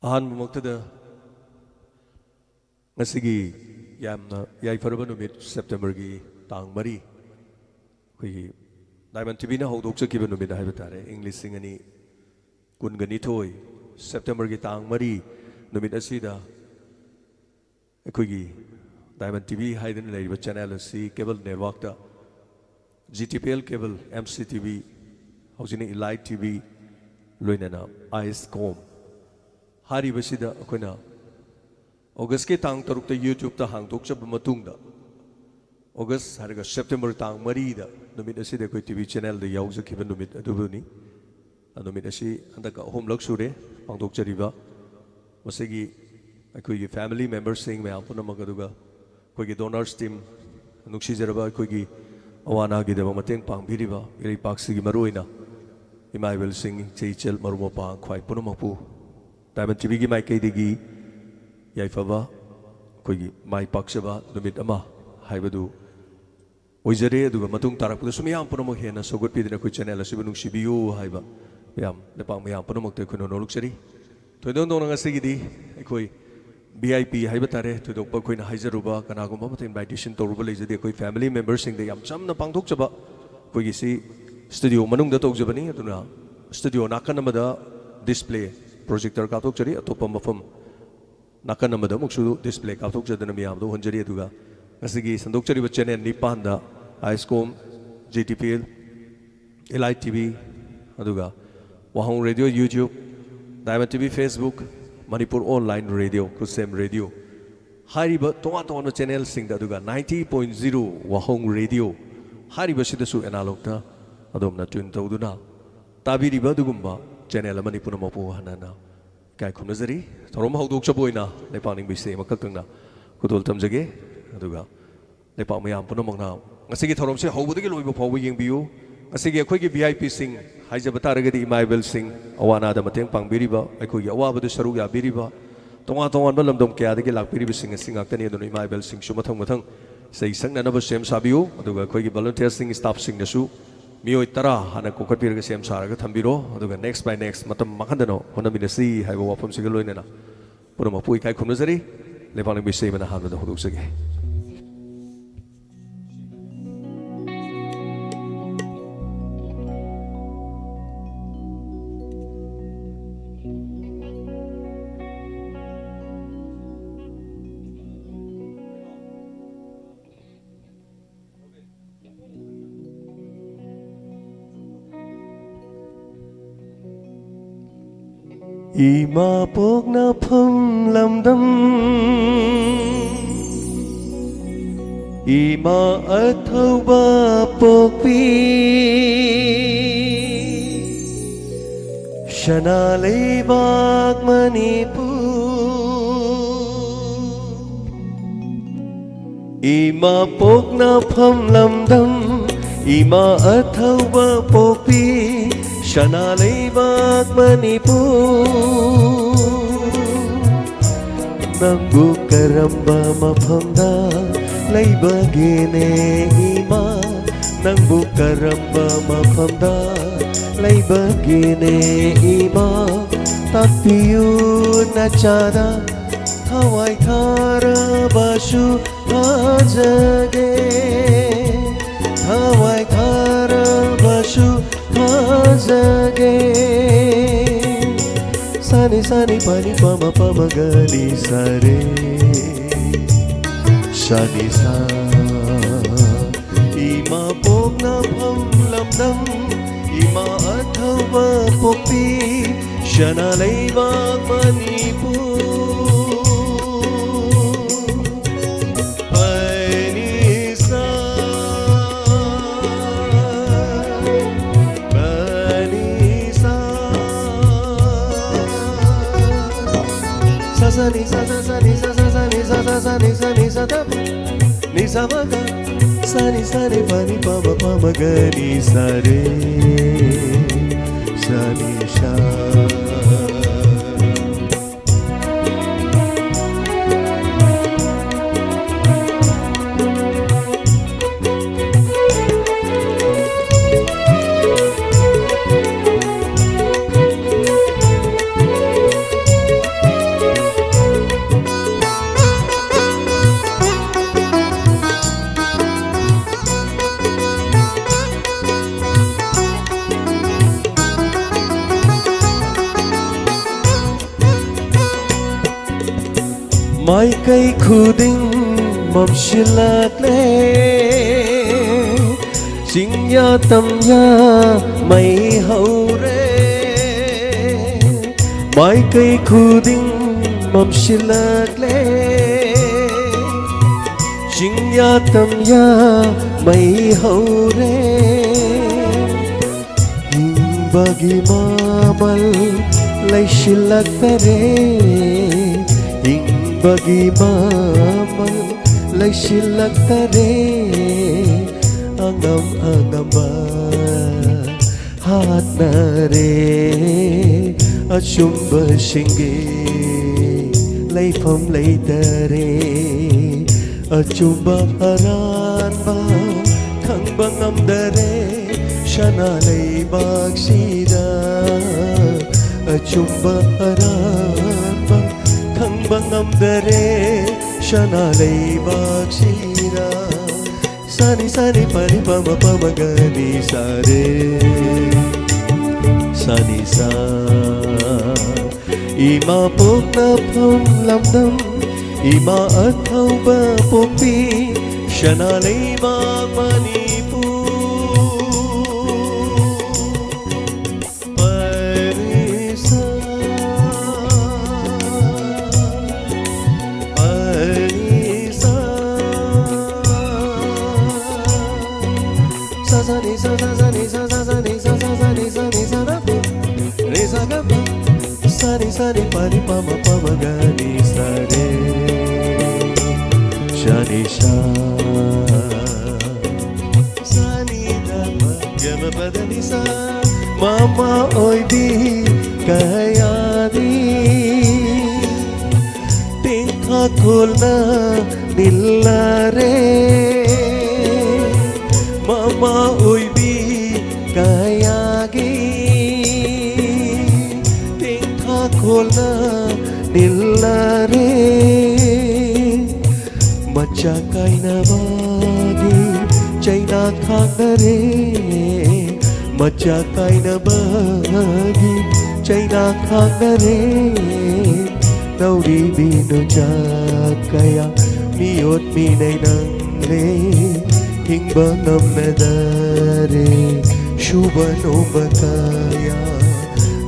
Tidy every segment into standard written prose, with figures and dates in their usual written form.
ꯑꯍꯥꯟꯕꯃꯛꯇꯗ ꯉꯁꯤꯒꯤ ꯌꯥꯝꯅ ꯌꯥꯏꯐꯔꯕ ꯅꯨꯃꯤꯠ ꯁꯦꯞꯇꯦꯝꯕꯔꯒꯤ ꯇꯥꯡ 3 ꯑꯩꯈꯣꯏꯒꯤ ꯗꯥꯏꯃꯟ ꯇꯤꯚꯤꯅ ꯍꯧꯗꯣꯛꯆꯈꯤꯕ ꯅꯨꯃꯤꯠ ꯍꯥꯏꯕ ꯇꯥꯔꯦ ꯏꯪ 2022 ꯁꯦꯞꯇꯦꯝꯕꯔꯒꯤ ꯇꯥꯡ 3 ꯅꯨꯃꯤꯠ ꯑꯁꯤꯗ ꯑꯩꯈꯣꯏꯒꯤ ꯗꯥꯏꯃꯟ ꯇꯤꯚꯤ ꯍꯥꯏꯗꯅ ꯂꯩꯔꯤꯕ ꯆꯦꯅꯦꯜ ꯑꯁꯤ ꯀꯦꯕꯜ ꯅꯦꯠꯋꯥꯔꯛꯇ GTPL ꯀꯦꯕꯜ MCTV ꯍꯧꯖꯤꯛꯅ ꯏꯂꯥꯏꯠ ꯇꯤꯚꯤ ꯂꯣꯏꯅꯅ ꯑꯥꯏꯁꯀꯣꯝ ꯍꯥꯏꯔꯤꯕꯁꯤꯗ ꯑꯩꯈꯣꯏꯅ ꯑꯣꯒꯁꯀꯤ ꯇꯥꯡ 6ꯇ ꯌꯨꯇ꯭ꯌꯨꯕꯇ ꯍꯥꯡꯗꯣꯛꯆꯕ ꯃꯇꯨꯡꯗ ꯑꯣꯒꯁ ꯍꯥꯏꯔꯒ ꯁꯦꯞꯇꯦꯝꯕꯔ ꯇꯥꯡ 3ꯗ ꯅꯨꯃꯤꯠ ꯑꯁꯤꯗ ꯑꯩꯈꯣꯏ ꯇꯤꯚꯤ ꯆꯦꯅꯦꯜꯗ ꯌꯥꯎꯖꯈꯤꯕ ꯅꯨꯃꯤꯠ ꯑꯗꯨꯕꯨꯅꯤ ꯅꯨꯃꯤꯠ ꯑꯁꯤ ꯍꯟꯗꯛ 3ꯂꯛ ꯁꯨꯔꯦ ꯄꯥꯡꯊꯣꯛꯆꯔꯤꯕ ꯃꯁꯤꯒꯤ ꯑꯩꯈꯣꯏꯒꯤ ꯐꯦꯃꯤꯂꯤ ꯃꯦꯝꯕꯔꯁꯤꯡ ꯃꯌꯥꯝ ꯄꯨꯝꯅꯃꯛ ꯑꯗꯨꯒ ꯑꯩꯈꯣꯏꯒꯤ ꯗꯣꯅꯔꯁ ꯇꯤꯝ ꯅꯨꯡꯁꯤꯖꯔꯕ ꯑꯩꯈꯣꯏꯒꯤ ꯑꯋꯥ ꯑꯅꯥꯒꯤꯗꯃꯛ ꯃꯇꯦꯡ ꯄꯥꯡꯕꯤꯔꯤꯕ ꯏꯔꯩꯄꯥꯛꯁꯤꯒꯤ ꯃꯔꯨꯑꯣꯏꯅ ꯏꯃꯥ ꯏꯕꯦꯜꯁꯤꯡ ꯏꯆꯦ ꯏꯆꯜ ꯃꯔꯨꯞ ꯃꯄꯥꯡ ꯈ꯭ꯋꯥꯏ ꯄꯨꯝꯅꯃꯛꯄꯨ ꯗꯥꯏꯃꯟ ꯇꯤꯚꯤꯒꯤ ꯃꯥꯏꯀꯩꯗꯒꯤ ꯌꯥꯏꯐꯕ ꯑꯩꯈꯣꯏꯒꯤ ꯃꯥꯏ ꯄꯥꯛꯆꯕ ꯅꯨꯃꯤꯠ ꯑꯃ ꯍꯥꯏꯕꯗꯨ ꯑꯣꯏꯖꯔꯦ ꯑꯗꯨꯒ ꯃꯇꯨꯡ ꯇꯥꯔꯛꯄꯗꯁꯨ ꯃꯌꯥꯝ ꯄꯨꯝꯅꯃꯛ ꯍꯦꯟꯅ ꯁꯧꯒꯠꯄꯤꯗꯨꯅ ꯑꯩꯈꯣꯏ ꯆꯦꯅꯦꯜ ꯑꯁꯤꯕꯨ ꯅꯨꯡꯁꯤꯕꯤꯌꯨ ꯍꯥꯏꯕ ꯂꯩꯄꯥꯛ ꯃꯌꯥꯝ ꯄꯨꯝꯅꯃꯛꯇ ꯑꯩꯈꯣꯏꯅ ꯅꯣꯛꯆꯔꯤ ꯊꯣꯏꯗꯣꯛꯅ ꯉꯁꯤꯒꯤꯗꯤ ꯑꯩꯈꯣꯏ VIP ꯍꯥꯏꯕ ꯇꯥꯔꯦ ꯊꯣꯏꯗꯣꯛꯄ ꯑꯩꯈꯣꯏꯅ ꯍꯥꯏꯖꯔꯨꯕ ꯀꯅꯥꯒꯨꯝꯕ ꯑꯃꯠꯇ ꯏꯟꯚꯥꯏꯇꯦꯁꯟ ꯇꯧꯔꯨꯕ ꯂꯩꯖꯗꯦ ꯑꯩꯈꯣꯏ ꯐꯦꯃꯤꯂꯤ ꯃꯦꯝꯕꯔꯁꯤꯡꯗ ꯌꯥꯝ ꯆꯝꯅ ꯄꯥꯡꯊꯣꯛꯆꯕ ꯑꯩꯈꯣꯏꯒꯤꯁꯤ ꯁ꯭ꯇꯨꯗꯤꯑꯣ ꯃꯅꯨꯡꯗ ꯇꯧꯖꯕꯅꯤ ꯑꯗꯨꯅ ꯁ꯭ꯇꯨꯗꯤꯑꯣ ꯅꯥꯀꯟ ꯑꯃꯗ ꯗꯤꯁꯄ꯭ꯂꯦ ꯄ꯭ꯔꯣꯖꯦꯛꯇꯔ ꯀꯥꯞꯊꯣꯛꯆꯔꯤ ꯑꯇꯣꯞꯄ ꯃꯐꯝ ꯅꯥꯀꯟ ꯑꯃꯗ ꯑꯃꯨꯛꯁꯨ ꯗꯤꯁꯄ꯭ꯂꯦ ꯀꯥꯞꯊꯣꯛꯆꯗꯨꯅ ꯃꯌꯥꯝꯗ ꯎꯍꯟꯖꯔꯤ ꯑꯗꯨꯒ ꯉꯁꯤꯒꯤ ꯁꯟꯗꯣꯛꯆꯔꯤꯕ ꯆꯦꯅꯦꯜ 9ꯗ ꯑꯥꯏꯁꯀꯣꯝ GTPL ꯏꯂꯥꯏꯠ TV ꯑꯗꯨꯒ ꯋꯥꯍꯣꯡ radio YouTube diamond TV Facebook Manipur online radio ꯈꯨꯠꯁꯦꯝ ꯔꯦꯗꯤꯑꯣ ꯍꯥꯏꯔꯤꯕ ꯇꯣꯉꯥꯟ ꯇꯣꯉꯥꯟꯕ ꯆꯦꯅꯦꯜꯁꯤꯡꯗ ꯑꯗꯨꯒ 90.0 ꯋꯥꯍꯣꯡ ꯔꯦꯗꯤꯑꯣ ꯍꯥꯏꯔꯤꯕꯁꯤꯗꯁꯨ ꯑꯦꯅꯥꯂꯣꯛꯇ ꯑꯗꯣꯝꯅ ꯇ꯭ꯌꯨꯟ ꯇꯧꯗꯨꯅ ꯇꯥꯕꯤꯔꯤꯕ ꯑꯗꯨꯒꯨꯝꯕ ꯆꯦꯅꯦꯜ ꯑꯃꯅꯤ ꯄꯨꯝꯅꯃꯛꯄꯨ ꯍꯟꯅ ꯏꯀꯥꯏ ꯈꯨꯝꯅꯖꯔꯤ ꯊꯧꯔꯝ ꯍꯧꯗꯣꯛꯆꯕ ꯑꯣꯏꯅ ꯂꯩꯄꯥꯛ ꯅꯤꯡꯕ ꯏꯁꯩ ꯑꯃꯈꯛꯇꯪꯅ ꯈꯨꯗꯣꯜ ꯇꯝꯖꯒꯦ ꯑꯗꯨꯒ ꯂꯩꯄꯥꯛ ꯃꯌꯥꯝ ꯄꯨꯝꯅꯃꯛꯅ ꯉꯁꯤꯒꯤ ꯊꯧꯔꯝꯁꯤ ꯍꯧꯕꯗꯒꯤ ꯂꯣꯏꯕ ꯐꯥꯎꯕ ꯌꯦꯡꯕꯤꯌꯨ ꯉꯁꯤꯒꯤ ꯑꯩꯈꯣꯏꯒꯤ VIPꯁꯤꯡ ꯍꯥꯏꯖꯕ ꯇꯥꯔꯒꯗꯤ ꯏꯃꯥ ꯏꯕꯦꯜꯁꯤꯡ ꯑꯋꯥ ꯑꯅꯥꯗ ꯃꯇꯦꯡ ꯄꯥꯡꯕꯤꯔꯤꯕ ꯑꯩꯈꯣꯏꯒꯤ ꯑꯋꯥꯕꯗ ꯁꯔꯨꯛ ꯌꯥꯕꯤꯔꯤꯕ ꯇꯣꯉꯥꯟ ꯇꯣꯉꯥꯟꯕ ꯂꯝꯗꯝ ꯀꯌꯥꯗꯒꯤ ꯂꯥꯛꯄꯤꯔꯤꯕꯁꯤꯡ ꯑꯁꯤ ꯉꯥꯛꯇꯅꯤ ꯑꯗꯨꯅ ꯏꯃꯥ ꯏꯕꯦꯜꯁꯤꯡꯁꯨ ꯃꯊꯪ ꯏꯁꯩ ꯁꯛꯅꯅꯕ ꯁꯦꯝ ꯁꯥꯕꯤꯌꯨ ꯑꯗꯨꯒ ꯑꯩꯈꯣꯏꯒꯤ ꯚꯣꯂꯨꯟꯇꯤꯌꯔꯁꯤꯡ ꯁ꯭ꯇꯥꯐꯁꯤꯡꯅꯁꯨ ꯃꯤꯑꯣꯏ 10 ꯍꯥꯟꯅ ꯀꯣꯛꯈꯠꯄꯤꯔꯒ ꯁꯦꯝ ꯁꯥꯔꯒ ꯊꯝꯕꯤꯔꯣ ꯑꯗꯨꯒ ꯅꯦꯛꯁ ꯕꯥꯏ ꯅꯦꯛꯁ ꯃꯇꯝ ꯃꯥꯡꯍꯟꯗꯅ ꯍꯣꯠꯅꯃꯤꯟꯅꯁꯤ ꯍꯥꯏꯕ ꯋꯥꯐꯝꯁꯤꯒ ꯂꯣꯏꯅꯅ ꯄꯨꯝꯅꯃꯛꯄꯨ ꯏꯀꯥꯏ ꯈꯨꯝꯅꯖꯔꯤ ꯂꯩꯄꯥꯛ ꯅꯤꯡꯕ ꯏꯁꯩ ꯑꯃꯅ ꯑꯍꯥꯟꯕꯗ ꯍꯧꯗꯣꯛꯆꯒꯦ Ima pokna phum lamdam Ima athauba pokpi Shanale bag Manipur Ima pokna phum lamdam Ima athauba pokpi Shanale bag Manipur Nangbu karamba mafamda Laibagine ima Nangbu karamba mafamda Laibagine ima Takpiyu nachada Thawai thara bashu Hajage Thawai thara bashu Hajage Sani sani pani pama pama gali sare Shani sa Ima pokna pham lamdam Ima athava pokpi Shana leiva Manipur Ni sa sa sa ni sa sa sa ni sa sa sa ni sa ni sa ta ni sa ma ga sa ni pa ni pa ma pa ma ga ni sa re sa ni sha mai cây khu đinh mầm xin lạc lệ chính ya tâm ya mày hậu rê mai cây khu đinh mầm xin lạc lệ chính ya tâm ya mày hậu rê bagi mamal lay silak tare hing bagi mamal lay silak tare angam angamba hat nare achumba shinge lay phom lay tare achumba haran ba khang bangam dare shana lay bagsida achumba haran khang bangam dare shana lay bagsida sani sani pani pama pama gani sare sani sa ima pok na phom lam dam ima athau ba popi shana lay mani sani pani pama pama gani sare shani sha sani da pa gama padani sa mama oi di kaya di tinha khulna nillare mama oi di kaya gi khulna nillare macha kaina bagi chaina khangare macha kaina bagi chaina khangare nauri binu jakaya miot mi nei nang le hing bangam nadare shubano bakaya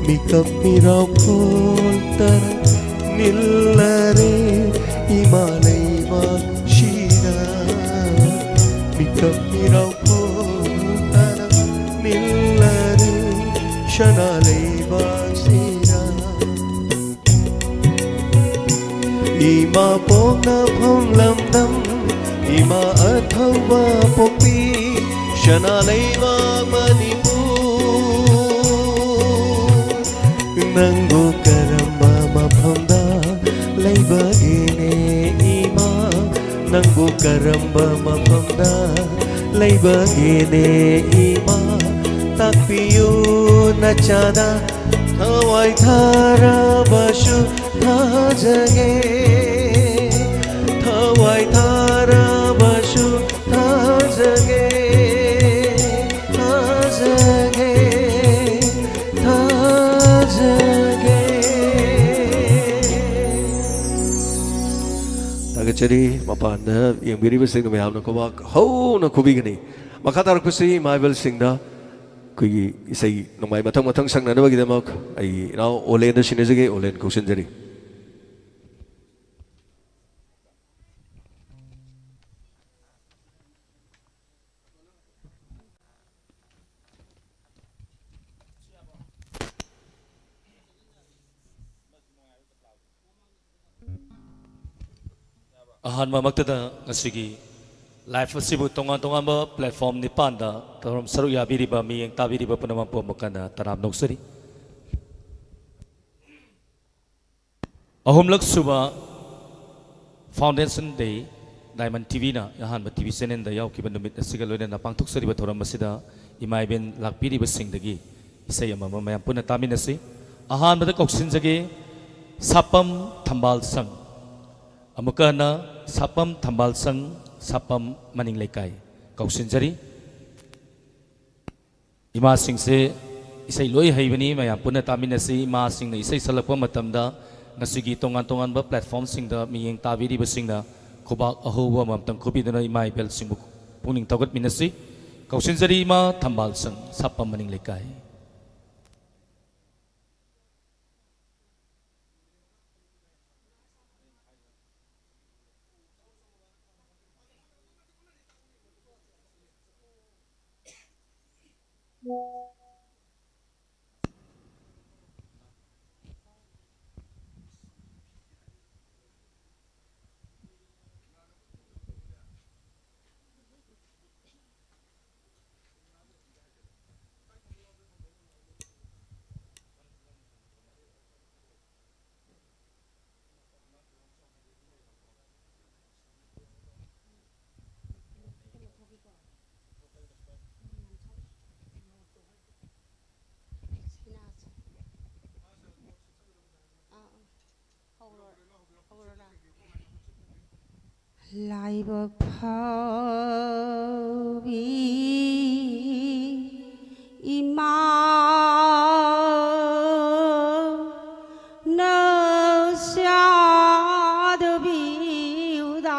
mikap mirau koltar nillare imalai shina mikap mirau koltar nillare shanalai shina ima pona phom lam dam ima athawa popi shanalai mani nanggu karamba maphamda laiba ine ima nanggu karamba maphamda laiba ine ima takpiyu nachada thawai thara bashu thajage thawai thara bashu thajage thajage Tagachari mapanda yang biri bersing na mayam na kubak how na kubigani makatar ko si Mabel sing na kui isay nung may matang sang na nabagi damak ay now olen na sinizige olen ko sinjari ahan mamaktada ngasigi live asibu tongan ba platform ni panda tarom saru ya biriba mi yang tabiriba punaman po makana taram noksari ahumlak suba foundation day diamond tv na ahan ba tv senen da yaw kiban numit asiga loina na pangtuk sari ba thoram masida imai ben lakpiri ba singdagi isay amama mayam puna tamin nasi ahan ba koksin jage sapam thambal sang amukana sapam thambal sang sapam maning laikai kausinjari ima singse isai loi haibani mayam puna taminasi ima singna isai salakpa matamda ngasigi tongan tongan ba platform singda miyeng tabiri ba singna khobak ahowa mamtang khobidana ima ibel singbu puning tagat minasi kausin jari ima thambal sang sappa maning lekai lại bậc phao bi ima nơ xa đơ biu đôi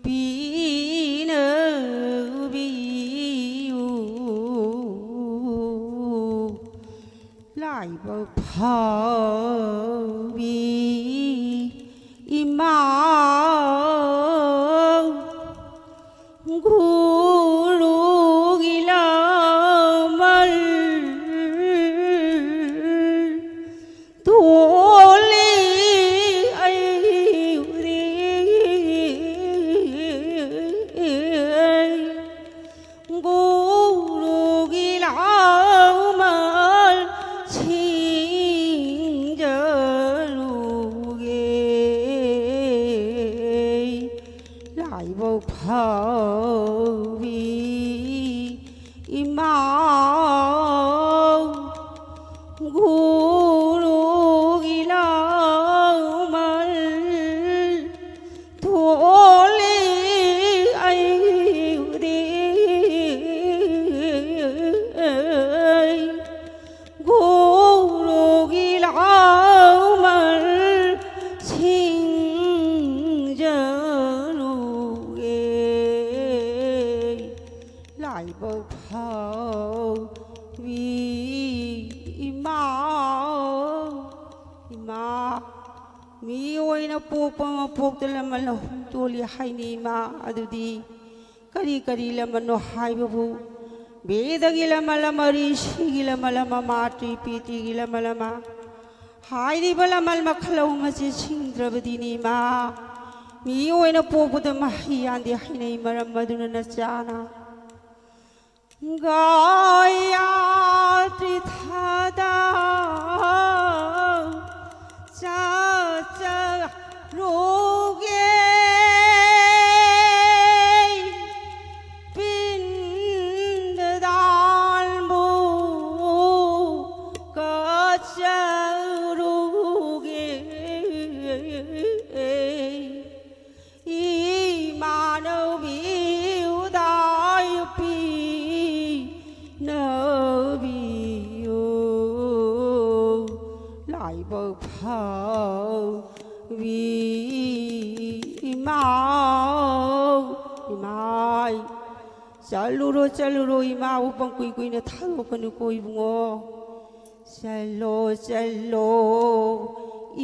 bi nơ biu lại bậc phao bi imang guru gilamal toli ayuri guru gilamal lại bầu phao vi imang guru gilau mal tholi ai đi guru gilau mal xin giờ lại bầu phao vì ima mi oi na pupang puk te laman lo tuli hai ni ma adudi kari kari laman no hai babu beda gila malama rishi gila malama mati piti gila malama hai di bala mal makhalau maji chingdrabadi ni ma mi oi na pupu te mahiyan di hai nei maram maduna na jana Gaya trithada cha cha roge pind dalmu ka cha roge imano biu dai pi nơ biu lại bờ phao vì mau mai jaluro imau bang kui kui na thalo kanu koi bungo jallo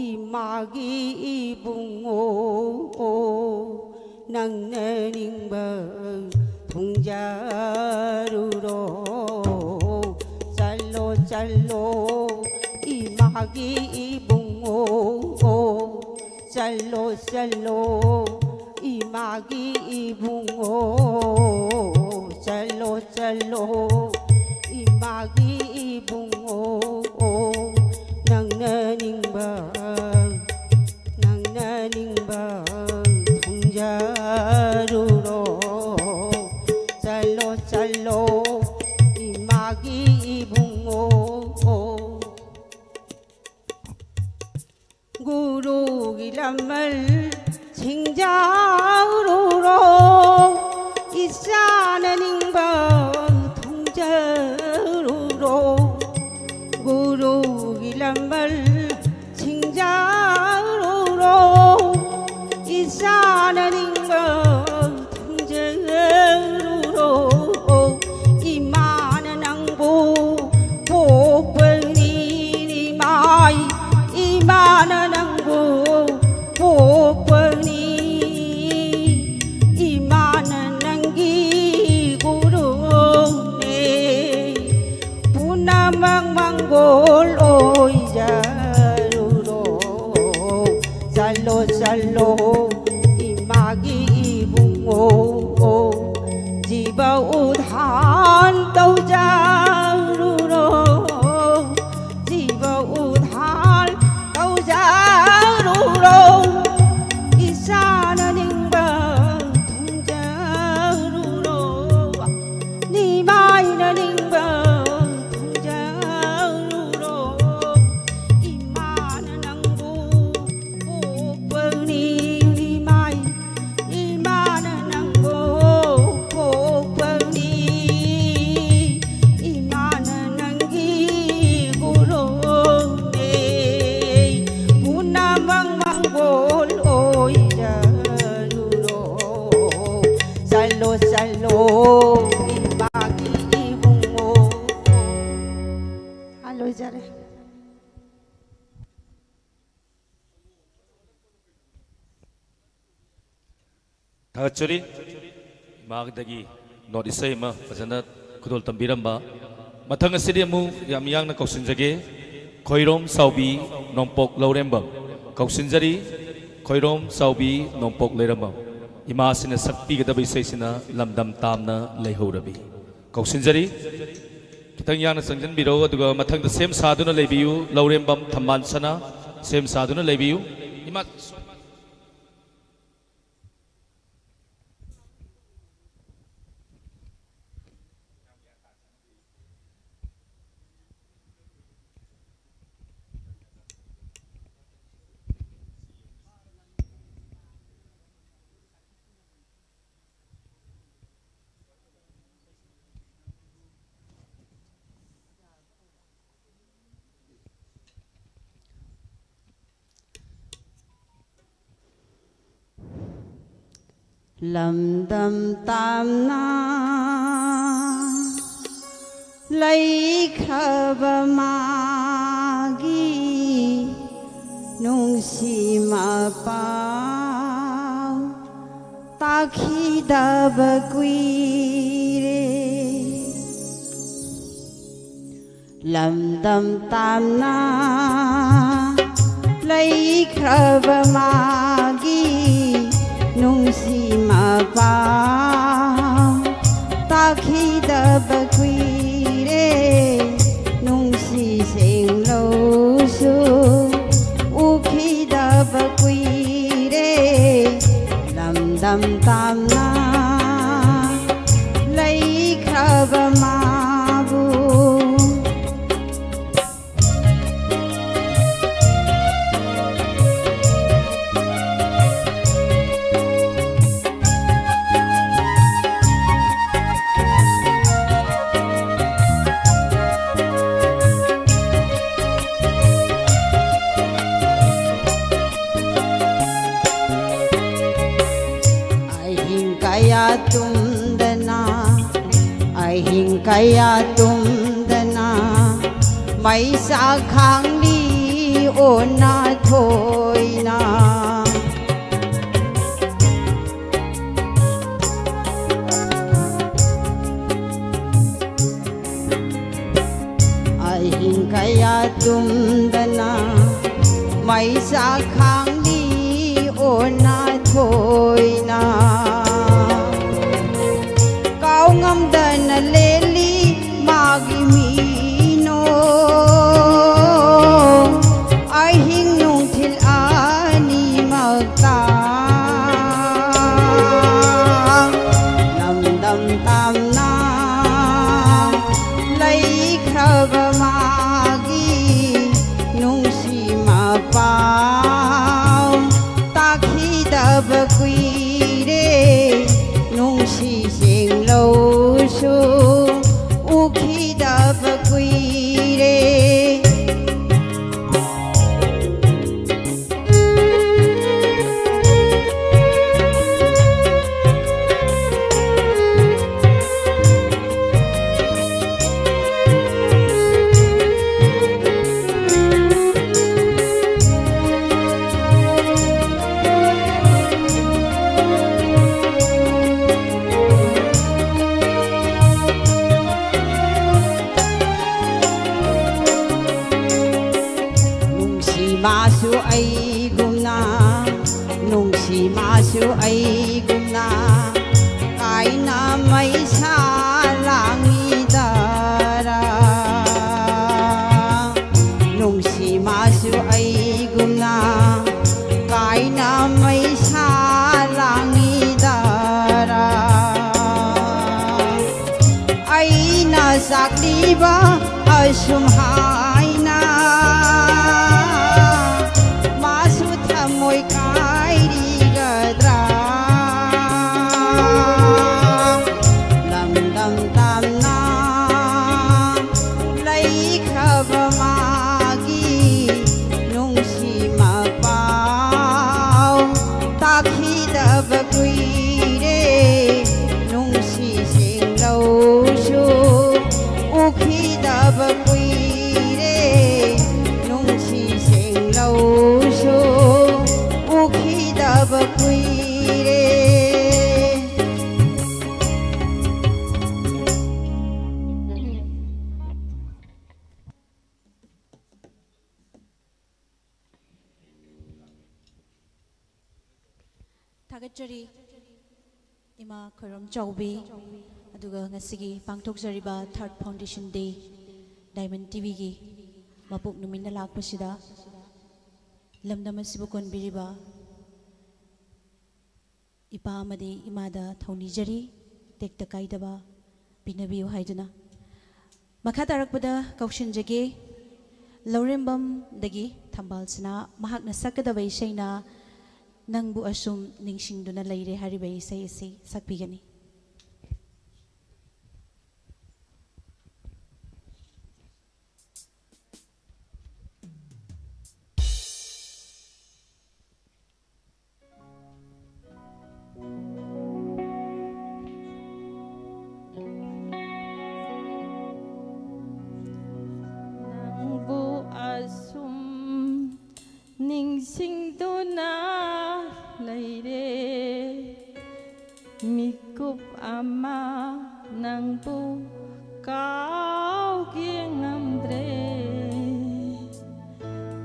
imagi ibungo nang ne ning bờ thung jarulo jallo imagi ibungo jallo imagi ibungo jallo imagi ibungo nang na ning ba thung jarulo jallo imagi ibungo guru gilamal 칭자루로 이사는 닝바 통자루로 mang mang gol ôi già ruro salo salo imagi ibungo jiba udhan tau ja ruro jiba udhan tau ja ruro isana ningba thong ja ruro ni mai na ningba thong ja ruro imana nangbu pukpani ni mai imana nangbu pukpani imana nangi guru ne muna mang mang bol oi ja ruro salo salo imagi ibungo alo jare Thachuri magdagi not isay ma pasana kudol tambiramba mathang asidi mu yam yang na kausinjage khoirom saubi nompok laurembam kausinjari khoirom saubi nompok leirambam ima sina sakti gadabai sai sina lamdam tamna leihorabi kausinjari kitang yang na sangjan biro aduga mathang da sem saduna leibiu laurembam thamman sana sem saduna leibiu ima lâm đầm tam na lấy khờ magi nung si ma pao ta khi da quy re lâm đầm tam na lấy khờ magi nung si ma pa ta khi da quy re nung si sing lâu su u khi da quy re lam dam tam na lấy khab ma bu kaya tumdana may sa khang li o na thôi na ai hình kaya tumdana may sa khang li o na thôi na cao ngâm đần lên magimino ai hing nung thil ani magta nam dam tam na lấy khab magi nung si ma pao ta khi dab quy re nung si sing lâu su khi đập quy re ꯑꯩꯒꯨꯝꯅ ꯅꯨꯡꯁꯤ ꯃꯥꯁꯨ ꯑꯩꯒꯨꯝꯅ ꯀꯥꯏꯅ ꯃꯩꯁꯥ ꯂꯥꯡꯉꯤꯗꯔꯥ ꯅꯨꯡꯁꯤ ꯃꯥꯁꯨ ꯑꯩꯒꯨꯝꯅ ꯀꯥꯏꯅ ꯃꯩꯁꯥ ꯂꯥꯡꯉꯤꯗꯔꯥ ꯑꯩꯅ ꯆꯥꯛꯂꯤꯕ ꯑꯁꯨꯝ ꯍꯥꯏꯅ 마수 탐모이 까이리거드라 람담담나 레이카바마기 농시마바우 딱히다바구이레 농시생로쇼 우키다바구이레 농시생로쇼 우키다바구이레 Tagachari Ima Karam Chaubi Aduga Ngasigi Pangtokjariba Third Foundation Day Diamond TV gi Mapuk Numina Lakpasida Lamdama Sibukon Biriba Ipa Amadi Imada Thaunijari Tekta Kaidaba Binabiu Haiduna Makatarakpada Kaushinjage Laurembam Dagi Tambalsana Mahakna Sakadaba Ishaina Nangbu Asum Ningshingduna Laire Hariba Isai Isi Sakpigani Nangbu asum ningsingduna laire mikup ama nangbu kaugingamdre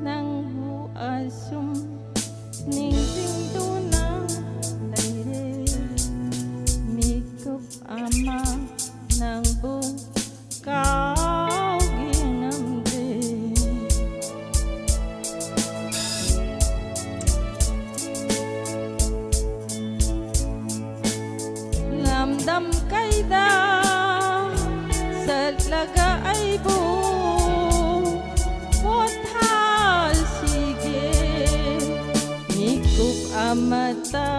nangbu asum ningsingduna laire mikup ama nangbu kaugingamdre lamdam kaida satlaga aibu pothal sige mikup amata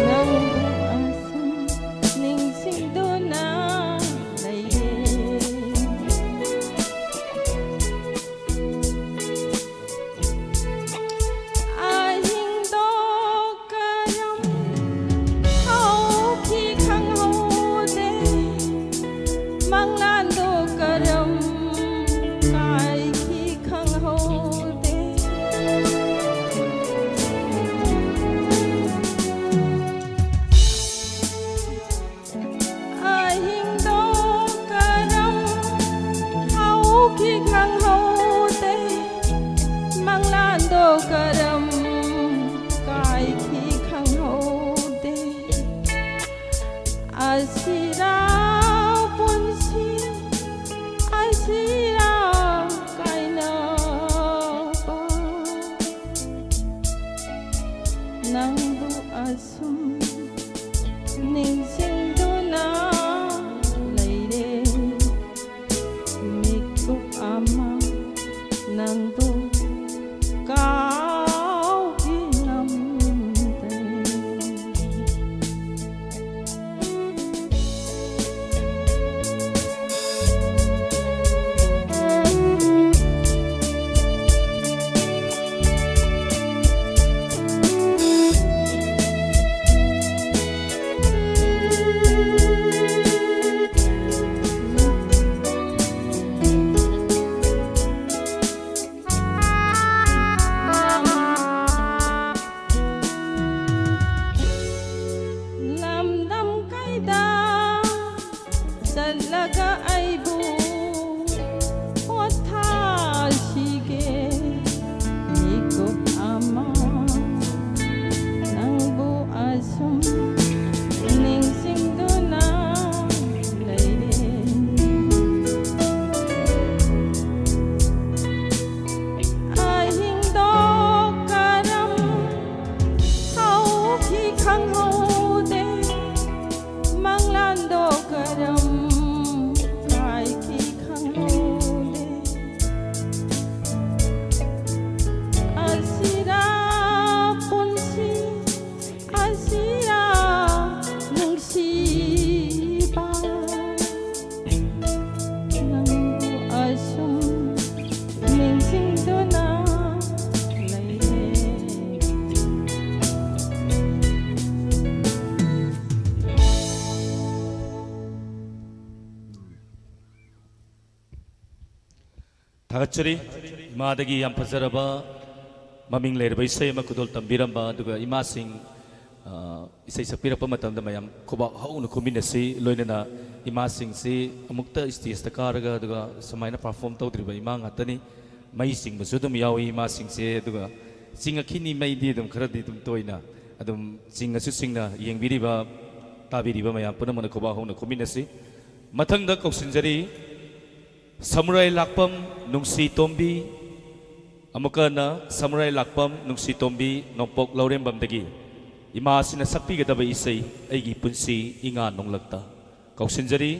nangbu asum ningsingduna laire ahingdo karam hau khi khang hau de manglando karam kai khi khang hau de ahingdo karam hau khi khang hau de manglando karam kai khi khang hau de asira punsi asira kaina pa nangbu asum ningsingduna laire mikup ama nangbu kauginamdre lamdam kaida satlaga aibu pothal sige थागतचरी इमादगी याम फजरबा ममिंग लेरबा इसै अमा खुदोल तंबिरंबा दुगा इमासिंग इसै सपिरप मतंदा मयाम खुबा हौन खुमिनसी लोइनना इमासिंग से अमुक्ता स्टेज ता कारगा दुगा समायना परफॉर्म तौद्रिबा इमा ngатani mai sing ba sudum yawi imasing se duga singa khini mai di dum khara di dum toina adum singa su singna yengbiriba tabiriba mayam punamana khoba hona khuminasi mathangda koksinjari samurai lakpam nungsi tombi amukana samurai lakpam nungsi tombi nongpok laurembam dagi ima sina sakpi gadaba isai aigi punsi inga nonglakta koksinjari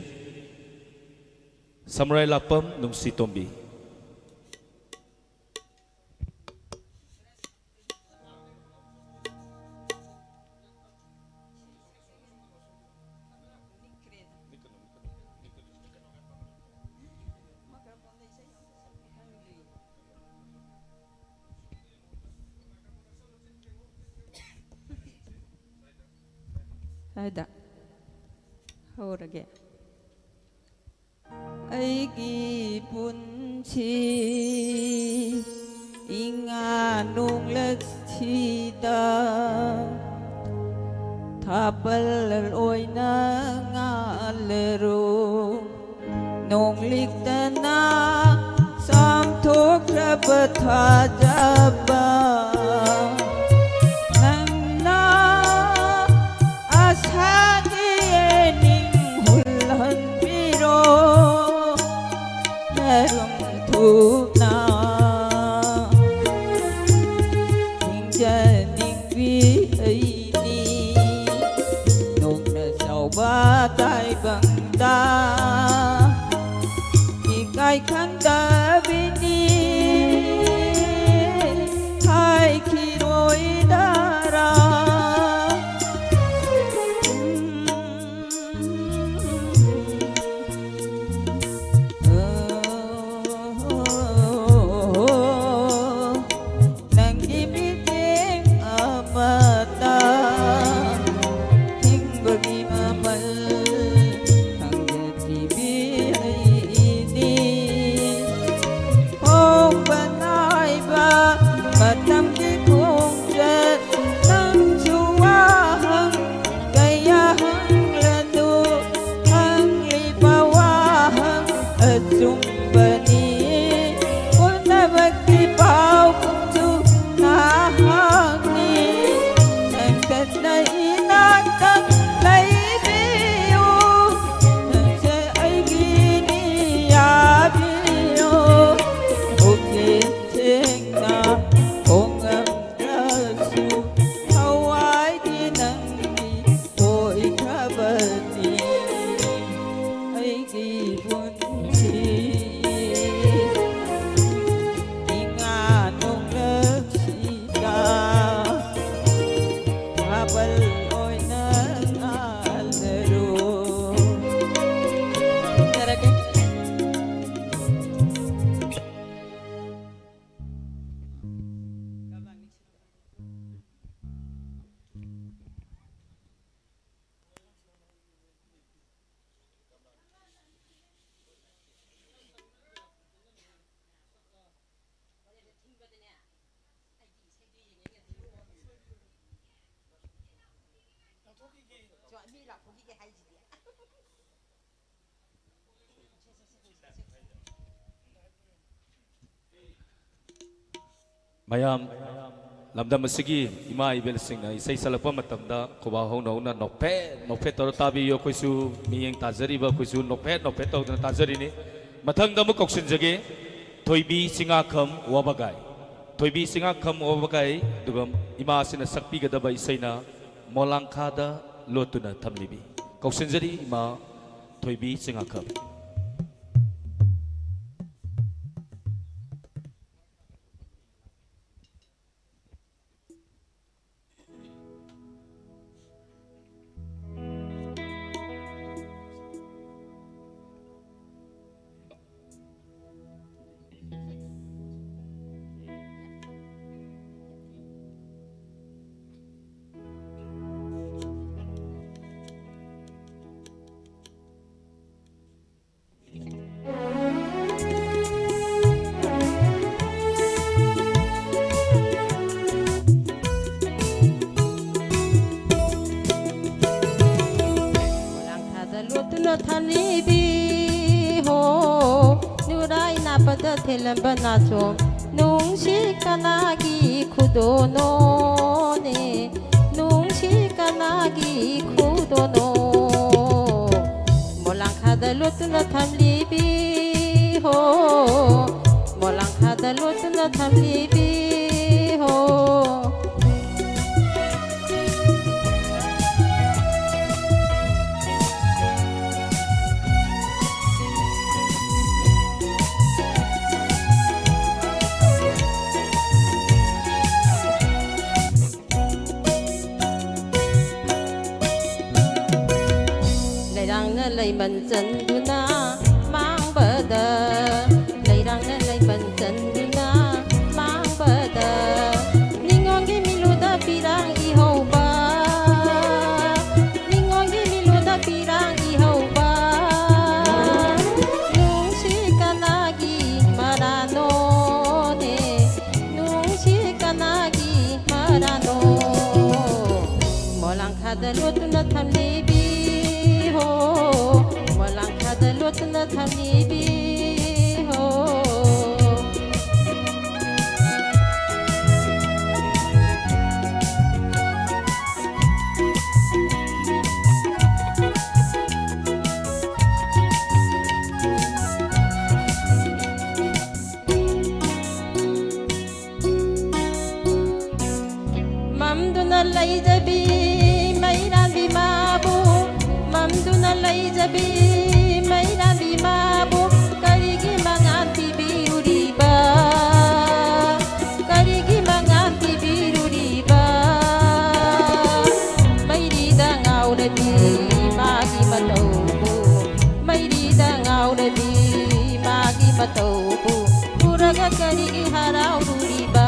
samurai lakpam nungsi tombi Ada. Horage. Aigi punchi inga nung laksida tabal oy na ngalero nung liktana sam thok rabathajaba tai bằng ta thì cái khăn ta bini hai khi đôi đã ra nàng đi biết tiếng amata hing bagi mamal mayam lamdam asigi ima ibel singna isai salakpa matamda khoba hona nokphe tor tabi yo khoisu miyeng tajari ba khoisu nokphe tawdna tajari ni mathangda mu koksin jage thoibi singa kham wabagai thoibi singa kham wabagai dugam ima sina sakpi gadaba isaina molangkha da lotuna thamlibi koksin jari ima thoibi singa kham ꯂꯣꯠꯇꯨꯅ ꯊꯝꯂꯤꯕꯤ ꯍꯣ ꯅꯨꯔꯥꯏ ꯅꯥꯄꯗ ꯊꯦꯜꯂꯝꯕ ꯅꯥꯆꯣꯝ ꯅꯨꯡꯁꯤ ꯀꯅꯥꯒꯤ ꯈꯨꯗꯣꯅꯣꯅꯦ ꯅꯨꯡꯁꯤ ꯀꯅꯥꯒꯤ ꯈꯨꯗꯣꯅꯣ ꯃꯣꯂꯥꯡꯈꯥꯗ ꯂꯣꯠꯇꯨꯅ ꯊꯝꯂꯤꯕꯤ ꯍꯣ ꯃꯣꯂꯥꯡꯈꯥꯗ ꯂꯣꯠꯇꯨꯅ ꯊꯝꯂꯤꯕꯤ ꯍꯣ Leirangna leiman chanduna mangbada Leirangna leiman chanduna mangbada Ningongi miluda pirang ihoba Ningongi miluda pirang ihoba Nungsi kanagi marano ne Nungsi kanagi marano Molangkhada lutuna thamlibi ho Molangkhada lutuna thamlibi ho Mamduna laijabi mairambi mabu Mamduna laijabi mairambi mabu Karigi manganti biruriba Karigi manganti biruriba Mairida ngauradi magi mataubu Mairida ngauradi magi mataubu Puraga karigi haraururiba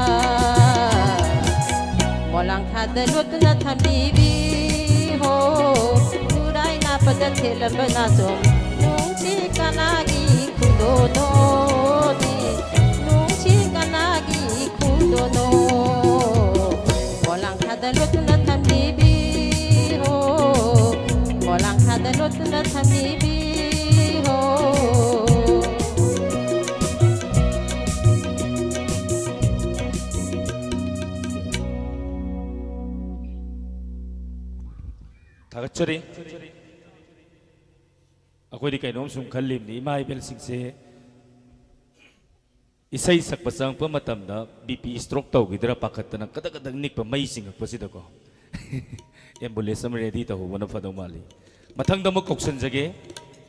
Molangkhada lutuna thamlibi ho Nurai napada thelamba nachom Nungsi kanagi khudono ne Nungsi kanagi khudono Molangkhada lutuna thamlibi ho Molangkhada lutuna thamlibi ho थागतचरी अखोदी कैनोम सुम खल्लिमनि इमा इबेल सिंगसे इसै सकप चंगप मतमदा बीपी स्ट्रोक तौगिदरा पाखतना कदकदक निकप मई सिंगपसिदको एम्बुलेंस अम रेडी तहोबना फदौ माली मथंगदा म कोक्सनजगे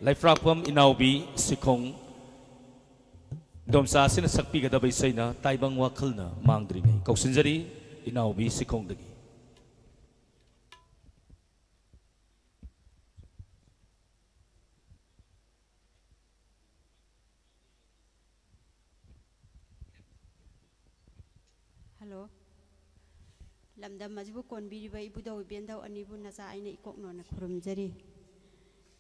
लाइफ्राकपम इनाउबी सिखोंग दोमसा सिन सकपीगदबै सैना ताइबंग वाखलना मांगद्रिङै कोक्सनजरी इनाउबी सिखोंगदगी Hello. Lamdam majibu konbiriba ibudau bendau anibu nasa aina ikok nona khurumjari.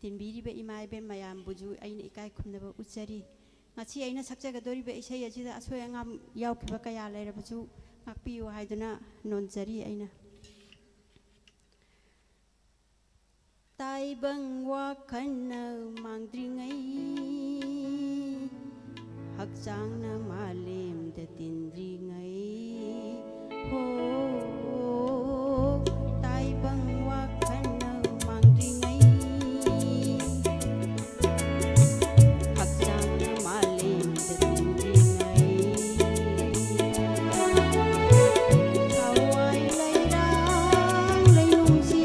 Tinbiriba imai ben mayam buju aina ikai khumnaba uchari. Ngachi aina sakjagadoriba isai ajida asoi angam yaukiba kaya lairabuju ngakpiyu haiduna nonjari aina. Taibang wakhana mangdringai hakchangna malemda tindringai ho taibang wakhana mangdringai hakchangna malemda tindringai awai lairang lainungsi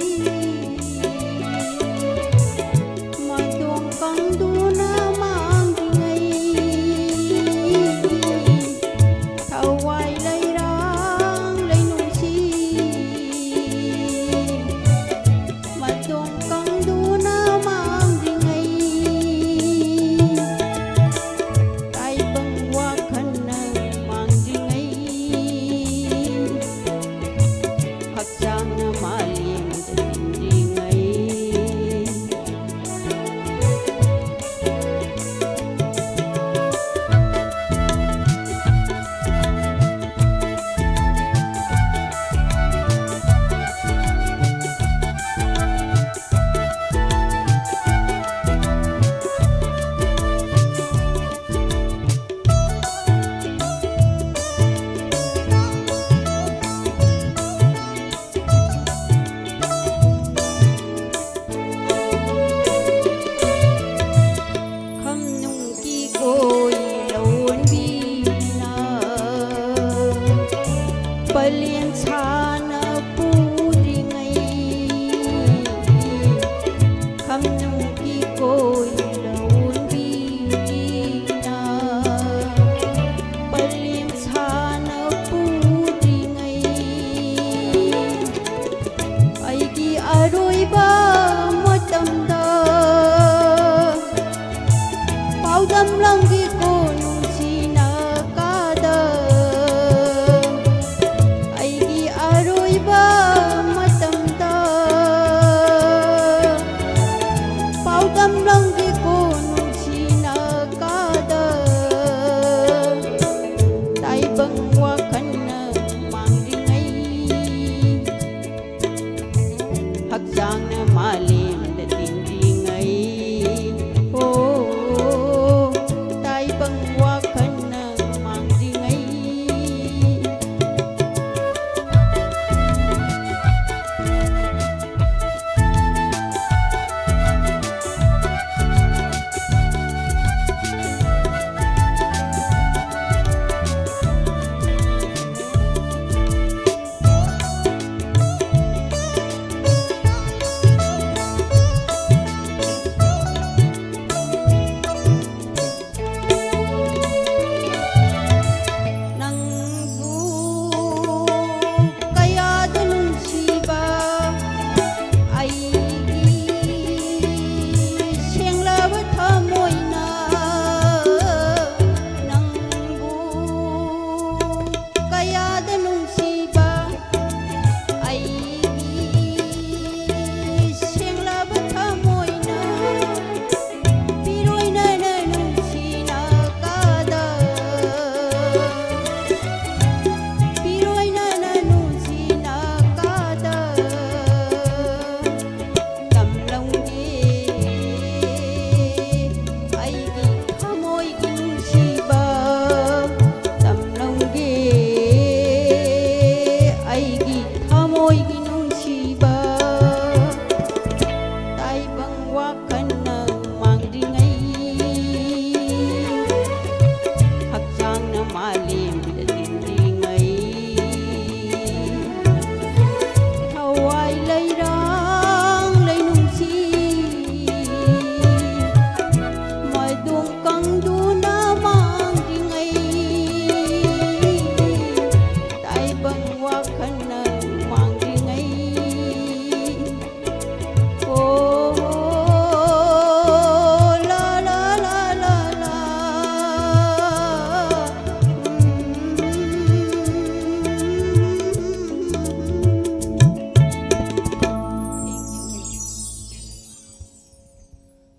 madong kangduna mangdringai Awai lairang ꯍꯧꯗꯝ ꯂꯪꯒꯤꯀꯣ ꯅꯨꯡꯁꯤꯅ ꯀꯥꯗ ꯇꯥꯏꯕꯪ ꯋꯥꯈꯜꯅ ꯃꯥꯡꯂꯤꯉꯩ ꯍꯛꯆꯥꯡꯅ ꯃꯥꯂꯦꯝꯗ ꯇꯤꯟꯔꯤꯉꯩ ꯇꯥꯏꯕꯪ ꯋꯥꯈꯜꯅ ꯃꯥꯡꯂꯤꯉꯩ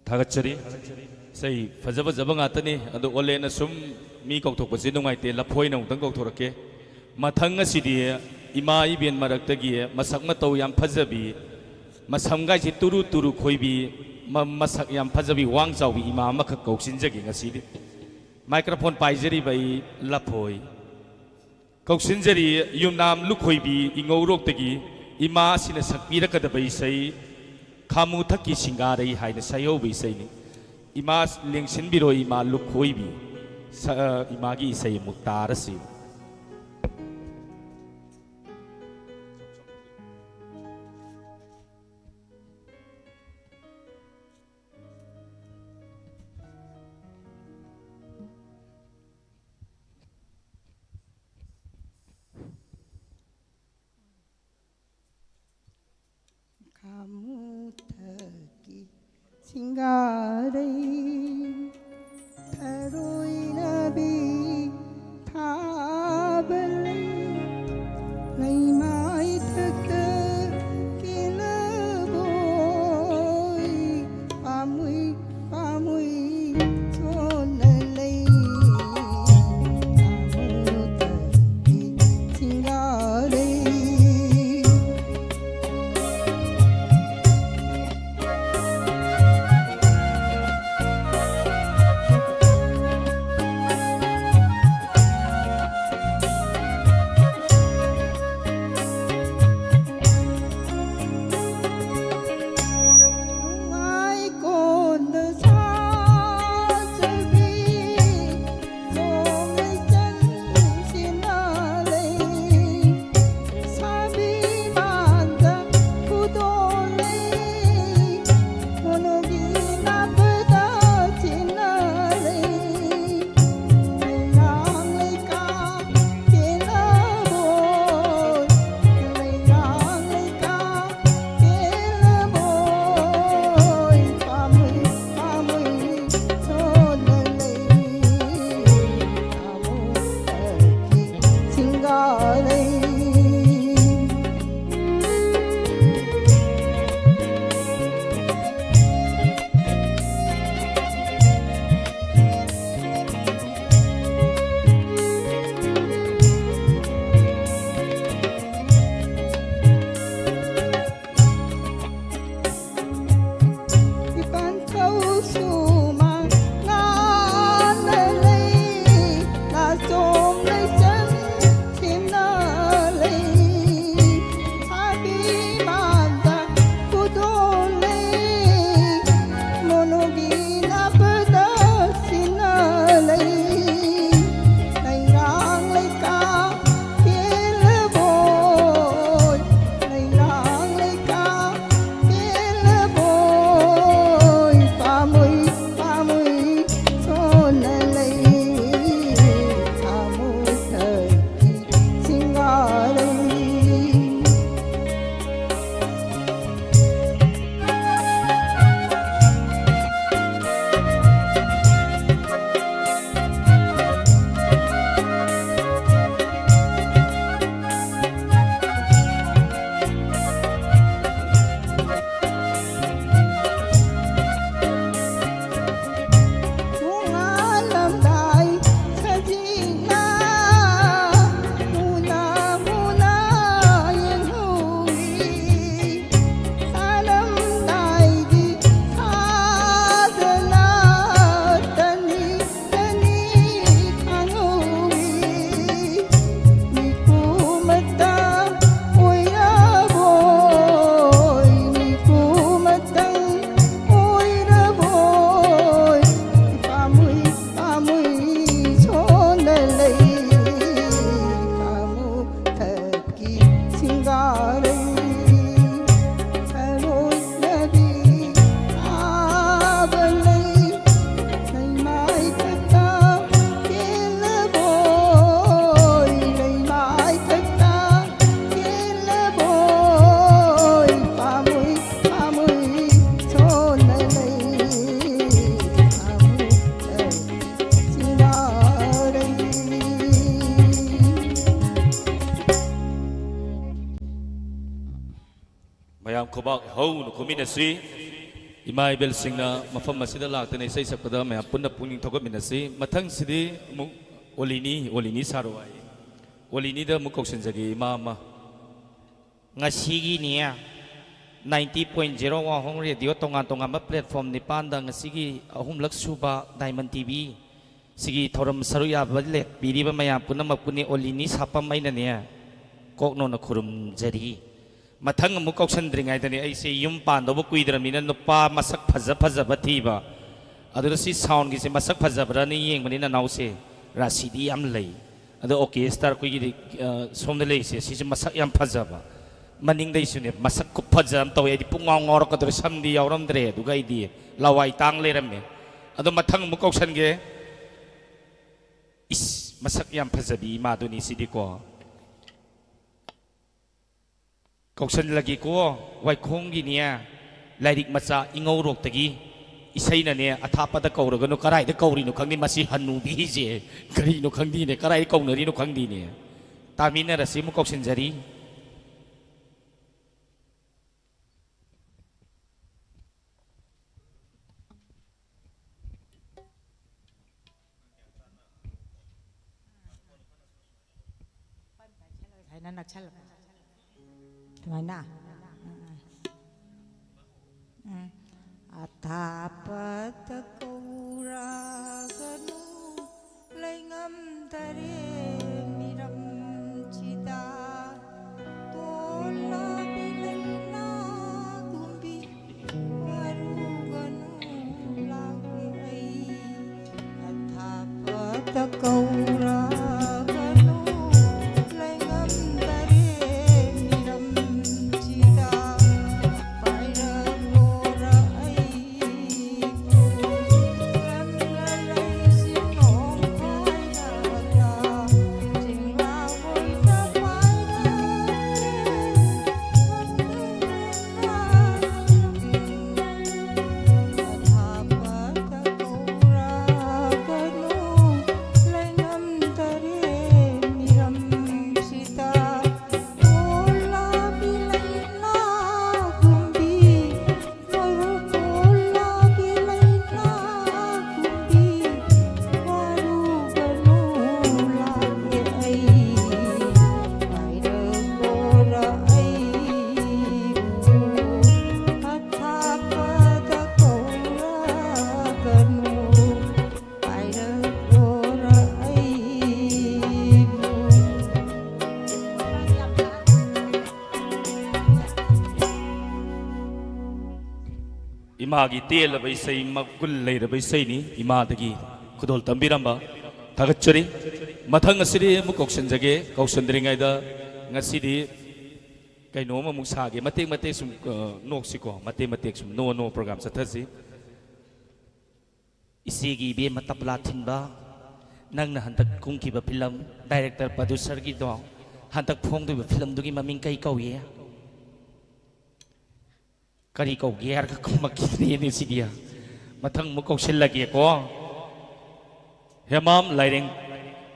थागतचरी सही फजब फजब ngaतनी अदो ओलेना सुम मी कौथोकपसे नुंगाइते लफोइना उतंग कौथोरके मथंग असिदि इमा इबेन मरक्तगी मसक मतौ याम फजबी मसमगाइसे तुरु तुरु खोइबी मसक याम फजबी वांग चाउबी इमा मख कौसिनजगी ngasiदि माइक्रोफोन पाइजरी बाई लफोइ कौसिनजरी युमनाम लुखोइबी इंगौरोक्तगी इमा सिना सकपीरकदबै सै खामु थकी सिंगारई हाइन सयोबी सैनी इमा लेंसिनबिरो इमा लुखोइबी इमागी इसै मुक्तारसी सिंगारई थरोई नबी थाबले लैमाई थक किलबोई पामुई पामुई सोनलई कामुतकी सिंगारई hau nu khumi na si imai bel singna mafam masida lakta nei sei sakpada me punna puning thokat min si mathang sidi mu olini sarwai olini da mu koksin jagi mama ngasigi niya 90.0 wa hong radio tongan ma platform ni panda ngasigi ahumlak suba Diamond TV sigi thoram saruya badle piri ba maya punna mapuni olini sapam mai na niya kokno na khurum jari mathang mu koksan dringai dani ai se yum pan do bu kuidramina nupa masak phaja bathiba adura si sound gi se masak phaja brani yeng bani na nau se rasidi am lei ado orchestra ko gi som de lei se si masak yam phaja ba maning dai sune masak ku phaja am taw di pungong ngor ka dur samdi yawram dre du gai di lawai tang le ram me ado mathang mu koksan ge is masak yam phaja bi ma du ni sidi ko koksan lagi ko wai khong gi nia lairik macha ingau rok tagi isai na ne athapa da kaur ga no karai da kauri no khangni masi hanu bi je kari no khangdi ne karai kaunari no khangdi ne tamina rasi mu koksan jari Thầy nên là sao Thôi nè Athapata kauraganu Laingam tare miram cita Tola bilayna kumbi Waruganu lagi ay Athapata kauraganu Laingam tare miram cita imagi tel bai sei magul lei bai sei ni ima dagi khudol tambiramba thagachari mathang asiri mu koksan jage koksan dringai da ngasidi kaino ma mu sage mate sum noksi ko mate sum no program sathasi isigi be matapla thinba nangna hantak kungki ba film director producer gi do hantak phong du film du gi maming kai kauye kari kau ger ka kumakini ni si dia mathang mu koksil lagi ko hemam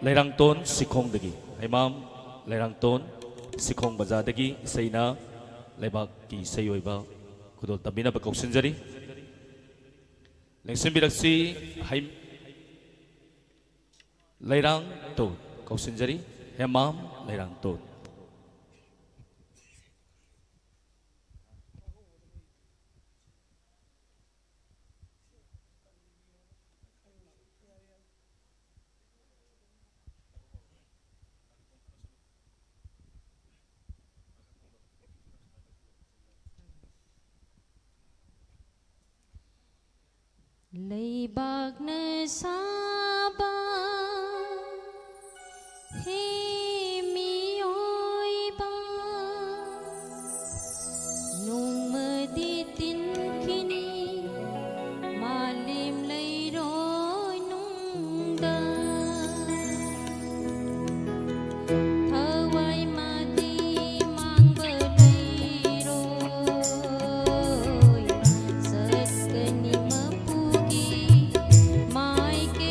lairang ton sikhong dagi hemam lairang ton sikhong baza dagi seina lebak ki seyoi ba kudol tabina ba koksin jari lengsim biraksi hai lairang ton koksin jari hemam lairang ton Leibag na saba himiyoy ba nung maditin kini malim layroy nung da thaway madi mang balayroy sa kani mai ke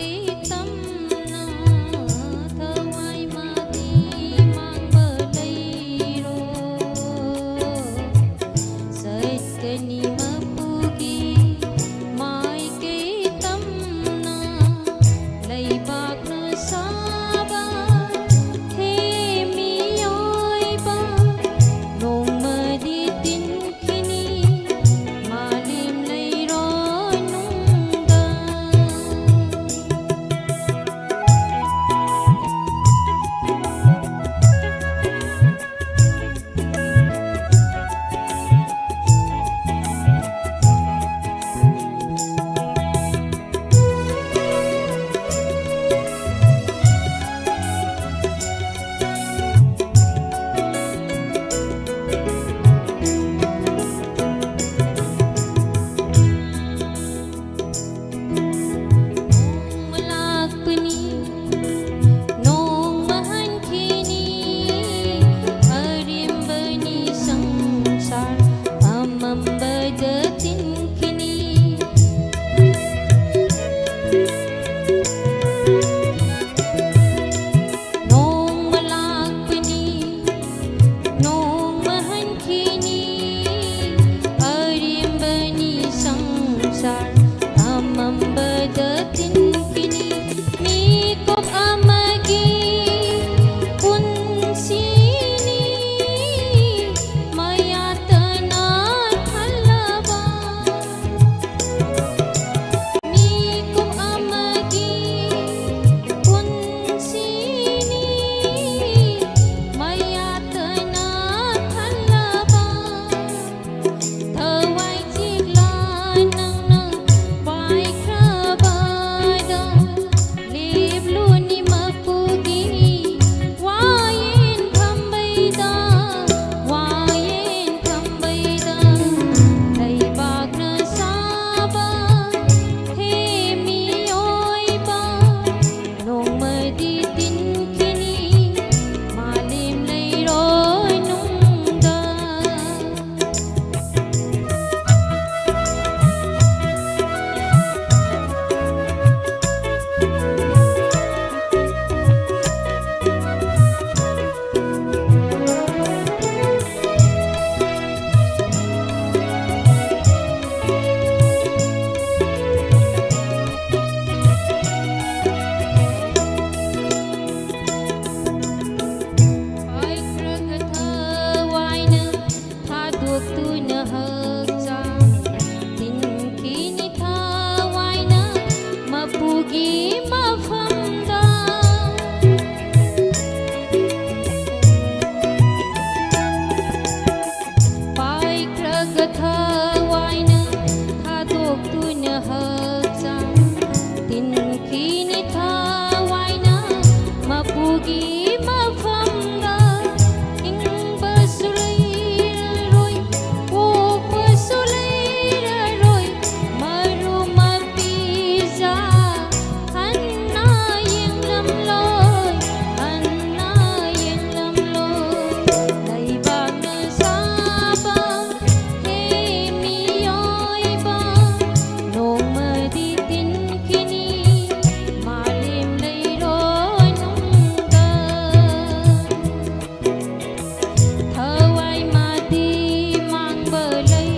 mamambada tinkini mi kop amagi punsini mayatana halaba mi kop amagi punsini mayatana halaba thawai chikla nang nang bai krabada lip luni mapugi wayen kambaida dai bag na saba he mi oi ba nong madi tin kini malim nei roi nung da ai kraga thawaina thaduk tu na hakcha tin kini thawaina mapugi mafamda pai kraga thawaina thaduk tu na hakcha tin kini thawaina mapugi mafamda ing basulai roi pok basulai roi maru mapisa hanna yeng lam loi dai bag na saba he mi oi ba nong madi tin kini malim nei roi nung da thawai madi mang balai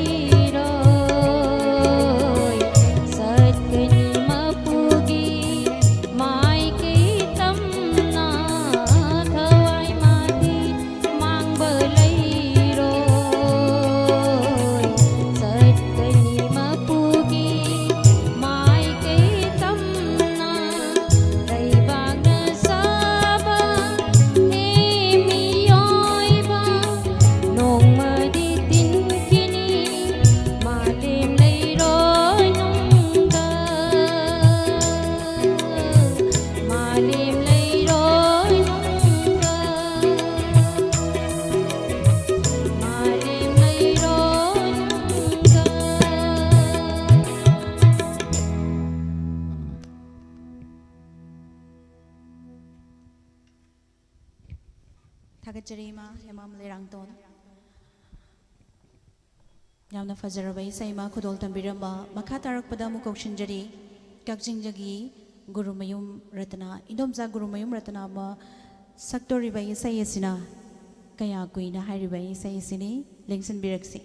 roi sat kani mapugi mai ki tam na thawai madi mang balai roi sat kani mapugi mai ki tam na dai bag na saba he mi oi ba nong madi tin kini malim nei roi nung da malim nei roi nung da malim nei roi nung da थागतजरी मा हेमाम लेरांगतोन यामना फजरबा इसैमा खुदोल तंबिरंबा मखा तारकपदा मुकौशिनजरी कक्जिंगजगी गुरुमयुम रत्ना इंदोमजा गुरुमयुम रत्ना मा सक्तोरिबा इसै एसिना कया कुइना हारिबा इसै एसिनी लेंसन बिरक्सी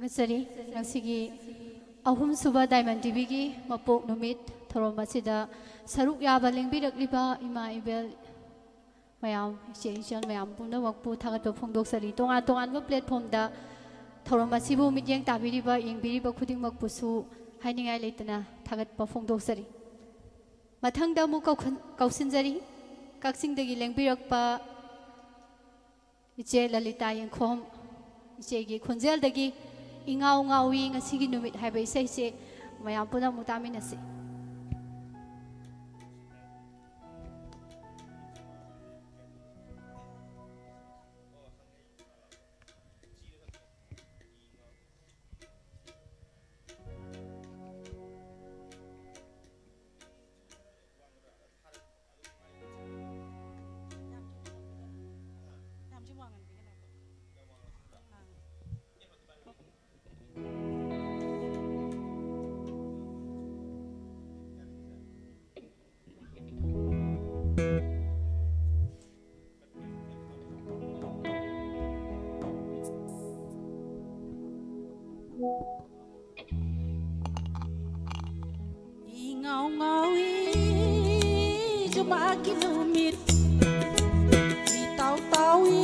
थागतसरी ngasiगी ahum suba diamond tv gi mapok numit thorom asida saruk yaba lengbirakliba ima ibel mayam icheng mayam puna wakpu thagatpo phongdoksari tonga tongan ba platform da thorom asibu mityeng tabiriba yengbiriba khuding makpusu hainingai leitana thagatpo phongdoksari mathangda mu kausinjari kaksingdagi lengbirakpa iche lalita yengkhom ichegi khonjeldagi ingau ngawi ngasigi numit haiba isai se mayam puna mutaminasi Ingau ngawi jumagi lumit Itaw-tawi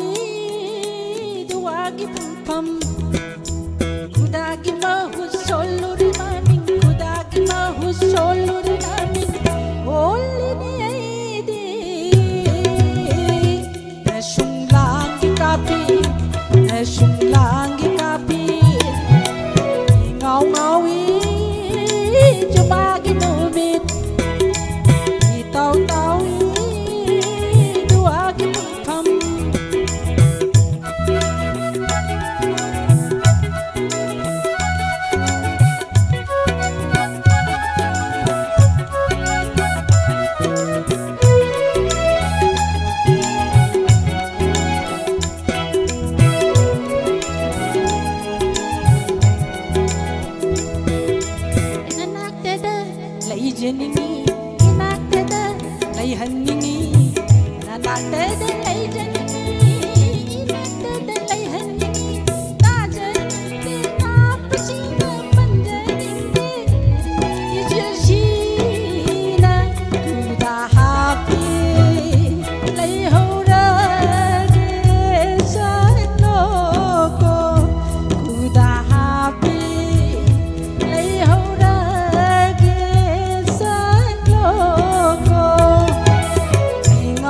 duwagi pum Kudagi mahus soluri maning Kudagi mahus soluri maning Oli ni aidi Nashung langi kapi Nashung langi kapi Ingau ngawi jumagi numit Itaw-tawi duwagi pum Jenini, inak dada, lay hanini, nanak dada, lay jenini, inak dada, lay hanini, tajanini, napasina, manjanini, ijilshina, kuda happy, lay horage, sa loko, kuda happy, lay horage.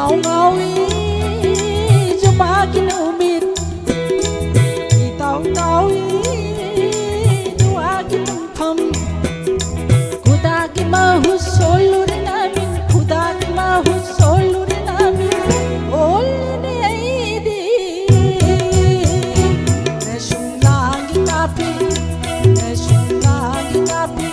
Ngawi jumagi numit Itaw-tawi duwagi pum Kudagi mahus soluri namin Kudagi mahus soluri namin Oli ni aidi Nashung langi kapi Nashung langi kapi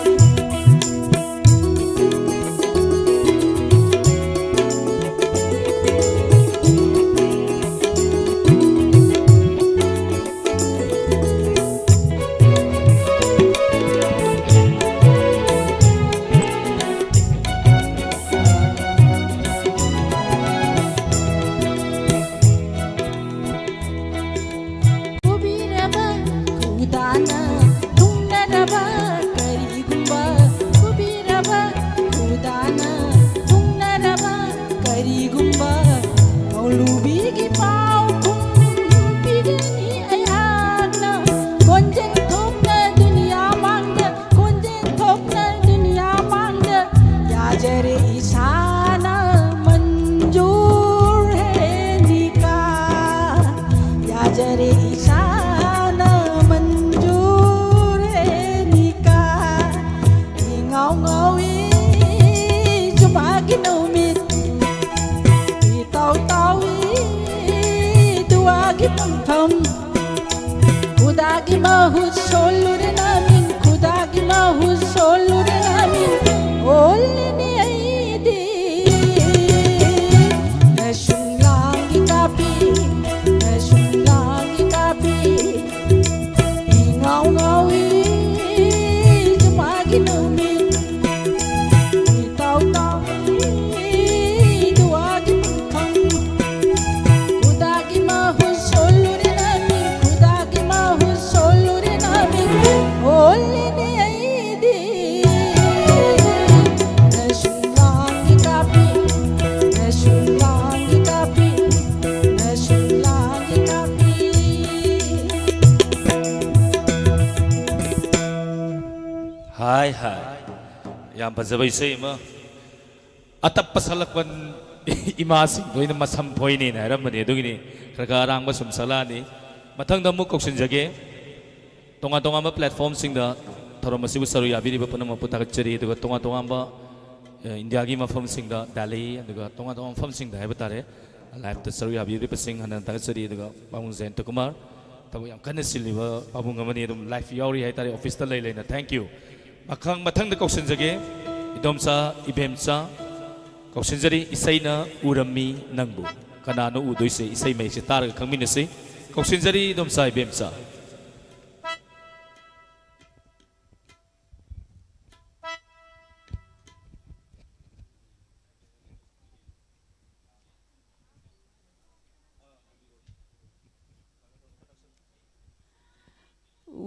Jare isana manjur hai nikah Ingau ngawi jumagi numit Itaw-tawi duwagi pum Kudagi mahus soluri namin Kudagi mahus soluri namin Oli ni aidi Nashung langi kapi Ingau ngawi jumagi numit Itaw-tawi duwagi pum Kudagi mahus soluri namin Kudagi mahus soluri namin ꯌꯥꯝ ꯐꯖꯕ ꯏꯁꯩ ꯑꯃ ꯑꯇꯞꯄ ꯁꯛꯂꯛꯄ ꯏꯃꯥꯁꯤꯡ ꯂꯣꯏꯅ ꯃꯁꯝ ꯐꯣꯏꯅꯦꯅ ꯍꯥꯏꯔꯝꯕꯅꯤ ꯑꯗꯨꯒꯤꯅꯤ ꯈꯔ ꯈꯔ ꯑꯔꯥꯡꯕ ꯁꯨꯝ ꯁꯛꯂꯛꯑꯅꯤ ꯃꯊꯪꯗ ꯑꯃꯨꯛ ꯀꯧꯁꯤꯟꯖꯒꯦ ꯇꯣꯉꯥꯟ ꯇꯣꯉꯥꯟꯕ ꯄ꯭ꯂꯦꯠꯐꯣꯝꯁꯤꯡꯗ ꯊꯧꯔꯝ ꯑꯁꯤꯕꯨ ꯁꯔꯨꯛ ꯌꯥꯕꯤꯔꯤꯕ ꯄꯨꯝꯅꯃꯛꯄꯨ ꯊꯥꯒꯠꯆꯔꯤ ꯑꯗꯨꯒ ꯇꯣꯉꯥꯟ ꯇꯣꯉꯥꯟꯕ ꯏꯟꯗꯤꯌꯥꯒꯤ ꯃꯐꯝꯁꯤꯡꯗ ꯗꯦꯜꯂꯤ ꯑꯗꯨꯒ ꯇꯣꯉꯥꯟ ꯇꯣꯉꯥꯟꯕ ꯃꯐꯝꯁꯤꯡꯗ ꯍꯥꯏꯕ ꯇꯥꯔꯦ ꯂꯥꯏꯐꯇ ꯁꯔꯨꯛ ꯌꯥꯕꯤꯔꯤꯕꯁꯤꯡ ꯍꯟꯅ ꯊꯥꯒꯠꯆꯔꯤ ꯑꯗꯨꯒ ꯄꯥꯕꯨꯡ ꯖꯌꯟꯇꯀꯨꯃꯥꯔ ꯊꯕꯛ ꯌꯥꯝ ꯀꯟꯅ ꯆꯤꯜꯂꯤꯕ ꯄꯥꯕꯨꯡ ꯑꯃꯅꯤ ꯑꯗꯨꯝ ꯂꯥꯏꯐ ꯌꯥꯎꯔꯤ ꯍꯥꯏꯇꯥꯔꯦ ꯑꯣꯐꯤꯁꯇ ꯂꯩꯅ ꯊꯦꯡꯛ ꯌꯨ ꯃꯊꯪꯗ ꯀꯧꯁꯤꯟꯖꯒꯦ ꯏꯗꯣꯝꯆꯥ ꯏꯕꯦꯝꯆꯥ ꯀꯧꯁꯤꯟꯖꯔꯤ ꯏꯁꯩꯅ ꯎꯔꯝꯃꯤ ꯅꯪꯕꯨ ꯀꯅꯥꯅꯣ ꯎꯗꯣꯏꯁꯦ ꯏꯁꯩ ꯃꯌꯦꯛꯁꯦ ꯇꯥꯔꯒ ꯈꯪꯃꯤꯟꯅꯁꯤ ꯀꯧꯁꯤꯟꯖꯔꯤ ꯏꯗꯣꯝꯆꯥ ꯏꯕꯦꯝꯆꯥ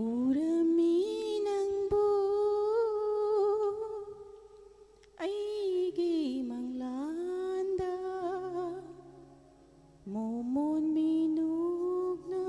ꯎꯔꯝꯃꯤ ꯅꯪꯕꯨ ꯑꯩꯒꯤ ꯃꯪꯂꯥꯟꯗ ꯃꯣꯃꯣꯟ ꯃꯤꯅꯨꯡꯅ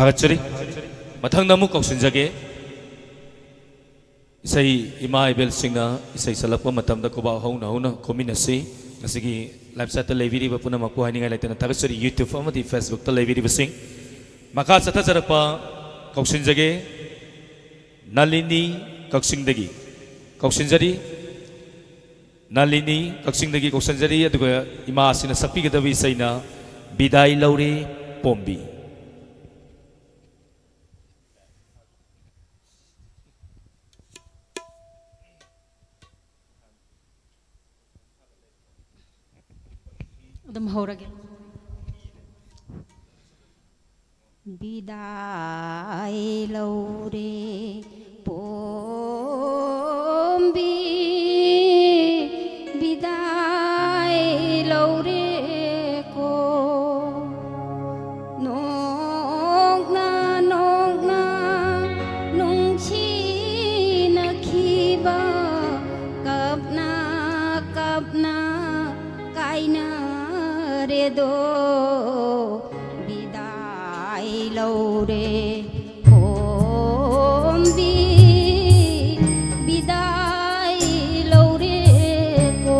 थागतचरी मथंगदा अमुक कौशनजगे इसै इमा इबेल सिंगना इसै सलक्प मतमदा कुबा हौना हौना कोमिनसी ngasiगी website ta leibiriba punamakpu haningai laitena थागतचरी YouTube amadi Facebook ta leibiriba sing maka chathajarapa कौशनजगे Nalini Kaksingdagi Kauksinjari Nalini Kaksingdagi Kauksinjari aduga ima asina sakpigadabi saina Bidai Laure Pombi Adam haurage Bidai Laure Pombi Bidai Laure Ko Nong na Nung chi na khiba Kap na Kai na re do Laure Pombi Bidai Laure Ko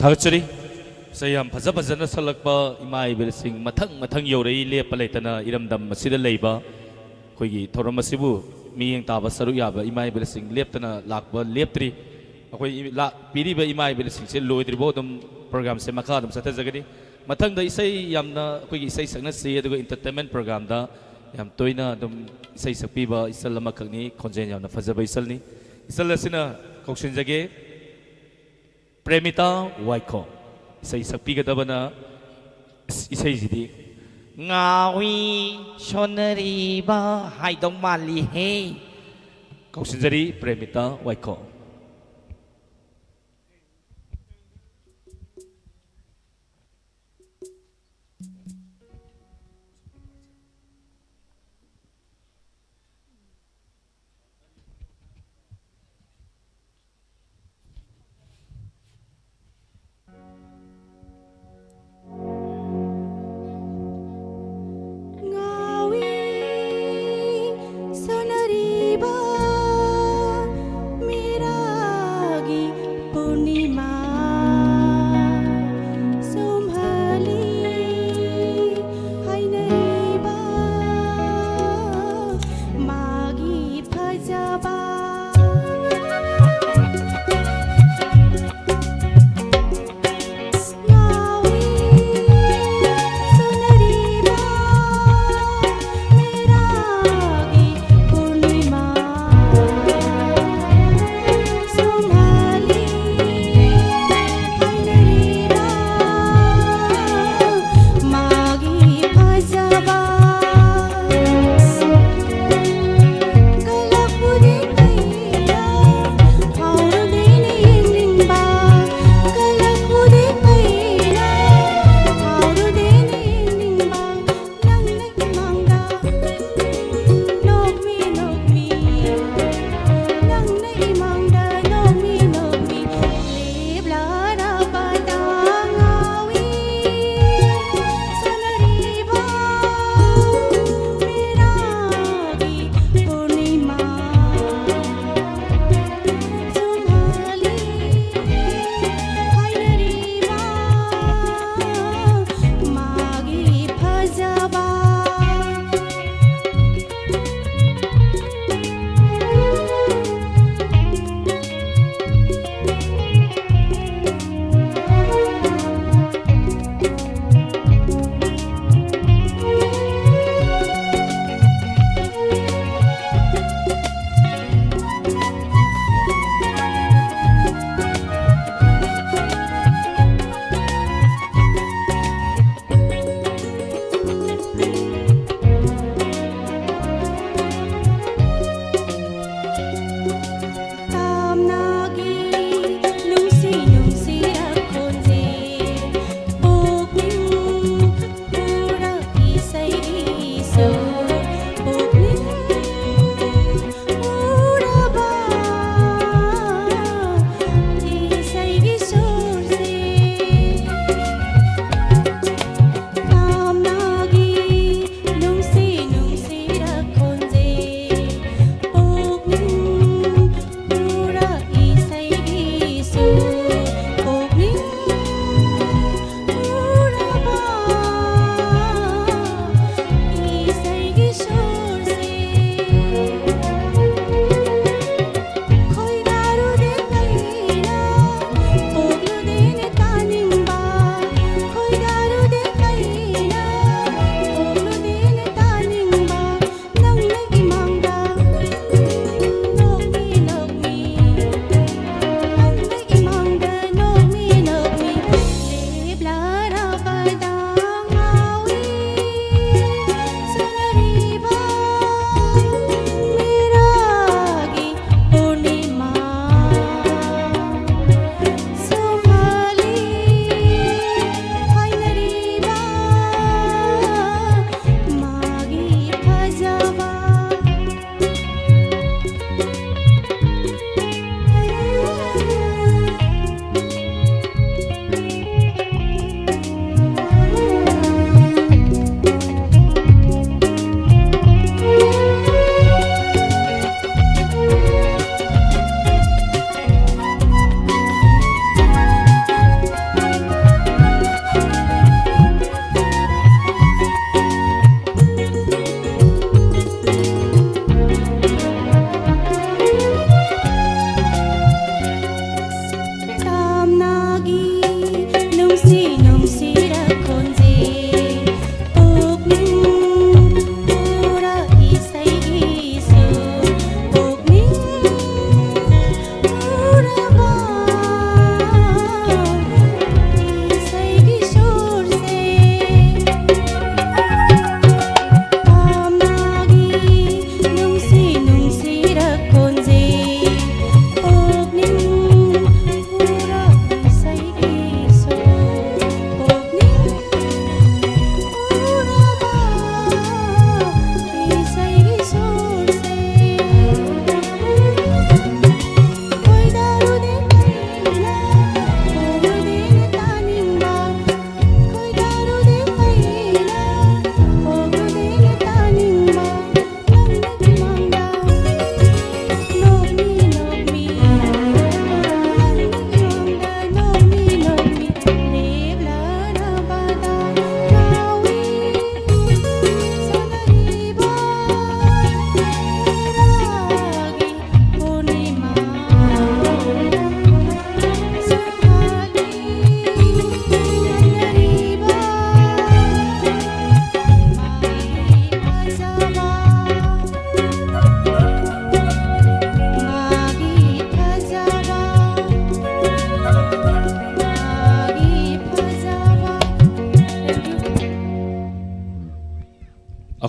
थागचरी सयाम फजा फजना सलक्पा इमा इबेलसिंग मथंग मथंग यौरई लेप लेतना इरमदम मसिदा लेबा कोई थोरम मसिबु मियंग ताबा सरु याबा इमा इबेलसिंग लेपतना लाकबा लेपत्री अखोई पीरीबा इमा इबेलसिंग से लोइद्रिबो दम प्रोग्राम से मखा दम सता जगदी मथंग द इसै यामना कोई इसै सकना से अदुगा एंटरटेनमेंट प्रोग्राम दा याम तोइना दम इसै सकपीबा इसल लमा खगनी खोंजेन यामना फजबा इसलनी इसल असिना कौशिन जगे प्रेमिता वाइको इसै सकपीगदबना इसै जिदी ngawi soneriba haidong mali he कौशिनजरी प्रेमिता वाइको Sonariba, mira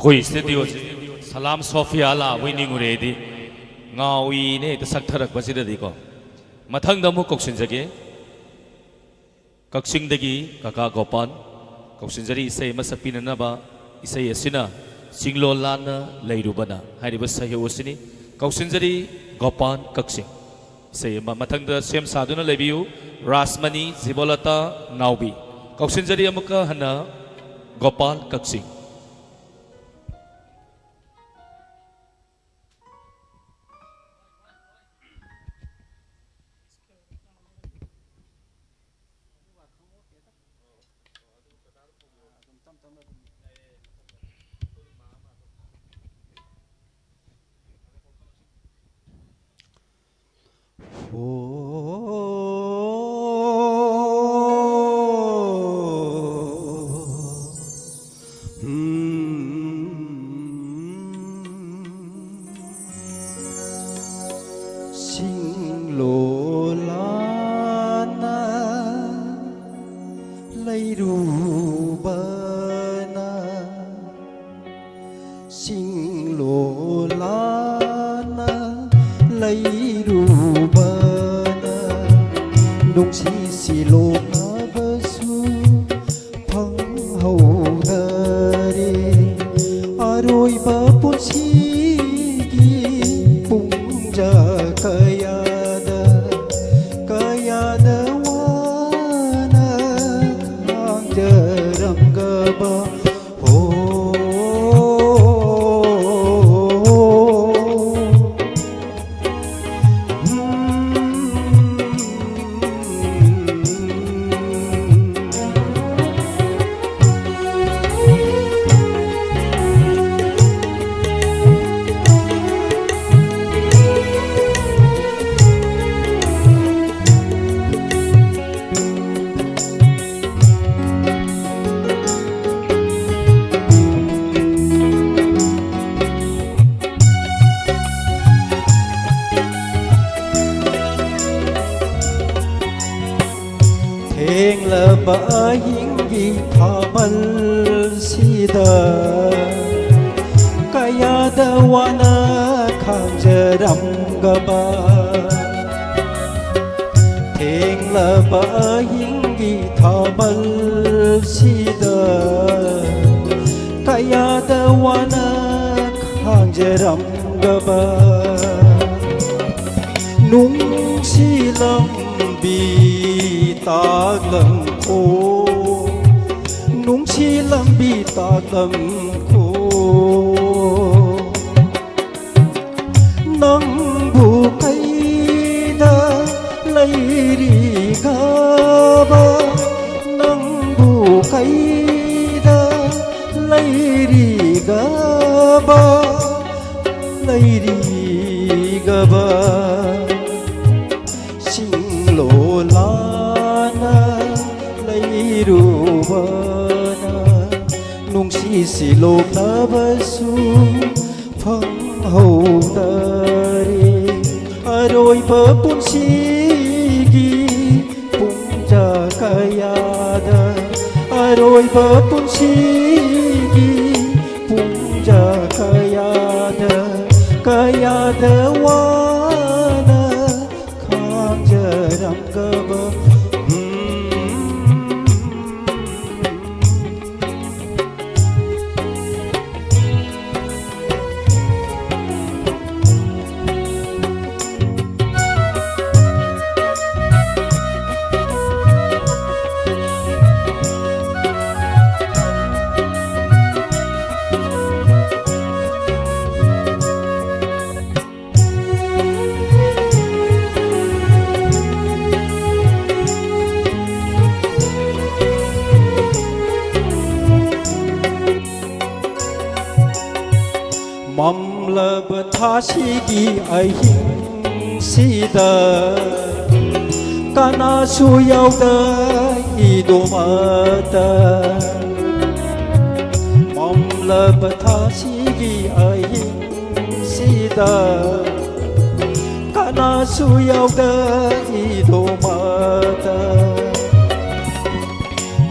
ꯑꯩꯈꯣꯏ ꯁ꯭ꯇꯨꯗꯤꯑꯣꯁꯤ ꯁꯂꯥꯝ ꯁꯣꯐꯤꯌꯥ ꯂꯥꯛꯑꯕꯣꯏ ꯅꯤꯡꯉꯨꯔꯦꯗꯤ ꯉꯥꯎꯏꯅꯦ ꯍꯦꯛꯇ ꯁꯛꯊꯔꯛꯄꯁꯤꯗꯗꯤꯀꯣ ꯃꯊꯪꯗ ꯑꯃꯨꯛ ꯀꯧꯁꯤꯟꯖꯒꯦ ꯀꯛꯆꯤꯡꯗꯒꯤ ꯀꯀꯥ ꯒꯣꯄꯥꯟ ꯀꯧꯁꯤꯟꯖꯔꯤ ꯏꯁꯩ ꯑꯃ ꯁꯛꯄꯤꯅꯅꯕ ꯏꯁꯩ ꯑꯁꯤꯅ ꯆꯤꯡꯂꯣꯟ ꯂꯥꯟꯅ ꯂꯩꯔꯨꯕꯅ ꯍꯥꯏꯔꯤꯕ ꯁꯩꯍꯦꯎ ꯑꯁꯤꯅꯤ ꯀꯧꯁꯤꯟꯖꯔꯤ ꯒꯣꯄꯥꯟ ꯀꯛꯆꯤꯡ ꯏꯁꯩ ꯑꯃ ꯃꯊꯪꯗ ꯁꯦꯝ ꯁꯥꯗꯨꯅ ꯂꯩꯕꯤꯌꯨ ꯔꯥꯁꯃꯅꯤ ꯖꯤꯕꯣꯂꯇꯥ ꯅꯥꯎꯕꯤ ꯀꯧꯁꯤꯟꯖꯔꯤ ꯑꯃꯨꯛꯀ ꯍꯟꯅ ꯒꯣꯄꯥꯜ Kakching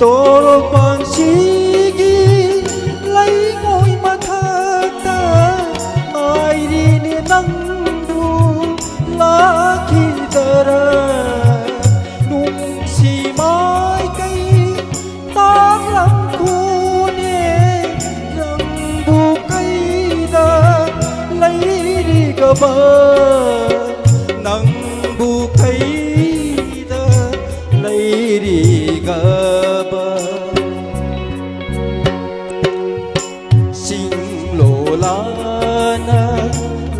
Toro pang sige lay ngồi mà tha ꯈꯪꯗꯕ ꯅꯪꯕꯨ ꯀꯩꯗ ꯂꯩꯔꯤꯒꯕ ꯁꯤꯡꯂꯣꯂꯥꯅ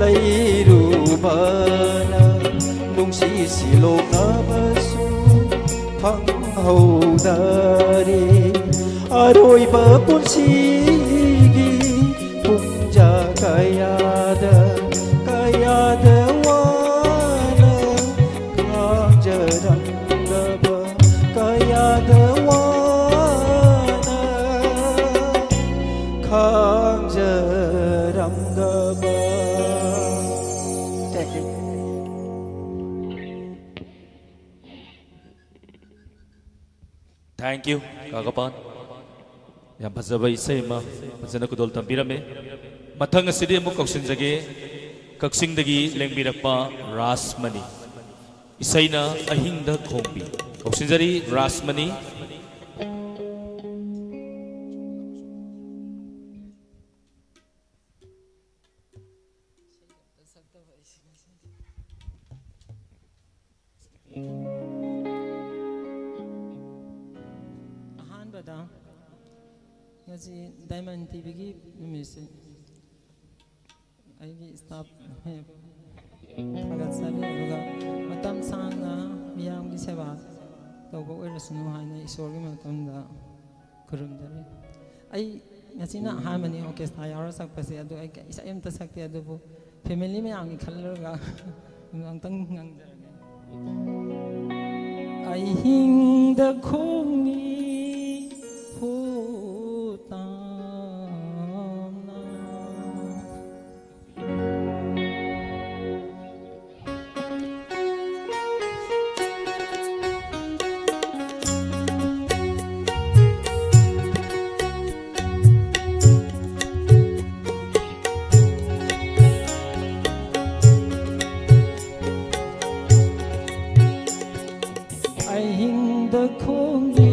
ꯂꯩꯔꯨꯕꯅ ꯅꯨꯡꯁꯤ ꯁꯤꯂꯣꯛꯅꯕꯁꯨ ꯐꯪꯍꯧꯗꯔꯦ ꯑꯔꯣꯏꯕ ꯄꯨꯟꯁꯤꯒꯤ ꯄꯨꯡꯖꯥ ꯀꯌꯥꯗ ꯋꯥꯅ ꯈꯥꯡꯖꯔꯝꯂꯕ ꯀꯌꯥꯗ ꯋꯥꯅ ꯈꯥꯡꯖꯔꯝꯂꯕ. Thank you. Thank you, Kagapan. Yang fazaba isay ma fazana kudol tambirame. Mathang asidi amuk kauksinjage kaksingdagi lengbirakpa Rasmani. Isayna ahingda khongbi. Kauksinjari Rasmani. ꯑꯍꯥꯟꯕꯗ ꯉꯁꯤ ꯗꯥꯏꯃꯟ ꯇꯤꯚꯤꯒꯤ ꯅꯨꯃꯤꯠꯁꯦ ꯑꯩꯒꯤ ꯁ꯭ꯇꯥꯐ ꯊꯥꯒꯠꯆꯔꯤ ꯑꯗꯨꯒ ꯃꯇꯝ ꯁꯥꯡꯅ ꯃꯤꯌꯥꯝꯒꯤ ꯁꯦꯕꯥ ꯇꯧꯕ ꯑꯣꯏꯔꯁꯅꯨ ꯍꯥꯏꯅ ꯏꯁꯣꯔꯒꯤ ꯃꯇꯝꯗ ꯈꯨꯔꯨꯝꯖꯔꯤ. ꯑꯩ ꯉꯁꯤꯅ ꯑꯍꯥꯟꯕꯅꯤ ꯑꯣꯔꯀꯦꯁꯇ꯭ꯔꯥ ꯌꯥꯎꯔ ꯁꯛꯄꯁꯦ ꯑꯗꯨ ꯑꯩ ꯏꯁꯩ ꯑꯃꯇ ꯁꯛꯇꯦ ꯑꯗꯨꯕꯨ ꯐꯦꯃꯤꯂꯤ ꯃꯌꯥꯝꯒꯤ ꯈꯜꯂꯒ ꯑꯃꯨꯛꯇꯪ ꯉꯥꯡꯖꯔꯒꯦ. ꯑꯍꯤꯡꯗ ꯈꯣꯡꯅꯤ ꯍꯨꯇꯥꯝꯅ ꯑꯍꯤꯡꯗ ꯈꯣꯡꯅꯤ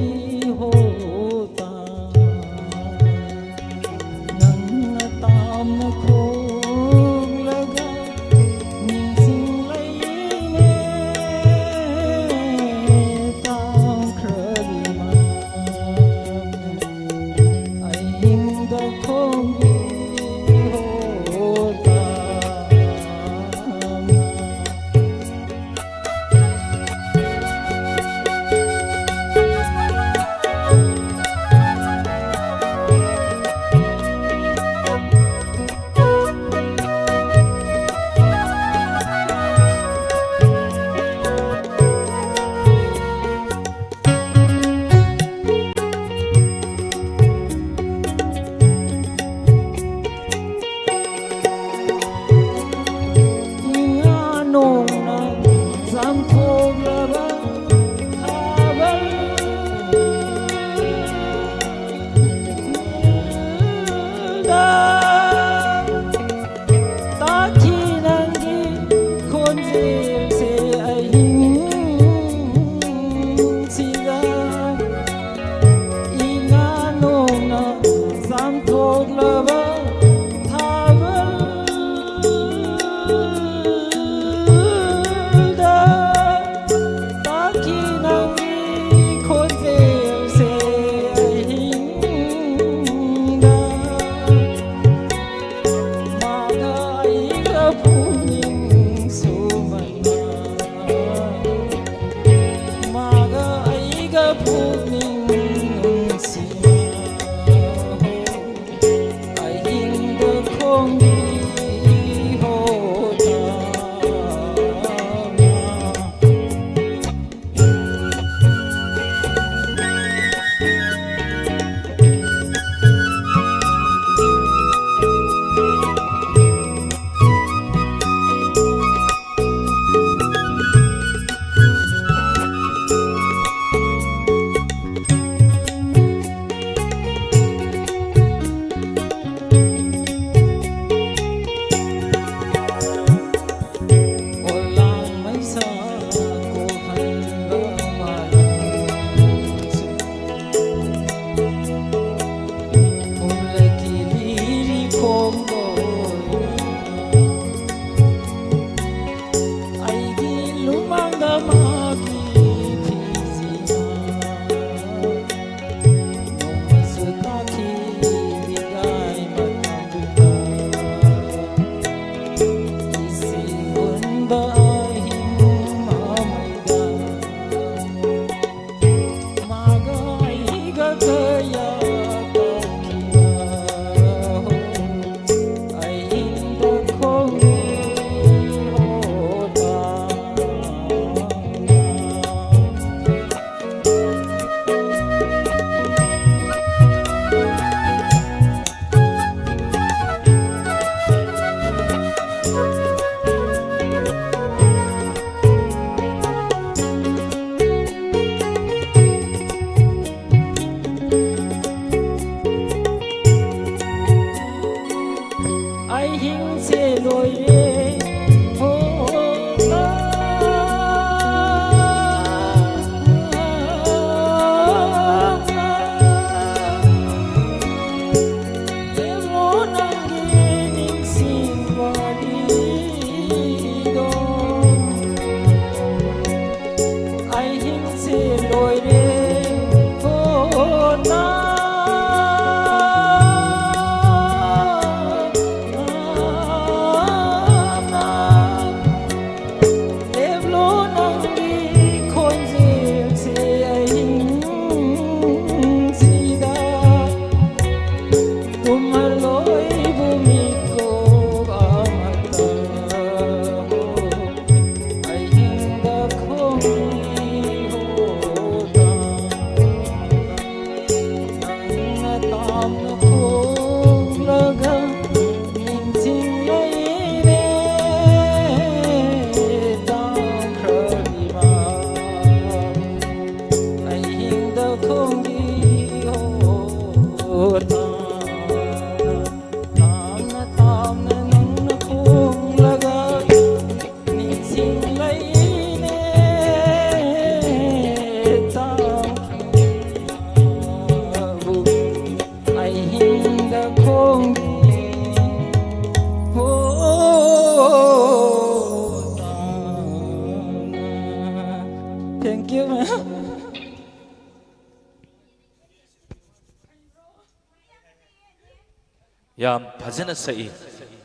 ꯌꯥꯝ ꯐꯖꯅ ꯁꯛꯏ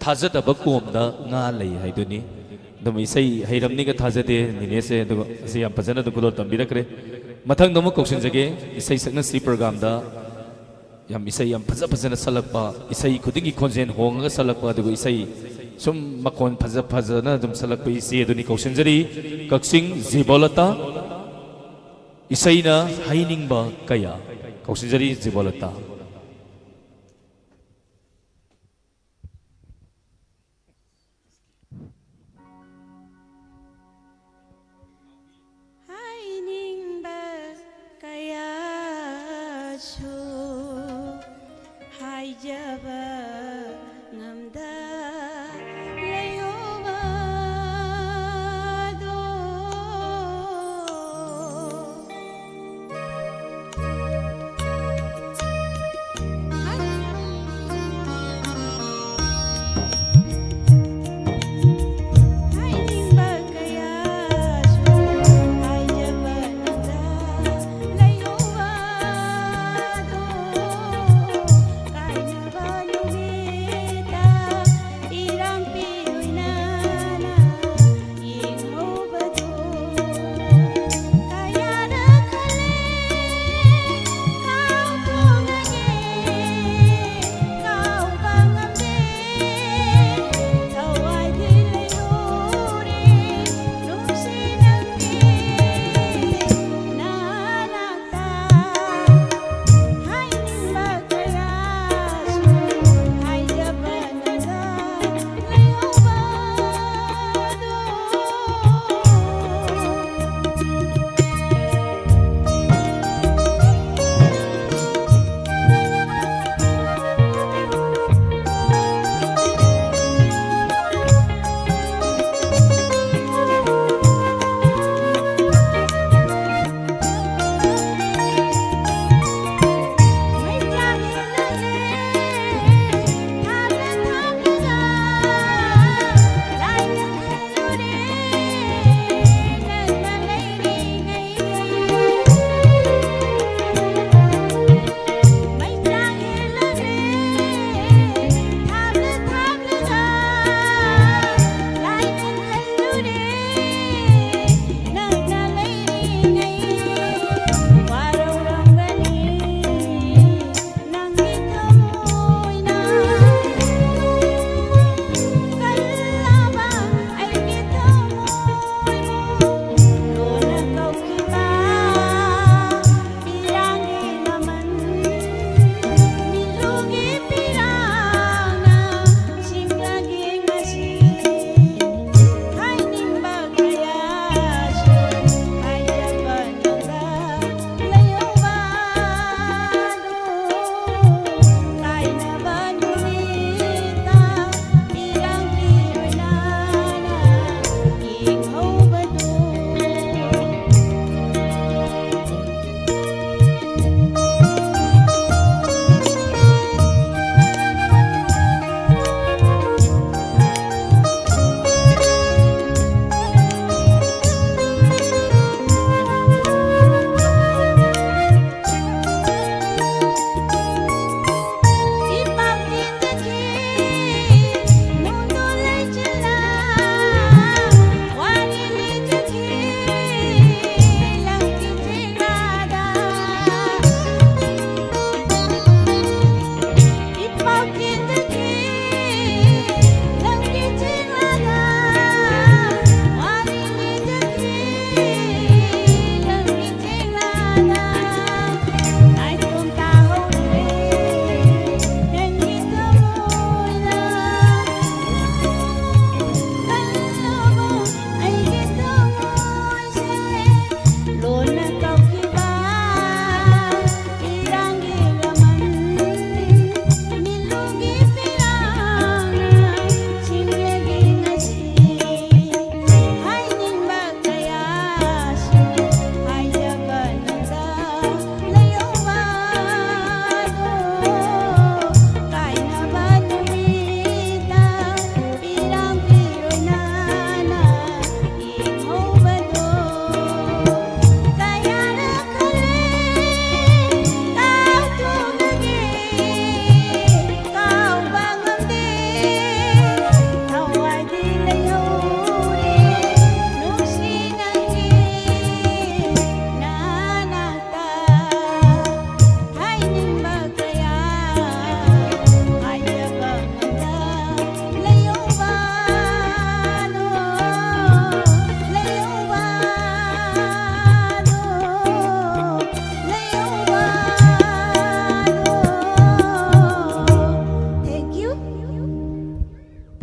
ꯊꯥꯖꯗꯕ ꯀꯣꯝꯗ ꯉꯥ ꯂꯩ ꯍꯥꯏꯗꯨꯅꯤ ꯑꯗꯨꯝ ꯏꯁꯩ ꯍꯩꯔꯝꯅꯤꯒ ꯊꯥꯖꯗꯦ ꯅꯤꯅꯦꯁꯦ ꯑꯗꯨꯒ ꯑꯁꯤ ꯌꯥꯝ ꯐꯖꯅ ꯑꯗꯨꯝ ꯈꯨꯗꯣꯜ ꯇꯝꯕꯤꯔꯛꯈ꯭ꯔꯦ ꯃꯊꯪꯗ ꯑꯃꯨꯛ ꯀꯧꯁꯤꯟꯖꯒꯦ ꯏꯁꯩ ꯁꯛꯅꯁꯤ ꯄ꯭ꯔꯣꯒ꯭ꯔꯥꯝꯗ ꯌꯥꯝ ꯏꯁꯩ ꯌꯥꯝ ꯐꯖꯅ ꯁꯛꯂꯛꯄ ꯏꯁꯩ ꯈꯨꯗꯤꯡꯒꯤ ꯈꯣꯟꯖꯦꯜ ꯍꯣꯡꯉꯒ ꯁꯛꯂꯛꯄ ꯑꯗꯨꯒ ꯏꯁꯩ ꯁꯨꯝ ꯃꯈꯣꯟ ꯐꯖꯅ ꯑꯗꯨꯝ ꯁꯛꯂꯛꯄ ꯏꯆꯦ ꯑꯗꯨꯅꯤ ꯀꯧꯁꯤꯟꯖꯔꯤ ꯀꯛꯆꯤꯡ ꯖꯤꯕꯣꯂꯇꯥ 이사이나 하이닝바 까야 가우신자리 지벌었다 하이닝바 까야 초 하이자바 남다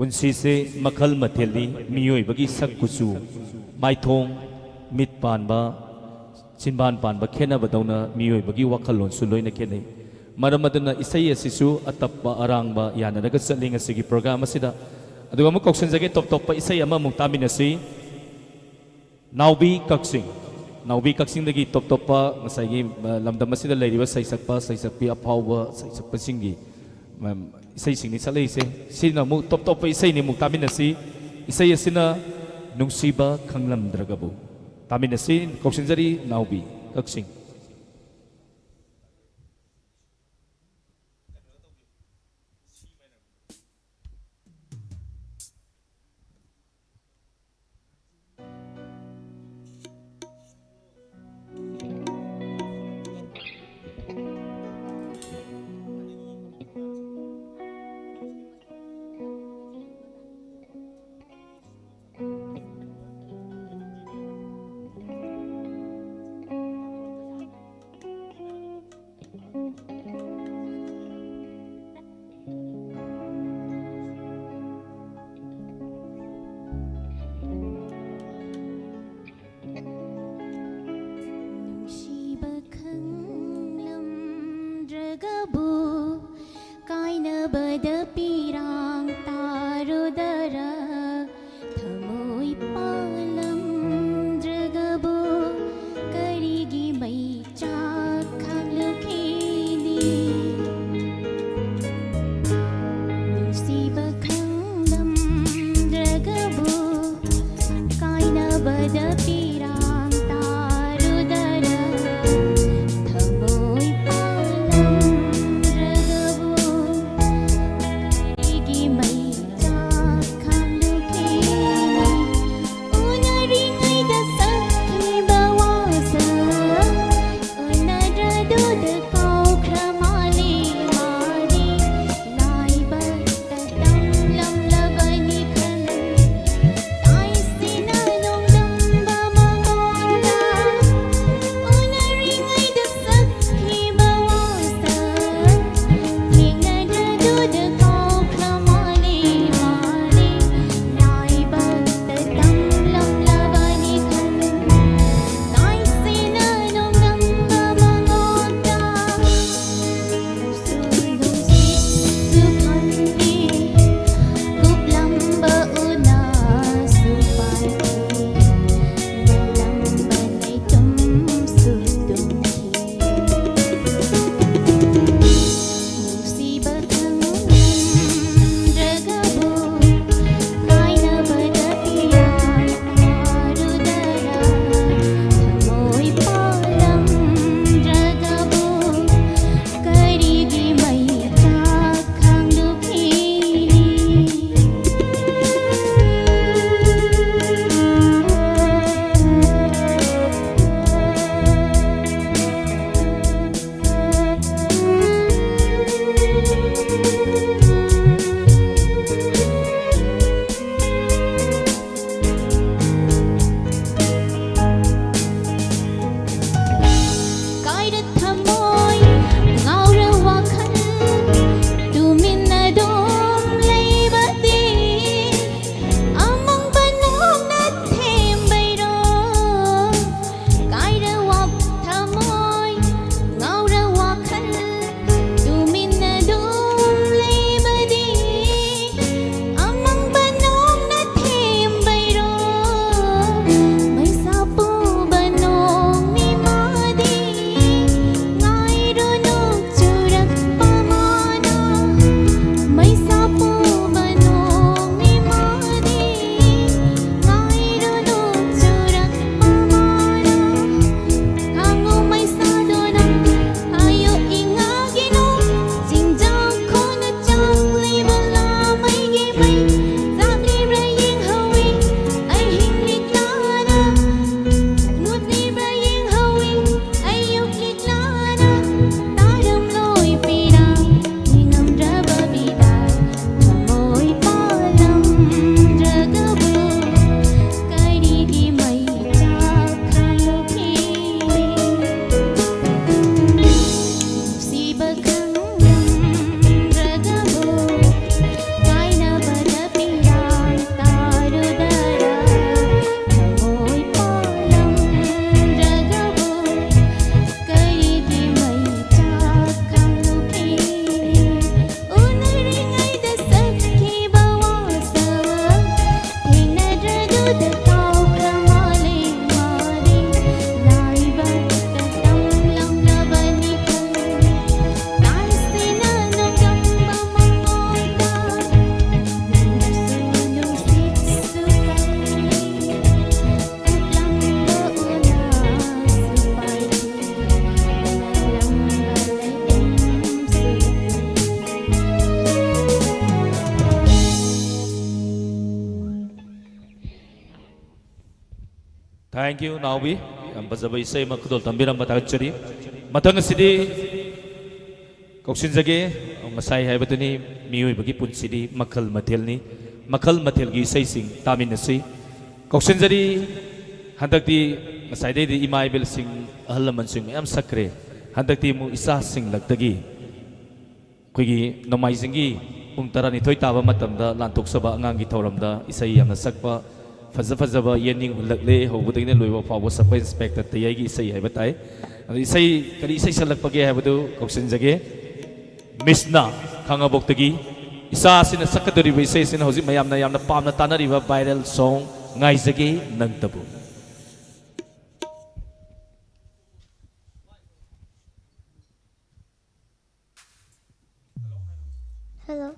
पुंसीसे मखल मथेली मियोई बगी सक कुचु माइथोंग मित पानबा चिंबान पानबा खेना बदौना मियोई बगी वखलोन सुलोइना खेने मरम अदुना इसई असिसु अतप्पा अरांगबा यानरगा चलिंग असिगी प्रोग्राम असिदा अदुगा अमुक कौशन जगे टॉप टॉप इसई अमा मुक्तामिनसी नाउबी कक्सिंग नाउबी कक्सिंग दगी top top ngsaigi lamdam asida leiriba saisakpa saisakpi aphauba saisakpa singi isai singni salai se sina mu top top isai ni muktaminasi isai asina nungsiba khanglamdragabu taminasi koksinjari naubi kaksing Thank you, Naomi. Ang pasabay sa mga kudol tambilang matagachari. Matang sidi Koksinjage ang masay hay bato ni miyoy bagi pun sidi makal matel gi say sing tamin na si Koksinjari handak di masay di imay bel sing ahalaman sing am sakre handak di mo isa sing lagtagi kuigi namay singi ung tara ni toy taba matamda lantok saba angang gi tawramda isay yang nasakpa fazaba yening lagle hobuding ne loiwa fawo sa pa inspector tayay gi isay hay batay isay kali isay sa lagpagi hay bato Koksinjage Miss na kangabok tagi isa sina sakadori ba isa sina hojik mayam na pam na tanariba viral song ngaizage nang tabu Hello.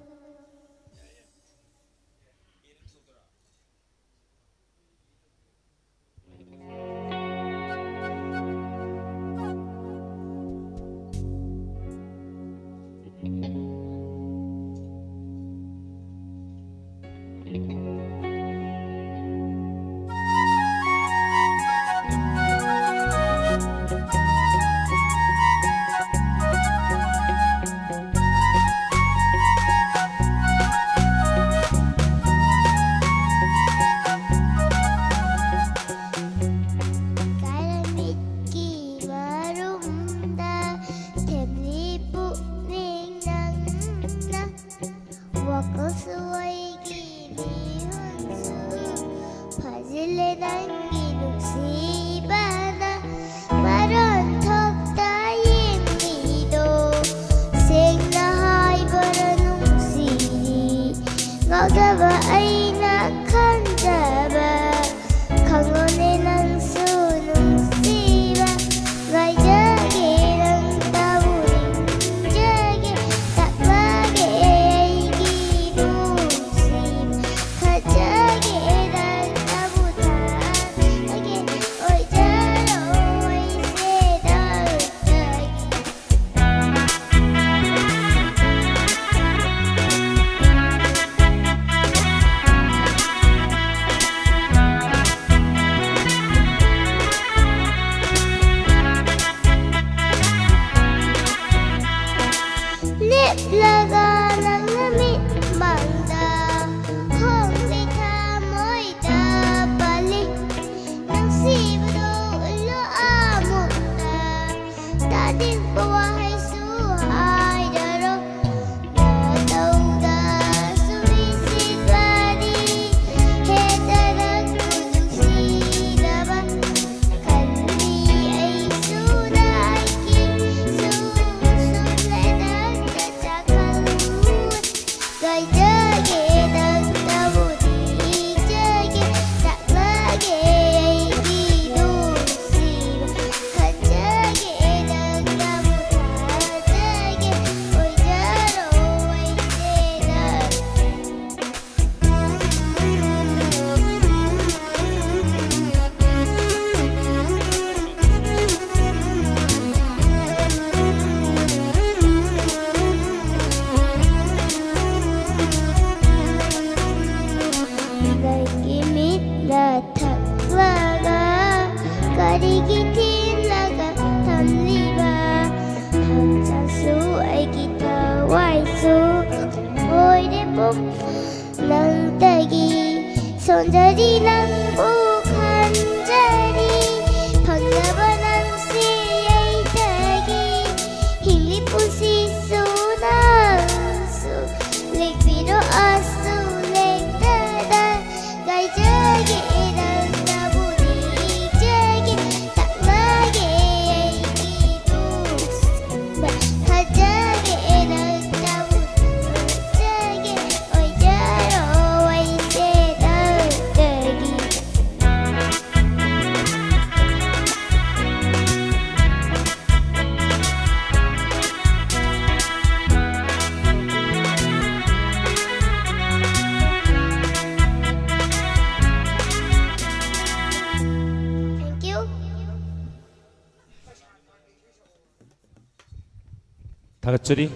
Tagachari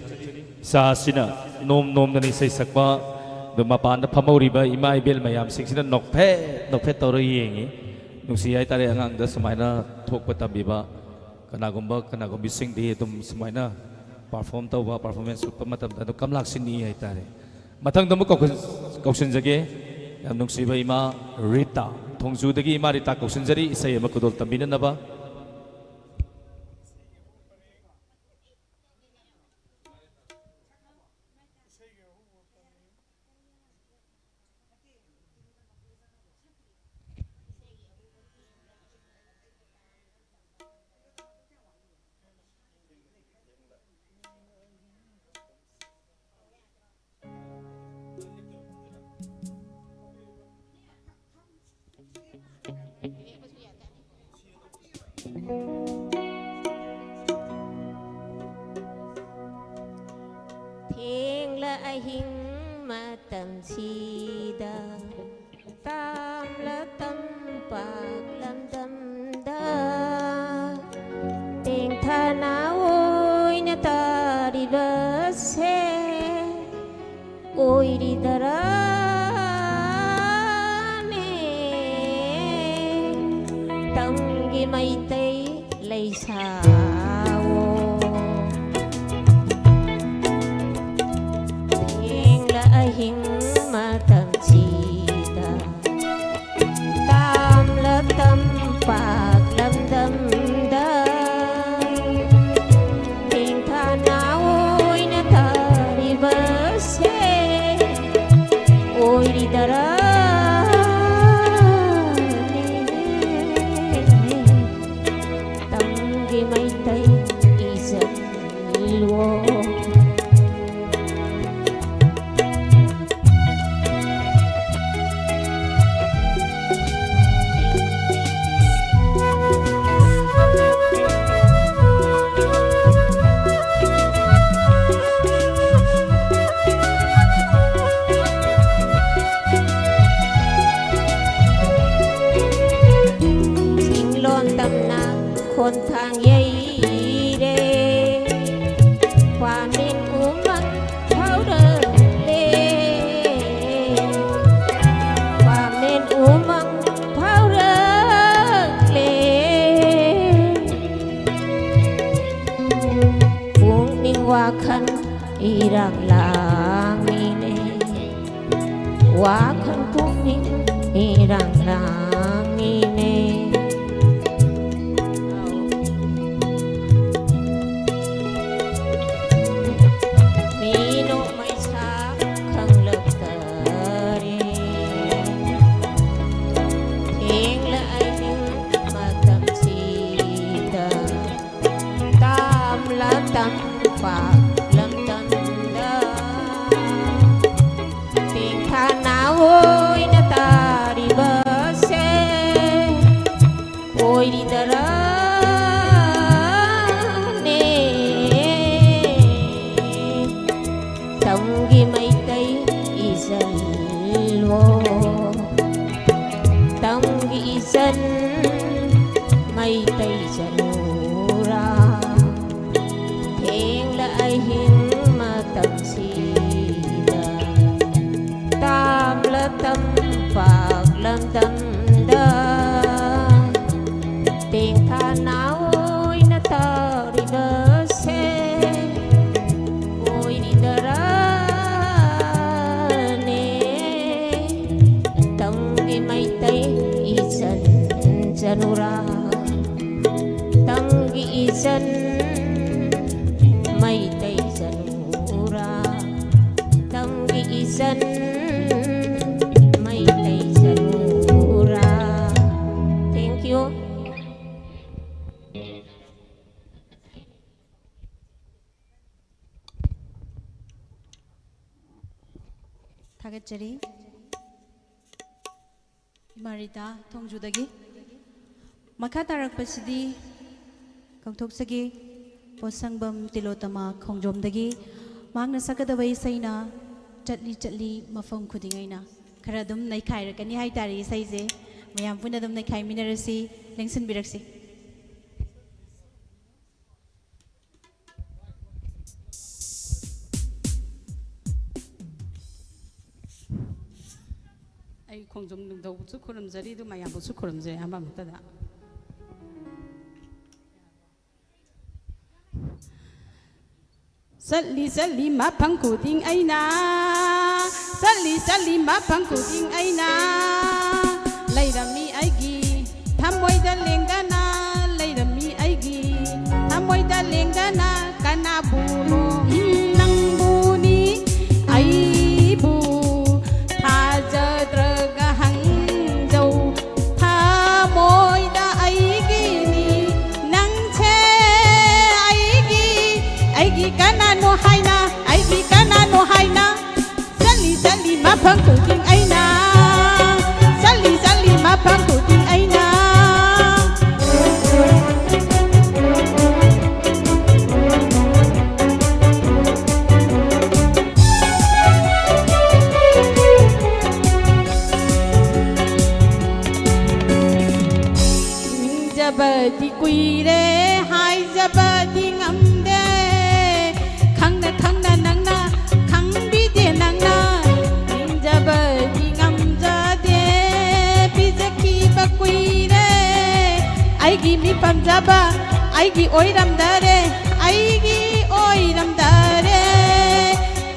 sa sina nom na ni say sakpa the mapan na pamori ba ima ibel mayam sing sina nokphe toro yengi ꯅꯨꯡꯁꯤ ꯍꯥꯏꯇꯥꯔꯦ ꯑꯉꯥꯡꯗ ꯁꯨꯃꯥꯏꯅ ꯊꯣꯛꯄ ꯇꯝꯕꯤꯕ ꯀꯅꯥꯒꯨꯝꯕꯤꯁꯤꯡꯗꯤ ꯑꯗꯨꯝ ꯁꯨꯃꯥꯏꯅ ꯄꯔꯐꯣꯔꯝ ꯇꯧꯕ ꯄꯔꯐꯣꯔꯃꯦꯟꯁ ꯎꯠꯄ ꯃꯇꯝꯗ ꯑꯗꯨꯝ ꯀꯝꯂꯥꯛꯁꯤꯟꯅꯤ ꯍꯥꯏꯇꯥꯔꯦ ꯃꯊꯪꯗ ꯑꯃꯨꯛ ꯀꯧꯁꯤꯟꯖꯒꯦ ꯌꯥꯝ ꯅꯨꯡꯁꯤꯕ ꯏꯃꯥ ꯔꯤꯇꯥ ꯊꯣꯡꯖꯨꯗꯒꯤ ꯏꯃꯥ ꯔꯤꯇꯥ ꯀꯧꯁꯤꯟꯖꯔꯤ ꯏꯁꯩ ꯑꯃ ꯈꯨꯗꯣꯜ ꯇꯝꯕꯤꯅꯅꯕ Thiêng ahing matamsida tam la tam pak lam dam da ting thana oi na ta ri se oi ri dara ne tam gi mai tei lei sa hình matam sida tam la tam pak lam dam da tình tha nào ôi na ta ri se ôi ri dara tam gi mai tai izat loคนทางใหญ่เด้ความเป็นอุมังเขาเดินเล่ความเป็นอุมังเขาเดินเล่พวงนิ่งว่าคันอีรักลางมีเน่ว่าคันพวงนิ่งอีรักลางมีเน่थागतचरी इमारिता थोंजुदगी मखा तारकपसिदी कौथोक्सगी पोसंगबम तिलोतमा खोंजोमदगी मांगना सकदबा इसैना चटली चटली मफम खुदिंगैना खरा दुम नैखाइरकनी हाइतारी इसैजे मयाम पुना दुम नैखाइमिनरसी लेंसनबिरक्सी ꯑꯩ ꯈꯣꯡꯖꯣꯝ ꯅꯤꯡꯊꯧꯕꯨꯁꯨ ꯈꯨꯔꯨꯝꯖꯔꯤ ꯑꯗꯨ ꯃꯌꯥꯝꯕꯨꯁꯨ ꯈꯨꯔꯨꯝꯖꯩ ꯑꯃꯃꯛꯇꯗ ꯆꯠꯂꯤ ꯆꯠꯂꯤ ꯃꯐꯝ ꯈꯨꯗꯤꯡ ꯑꯩꯅ ꯆꯠꯂꯤ ꯆꯠꯂꯤ ꯃꯐꯝ ꯈꯨꯗꯤꯡ ꯑꯩꯅ ꯂꯩꯔꯝꯃꯤ ꯑꯩꯒꯤ ꯊꯃꯣꯏꯗ ꯂꯦꯡꯗꯅ ꯂꯩꯔꯝꯃꯤ ꯑꯩꯒꯤ ꯊꯃꯣꯏꯗ ꯂꯦꯡꯗꯅ ꯀꯅꯥꯕꯨꯅꯣ ꯅꯪꯕꯨꯅꯤ ꯑꯩꯕꯨ ꯊꯥꯖꯗ꯭ꯔꯒ ꯍꯪꯖꯧ ꯊꯃꯣꯏꯗ ꯑꯩꯒꯤꯅꯤ ꯅꯪꯁꯦ ꯑꯩꯒꯤ ꯀꯅꯥꯅꯣ ꯍꯥꯏꯅ ꯑꯩꯒꯤ ꯀꯅꯥꯅꯣ ꯍꯥꯏꯅ ꯆꯠꯂꯤ ꯆꯠꯂꯤ ꯃꯐꯝ ꯈꯨꯗꯤꯡ ꯑꯩꯅ ꯆꯠꯂꯤ ꯆꯠꯂꯤ ꯃꯐꯝ ꯈꯨꯗꯤꯡ ꯑꯩꯅ ꯅꯤꯡꯖꯕꯗꯤ ꯀꯨꯏꯔꯦ ꯍꯥꯏꯖꯕꯗꯤ ꯉꯝꯗꯦ ꯈꯪꯅ ꯈꯪꯅ ꯅꯪꯅ ꯈꯪꯕꯤꯗꯦ ꯅꯪꯅ ꯅꯤꯡꯖꯕꯗꯤ ꯉꯝꯖꯗꯦ ꯄꯤꯖꯈꯤꯕ ꯀꯨꯏꯔꯦ ꯑꯩꯒꯤ ꯃꯤꯄꯥꯝꯖꯕ ꯑꯩꯒꯤ ꯑꯣꯏꯔꯝꯗꯔꯦ ꯑꯩꯒꯤ ꯑꯣꯏꯔꯝꯗꯔꯦ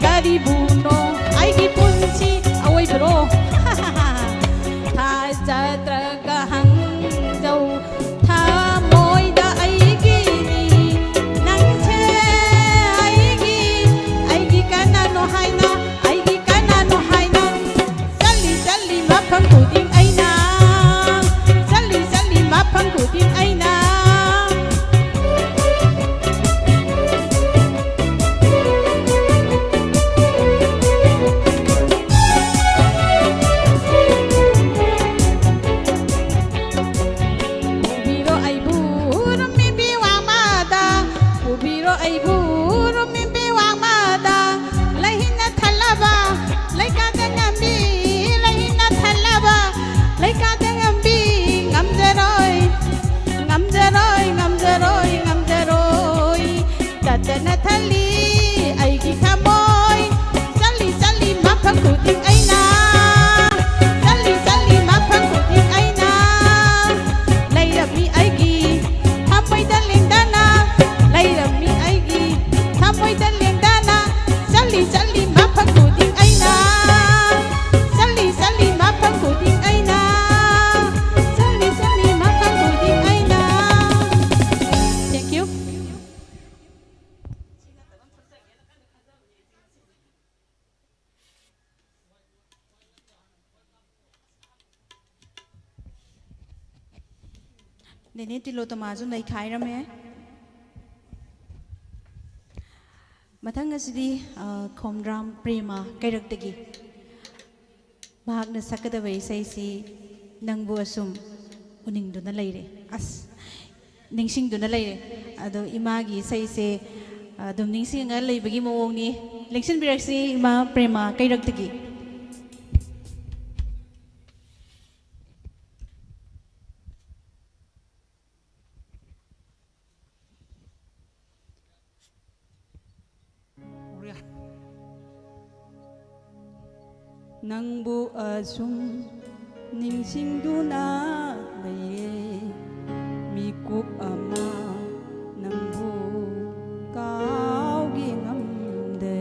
ꯀꯔꯤꯕꯨꯅꯣ ꯑꯩꯒꯤ ꯄꯨꯟꯁꯤ ꯑꯣꯏꯕ꯭ꯔꯣ ꯊꯥꯖꯗ꯭ꯔꯒ ꯍꯪꯖꯧ ꯊꯃꯣꯏꯗ ꯑꯩꯒꯤꯅꯤ ꯅꯪꯁꯦ ꯑꯩꯒꯤ ꯀꯅꯥꯅꯣ ꯍꯥꯏꯅ ꯑꯩꯒꯤ ꯀꯅꯥꯅೋ ꯍꯥꯏꯅ ꯆꯠꯂꯤ ꯆꯠꯂꯤ ꯃꯐꯝ ꯈꯨꯗꯤꯡ ꯑꯩꯅ ꯆꯠꯂꯤ ꯆꯠꯂꯤ ꯃꯐꯝ ꯈꯨꯗꯤꯡ ꯑꯩꯅ Ubiro ay burong bibiwang mata Ubiro ay burong bibiwang mata Lahin na talaba Lay kadang ambi Lahin na talaba Lay kadang ambi Ngamdaroy Ngamdaroy Ngamdaroy Ngamdaroy Dada na tali Ay kikamoy Sali sali mapagkuting ay na Sali sali mapagkuting ay na ꯂꯩꯔꯝꯃꯤ ꯑꯩꯒꯤ ꯊꯃꯣꯏꯗ ꯂꯦꯡꯗꯅ ꯂꯩꯔꯝꯃꯤ ꯑꯩꯒꯤ ꯊꯃꯣꯏꯗ ꯂꯦꯡꯗꯅ ꯆꯠꯂꯤ ꯆꯠꯂꯤ ꯃꯐꯝ ꯈꯨꯗꯤꯡ ꯑꯩꯅ ꯆꯠꯂꯤ ꯆꯠꯂꯤ ꯃꯐꯝ ꯈꯨꯗꯤꯡ ꯑꯩꯅ ꯆꯠꯂꯤ ꯆꯠꯂꯤ ꯃꯐꯝ ꯈꯨꯗꯤꯡ ꯑꯩꯅ Thank you. Nene tilo tamazu nai khairame mathang asidi khomram prema kairaktagi bahagna sakadawai saisi nangbu asum uningduna leire as ningsingduna leire ado imagi saise adum ningsinga leibagi mawongni leksin biraksi ima prema kairaktagi ꯅꯪꯕꯨ ꯑꯁꯨꯝ ꯅꯤꯡꯁꯤꯡꯗꯨꯅ ꯂꯩꯔꯦ ꯃꯤꯀꯨꯞ ꯑꯃ ꯅꯪꯕꯨ ꯀꯥꯎꯒꯦ ꯉꯝꯗꯦ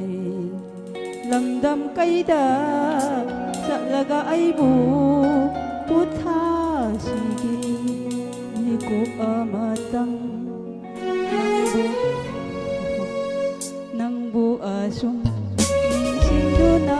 ꯂꯝꯗꯝ ꯀꯩꯗ ꯆꯠꯂꯒ ꯑꯩꯕꯨ ꯄꯣꯊꯥꯁꯤꯒꯦ ꯃꯤꯀꯨꯞ ꯑꯃꯇꯪ ꯅꯪꯕꯨ ꯑꯁꯨꯝ ꯅꯤꯡꯁꯤꯡꯗꯨꯅ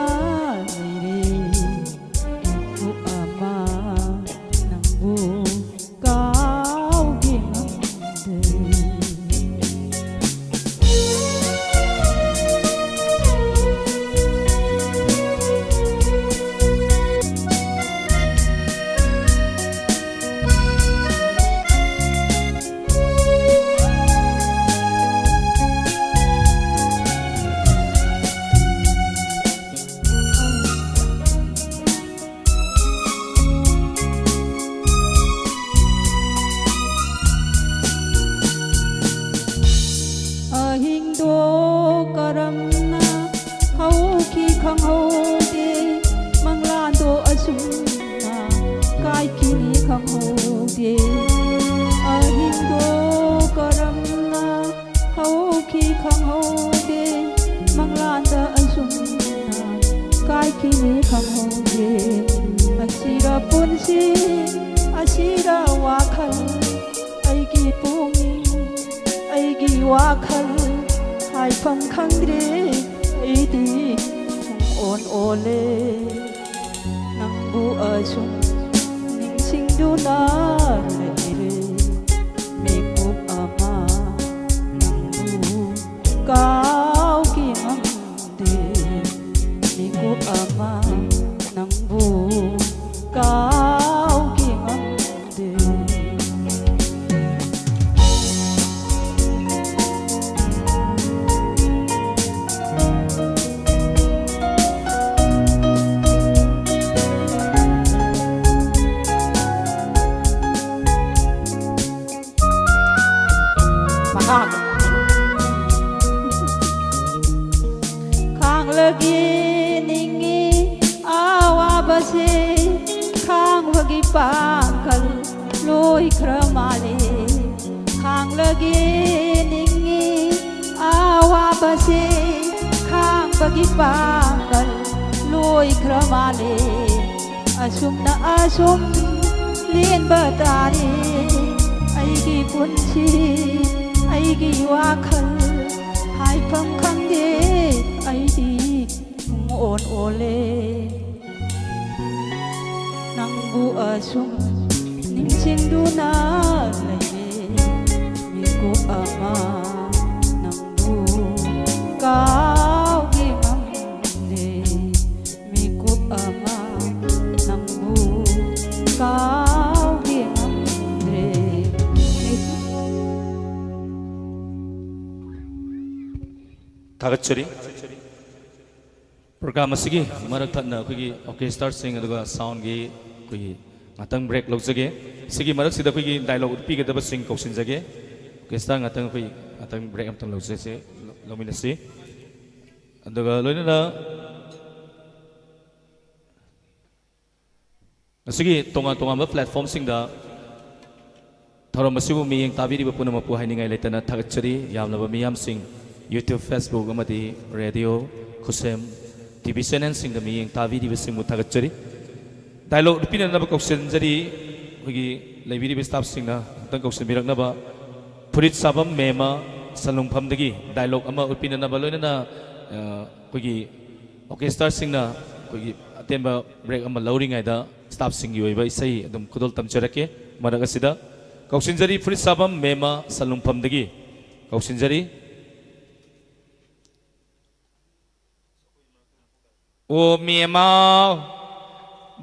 ꯈꯪꯍꯧꯗꯦ ꯃꯪꯂꯥꯟꯗꯣ ꯑꯁꯨꯝ khang ho de mang lan da asum na kai kini khang ho de asira pun si asira wa khal ai ki pumi ai gi wa khal hai phang khang de ai di on ole nang bu asum ning sing du na le re mi kup ama cao kỳ ngắm đề mi cúp ama nắng bu cao kỳ ngắm đề lagi ningi awa base khang wagi pangkal loi kramale khang lagi ningi awa base khang wagi pangkal loi kramale asum na asum lien batari ai gi punchi ai gi wakhal hai phang khang de ai di on ole nang bu asum ning sing du na lai mi ko ama nang bu cao gi ngam de mi ko ama nang bu cao gi ngam de 다같이 program asigi marak thatna khigi orchestra sing aduga sound gi khigi ngatang break lojage sigi marak sida khigi dialogue utpi ga daba sing koksin jage orchestra ngatang khigi ngatang break amtang lojase lominasi aduga loina asigi tonga tonga ma platform sing da thoram masibu mi yeng tabiri ba punama pu hainingai letana thagachari yamna ba miyam sing YouTube Facebook amadi radio khusem TV channel sing da mi yeng tabiri ba sing mu thagachari dialogue pina na ba koksen jari khigi leibiri ba staff sing na tang koksen birak na ba purit sabam mema salungpham dagi dialogue ama upina na ba loina na khigi orchestra sing na khigi atemba break ama loading ai da staff sing yoi ba isai adum khudol tamcharake maraga sida koksen jari purit sabam mema salungpham dagi koksen jariโอเมียมา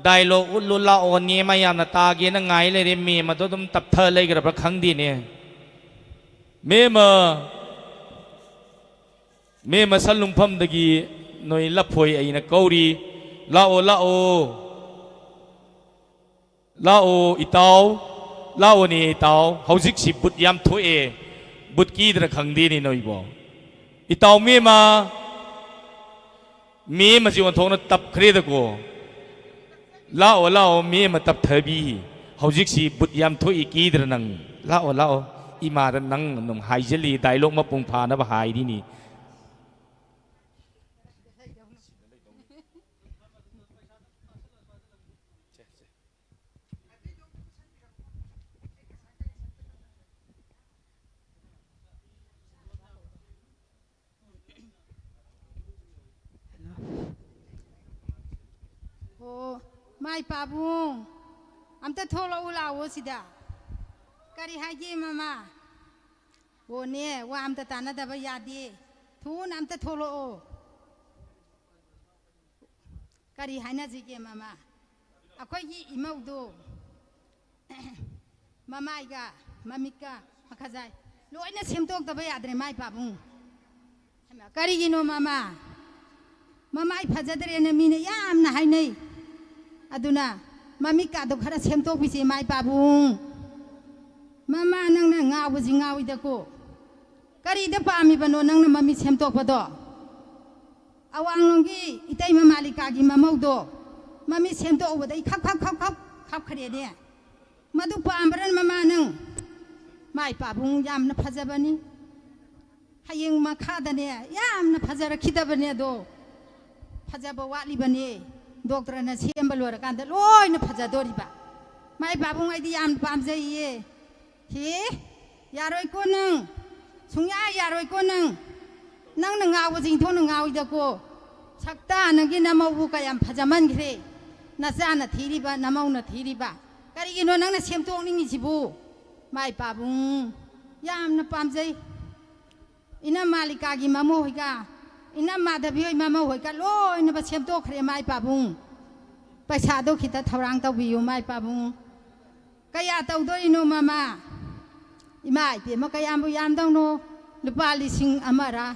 ไดโลอุลุลาโอเนียมายามนาตาเกียนง่ายเลยเรเมียมาตัวตุ้มตับเธอเลยกับพระคังดีเนี่ยเมียมาสันลุงพัมตะกี้หน่วยลับพวยไอ้นักเกาหลีลาโออีเตาลาโอนี่อีเตาเขาจิกสิบุตรยามถอยบุตรกี้ตระคังดีนี่หน่อยบ่อีเตาเมียมาจีวันทองนั้นตับเครียดกูลาโอมีมาตับเธอบีเขาจิกสิบุตรยามถอยอีกี้ตระนังลาโออีมาตระนังนุ่มไฮเจลีไดโลกมาปุ่งพานะบ่ไฮดีนี่ไม่ป้าบุ้งอันแต่โทรอุลาโวสิดาการิหายเกมามาโวเนี่ยว่าอันแต่ตานาดาบยาดีทูนอันแต่โทรโอการิหายน่าจิเกมามาอะคอยยี่อิมาอุโดมาไม่กะมามิกะมาขจายลูกไอ้เนี่ยเสียมตกตาบยาดีไม่ป้าบุ้งการิกินโนมาไม่พัฒนาเรื่องมีเนี่ยยามนะให้เนี่ยaduh mami kado khara semtok bisi mai pabung mama nang na ngawu ji ngawi dako kari de pami bano nang na mami semtok pado awang nonggi itai mama lika gi mamau do mami semtok obadai khap khare de madu pambaran mama nang mai pabung yam na phajabani hayeng makhadane yamna phajara khidabane do phajaba watlibane doctor na semba lora kanda loina phajadoriba mai babung ai di yam pamjai ye he yaroi ko nang sungya yaroi ko nang ngawo jing thon ngawi da ko sakta nagi namau bu kayam phajaman gre na sana thiriba namau na thiriba kari gino nang na semtong ningi jibu mai babung yam na pamjai ina malika gi mamo hoiga ina madhabi hoi mamo hoiga loina ba semto khre mai babung paisa do khita thaurang taw biyu mai babung kaya taw do ino mama imai pe ma kaya bu yam dang no lupa lising amara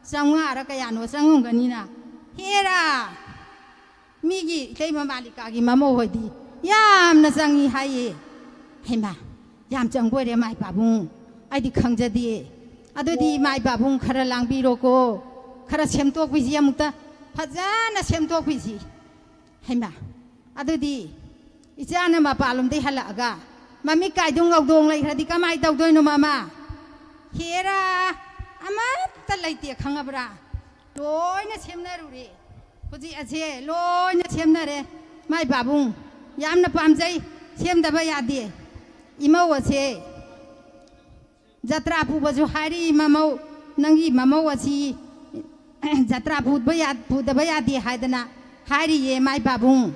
sangwa ra kaya no sangung ganina hera migi tei ma malika gi mamo hoi di yam na sangi haye hema yam changbo re mai babung ai di khangjadi adudi mai babung khara langbiro ko khara semtok biji amukta phajana semtok biji hema adudi ichana ma palum de halaga mami kaidung ngawdong lai khadi kamai tawdoi no mama hera amata laite khangabra loina semnaru re huji ache loina semnare mai babung yamna pamjai semdaba yade imau ache jatra pubaju hari mamau nangi mamau achi jatra pubba yad pudaba yade haidana hari ye mai babung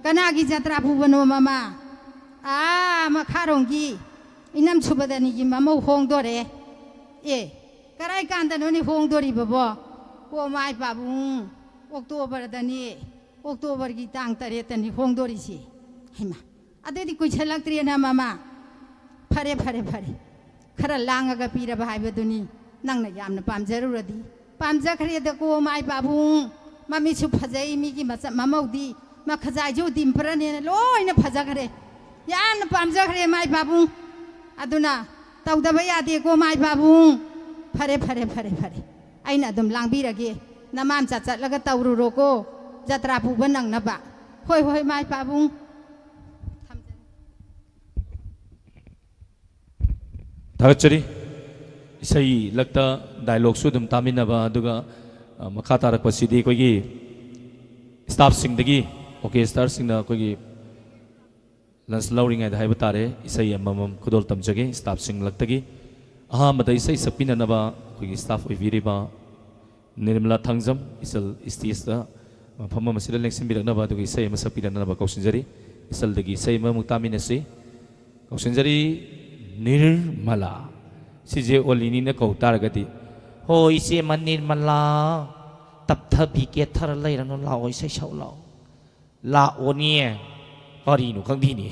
kanagi jatra pubano mama makharongi inam chubadani gi mamau hongdore karai kanda noni hongdori babo ko mai babung october dani october gi tang tare tani hongdori si hima adedi koi chalaktre na mama phare khara langaga pira bhai baduni nangna yamna pamjaruradi pamjakhre da ko mai babung mami chu phajai mi gi macha mamaudi ma khajai jo dim prane loina phajakhre yamna pamjakhre mai babung aduna tawdaba yade ko mai babung phare aina adum langbirage namam chatlaga tawruro ko jatra puba nangnaba hoi mai babung Thagachari isai lakta dialogue su dum taminaba aduga makha tarakpa sidi koigi staff sing dagi orchestra sing na koigi lans lowering ai haiba tare isai amam khudol tamjage staff sing laktagi aha mata isai sapina naba koigi staff oiviriba nirmala thangjam isal stage da phama masira leksin biraknaba aduga isai ma sapina naba kausinjari isal dagi isai ma muktaminasi kausinjari Nirmala sije olini na kau taragati hoi se man nirmala tap thabi ke thar lai rano lao oi sai sau lao la onie kari nu khang di ni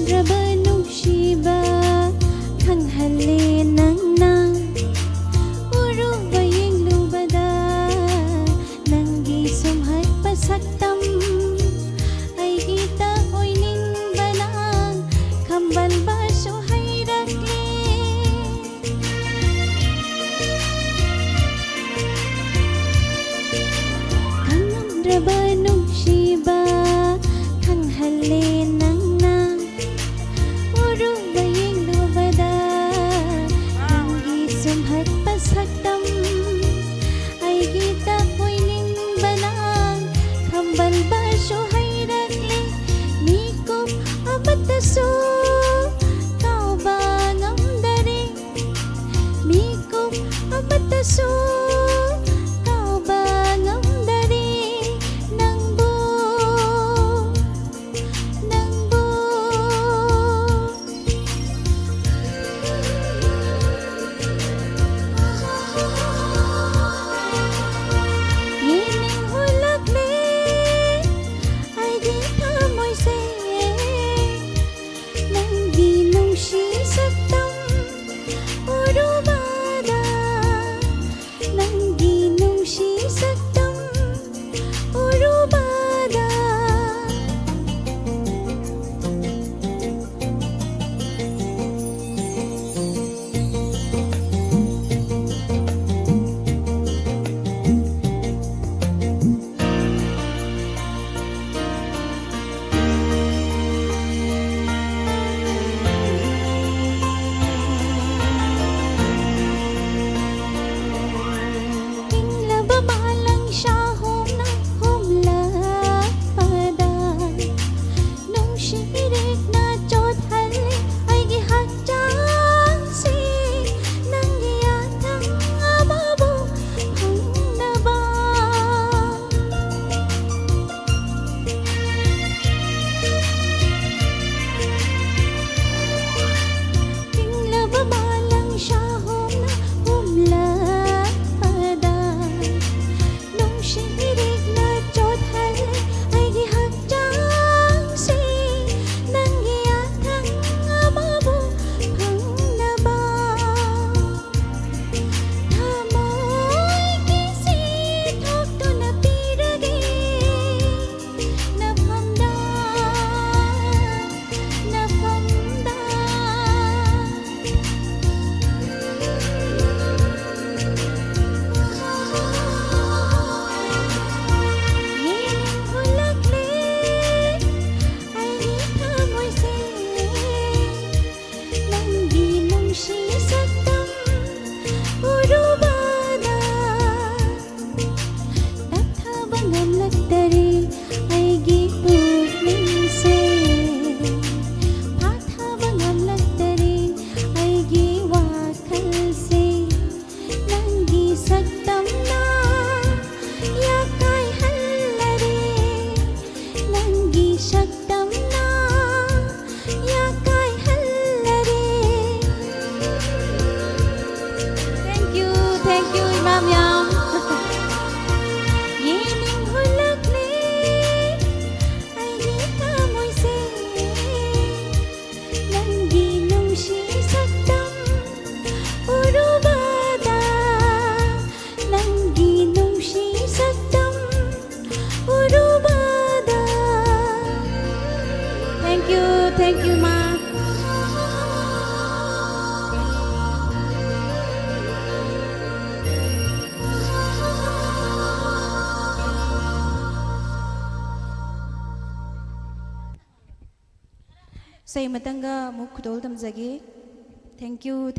ꯈꯪꯉꯝꯗ꯭ꯔꯕ ꯅꯨꯡꯁꯤꯕ ꯈꯪꯍꯜꯂꯦ ꯅꯪꯅ ꯎꯔꯨꯕ ꯌꯦꯡꯂꯨꯕꯗ ꯅꯪꯒꯤ ꯁꯨꯝꯍꯠꯄ ꯁꯛꯇꯝ ꯑꯩꯒꯤꯇ ꯑꯣꯏꯅꯤꯡꯕꯅ ꯈꯝꯕꯜꯕꯁꯨ ꯍꯩꯔꯛꯂꯦ ꯈꯪꯉꯝꯗ꯭ꯔꯕ ꯅꯨꯡꯁꯤꯕ ꯈꯪꯍꯜꯂꯦ ꯅꯪꯅ ꯎꯔꯨꯕ ꯌꯦꯡꯂꯨꯕꯗ ꯅꯪꯒꯤ ꯁꯨꯝꯍꯠꯄ ꯁꯛꯇꯝ ꯑꯩꯒꯤꯇ ꯑꯣꯏꯅꯤꯡꯕꯅ ꯈꯝꯕꯜꯕꯁꯨ ꯍꯩꯔꯛꯂꯦ ꯃꯤꯀꯨꯞ ꯑꯃꯠꯇꯁꯨ ꯀꯥꯎꯕ ꯉꯝꯗꯔꯦ ꯃꯤꯀꯨꯞ ꯑꯃꯠꯇꯁꯨ ꯀꯥꯎꯕ ꯉꯝꯗꯔꯦ ꯅꯪꯕꯨ ꯅꯪꯕꯨ 예능 홀락래 아이디 타모이세 낭비 농시 삭담 오르바다 낭비 농시 삭담 오르바다 Inglaba malang siya humna humlapada Nung sirik na chot hali ay gihadjang si Nang giyatang ababo hang naba Inglaba malang siya humna humlapada Nung sirik na chot hali ay gihadjang si Nang giyatang ababo hang naba Tamoy kisithok to napiragi Napamda Napamda Yening hulakle ay gitamoyse Nanggi nungsi saktam urubada Tathabang amlagdari ay gipuningse Pathabang amlagdari ay giwakalse Nanggi saktam na yakay hallare Nanggi saktam na yakay hallare Thank you Imam Yam Yening hulakle ay gitamoyse Nanggi nungsi saktam urubada Nanggi nungsi saktam urubada Thank you ma Say matanga muk khudol tamjage Thank you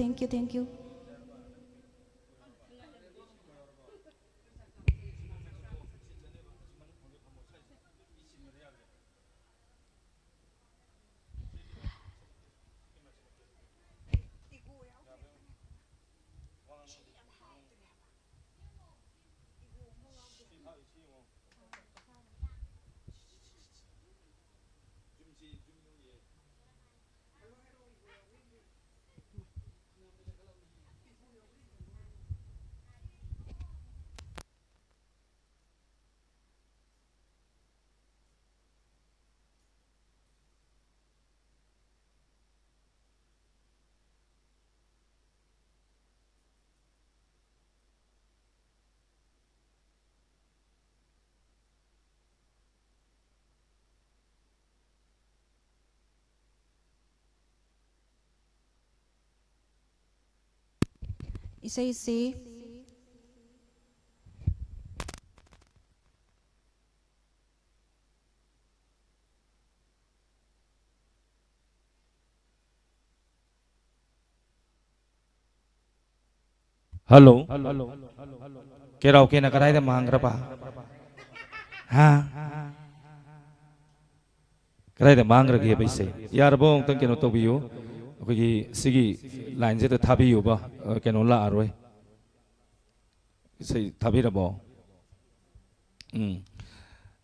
इसे हेलो केराव के ना कराई दे मांगरपा हाँ कराई दे मांगरगे पैसे यार बो तंग केनो तो बियो अखोगी सिगी लाइन से तो थाबियो बा केनो ला आरोय इसे थाबी रबो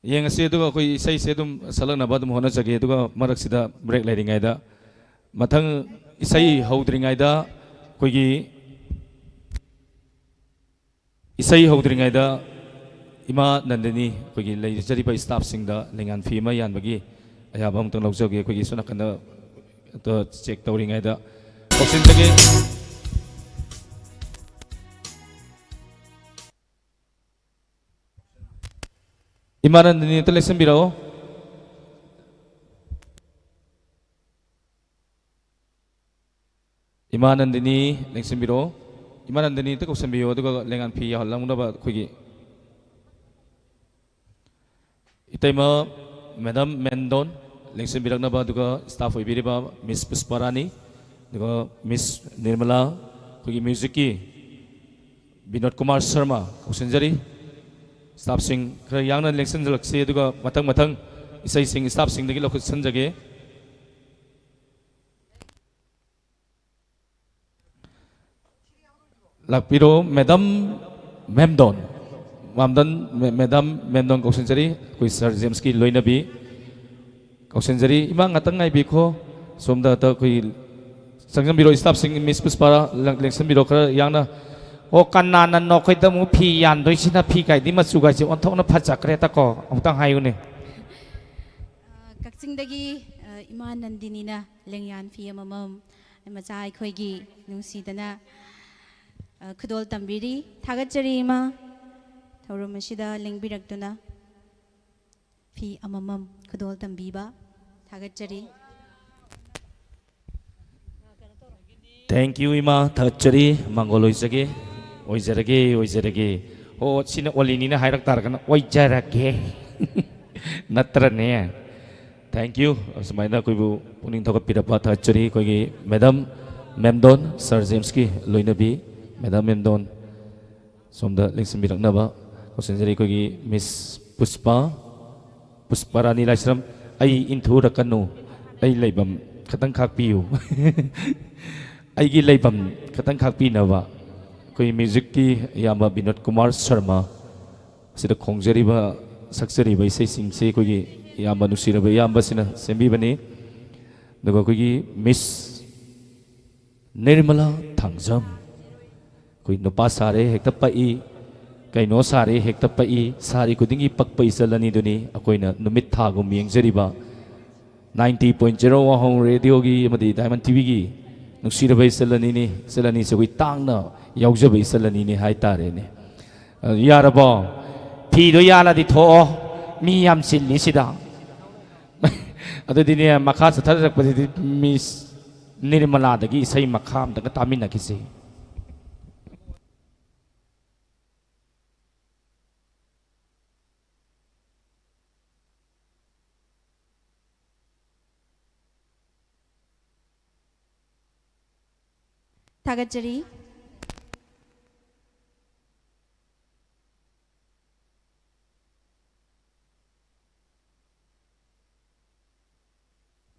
येंग से दुगा कोई सही से तुम सलग ना बदम होना चाहिए दुगा मरक सीधा ब्रेक ले रिंगाई दा मथंग इसे हौद्रिंगाई दा कोई इसाई हौद्रिंगाइदा इमा नंदिनी कोई लेजरीब स्टाफ सिंगदा लेंगान फी मा यानबगी अयाबा हमतंग लौजगे कोई सोना कंदा तो चेक तौरिंगाइदा कौशिनजगे इमा नंदिनी तो लेसन बिराओ इमा नंदिनी लेसन बिराओ इमानंदनी तो क्वेश्चन भी हो तो लेंगान फी या हल्ला मुना बा कोई इतैमा मैडम मेंडोन लेंसन बिरकना बा दुगा स्टाफ होई बिरिबा मिस पुष्पारानी दुगा मिस निर्मला कोई म्यूजिक की विनोद कुमार शर्मा क्वेश्चन जरी स्टाफ सिंह खर यांगना लेंसन जलक्से दुगा मथंग मथंग इसै सिंह स्टाफ सिंह दगी लोकेशन जगे lakpiro madam memdon madam memdon kausenjari koi sir james ki loina bi kausenjari ima ngatang ngai bi kho somda ta koi sangjam biro staff sing miss puspara election biro khara yangna o kanna nan no khoi ta mu phi yan doi sina phi kai di ma chu ga chi on thok na phacha kre ta ko ong tang hayu ne Kakching दगी इमा नंदिनी ना लेंयान फी अमम मचा अखोगी नुसीदना खुदोल तंबीरी थागतचरी इमा थौरम असिदा लेंबिरक्तुना फी अमम खुदोल तंबीबा थागतचरी थैंक यू इमा थागतचरी मंगोलोय जगे ओइजरगे हो सिना ओलिनी ना हाइरक तारगना ओइजरगे नत्रने थैंक यू समाइना कोई बु पुनिंग थोक पिरपा थागतचरी कोई मैडम मेमदोन सर जेम्स की लोइनबी मैडम मेमदोन सोमदा लेक्सन बिरकनाबा कोसेंजरी कोई मिस पुष्पारानी लाइसरम आई इंथु रकनु आई लेबम खतंग खाकपियु आईगी लेबम खतंग खाकपिनबा कोई म्यूजिक की यामा विनोद कुमार शर्मा सिदा खोंजरीबा सक्सरीबा इसे सिंगसे कोई यामा नुसिरबा यामा सिना सेंबीबनी दगा कोई मिस निर्मला थांगजम कोई नुपा सारे हेक्ता पई कईनो सारे हेक्ता पई सारी खुदिंगी पक्पई चलनी दुनी अकोइना नुमित थागुम येंगजरीबा 90.0 वाहों रेडियो की अमदी डायमंड टीवी की नुसिरबा चलनी से कोई तांगना याउजबा चलनी ने हाय तारे ने यारबो फीदो यालादि थो मी याम सिल्ली सिदा अदुदिने मखा चथरकपदि मिस निर्मला दगी सही मखाम दग तामिना किसे थागतचरी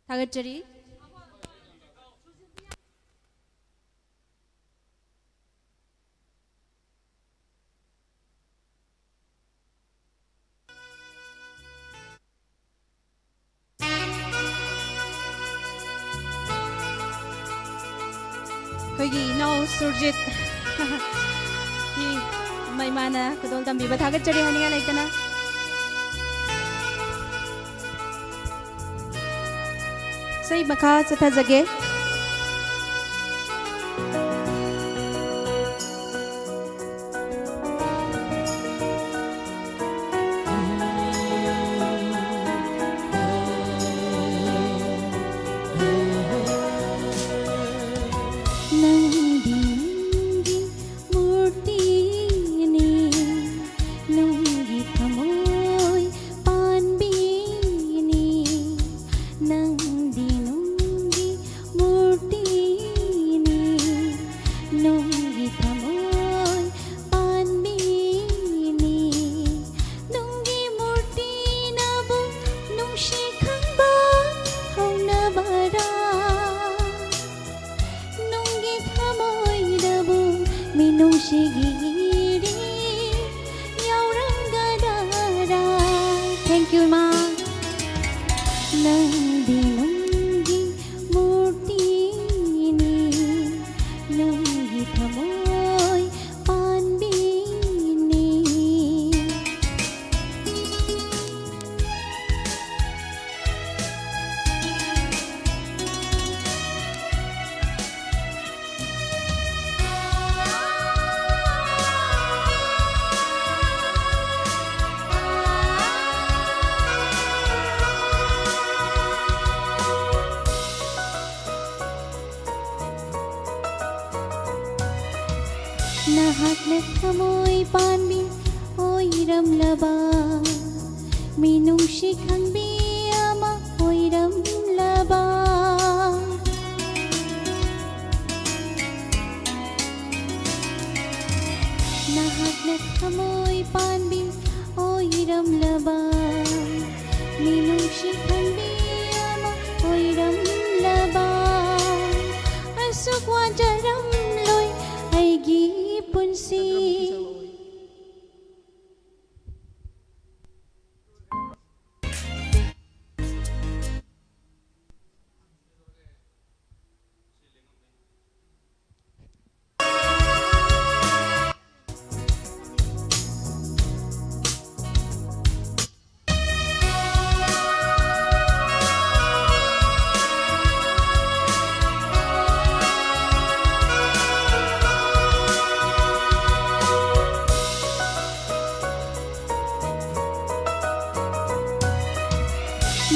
थागतचरी कोई नौ सुरजित की मैमाना खुदोल तंबीबा थागतचरी हनिया लेतना सही मखा चथा जगे ꯅꯍꯥꯛꯅ ꯊꯃꯣꯏ ꯄꯥꯟꯕꯤ ꯑꯣꯏꯔꯝꯂꯕ ꯃꯤꯅꯨꯡꯁꯤ ꯈꯪꯕꯤ ꯑꯃ ꯑꯣꯏꯔꯝꯂꯕ ꯅꯍꯥꯛꯅ ꯊꯃꯣꯏ ꯄꯥꯟꯕꯤ ꯑꯣꯏꯔꯝꯂꯕ ꯃꯤꯅꯨꯡꯁꯤ ꯈꯪꯕꯤ ꯑꯃ ꯑꯣꯏꯔꯝꯂꯕ ꯑꯁꯨꯛ ꯋꯥꯖꯔꯝꯂꯣꯏ ꯑꯩꯒꯤ ꯄꯨꯟꯁꯤ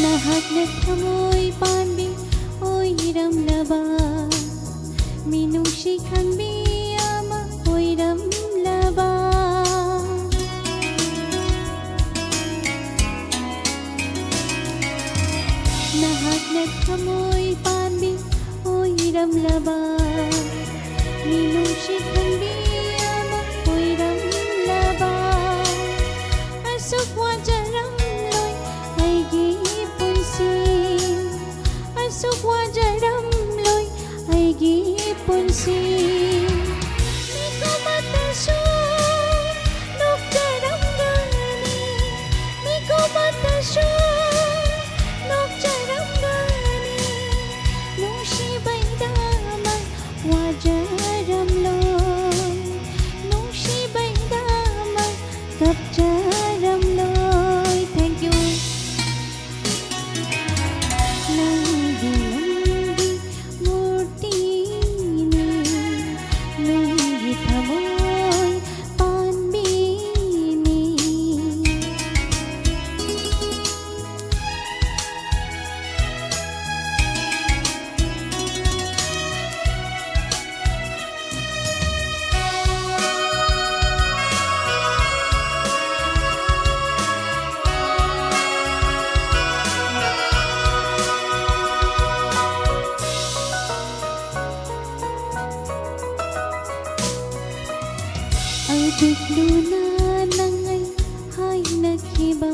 ꯅꯍꯥꯛꯅ ꯊꯃꯣꯏ ꯄꯥꯟꯕꯤ ꯑꯣꯏꯔꯝꯂꯕ ꯃꯤꯅꯨꯡꯁꯤ ꯈꯪꯕꯤ ꯑꯃ ꯑꯣꯏꯔꯝꯂꯕ ꯅꯍꯥꯛꯅ ꯊꯃꯣꯏ ꯄꯥꯟꯕꯤ ꯑꯣꯏꯔꯝꯂꯕ ꯃꯤꯅꯨꯡꯁꯤ ꯈꯪꯕꯤ ꯑꯃ ꯑꯣꯏꯔꯝꯂꯕ ꯑꯁꯨꯛ ꯋꯥꯖꯔꯝꯂꯣꯏ ꯑꯩꯒꯤ ꯄꯨꯟꯁꯤ ꯑꯁꯨꯛ ꯋꯥꯖꯔꯝꯂꯣꯏ ꯑꯩꯒꯤ ꯄꯨꯟꯁꯤ ꯃꯤꯀꯨꯞꯃꯇꯁꯨ ꯅꯣꯛꯆꯔꯝꯒꯅꯤ ꯃꯤꯀꯨꯞꯃꯇꯁꯨ ꯅꯣꯛꯆꯔꯝꯒꯅꯤ ꯅꯨꯡꯁꯤꯕꯩꯗꯃꯛ 와자람로이 농시바이다마 갑자람로이 Thank you 낭비 낭비 मूर्तिनी 낭비 타모이 반비니 Adiglu나 nangay hay naghiba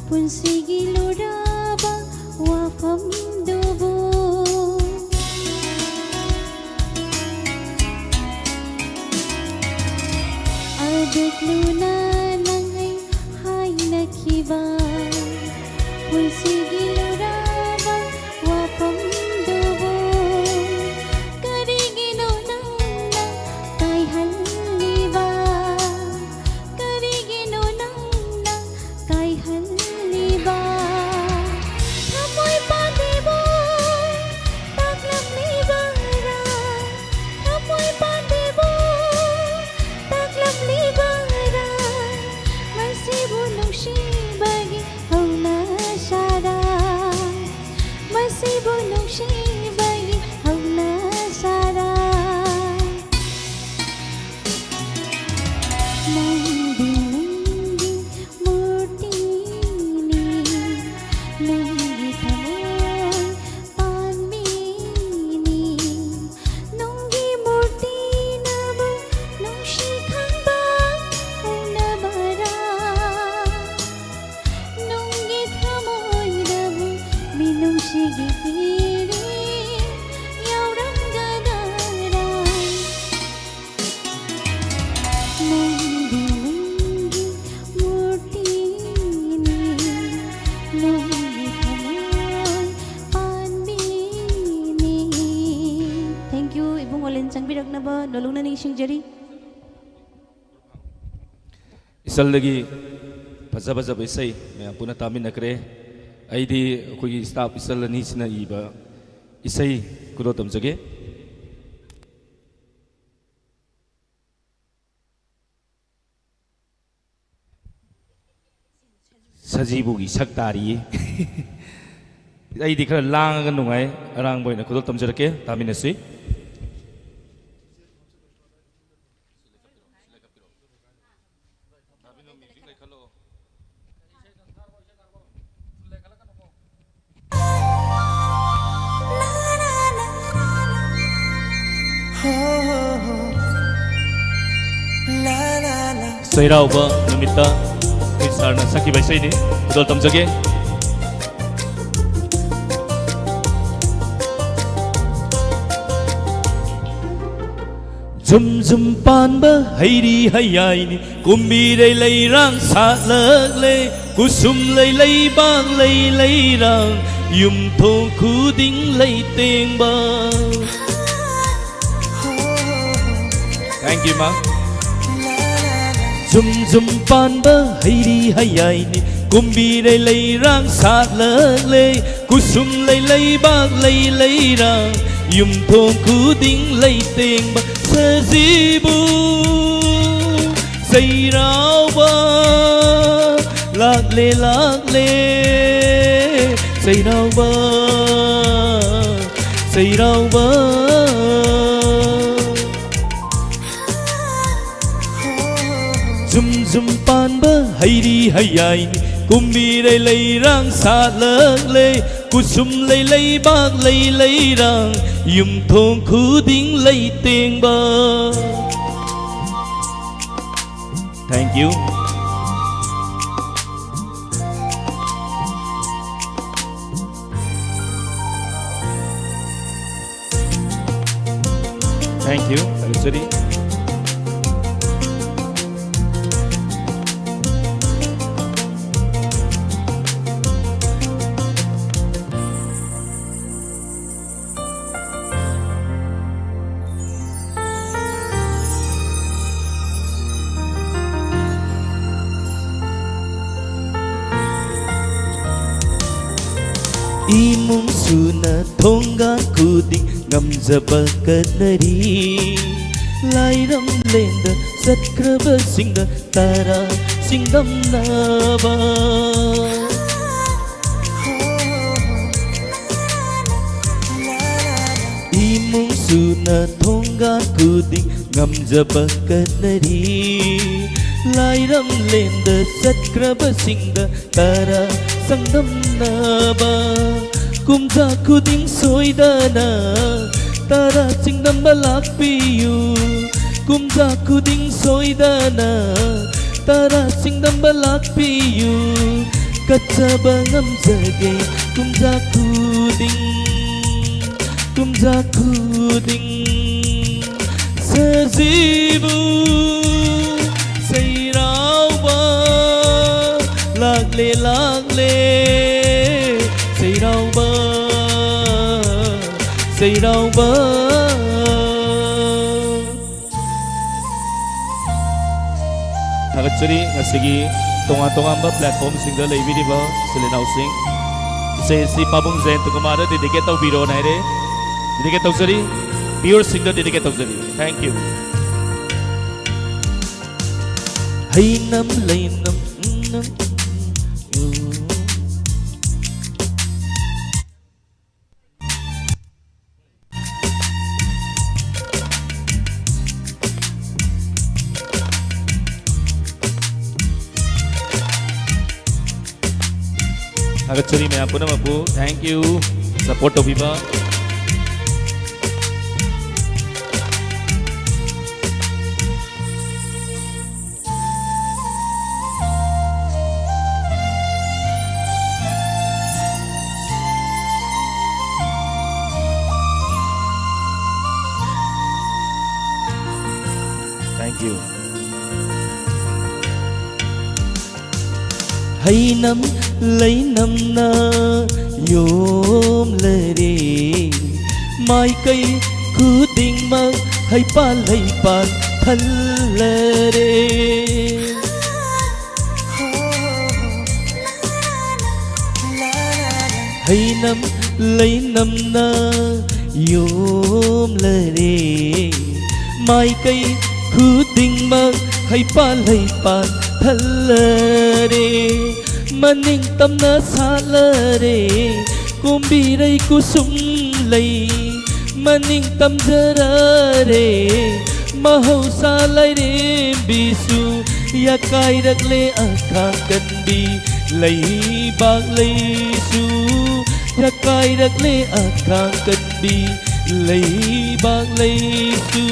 Punsigi luraba wafam dubo Adigluna nangay hay naghiba Punsigi luraba wafam dubo Karigino nang kay haliba Karigino nang kay haliba Tamoy patibo taklap libara Tamoy patibo taklap libara Masibo nung shibagi ang nasara Masibo nung shibagi ang nasara Nangbi murtini Nangbi tamoy panbini Nangbi murtina mo Nung shikhang ba ang nabara Nangbi tamoy na mo Minong sigipiri Yaurang gadaray Nangbi murtini Nangbi tamoy panbini Thank you Ibong walinsang birak na ba Nalung na ning siyang jari इसल फजा फजा इसै मैं पुनः तामिनक्रे अखोई स्टाफ इसल अनीसिना इब इसै कुरो तमजगे सजीबुगी सक्तारी अईदी खर लांग नुंगाई अरांग बोइना कुरो तमजरके तामिनसै Sairauba numita sarna saki baisai ni betul tam jage zum zum pan ba hairi hayai ni kumbi dei lei rang sa lek le kusum lei bang lei rang yum tho khu ding lei teng ba. Thank you ma. Zum zum pan ba hairi hayai ni kumbi dei lei rang sa lek le kusum lei bang lei rang yum tho khu ding lei teng ba. Sazibu Sairauba lạc lê Sairauba Zum zum pan ba hairi hayai ni kumbi dei lei rang sa lek le kusum lei bang lei rang yum thong khu ding lei teng ba. Thank you. Thank you. Sorry. Imong suna thonga kuding ngamjaba kanari lairam lenda satkraba singda tara singdam naba Imong suna thonga kuding ngamjaba kanari lairam lenda satkraba singda tara sangdam naba kumja kuding soidana tara singdam balak piyu kumja kuding soidana tara singdam balak piyu kachaba ngamjage kumja kuding sazibu Sairauba lạc lê Sairauba Thagatsuri ngasigi tonga ba platform singda leibiriba silinaw sing si Pabong Zen tukumara dedicate tau biro na ire dedicate tau sari pure singda dedicate tau sari. Thank you. Hay nam lay nam Agatsuri may apo naman po. Thank you. Support of iba. Thank you. Hay năm lấy năm na yom lere mai cây cứ tình mơ hay pan thân lere hay năm lấy năm na yom lere mai cây cứ tình mơ hay pan thân lere maning tâm na sa lere kumbi ray kusum lay maning tâm jara re mahau sa lay re bisu ya kai rak le akhang kan bi lei bak lei su ya kai rak le akhang kan bi lei bak lei su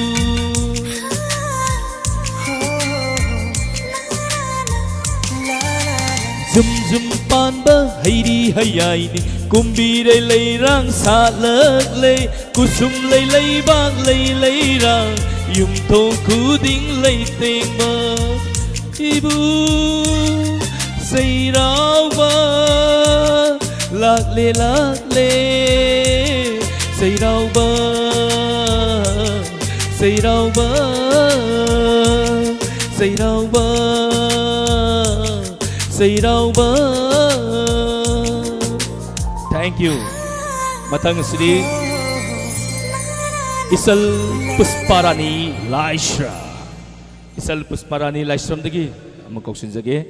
zum zum pan ba hay đi hay ai ni kumbi đây lấy rang sa lợt lê kusum lấy bang lấy rang yung thô cú đinh lấy tiền mơ ibu say rau ba lạc lê say rau ba say rau ba say rau ba say rau ba. Thank you. Matang Sri Isal Pusparani Laishra. Isal Pusparani Laishra dagi amakok sinjage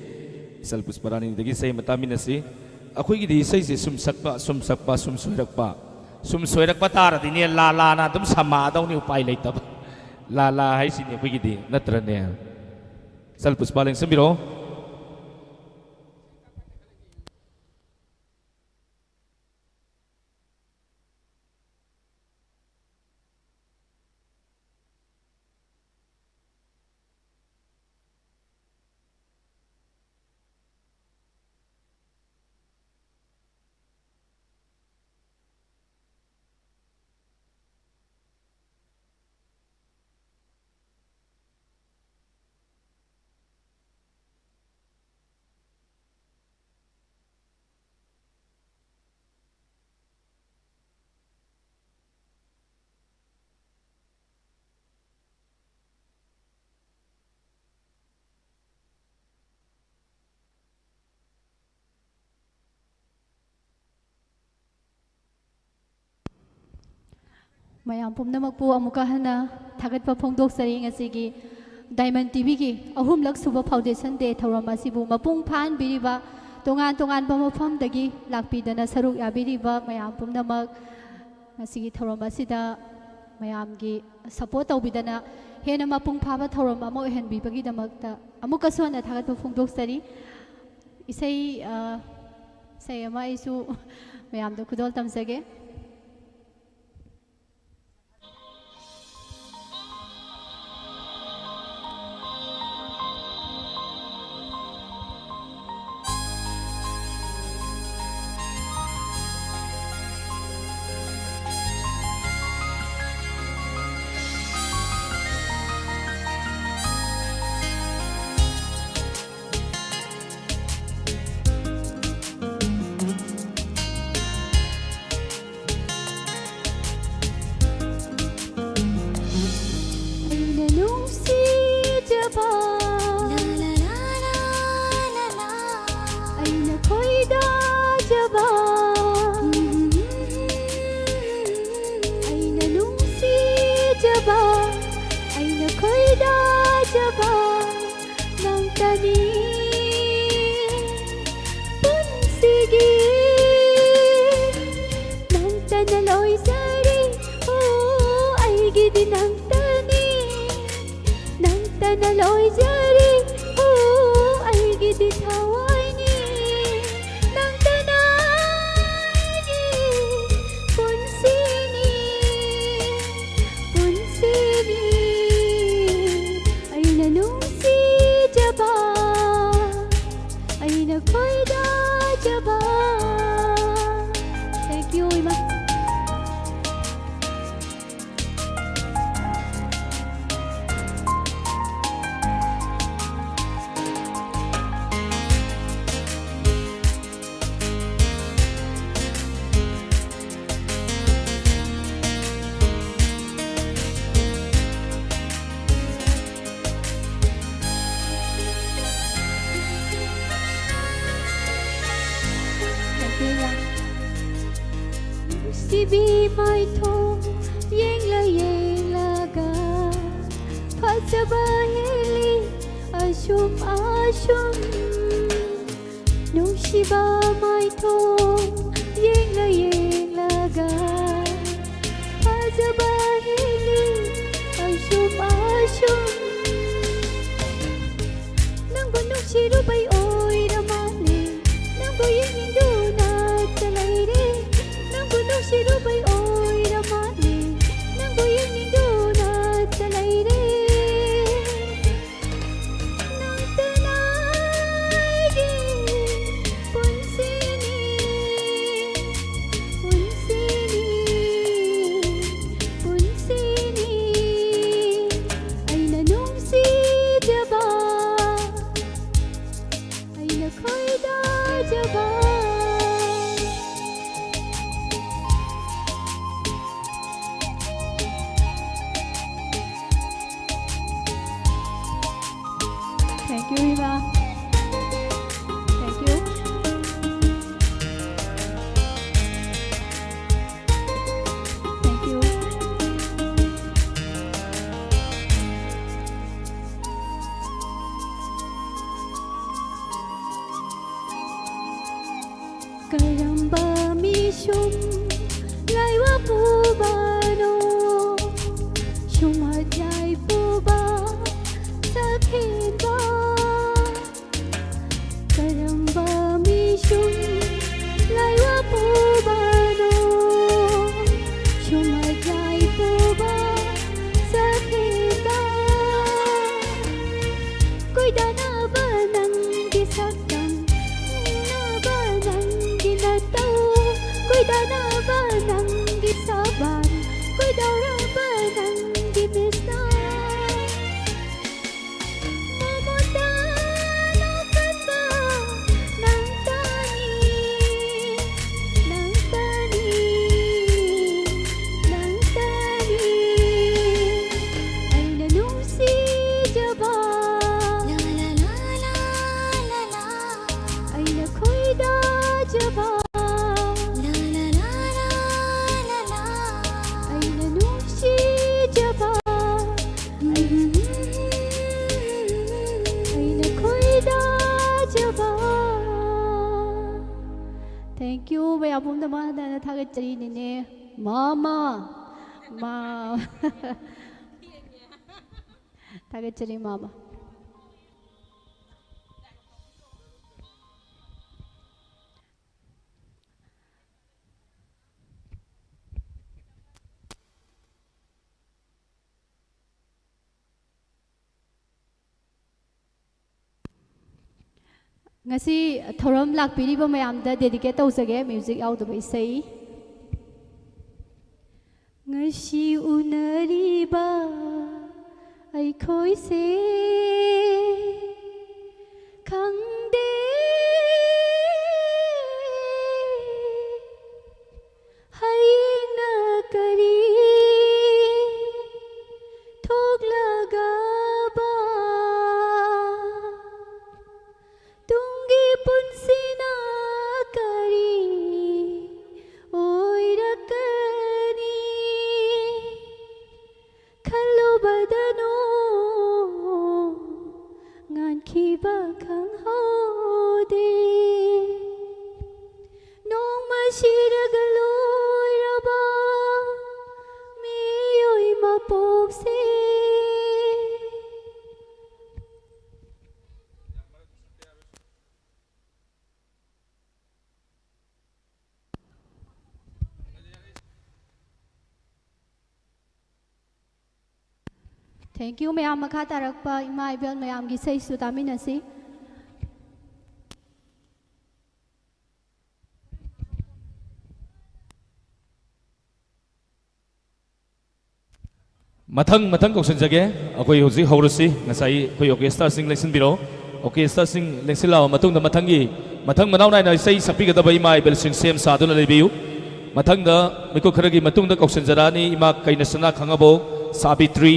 Isal Pusparani dagi say matamin si akoy gidi say si sumsakpa sumsoirakpa tar dini lala na tum sama daw ni upay laytab lala hay sini akoy gidi natrane Isal Puspaling sambiro. mayam pumnamak po amuka hana thagat pa phongdok sari ngasigi Diamond TV gi ahumlak suba foundation day thoram asibu mapung phan biriba tongan pa mafam dagi lakpidana saruk yabiriba mayam pumnamak ngasigi thoram asida mayam gi support tawbidana hena mapung phaba thoram amo hen bibagi damakta amuka sona thagat pa phongdok sari isai say ama isu mayam do kudol tamsage Thank you, Ima. Sibi mai tho yeng la ga phasaba heli ashum no shiba mai tho yeng la ga phasaba heli ashum ꯅꯨꯡꯁꯤꯔꯨꯕꯩ ꯑꯣꯏꯔ ꯃꯥꯜꯂꯦ ꯅꯪꯕꯨ ꯌꯦꯡꯅꯤꯡꯗꯨꯅ ꯂꯩꯔꯦ ꯅꯪꯕꯨ ꯅꯨꯡꯁꯤꯔꯨꯕꯩ ꯑꯣꯏꯔ ꯃꯥꯜꯂꯦ ꯅꯪꯕꯨ ꯌꯦꯡꯅꯤꯡꯗꯨꯅ ꯂꯩꯔꯦ ꯅꯪꯇꯅ ꯑꯩꯒꯤ ꯄꯨꯟꯁꯤꯅꯤ ꯄꯨꯟꯁꯤꯅꯤ ꯄꯨꯟꯁꯤꯅꯤ ꯑꯩꯅ ꯅꯨꯡꯁꯤꯖꯕ ꯑꯩꯅ ꯈꯣꯏꯗꯥꯖꯕ Thank you, Rima. Thank you. Thank you. Karamba mishum laiwa pubano shumajai puba sakhiba Karamba mishum laiwa pubano shumajai puba sakhiba Kuidana banangi sakam na banangi natau Kuidana banangi saban Kuidara banangi misna Thank you. Maya pum nama na thagat chari nene. Mama. Ma. Thagat chari mama. Ngasi thoram lakpiriba mayamda dedicate tawsage music yaudaba isai ngasi unariba aikhoi se khangde hayna kari thok lagaba Tungi punsina kari oirakani Khallo badano ngan khiba khang hode Nong mashiragaloi raba miyoi mapokse Thank you mayam makha tarakpa ima ibel mayam gi sei su taminasi Mathang kauksanjage akoi hojik haurasi ngasai koi orchestra sing lesson biro orchestra sing lesson lawa matungda mathang manau nai sei sapigadaba ima ibel sing sem saduna lebiu mathangda miko kharagi matungda kauksanjarani ima kainasana khangabo Sabitri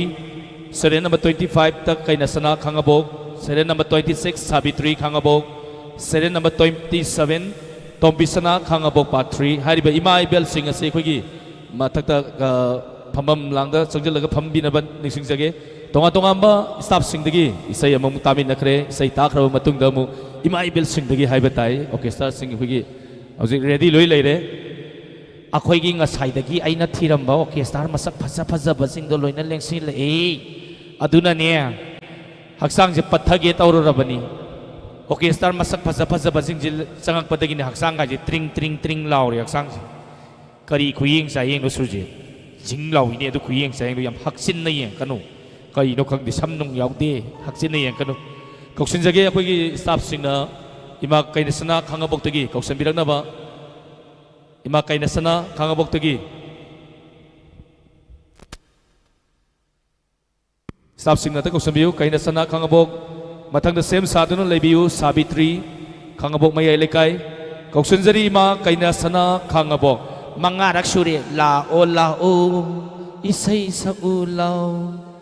Serial number 25 tak kainasana khangabok serial number 26 Sabitri khangabok serial number 27 Tombisana khangabok part 3 hariba ima ibel sing ase khogi mathakta phambam langda changjalaga phambinaba ningsingjage tonga ba staff sing dagi isai amam tamin nakhre isai takhra matungda mu ima ibel sing dagi haiba tai orchestra sing khogi hojik ready loi leire akhoi ngasai dagi aina thiramba orchestra masak phaja basing do loina lengsi le aduna ne haksang je pathage tawrabani orchestra masak faza basing jil sangak padagi ni haksang ka ji tring tring tring law ri haksang kari khuying sa yeng no suje jing law ini adu khuying sa yeng yam haksin na yeng kanu kari no khang di samnung yaute haksin na yeng kanu koksin jage akhoi gi staff sing na ima kaina sana khangabok tagi koksin birak na ba ima kaina sana khangabok tagi staff sing na ta koksin biu kaina sana khangabok mathang da same saduna lebiu Sabitri khangabok mayai lekai koksin jari ima kaina sana khangabok mangarak suri la o isai sa ulaw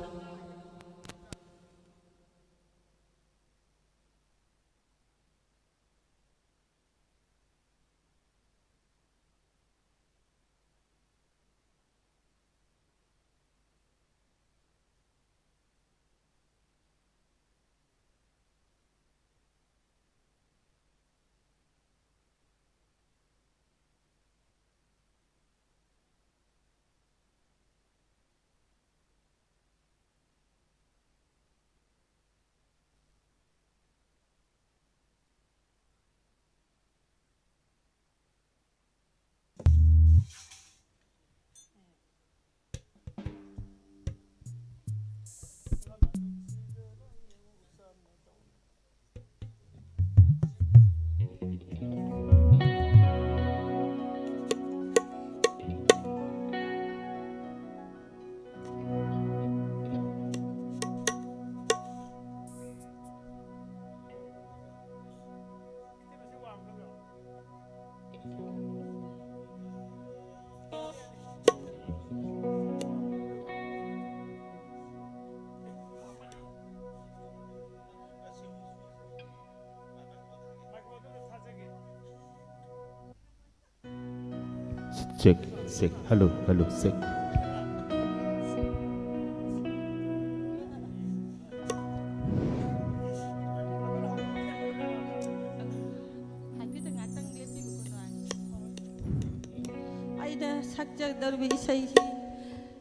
check hello check aida sakjak darbi isai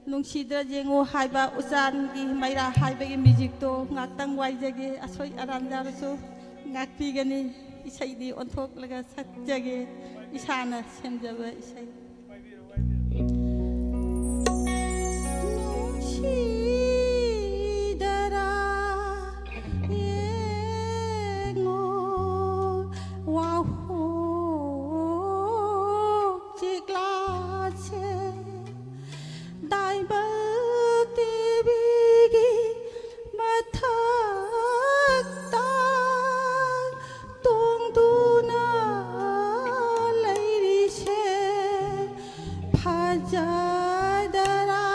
nungsidra jengo haiba usan gi maira haiba gi music to ngaktang waijage asoi aranjarasu ngakpi gani isai di onthok laga sakjage isana semjaba isai nungsidra yengo wow Jadara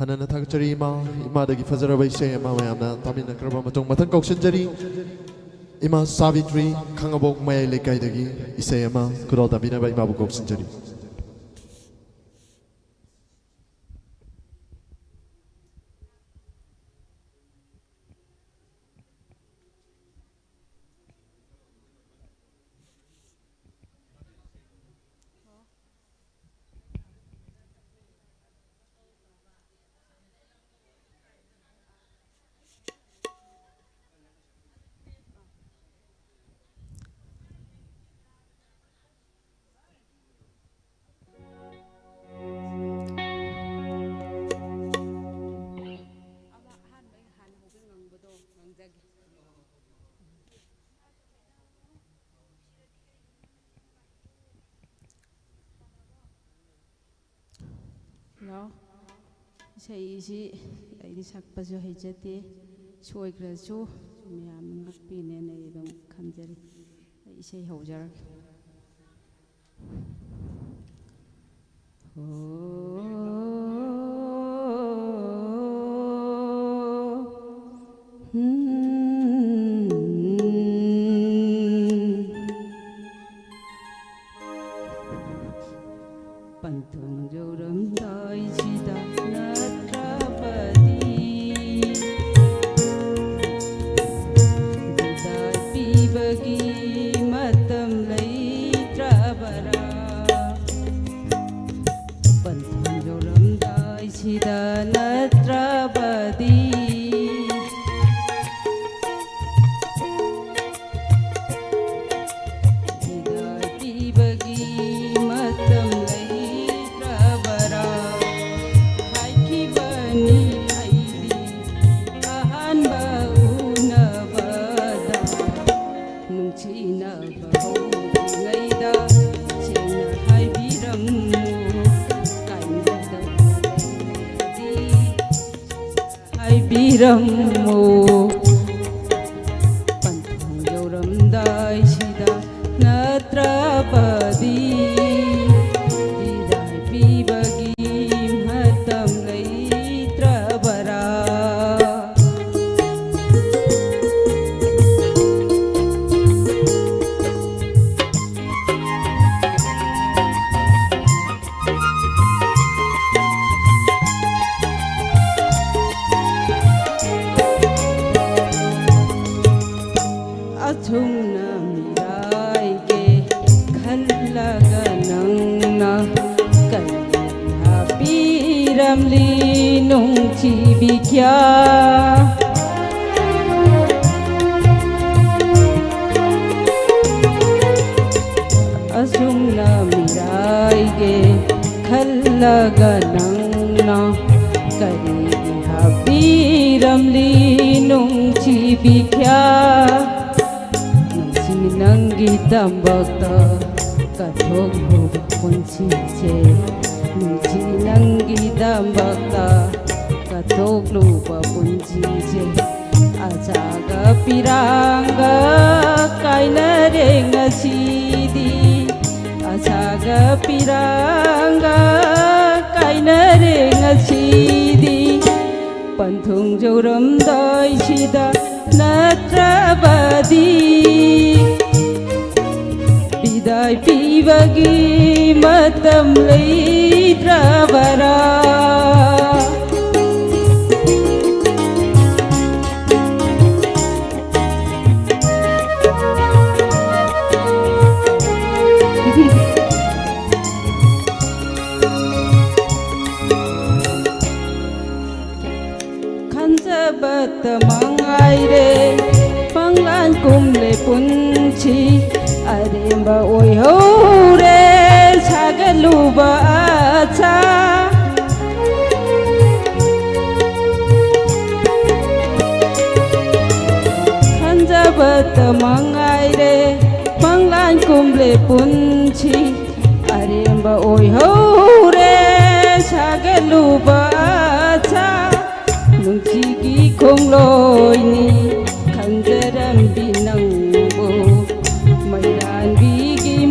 ꯍꯟꯅꯅ ꯊꯥꯒꯠꯆꯔꯤ ꯏꯃꯥꯗꯒꯤ ꯐꯖꯔꯕ ꯏꯁꯩ ꯑꯃ ꯃꯌꯥꯝꯅ ꯇꯥꯃꯤꯟꯅꯈ꯭ꯔꯕ ꯃꯇꯨꯡ ꯃꯊꯪ ꯀꯧꯁꯤꯟꯖꯔꯤ ꯏꯃꯥ ꯁꯥꯕꯤꯇ꯭ꯔꯤ ꯈꯥꯡꯉꯕꯣꯛ ꯃꯌꯥꯏ ꯂꯩꯀꯥꯏꯗꯒꯤ ꯏꯁꯩ ꯑꯃ ꯈꯨꯗꯣꯜ ꯇꯝꯕꯤꯅꯕ ꯏꯃꯥꯕꯨ ꯀꯧꯁꯤꯟꯖꯔꯤ 이세이시 ꯑꯩꯗꯤ ꯁꯛꯄꯁꯨ ꯍꯩꯖꯗꯦ ꯁꯣꯏꯈ꯭ꯔꯁꯨ ꯃꯌꯥꯝꯅ ꯉꯥꯛꯄꯤꯅꯦꯅ ꯑꯩ ꯑꯗꯨꯝ ꯈꯟꯖꯔꯤ ꯑꯩ ꯏꯁꯩ ꯍꯧꯖꯔꯒꯦ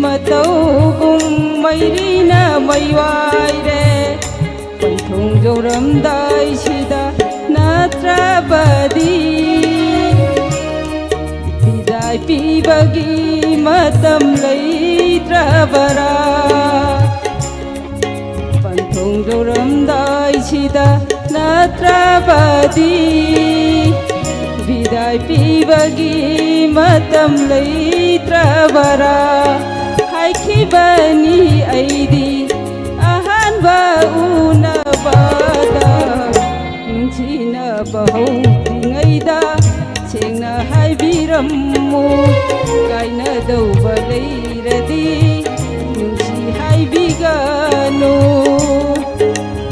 ꯃꯇꯧꯒꯨꯝ ꯃꯩꯔꯤꯅ ꯃꯩꯋꯥꯏꯔꯦ ꯄꯟꯊꯨꯡ ꯌꯧꯔꯝꯗꯥꯏꯁꯤꯗ ꯅꯠꯇ꯭ꯔꯕꯗꯤ ꯕꯤꯗꯥꯏ ꯄꯤꯕꯒꯤ ꯃꯇꯝ ꯂꯩꯇ꯭ꯔꯕꯔꯥ ꯄꯟꯊꯨꯡ ꯌꯧꯔꯝꯗꯥꯏꯁꯤꯗ ꯅꯠꯇ꯭ꯔꯕꯗꯤ ꯕꯤꯗꯥꯏ ꯄꯤꯕꯒꯤ ꯃꯇꯝ ꯂꯩꯇ꯭ꯔꯕꯔꯥ ꯍꯥꯏꯈꯤꯕꯅꯤ ꯑꯩꯗꯤ ꯑꯍꯥꯟꯕ ꯎꯅꯕꯗ ꯅꯨꯡꯁꯤꯅꯕ ꯍꯧꯗ꯭ꯔꯤꯉꯩꯗ ꯁꯦꯡꯅ ꯍꯥꯏꯕꯤꯔꯝꯃꯨ ꯀꯥꯏꯅꯗꯧꯕ ꯂꯩꯔꯗꯤ ꯅꯨꯡꯁꯤ ꯍꯥꯏꯕꯤꯒꯅꯨ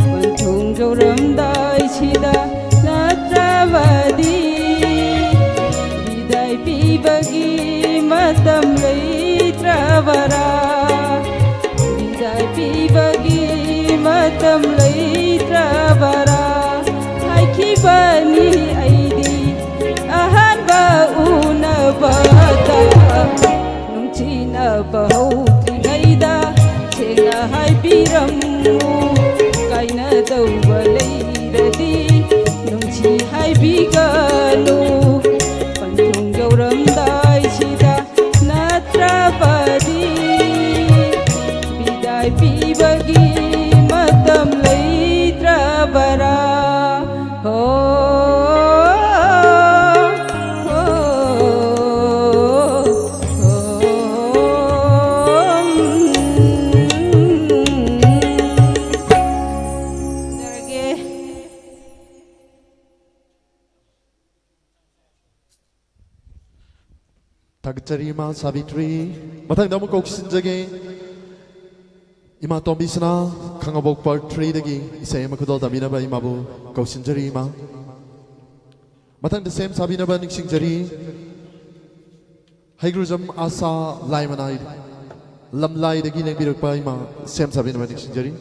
ꯄꯟꯊꯨꯡ ꯌꯧꯔꯝꯗꯥꯏꯁꯤꯗ ꯅꯠꯇ꯭ꯔꯕꯗꯤ ꯕꯤꯗꯥꯏ ꯄꯤꯕꯒꯤ ꯃꯇꯝ ꯂꯩꯇ꯭ꯔꯕꯔꯥ ꯕꯤꯗꯥꯏ ꯄꯤꯕꯒꯤ ꯃꯇꯝ ꯂꯩꯇ꯭ꯔꯕꯔꯥ ꯍꯥꯏꯈꯤꯕꯅꯤ ꯑꯩꯗꯤ ꯑꯍꯥꯟꯕ ꯎꯅꯕꯗ ꯅꯨꯡꯁꯤꯅꯕ ꯍꯧꯗ꯭ꯔꯤꯉꯩꯗ ꯁꯦꯡꯅ ꯍꯥꯏꯕꯤꯔꯝꯃꯨ ꯀꯥꯏꯅꯗꯧꯕ ꯂꯩꯔꯗꯤ ꯅꯨꯡꯁꯤ ꯍꯥꯏꯕꯤꯒꯅꯨ ꯄꯟꯊꯨꯡ ꯌꯧꯔꯝꯗꯥꯏꯁꯤꯗ ꯅꯠꯇ꯭ꯔꯕꯗꯤ ꯕꯤꯗꯥꯏ ꯄꯤꯕꯒꯤ ꯃꯇꯝ ꯂꯩꯇ꯭ꯔꯕꯔꯥ ꯍꯣ Tagachari Ima Savitri Matang Damu Koksinjage Ima Tombisna Kangabok Part 3 Dagi Isay Makudol Tabinaba Imabu Koksinjari Ima Matang the same Sabinaba Nixingjari Haigruzam Asa Laimanai Lamlai Dagi Nabirukpa Ima Same Sabinaba Nixingjari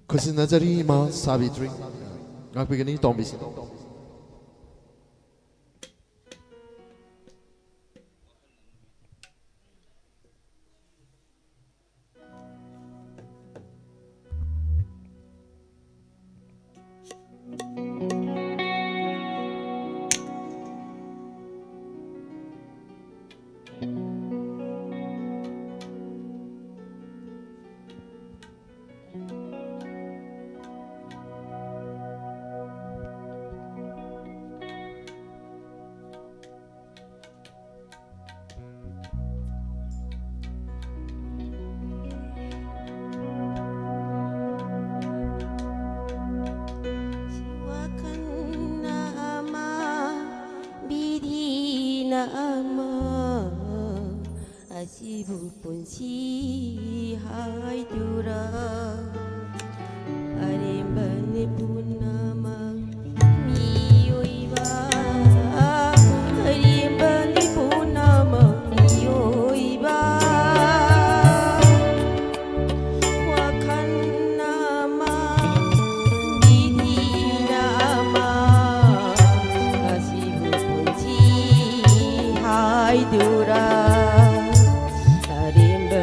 Kosinajari Ima Savitri Ngakbigani Tombisna Asibu punsi hai dura Arimbani punama miyoiba Arimbani punama miyoiba Wakan nama bidi nama Asibu punsi hai dura Arimba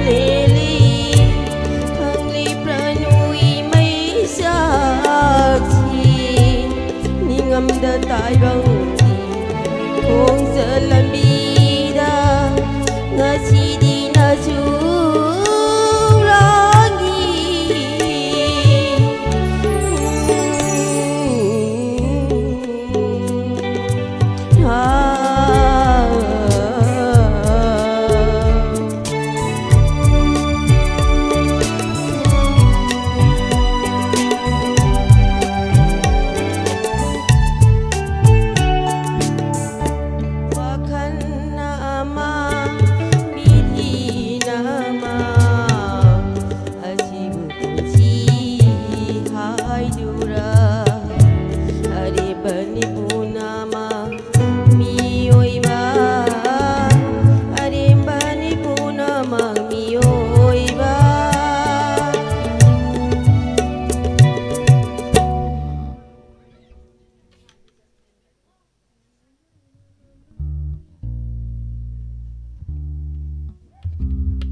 lili hangli pranui mai saksi ningam da tai bang kong sa lambida ngasi di na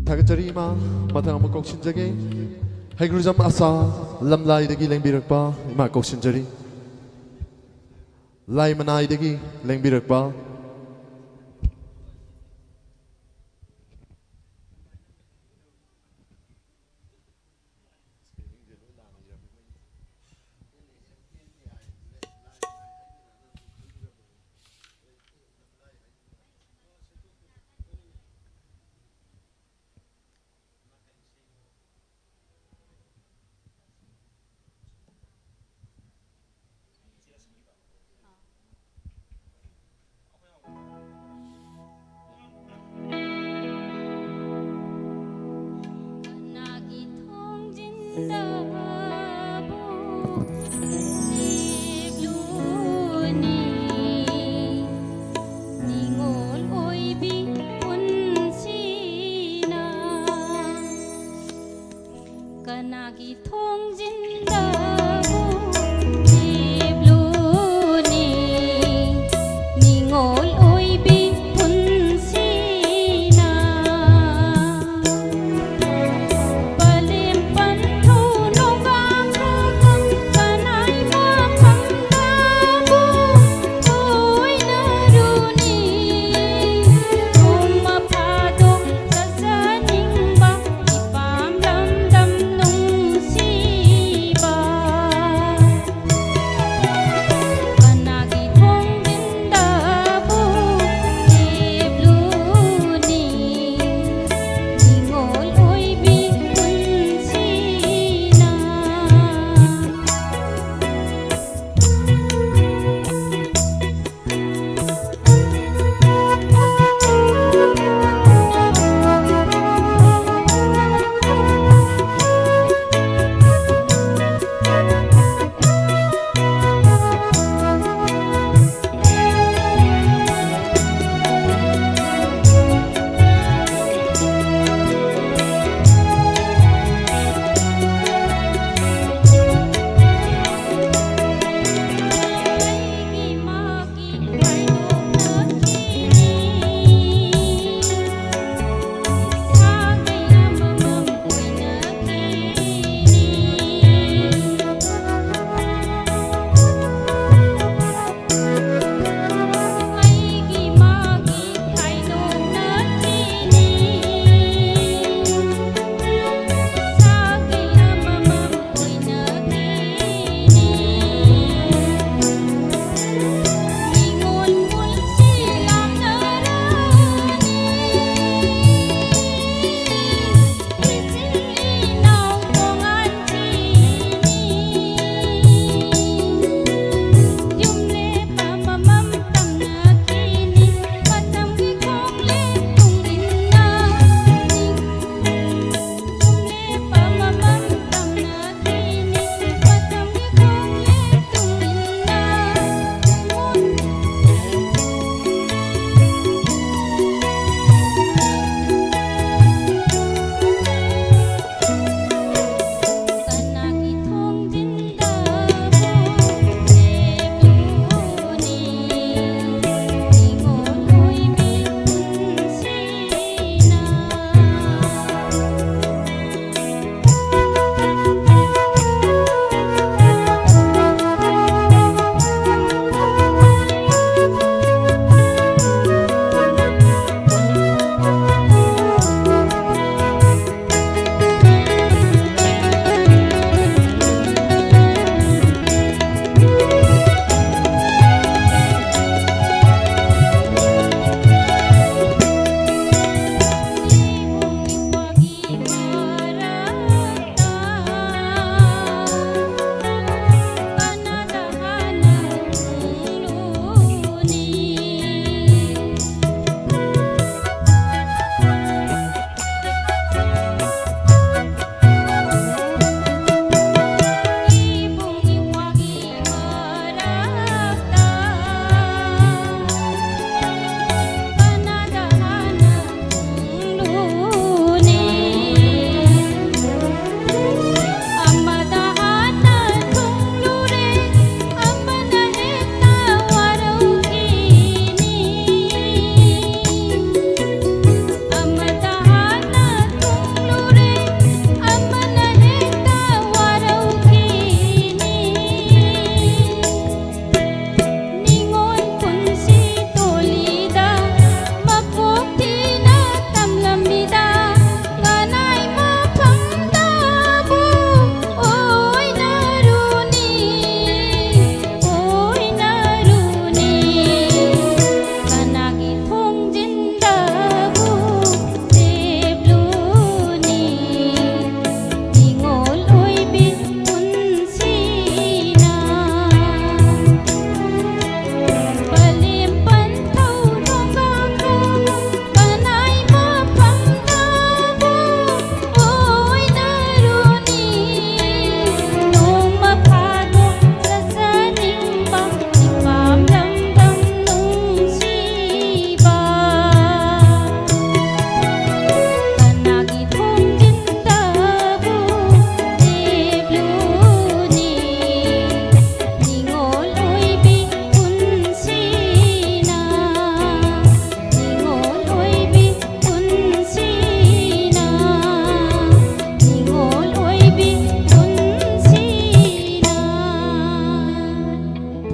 Tagatari ima matang ama koksinjage Haigurjam asa lamlai dagi lengbirakpa ima koksinjari Lai manai dagi lengbirakpa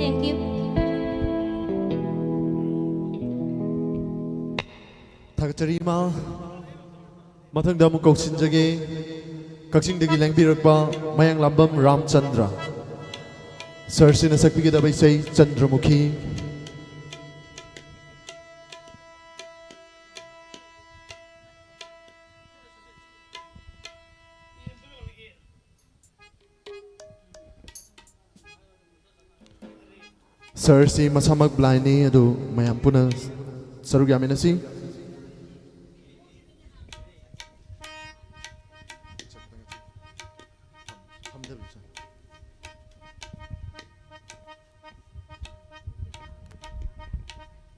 Thank you. थागचरी मा मथंगदा अमुक कौशिनजगे कक्सिंगदगी लैंगबिरकबा मयांग लांबम रामचंद्र सरसिना सकपिगदबा इसै चंद्रमुखी सरसी मसामक ब्लाइनी अदु मयाम पुना सरुक यामिनसी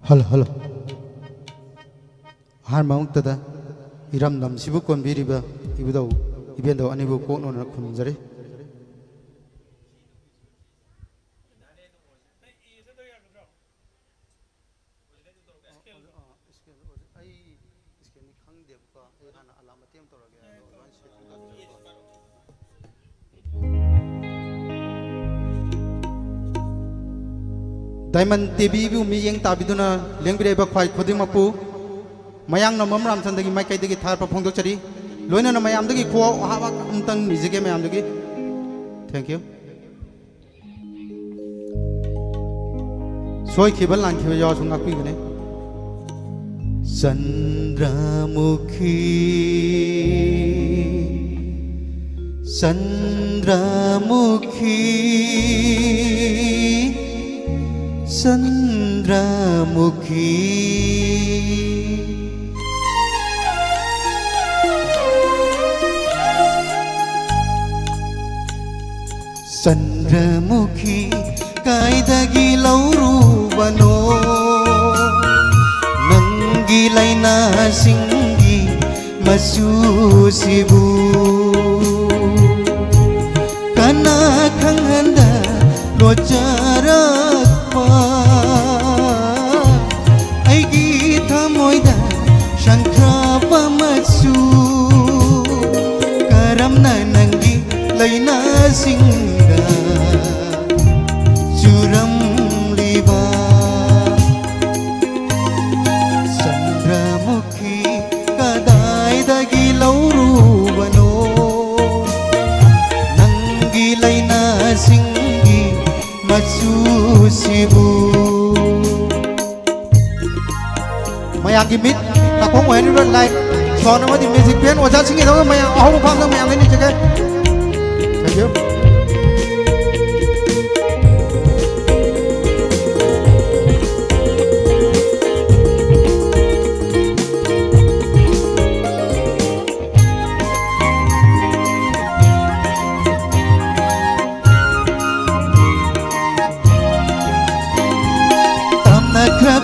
Hello, hello. Har maung tada iram nam sibu kon biriba ibudau ibendo anibu ko no na khunjare. Diamond TV bu mi yeng tabiduna lengbire ba khwai khodim apu mayang namam ramchandagi mai kai dagi thar pa phongdok chari loina na mayam dagi kho hawa amtang nijige mayam dagi thank you soi khibal lan khiba yaw sung akpi gane Chandramukhi Chandramukhi Chandramukhi Chandramukhi kaidagi laurubano Nanggi laina singgi masusibu Kana kang handa lojarak Aigi thamoida shankrapa masu Karamna nangi laina singga Suram liba Chandramukhi kadai dagi laurubano Nangi laina singgi masusibu Mayang gimit takong wen red light so na mati music pen oja singi tho mayang ahong phang na mayang ni cheke thank you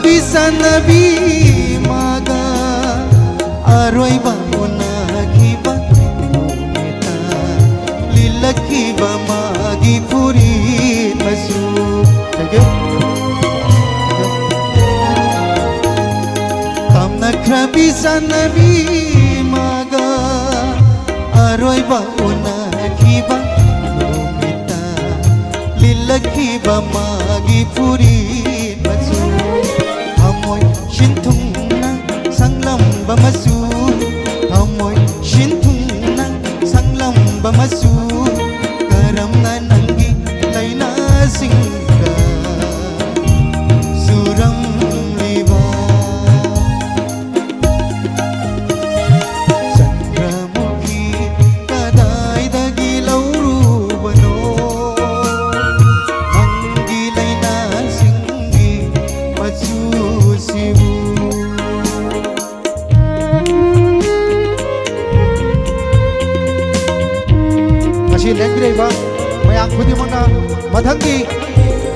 Bisa nabi maga aroi bauna kiba meta lila kiba magi puri masu thank you tamna bisa nabi maga aroi bauna kiba meta lila kiba magi puri masu Amoy shintung na sanglam bamasu Amoy shintung na sanglam bamasu Karam na nangi laina singga Suram liba Chandramukhi kadai dagi laurubano Nangi laina singgi masu Lengreba mayang khudi mana madhangi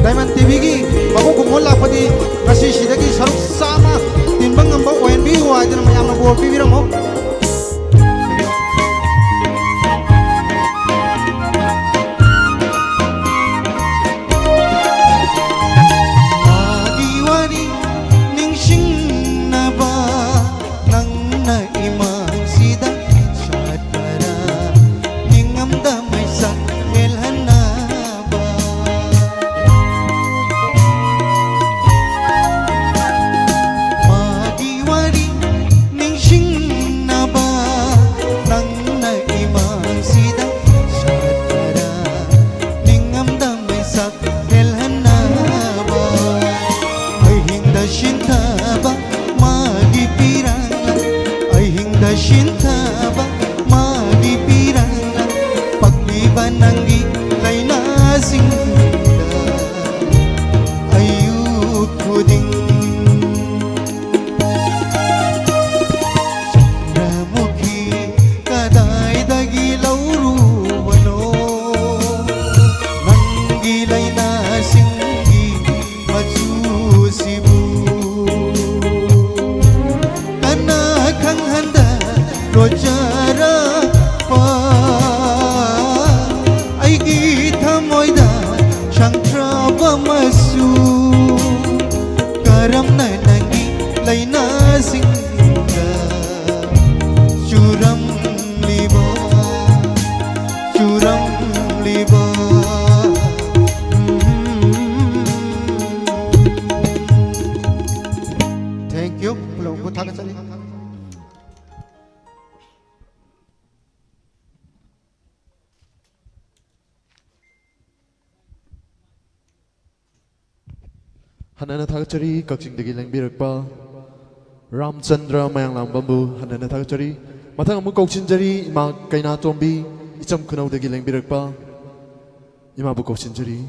Diamond TV gi bago kumol lakpadi ngasi sidagi saruk sama timbang ngamba ONB wa idana mayang na bor pibiramo Magiwani ningsing na ba nang na imang sida syat para ningam damay sa elhanaba ꯀꯔꯝꯅ ꯅꯪꯒꯤ ꯂꯩꯅꯥꯁꯤꯡꯗ ꯆꯨꯔꯝꯂꯤꯕ Thank you. Pulau Thang Sali. Hanana Thakachari, Kakching Dagi Langbirakpa, Ramchandra Mayanglam Bambu, Hanana Thakachari, Matang Mukochinjari, Ima Kaina Tombi, Icham Kunau Dagi Langbirakpa, Ima Bukochinjari.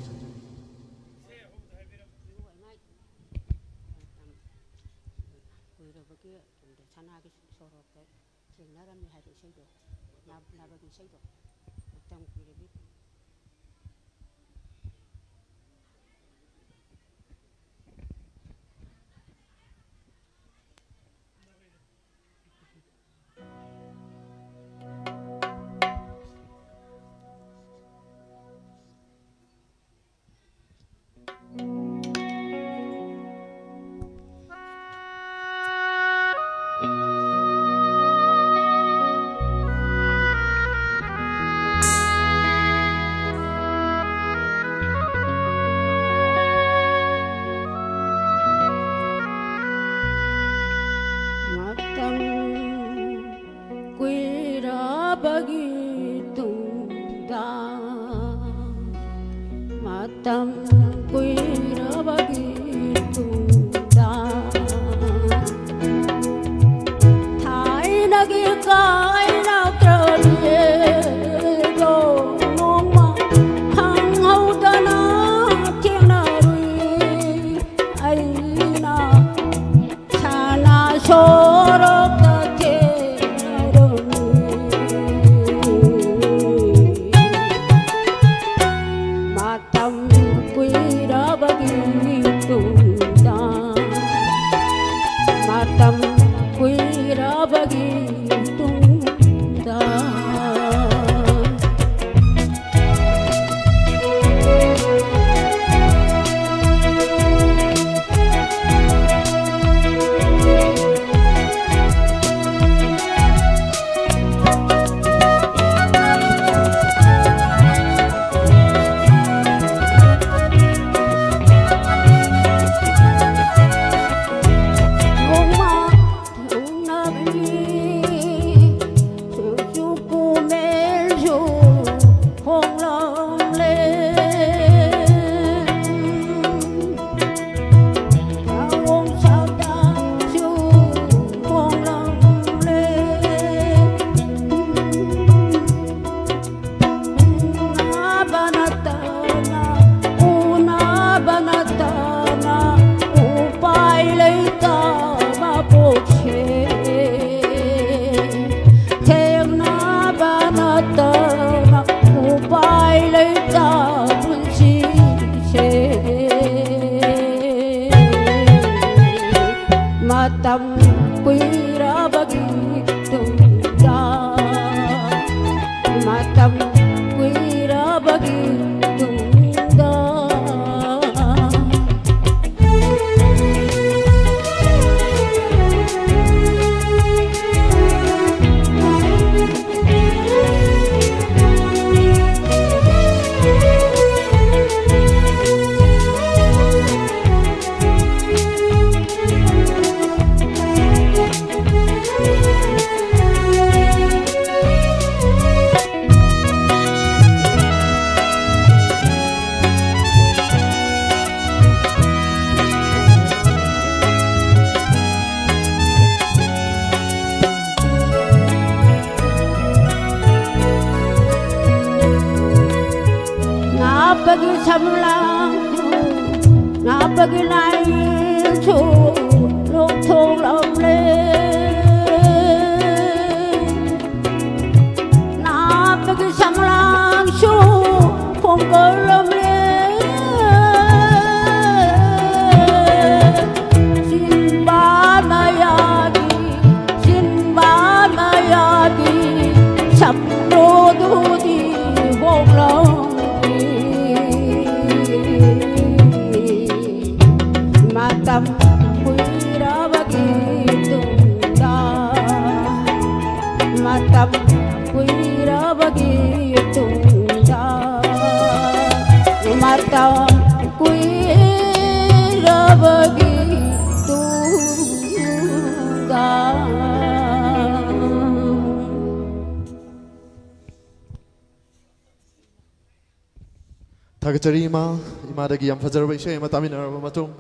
ꯊꯥꯒꯠꯆꯔꯤ ꯏꯃꯥꯗꯒꯤ ꯌꯥꯝ ꯐꯖꯔꯕ ꯏꯁꯩ ꯑꯃ ꯇꯥꯃꯤꯟꯅꯔꯕ ꯃꯇꯨꯡ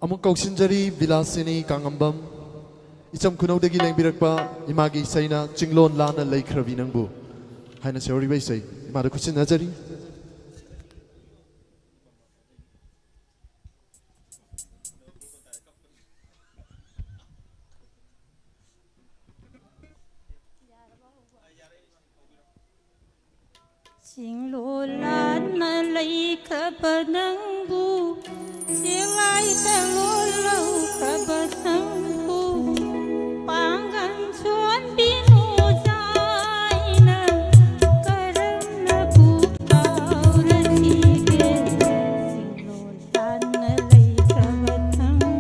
ꯑꯃꯨꯛ ꯀꯧꯁꯤꯟꯖꯔꯤ ꯕꯤꯂꯥꯁꯤꯅꯤ ꯀꯥꯡꯉꯝꯕꯝ ꯏꯆꯝ ꯈꯨꯅꯧꯗꯒꯤ ꯂꯦꯡꯕꯤꯔꯛꯄ ꯏꯃꯥꯒꯤ ꯏꯁꯩꯅ ꯆꯤꯡꯂꯣꯟ ꯂꯥꯟꯅ ꯂꯩꯈ꯭ꯔꯕꯤ ꯅꯪꯕꯨ ꯍꯥꯏꯅ ꯁꯩꯍꯧꯔꯤꯕ ꯏꯁꯩ ꯏꯃꯥꯗ ꯈꯨꯠꯁꯤꯟꯅꯖꯔꯤ Singlo lan lay kabanangbu Silay salo lau kabanangbu Panggan chuan pinujay na Karam na bukaw na sige Singlo lan lay kabanangbu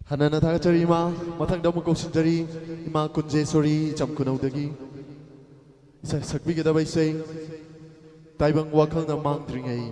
Hanana thagachari ima mathangda mu kousinjari ima kunjesori chamkunawdagi isa sakbigedaba isai taibang wakhalna mangdringai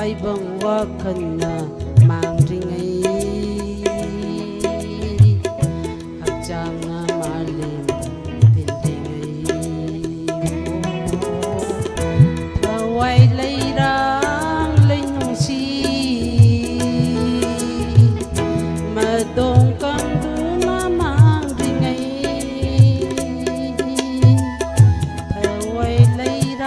Taibang wakana mangringai Hakjang na malim tintingai Laway layrang laynungsi Madong kang duna mangringai Laway layrang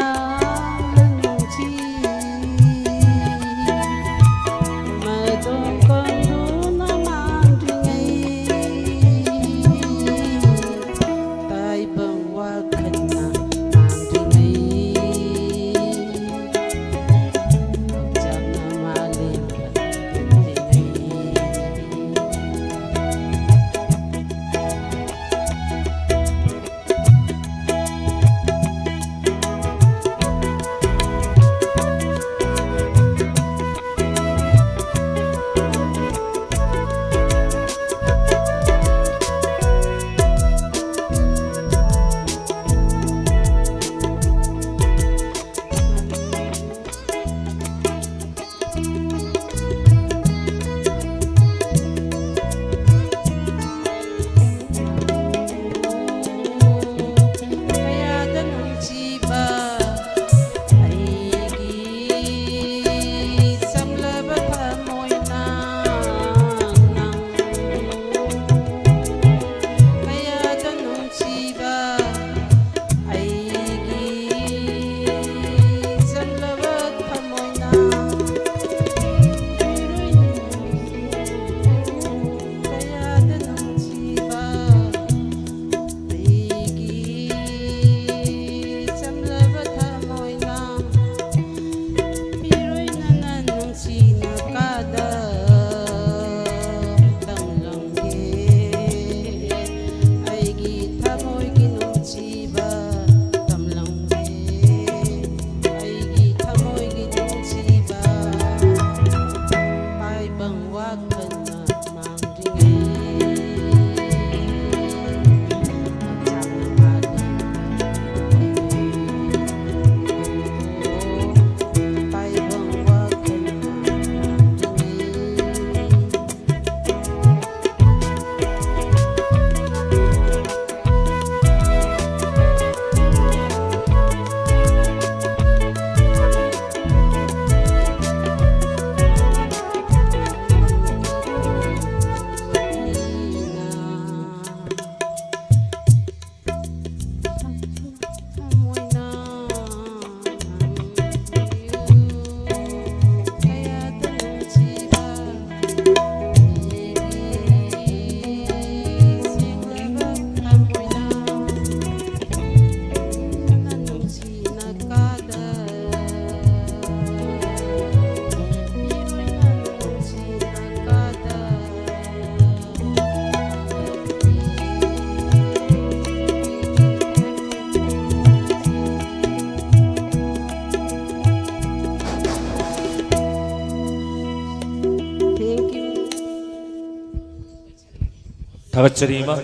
थागतचरी मा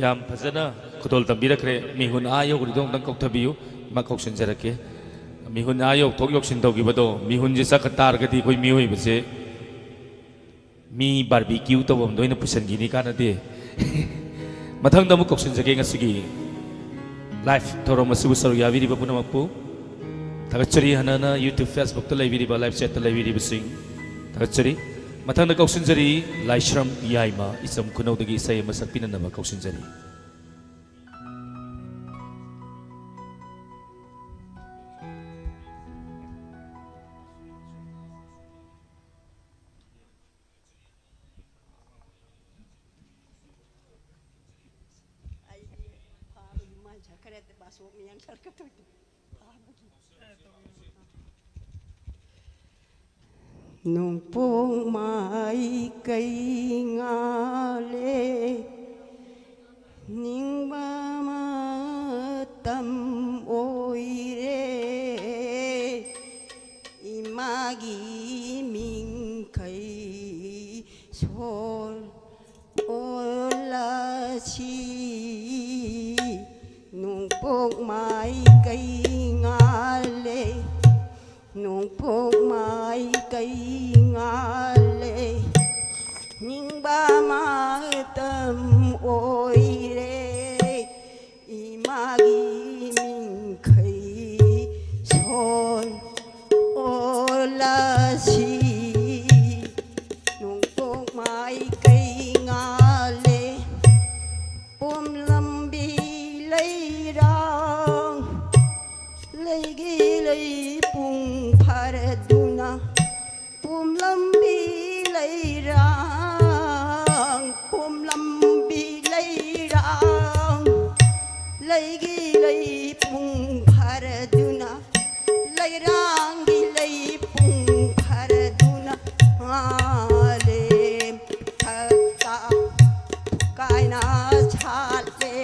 याम फजना खुदोल तंबीरखरे मिहुन आयो गुरिदों दंग कौथबियु मा कौशनजरके मिहुन आयो थोक योक्सिन तौगिबदो मिहुन जे सकतार गति कोई मिहोइ बसे मी बारबीक्यू तबम दोइन पुसनगिनी कानदे मथंग दमु कौशनजगे ngasiगी लाइफ थोरो मसुबु सरु याबिरिबा पुनमकपु थागतचरी हनना यूट्यूब फेसबुक त लाइबिरिबा लाइव चैट त लाइबिरिबा सिंग थागतचरी मथंग कौशनजरी लाइश्रम याइमा इसम खुनौदगी इसै अमा सकपिननबा कौशनजरी nung pong mai cây ngà lê ning ba ma tâm ôi rê imagi mình cây sol ola chi nung pong mai cây ngà lê nung pong mai cây ngà lê nhưng ba má tâm ôi rê imagi mình khơi son ola si nung pong mai cây ngà lê pom lambi lấy rang lấy gi lấy pung paraduna pum lambi lấy rang pum lambi lấy rang lấy gi lấy pung paraduna lấy rang gi lấy pung paraduna ale thakta kai na chat le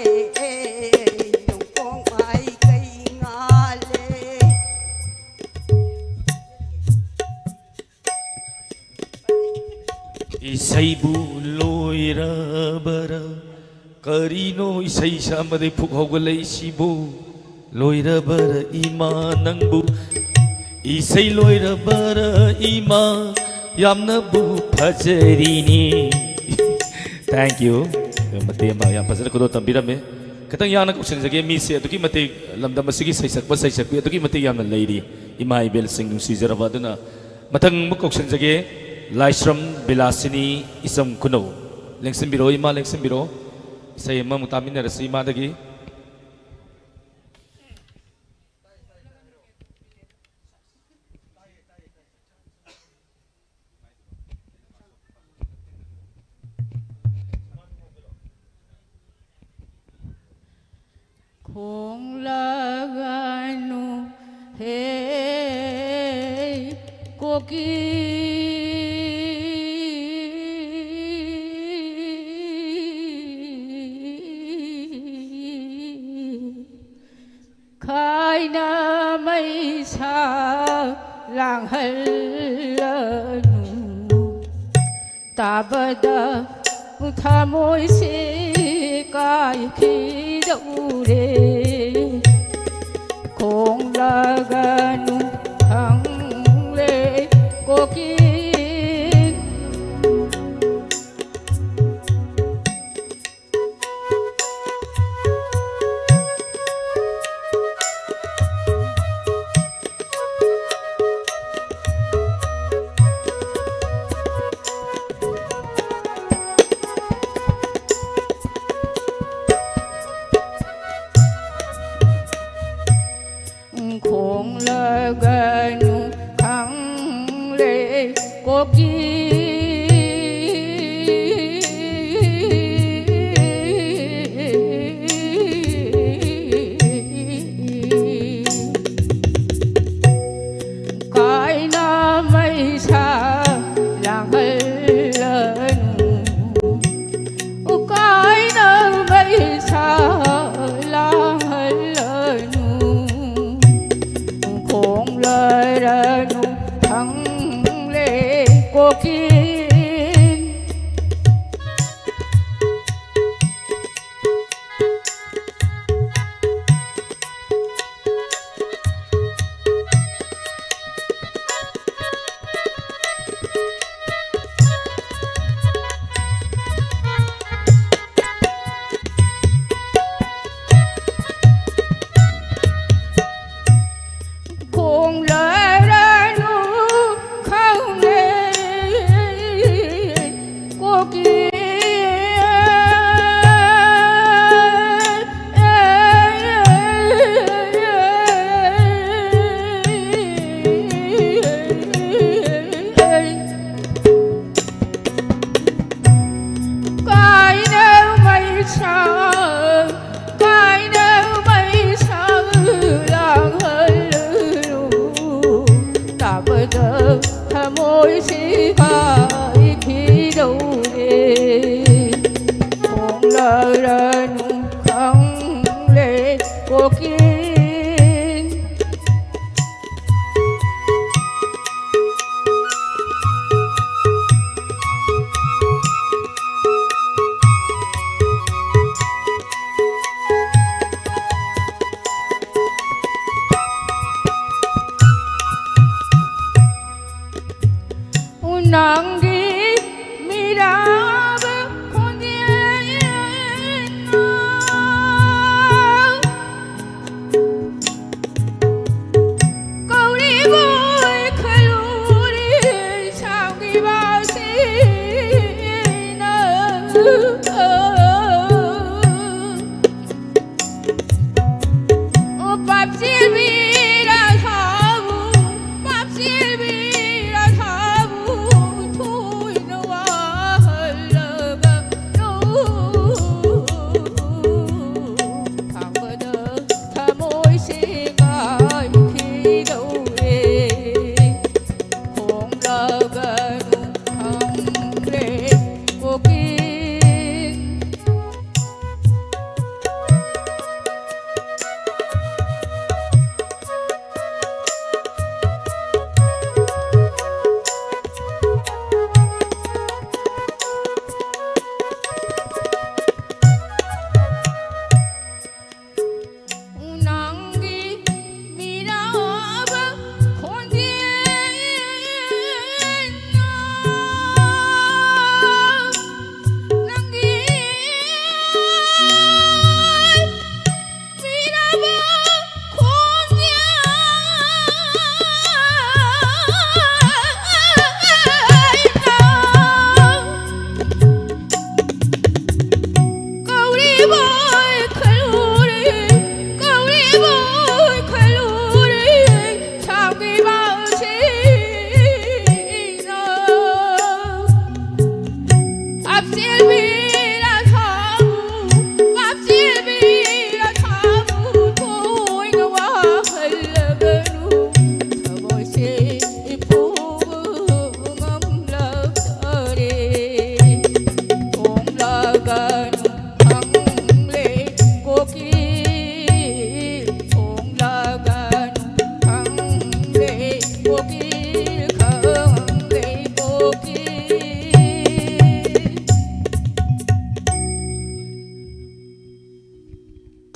nong pong mai kai nga le isaibu loirabara karino isai samade phuk hogalai sibu loirabara ima nangbu isai loirabara ima yamna bu phajarini thank you mate ma yam phajana kodo tambirame katang yana kausanjage mi se aduki mate lamdam asigi saisakba saisakbi aduki mate yamna leiri ima ibel sing nungsijaraba aduna mathang mu kausanjage Laishram बिलासिनी इसम कुनो लेंसन बिरो इमा लेंसन बिरो इसै मा मुतामिन रसी इमा दगी khong laganu hey koki khai na mây xa làng hân lanu ta bờ đà tha môi si cài khi đậu đê khong la ganu khang lê cô kia khong la ganu khang lê cô cái na mây xa làng hân lanu cái na mây xa làng hân lanu khong lời ranu thăng lê cô kia ꯂꯥꯛꯄꯗ ꯊꯃꯣꯏꯁꯤꯒ ꯏꯈꯤꯗꯧꯔꯦ ꯍꯣꯡꯂꯔꯅꯨ ꯈꯪꯂꯦ ꯀꯣꯀꯤꯜ nanggi miraba kondiena kauri boy khaluri sangi basina o papsil mira thabu papsil mira thabu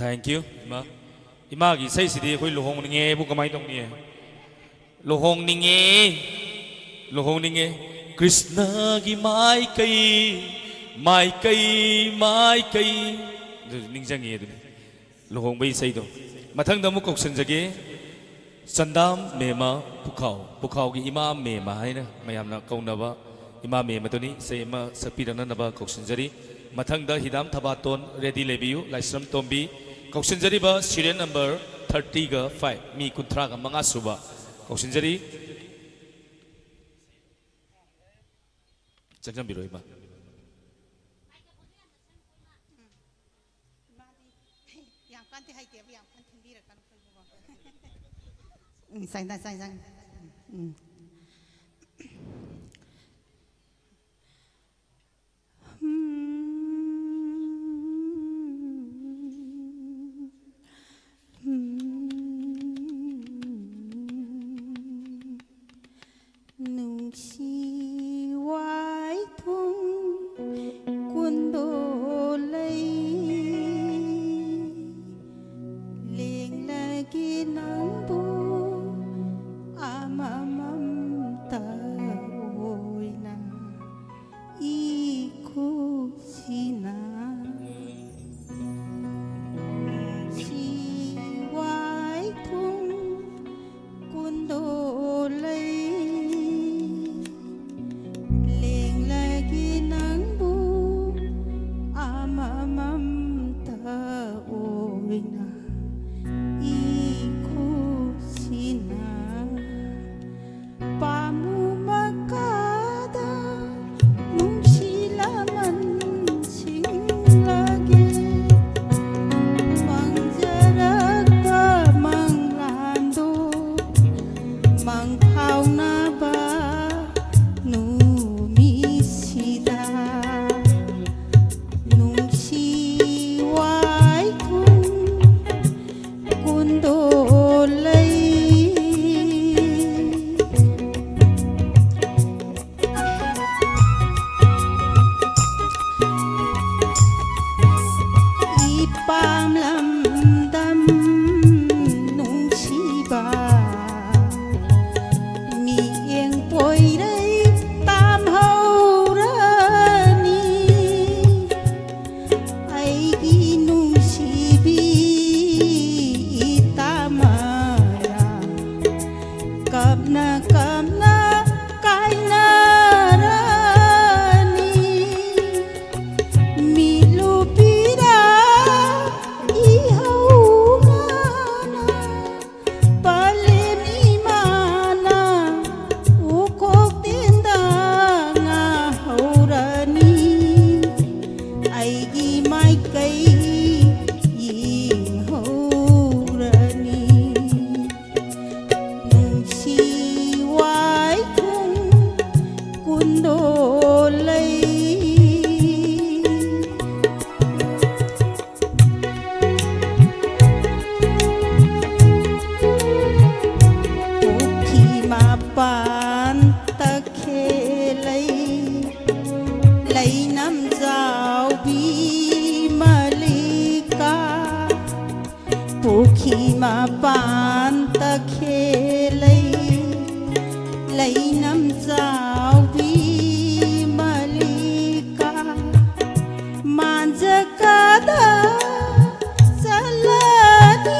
Thank you, Ima. Ima gi sai sidi khoi lohong ninge bu kamai tong ni. Lohong ninge Krishna gi mai kai ning jang ye du. Lohong bai sai do. Mathang da mu kok san jage Sandam mema pukhau gi ima mema haina mayam na kauna ba ima mema to ni sai ma sapirana na ba kok san jari mathang da hidam thabaton ready lebiu laisram tombi Kauksinjari ba serial number 30 ga 5 mi kuntra ga manga suba Kauksinjari jangan biroi ba yang kanti hai tiap yang kanti bira kan sang Nusiwai thung quân đô lấy liền là kia nắng bu ama mama ꯀꯥꯎꯅꯕ ꯅꯨꯃꯤꯠꯁꯤꯗ ꯅꯨꯡꯁꯤ ꯋꯥꯏꯈꯨꯝ ꯀꯨꯟꯗꯣꯂꯩ ꯏꯄꯥꯝ ꯂꯝꯗꯝ ꯅꯨꯡꯁꯤꯕ ꯃꯤꯠꯌꯦꯡ ꯄꯣꯏꯔꯩ ꯇꯥꯝꯍꯧꯔꯅꯤ ꯑꯩꯒꯤ ꯅꯨꯡꯁꯤꯕꯤ ꯏꯇꯥꯃꯔꯥ ꯀꯞꯅ ꯀꯞꯅ ꯀꯥꯏꯅꯔꯅꯤ ꯃꯤꯠꯂꯨꯄꯤꯔꯥ 이하우나나 빨래미마나 우곡된다 나하우라니 아이기 마이까이 이하우라니 농시와이쿵 군돌레이 Pan ta khelai lai nam zau bi malika pukhi ma pan ta khelai lai nam zau bi malika manjakada salani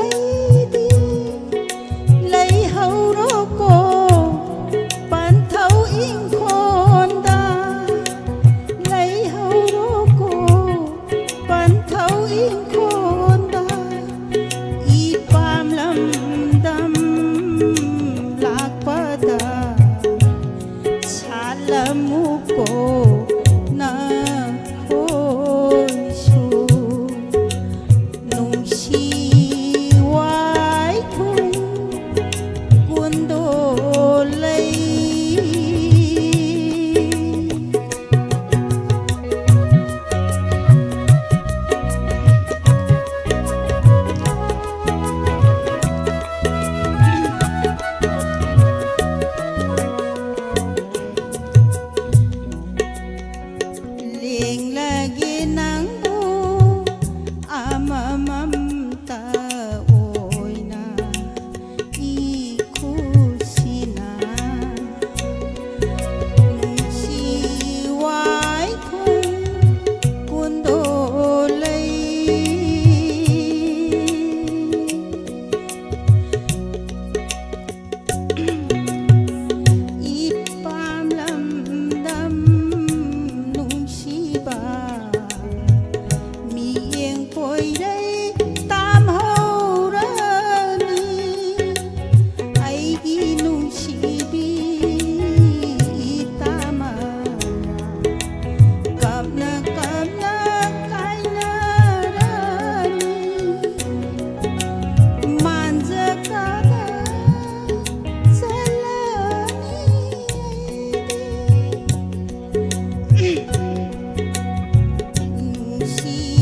aidi lấy hầu rô cô bàn thấu in khôn đa lấy hầu rô cô bàn thấu in khôn đa y pam lâm đâm lạc pada cha lâm mu cô na khôi su nung chi wai khung Kundolai Ling lagi nang bu amamam ta oina ikusina nungsiwai kung kundolai ipam lamdam nungsiba miyeng poiday tamhaurani aigi nungsibi itamara kapna kapna kainarani manjakada salani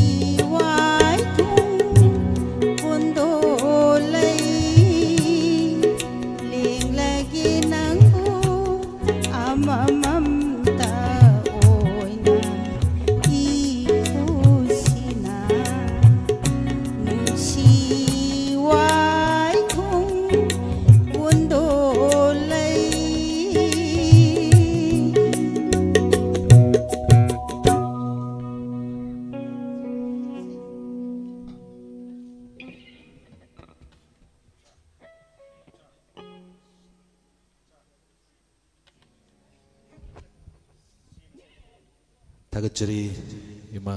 nungsiwai kung kundolai ling lagi nang bu amamam ta oina ikusina nungsiwai kung kundolai थागतचरी इमा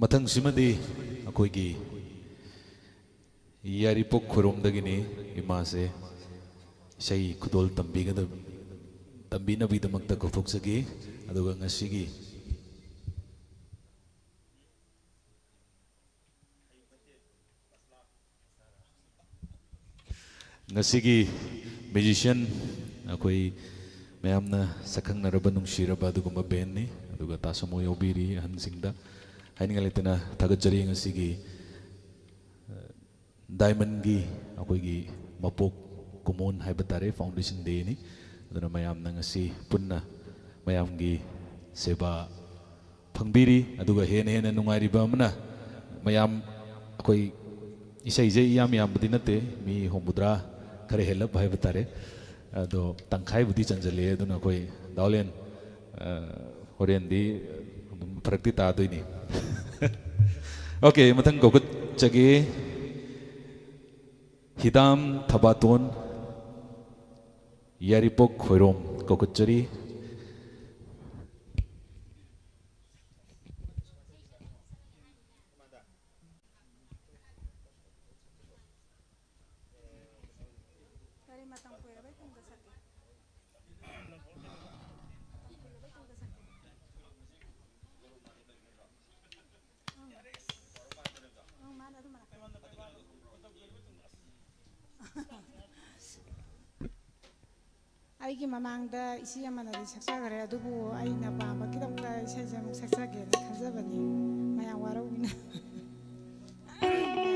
मथंग सिमदी अकोइगी यारीपोक खुरोमदगिनी इमा से सही खुदोल तंबीनबीदमक्ता कौथोक्चगी अदुगा ngasiगी Ngasigi musician akoi mayamna sakhangnaraba nungshiraba adugumba band ni aduga tasamo yobiri hansingda hainingalitena thagajari ngasigi diamond gi akoi gi mapok kumun haibatare foundation day ni aduna mayamna ngasi punna mayamgi seba pangbiri aduga hena nungairiba amna mayam akoi isai je yam budi nate mi homudra kare helap hai batare ado tangkai budi chanjale aduna koi daulen horen di prakti ta doini okay mathang kokut chage hidam thabaton yaripok khoirom kokut chari ꯑꯩꯒꯤ ꯃꯃꯥꯡꯗ ꯏꯁꯩ ꯑꯃꯅꯗꯤ ꯁꯛꯆꯈ꯭ꯔꯦ ꯑꯗꯨꯕꯨ ꯑꯩꯅ ꯄꯥꯝꯕꯒꯤꯗꯃꯛꯇ ꯏꯁꯩꯁꯦ ꯑꯃꯨꯛ ꯁꯛꯆꯒꯦꯅ ꯈꯟꯖꯕꯅꯤ ꯃꯌꯥꯝ ꯋꯥꯔꯧꯕꯤꯅ I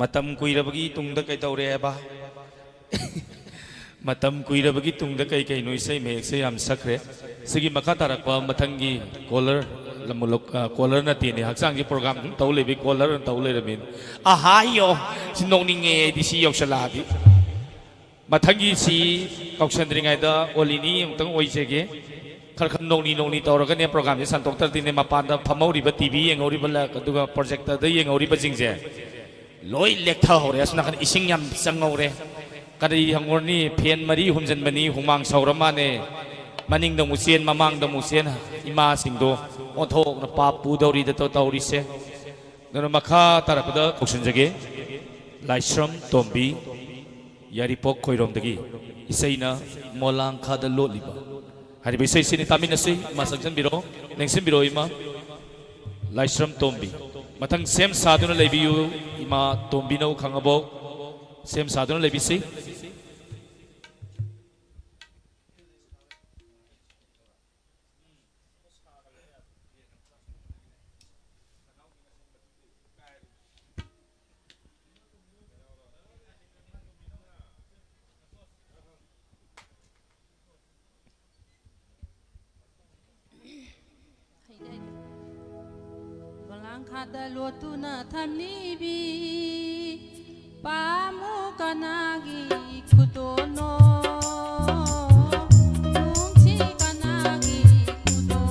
matam kuirabagi tungda kai taure ba matam kuirabagi tungda kai noi sai me sai am sakre sigi makha tarakpa mathangi caller lamulok caller na tini haksang gi program taule bi caller taule ramin ahayo sinongninge di si yok saladi mathangi si kausandringai da olini tang oisege khar nongni tawraga ne program je santok tar tine mapan da phamori ba tv yengori ba la aduga projector da yengori ba jingje loi lektha hore asna kan ising yam sangore kadi hangorni phen mari humjan bani humang saurama ne maning da musien mamang da musien ima singdo othok na pa pu dori da tawri se nana makha tarakda koksinjage laisram tombi yaripok khoirom dagi isaina molang kha da lotliba hari bisai sini tamin nasi masakjan biro nengsim biro ima laisram tombi matang sem saduna lebiu ima tombi nau khangabok sem saduna lebisi Kada lotuna thamnibi pamu kanagi kutono mungchi kanagi kutono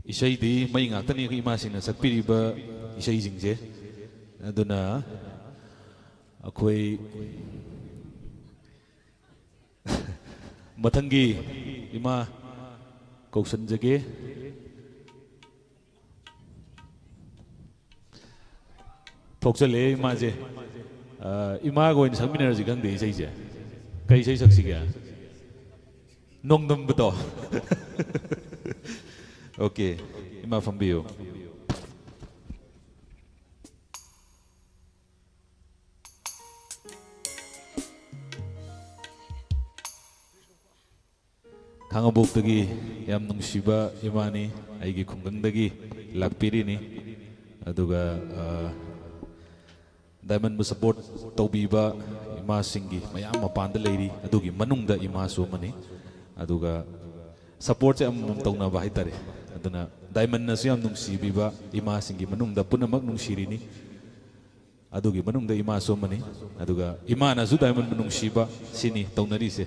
isai di mai ngaktan ni ima sina sakpiri ba isai jingje aduna akhoi mathangi ima kausan jage thokchale ima je ima goin sakminar ji gang de isai je kai isai saksi ga nongdam beto Okay, ima Fambio. ꯈꯥꯡꯉꯕꯣꯛꯇꯒꯤ ꯌꯥꯝ ꯅꯨꯡꯁꯤꯕ ꯏꯃꯥꯅꯤ ꯑꯩꯒꯤ ꯈꯨꯡꯒꯪꯗꯒꯤ ꯂꯥꯛꯄꯤꯔꯤꯅꯤ ꯑꯗꯨꯒ ꯗꯥꯏꯃꯟꯕꯨ ꯁꯄꯣꯔꯠ ꯇꯧꯕꯤꯕ ꯏꯃꯥꯁꯤꯡꯒꯤ ꯃꯌꯥꯝ ꯃꯄꯥꯟꯗ ꯂꯩꯔꯤ ꯑꯗꯨꯒꯤ ꯃꯅꯨꯡꯗ ꯏꯃꯥꯁꯨ ꯑꯃꯅꯤ ꯑꯗꯨꯒ ꯁꯄꯣꯔꯠꯁꯦ ꯑꯃꯃꯝ ꯇꯧꯅꯕ ꯍꯥꯏꯇꯥꯔꯦ ꯑꯗꯨꯅ ꯗꯥꯏꯃꯟꯅꯁꯨ ꯌꯥꯝ ꯅꯨꯡꯁꯤꯕꯤꯕ ꯏꯃꯥꯁꯤꯡꯒꯤ ꯃꯅꯨꯡꯗ ꯄꯨꯝꯅꯃꯛ ꯅꯨꯡꯁꯤꯔꯤꯅꯤ ꯑꯗꯨꯒꯤ ꯃꯅꯨꯡꯗ 이마ꯁꯨ ꯑꯃꯅꯤ ꯑꯗꯨꯒ 이마ꯅꯁꯨ ꯗꯥꯏꯃꯟꯕꯨ ꯅꯨꯡꯁꯤꯕ ꯁꯤꯅꯤ ꯇꯧꯅꯔꯤꯁꯦ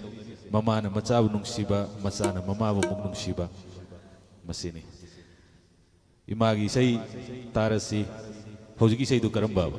ꯃꯃꯥꯅ ꯃꯆꯥꯕꯨ ꯅꯨꯡꯁꯤꯕ ꯃꯆꯥꯅ ꯃꯃꯥꯕꯨ ꯑꯃꯨꯛ ꯅꯨꯡꯁꯤꯕ ꯃꯁꯤꯅꯤ 이마ꯒꯤ ꯏꯁꯩ ꯇꯥꯔꯁꯤ ꯍꯧꯖꯤꯛꯀꯤ ꯏꯁꯩꯗꯨ ꯀꯔꯝꯕ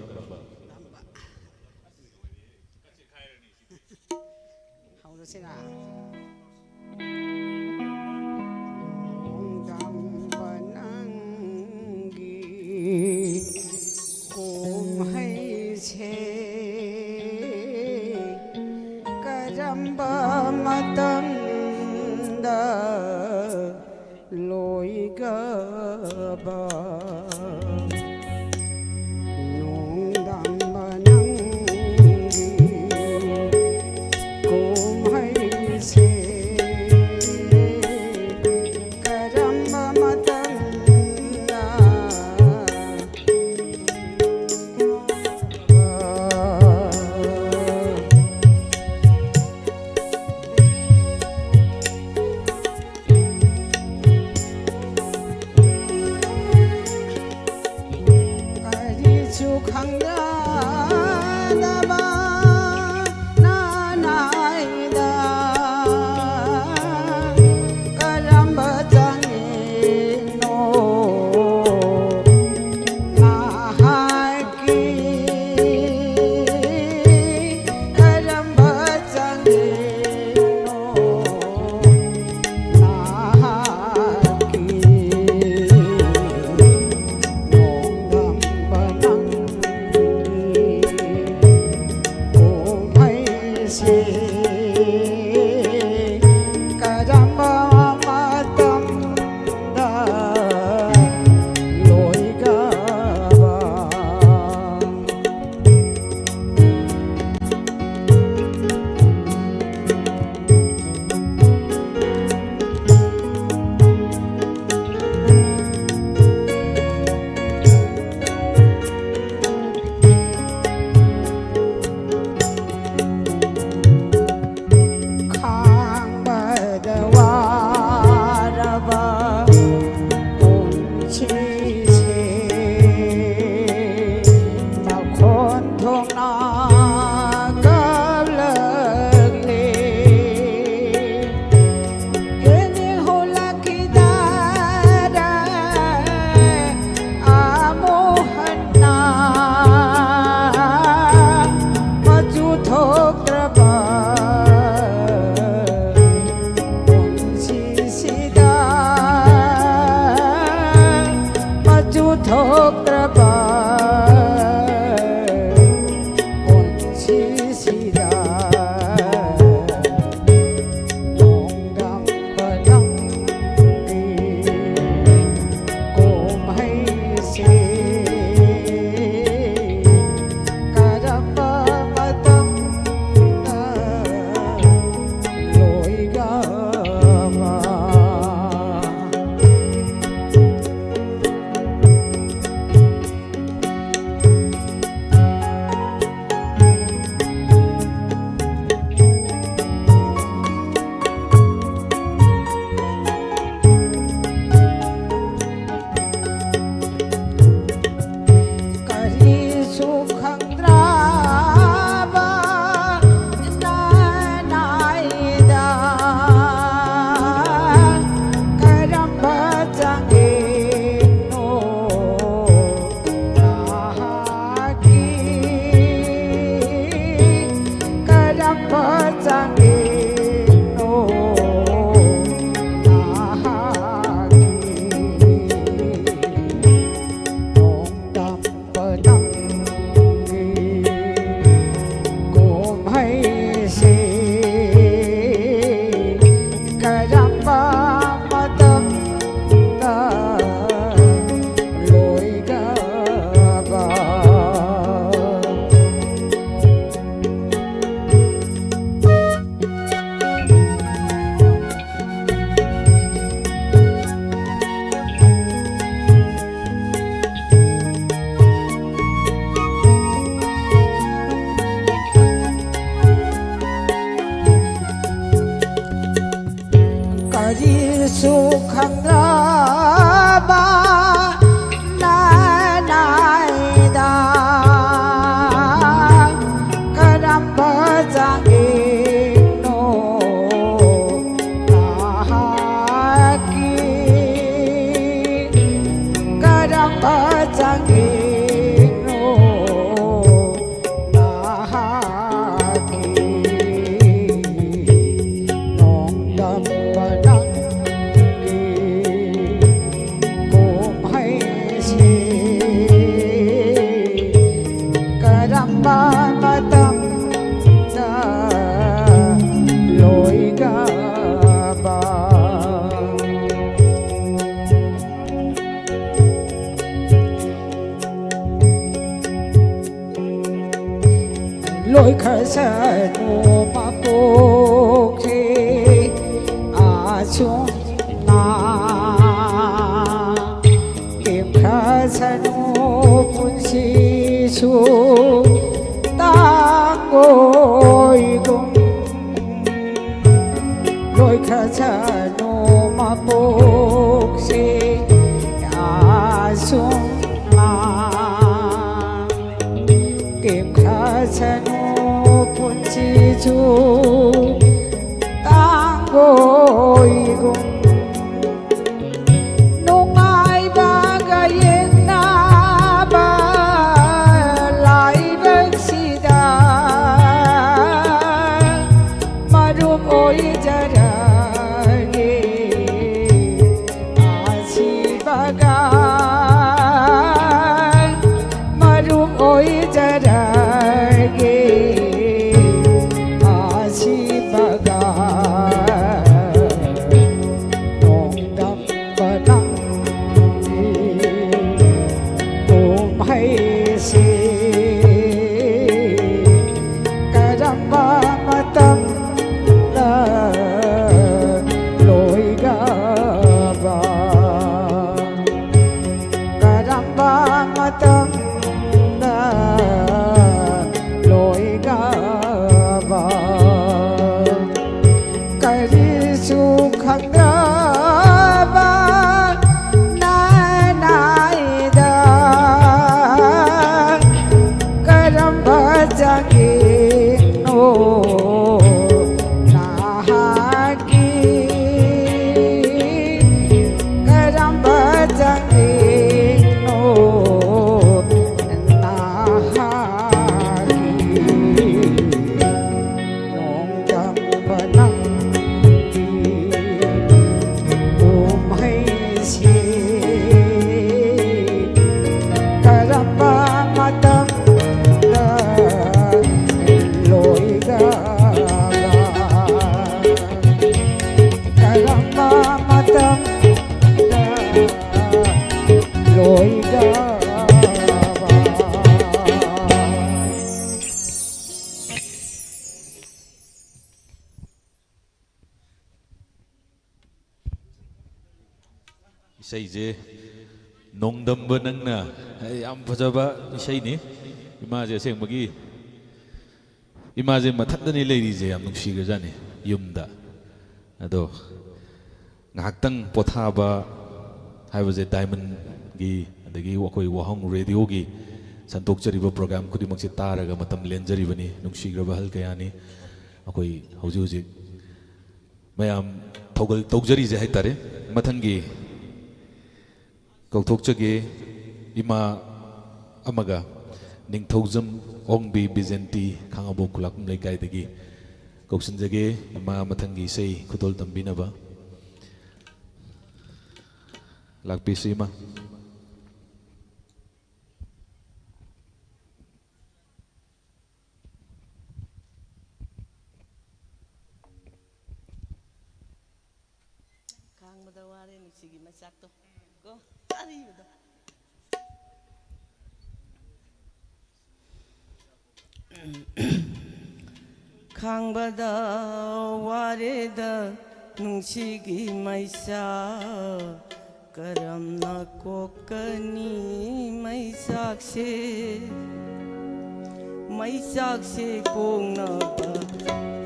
sanu mapokhe achung na kim kha sanu punsi su ta ngồi cùng lối kha sanu mapokhe achung na kim kha sanu punsi su ta ngồi cùng nung ai ba gayen na ba lai bek sida marum oi jara ge asi baga marum oi jara ge asi baga nong dam banang om hai se karamba matam na loi ga ba karamba matam na loi ga ba kari su khang ga ba na nai da karamba jangi no na ha ki karamba jangi no na ha ki nong jam banang om hai se karamba matam na loi ga karamba matam na loi ga 이제 농담부 능나 안 보자봐 이세이니 이마제 생먹이 이마제 마탄다니 레이디제 안 농시가자니 윰다 아도 ngahaktan pothaba haibaje diamond gi adagi wakoi wahong radio gi santok chariba program kudimang si taraga matam lenjari bani nungsigraba hal kayani akoi hauji hauji mayam thogal togjari je haitare mathangi kauthokchage ima amaga ningthogjam ongbi bizenti khangabo kulakum leikai dagi kausinjage ima mathangi sei khutol tambinaba lakpisima Kangbada wareda nungsigi maisa karamna kokani maisakse kongna ba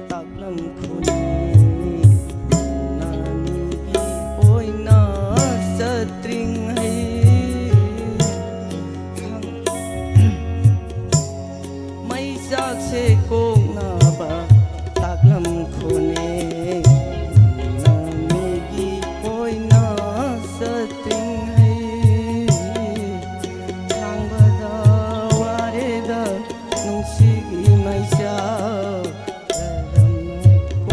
taklam khuni nani gi oina satring hai maisakse kongna ba taklam khuni nani gi oina satring hai kangbada wareda nungsigi maisa karamna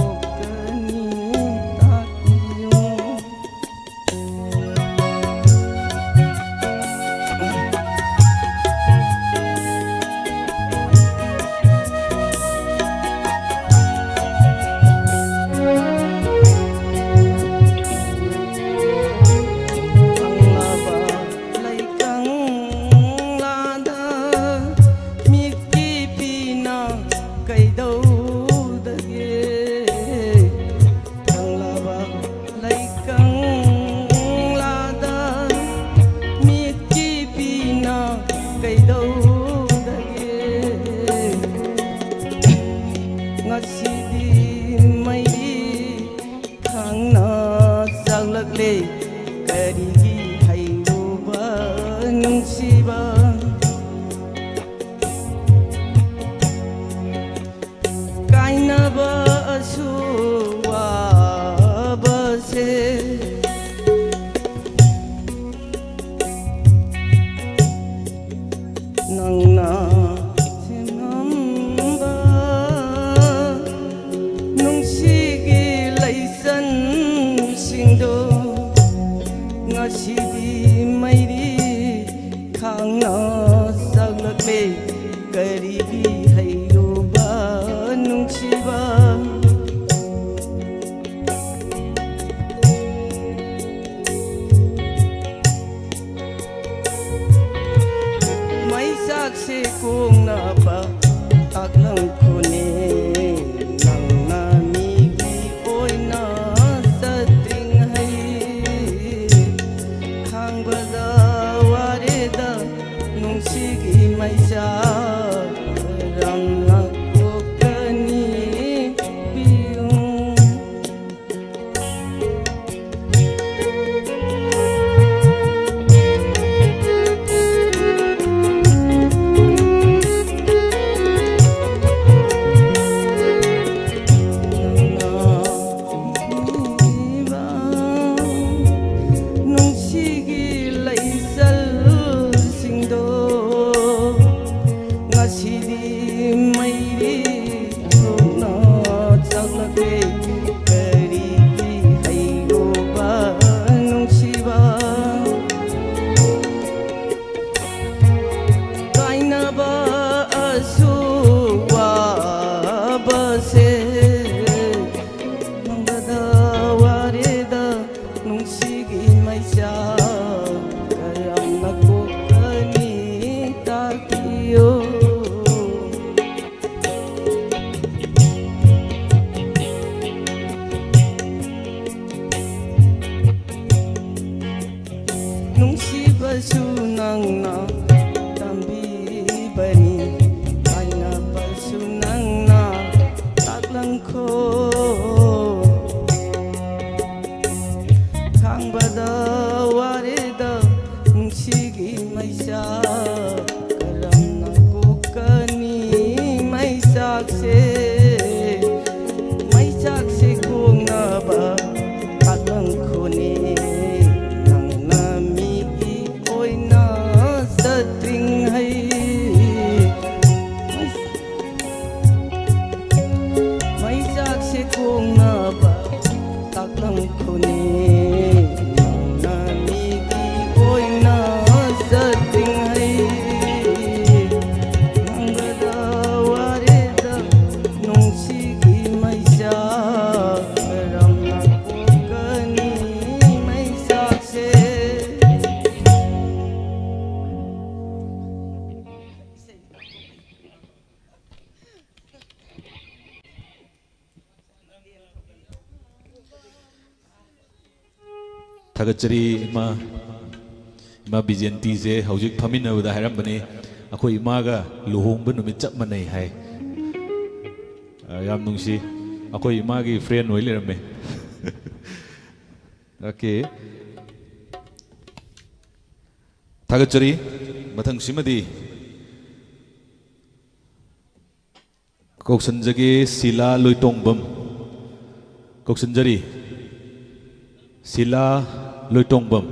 nungsiba kainaba asuwa base nangna sinamba nungsigi laisan singdo ngasibi mairi khangna saglakle karigi hairuba nungsiba maisak se kong na pa taklang kone nang namigi oy na sa ting hai khang bada wareda nungsigi maisa ram na kokani piyong nungsigi laisal singdo ngasidi mairi na chaglake karigi hairoba nungsiba kainaba asuwa base mangada wareda nungsigi maisa karam nakokani takiyo nungsiba sunangna tambibani kainaba sunangna taklangko kangbada wareda nungsigi maisa karam nakokani maisakse kong na ba taklang kone nang namigi oy na sa ting hai maisakse kong na ba taklang kone nang namigi oy na sa ting hai manggada wareda nungsigi maisa karam na kokani maisakse थागतचरी इमा इमा बिजेंती से हौजिक फमिनबदा हायरंबनी अखोई इमागा लुहोंब नुमित चप मनई हाय याम नुंसी अखोई इमागी फ्रेंड होई लेरमे ओके थागतचरी मथंग सिमदी कोक्सनजगे सिला लोइतोंबम कोक्सनजरी सिला लोइतोंबम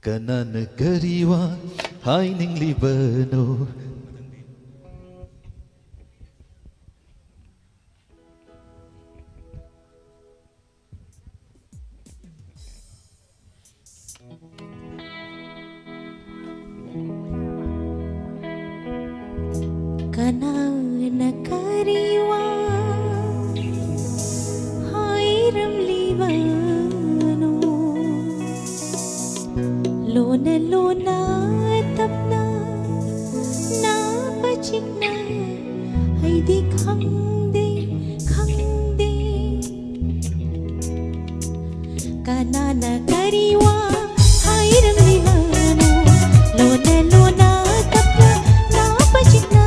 कनन करीवा हाय निंगली बनो Kanana kariwa hairam libano lona lona tapna na pachikna hai di khang de kanana kariwa hairam libano lona lona tapna na pachikna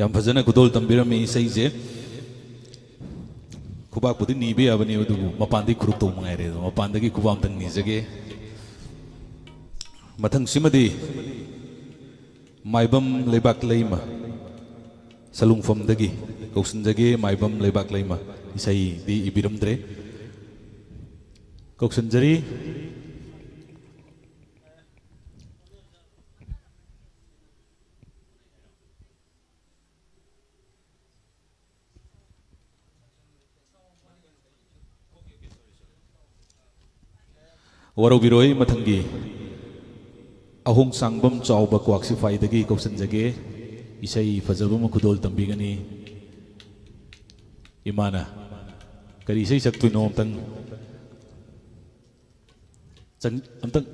yam phajana kudol tambirami isai je khubak pudi nibe abani udu mapandi khuruk to mangai re mapandagi khubam tang ni jage mathang simadi maibam lebak leima salungfam dagi kausin jage maibam lebak leima isai di ibiramdre kausin jari warau biroi mathangi ahong sangbam chawba kwaksi faidagi kausan jage isai fajabam khudol tambigani imana kari isai saktu no amtang amtang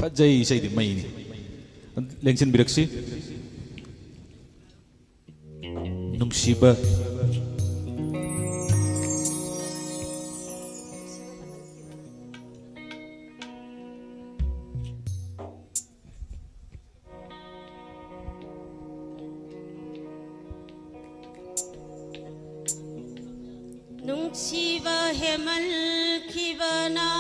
fajai isai di mai ni lengsin biraksi nungsiba nungsiba hemal kibana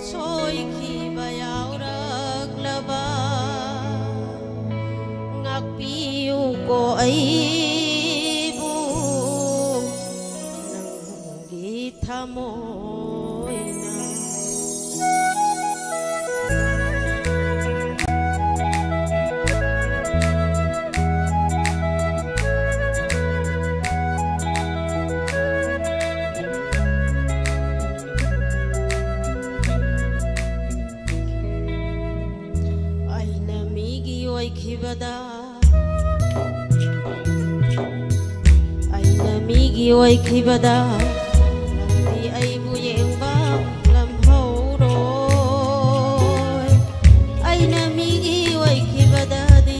soy kiba yaurak laba ngakpiu ko ay bu nang githamoy na aina migi oi khibada nangdi ai bu yengba lam horoi aina migi oi khibada di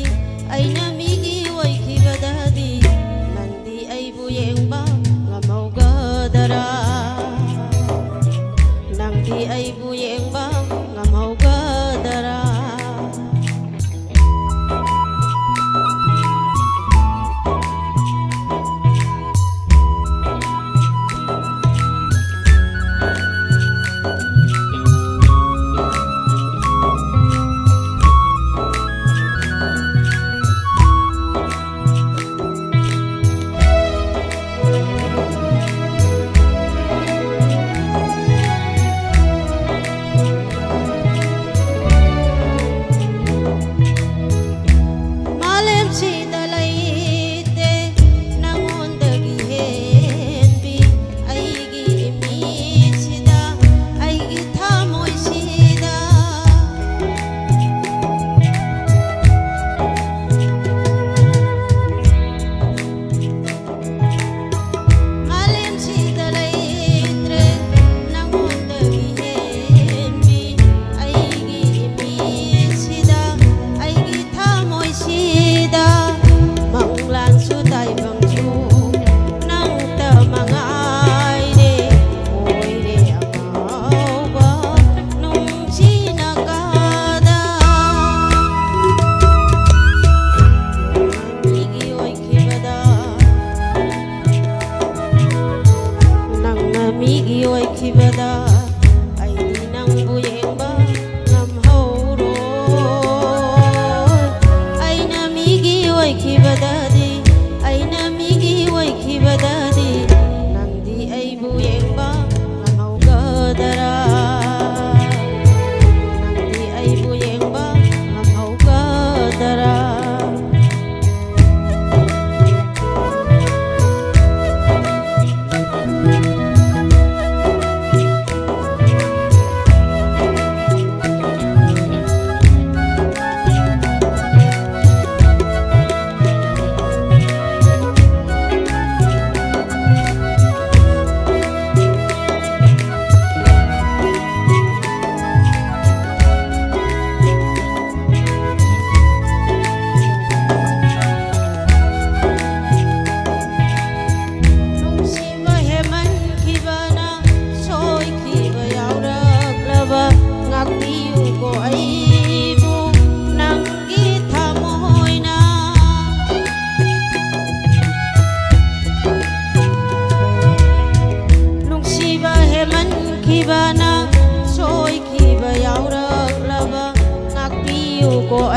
aina migi oi khibada di nangdi ai bu yengba lam haugadara nangdi ai bu yengba lam haugadara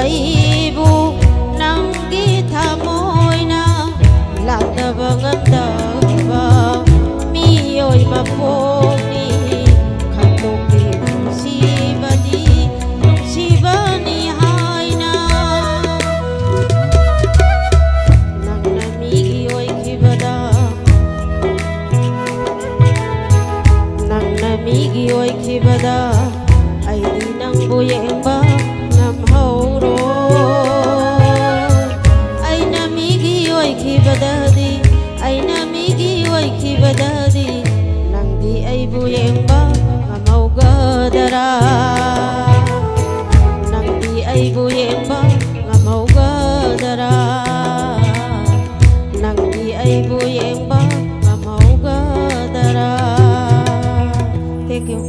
ꯑꯩꯕꯨ ꯅꯪꯒꯤ ꯊꯃꯣꯏꯅ ꯂꯥꯛꯅꯕ ꯉꯝꯗꯕ 미오이 마포니 감독이 눈시바니 하이나 낭나미기 오이 키바다 낭나미기 오이 키바다 아이디 낭보예바 남하오로 아이나미기 오이 키바다디 아이나미기 오이 키바다디 낭디 아이부 옌바 ngamogadara 낭디 아이부 옌바 ngamogadara 낭디 아이부 옌바 ngamogadara Thank you.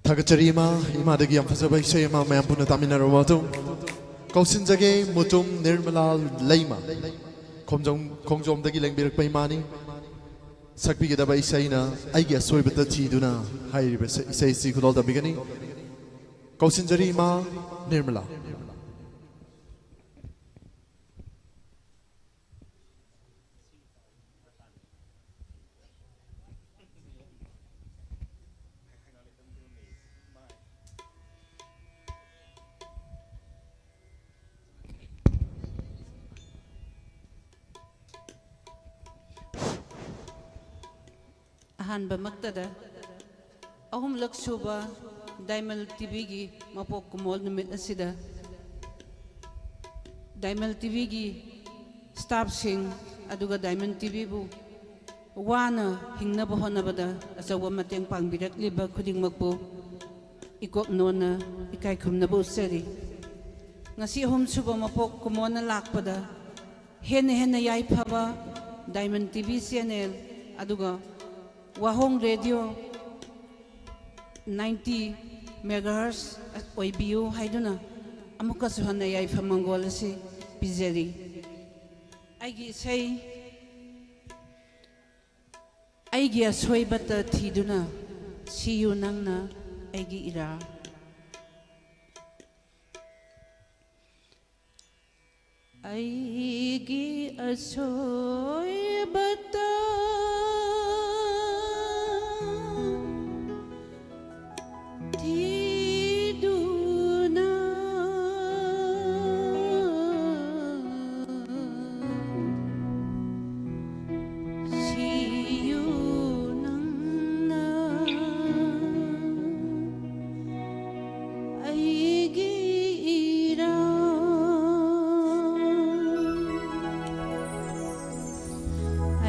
다그처리 이마득이 얌파서바 이세이마 마얌푸나 다미나로마tum kausinjage mutum nirmala leima khomjomdagi lengbirak paimani sakbi gedaba isaina aigi asoibata chiduna hairiba isai si khudol da bigani kausinjari ma nirmala ꯑꯍꯥꯟꯕꯃꯛꯇꯗ ꯑꯍꯨꯝꯂꯛ ꯁꯨꯕ ꯗꯥꯏꯃꯜ ꯇꯤꯚꯤꯒꯤ ꯃꯄꯣꯛ ꯀꯨꯝꯑꯣꯜ ꯅꯨꯃꯤꯠ ꯑꯁꯤꯗ ꯗꯥꯏꯃꯜ ꯇꯤꯚꯤꯒꯤ ꯁ꯭ꯇꯥꯐꯁꯤꯡ ꯑꯗꯨꯒ ꯗꯥꯏꯃꯟ ꯇꯤꯚꯤꯕꯨ ꯋꯥꯅ ꯍꯤꯡꯅꯕ ꯍꯣꯠꯅꯕꯗ ꯑꯆꯧꯕ ꯃꯇꯦꯡ ꯄꯥꯡꯕꯤꯔꯛꯂꯤꯕ ꯈꯨꯗꯤꯡꯃꯛꯄꯨ ꯏꯀꯣꯛꯅꯣꯅ ꯏꯀꯥꯏ ꯈꯨꯝꯅꯕ ꯎꯠꯆꯔꯤ ꯉꯁꯤ ꯑꯍꯨꯝꯁꯨꯕ ꯃꯄꯣꯛ ꯀꯨꯝꯑꯣꯜꯅ ꯂꯥꯛꯄꯗ ꯍꯦꯟꯅ ꯌꯥꯏꯐꯕ ꯗꯥꯏꯃꯟ ꯇꯤꯚꯤ ꯆꯦꯅꯦꯜ ꯑꯗꯨꯒ Wahong Radio 90 megahertz oibiu haiduna amukasu hana yaifa mangol asi pizeri aigi asoibata thiduna siyu nangna aigi ira aigi asoibata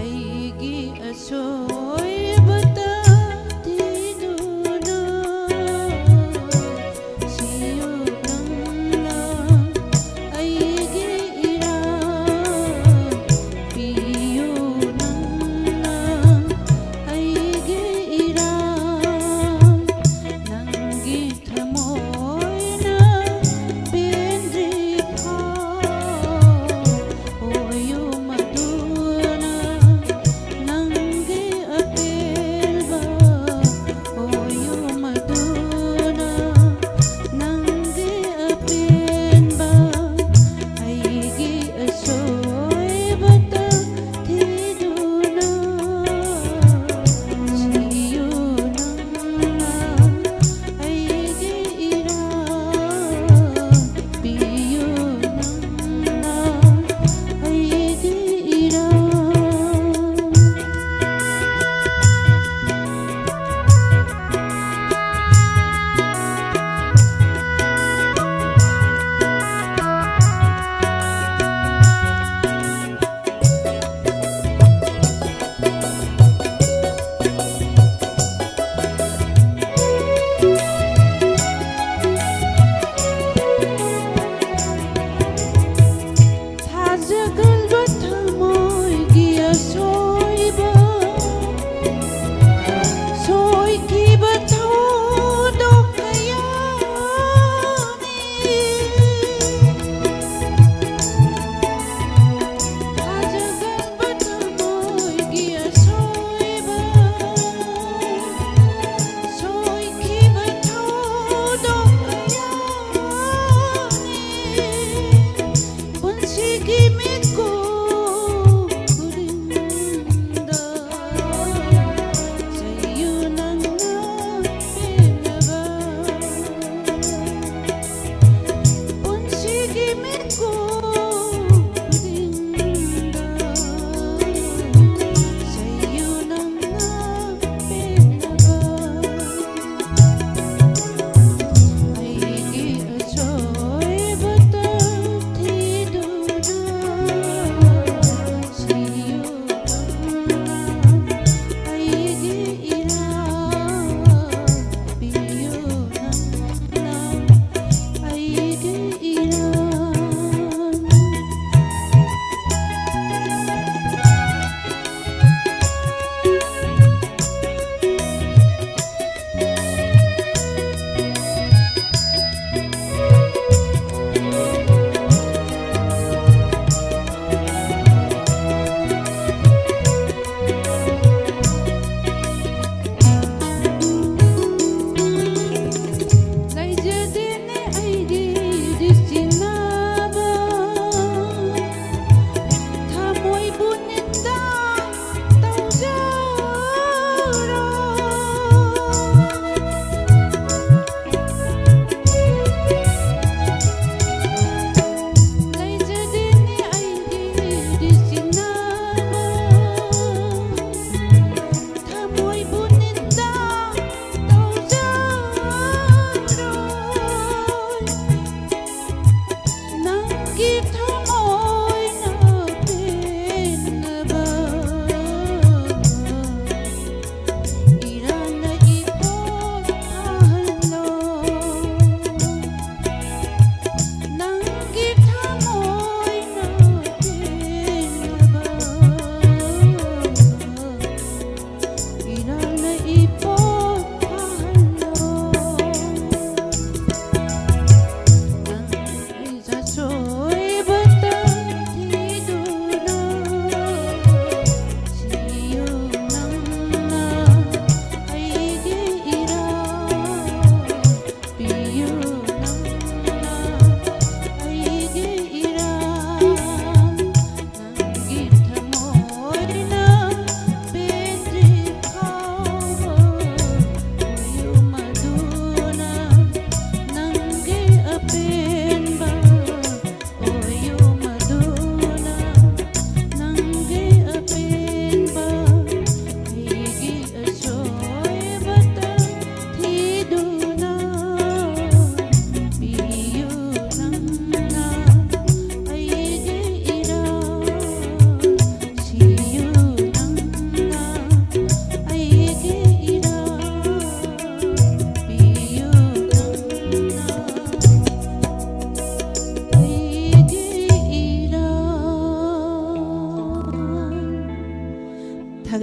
I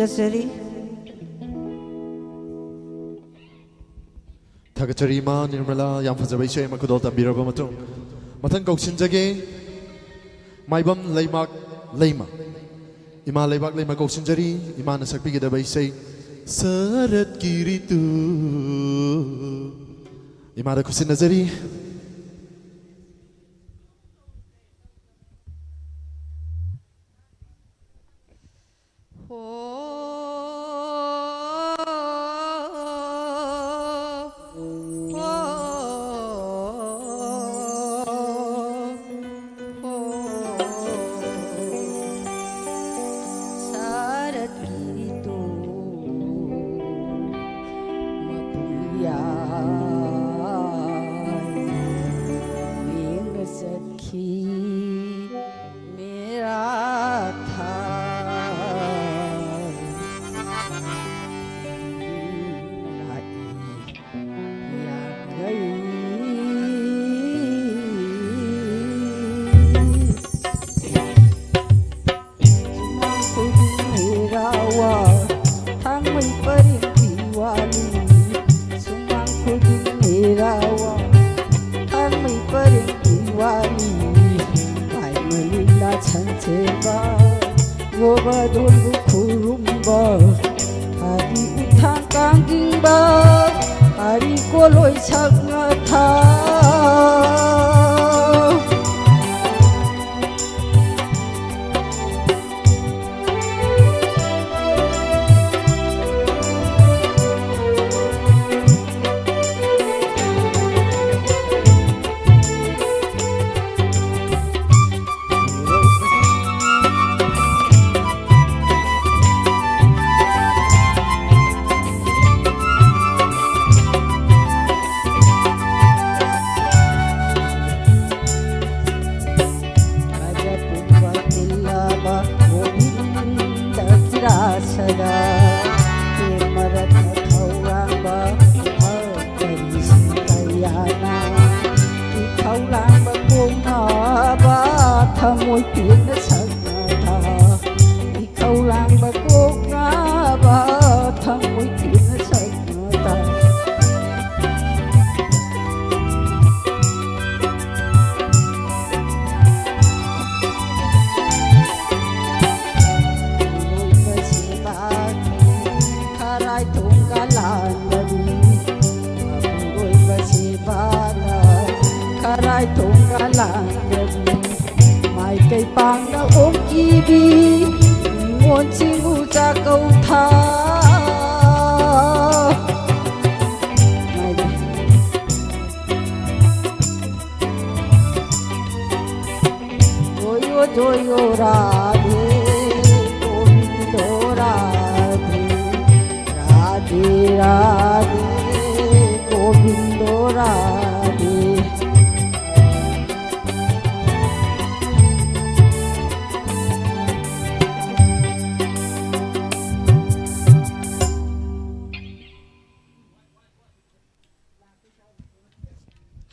थागचरी थागचरी मा निर्मला याम फजब इसे मकुदोल तंबीरब मतुंग मथंग कौशिनजगे माइबम लैमाक लैमा इमा लैबाक लैमा कौशिनजरी इमा नसकपिगदब इसे सरत की ऋतु इमा दा खुसिनजरी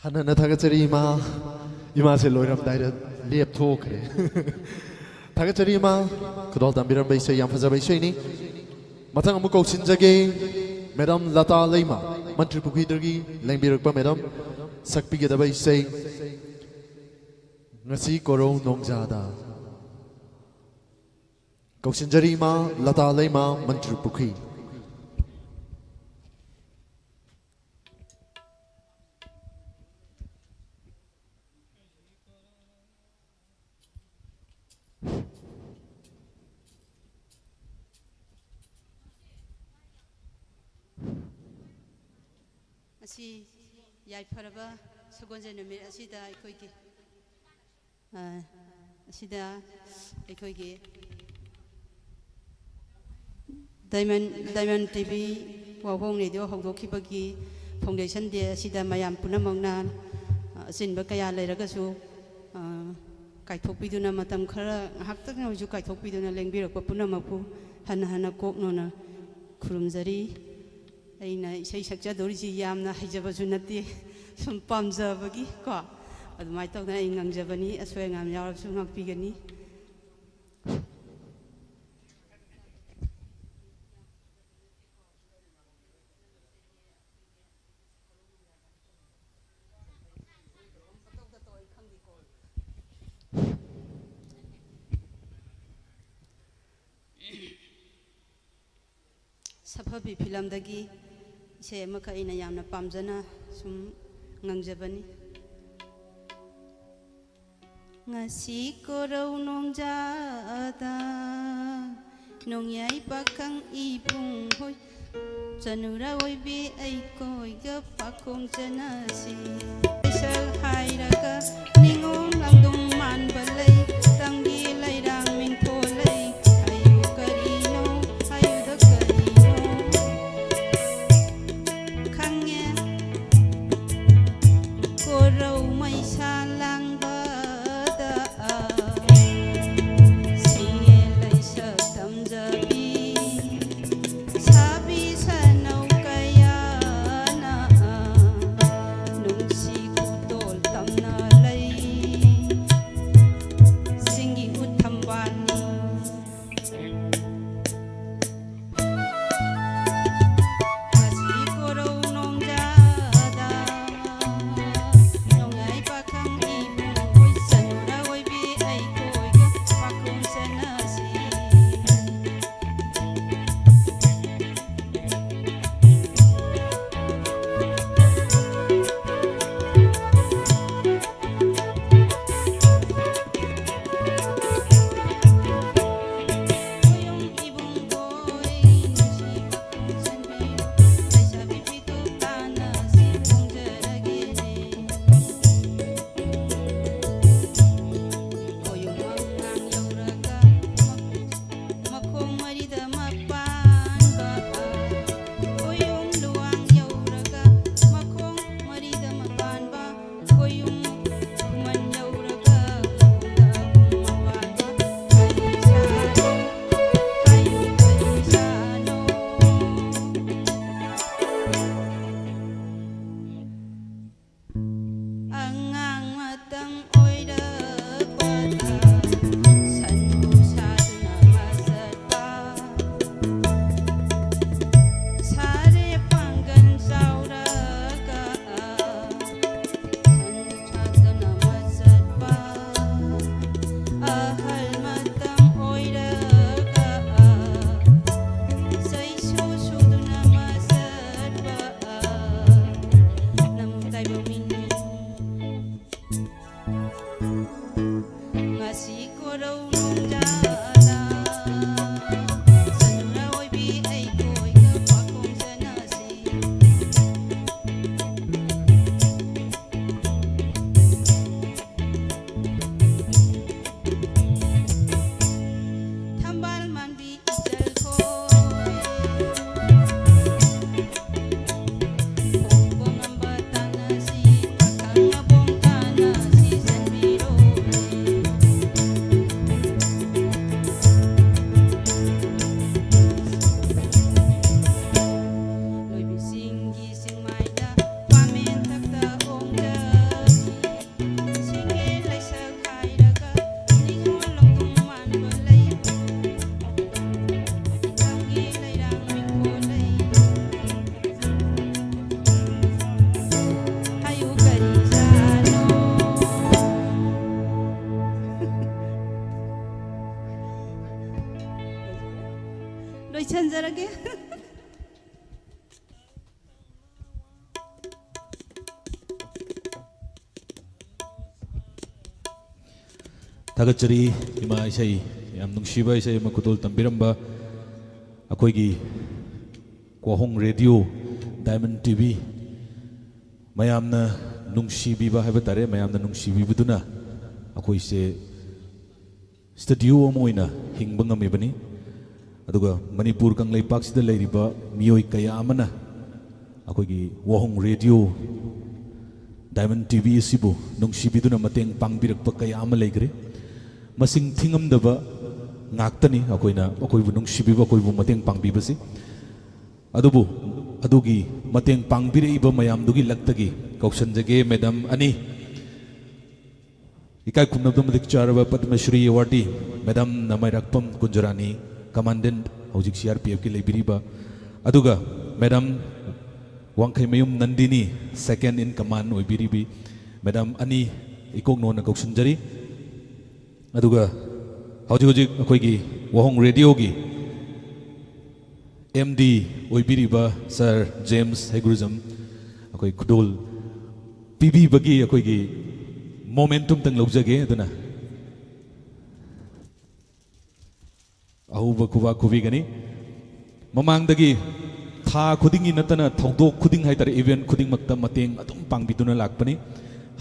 हनन थागचरी इमा से लोरम दायरा लेप थोखरे थागचरी इमा कुदोल तंबीरम बैसे याम फजब इसे नि मथंग अमु कौसिनजगे मैडम लता लैमा मंत्री पुखीदगी लेंबिरकपा मैडम सकपिगदब इसे ngasi korong nongjada कौशिनजरी इमा लता लैमा मंत्री पुखी ꯑꯁꯤ ꯌꯥꯏꯐꯔꯕ ꯁꯒꯣꯜꯁꯦꯟ ꯅꯨꯃꯤꯠ ꯑꯁꯤꯗ ꯑꯩꯈꯣꯏꯒꯤ ꯗꯥꯏꯃꯟ ꯇꯤꯚꯤ ꯋꯥꯍꯣꯡ ꯔꯦꯗꯤꯑꯣ ꯍꯧꯗꯣꯛꯈꯤꯕꯒꯤ ꯐꯥꯎꯟꯗꯦꯁꯟ ꯗꯦ ꯑꯁꯤꯗ ꯃꯌꯥꯝ ꯄꯨꯝꯅꯃꯛꯅ ꯑꯆꯤꯟꯕ ꯀꯌꯥ ꯂꯩꯔꯒꯁꯨ ꯀꯥꯏꯊꯣꯛꯄꯤꯗꯨꯅ ꯃꯇꯝ ꯈꯔ ꯉꯥꯏꯍꯥꯛꯇꯪ ꯑꯣꯏꯁꯨ ꯀꯥꯏꯊꯣꯛꯄꯤꯗꯨꯅ ꯂꯦꯡꯕꯤꯔꯛꯄ ꯄꯨꯝꯅꯃꯛꯄꯨ ꯍꯟꯅ ꯍꯟꯅ ꯀꯣꯛꯅꯣꯅ ꯈꯨꯔꯨꯝꯖꯔꯤ ꯑꯩꯅ ꯏꯁꯩ ꯁꯛꯆꯗꯧꯔꯤꯁꯤ ꯌꯥꯝꯅ ꯍꯩꯖꯕꯁꯨ ꯅꯠꯇꯦ ꯁꯨꯝ ꯄꯥꯝꯖꯕꯒꯤ ꯀꯣ ꯑꯗꯨꯃꯥꯏꯅ ꯇꯧꯗꯅ ꯑꯩ ꯉꯝꯖꯕꯅꯤ ꯑꯁꯣꯏ ꯑꯉꯥꯝ ꯌꯥꯎꯔꯕꯁꯨ ꯉꯥꯛꯄꯤꯒꯅꯤ ꯆꯤꯡꯐꯕꯤ ꯐꯤꯂꯝꯗꯒꯤ ꯏꯁꯩ ꯑꯃꯈꯛ ꯑꯩꯅ ꯌꯥꯝꯅ ꯄꯥꯝꯖꯅ ꯁꯨꯝ ꯉꯪꯖꯕꯅꯤ ngasi korau nongjada nongyai pakhang ipung hoi chanura oibi ai koi ga pakhong chanasi sal hairaga ningom langdum man balai tanggi lairang ming tholai ayu karino ayu da karino khangye korau mai salang loichanjarage Tagachari ima isai yam nungsiba isai ma kudol tambiramba akoigi Kwahong Radio Diamond TV mayamna nungsibiba haiba tare mayamna nungsibibuduna akoi se studio amoina hingba ngamibani aduga Manipur Kanglaipak sida leiriba miyoi kaya amana akoigi Wahong Radio Diamond TV sibu nungsibiduna mateng pangbirakpa kaya ama leigre masing thingamdaba ngaktani akoina akoibu nungsibiba akoibu mateng pangbibasi adubu adugi mateng pangbiraiba mayamdugi laktagi kauksanjage madam ani ikai khumnabdam dik charaba Padma Shri Award madam Namairakpam Kunjarani commandant hojik CRPF ki leibiriba aduga madam Wangkhaimayum Nandini second in command oibiribi madam ani ikongno na kauksanjari aduga hojik akoigi Wahong Radio gi MD oibiriba Sir James Hegurjam akoi khudol pibi bagi akoi gi momentum tang lojage aduna ahuba kuba kubi gani mamang dagi tha khudingi natana thodok khuding hai tar event khuding makta mateng adum pangbiduna lakpani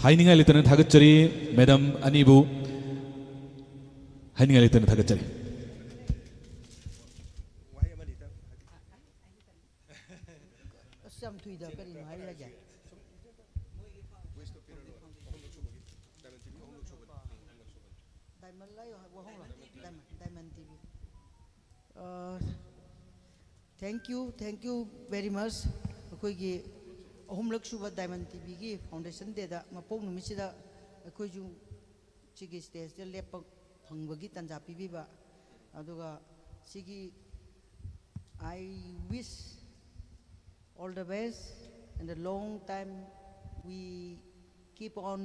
hainingai letana thagachari madam anibu hainingai letana thagachari Sam thui da kari no hai la jai Diamond lai wa hong la Diamond TV thank you very much akoi gi ahumlak suba Diamond TV gi foundation de da mapong numisida akoi ju chigi stage de lepak phangbagi tanja pibiba aduga sigi I wish all the best and a long time we keep on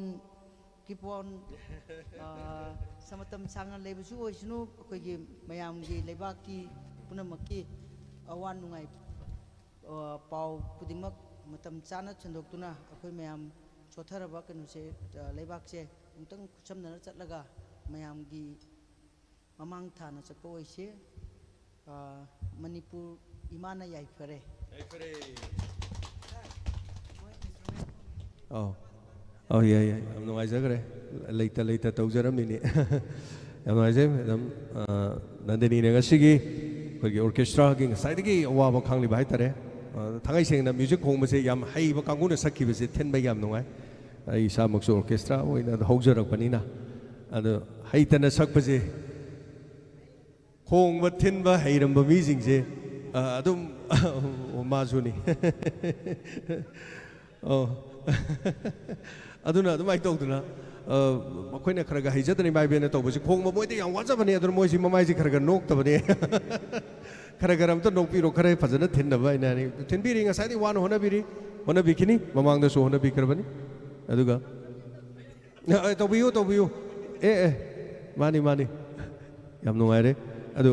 samatam sangan lebusu oisnu akoi gi mayam gi lebaki punamaki awan nungai pau pudimak matam chana chandokuna akoi mayam chotharaba kanu se lebak se umtang kuchamna chatlaga mayam gi mamang thana chakpo oise Manipur imana yai fare Oh yeah am nuaizagre leita taujaramini am nuaizai madam Nandini ne ngasigi khoi orchestra gi ngasai gi awaba khangli bai tare thangai sengna music khongmase yam haiba kanguna sakhibase thenbai yam nungai ai samaksu orchestra oina haujarakpanina ado haitana sakpase khongba thinba hairamba mi jingse adum mazuni oh aduna adumai tawduna makoina kharaga haijadani bai bena tawbasi khongba moide yam wajabani adur moisi mamaiji kharaga noktabani kharaga ramta nokpiro khare phajana thinnaba ina ni thinbiri ngasai wan hona bikini mamang da so hona bikrabani aduga tawbiyo mani yam nungaire ado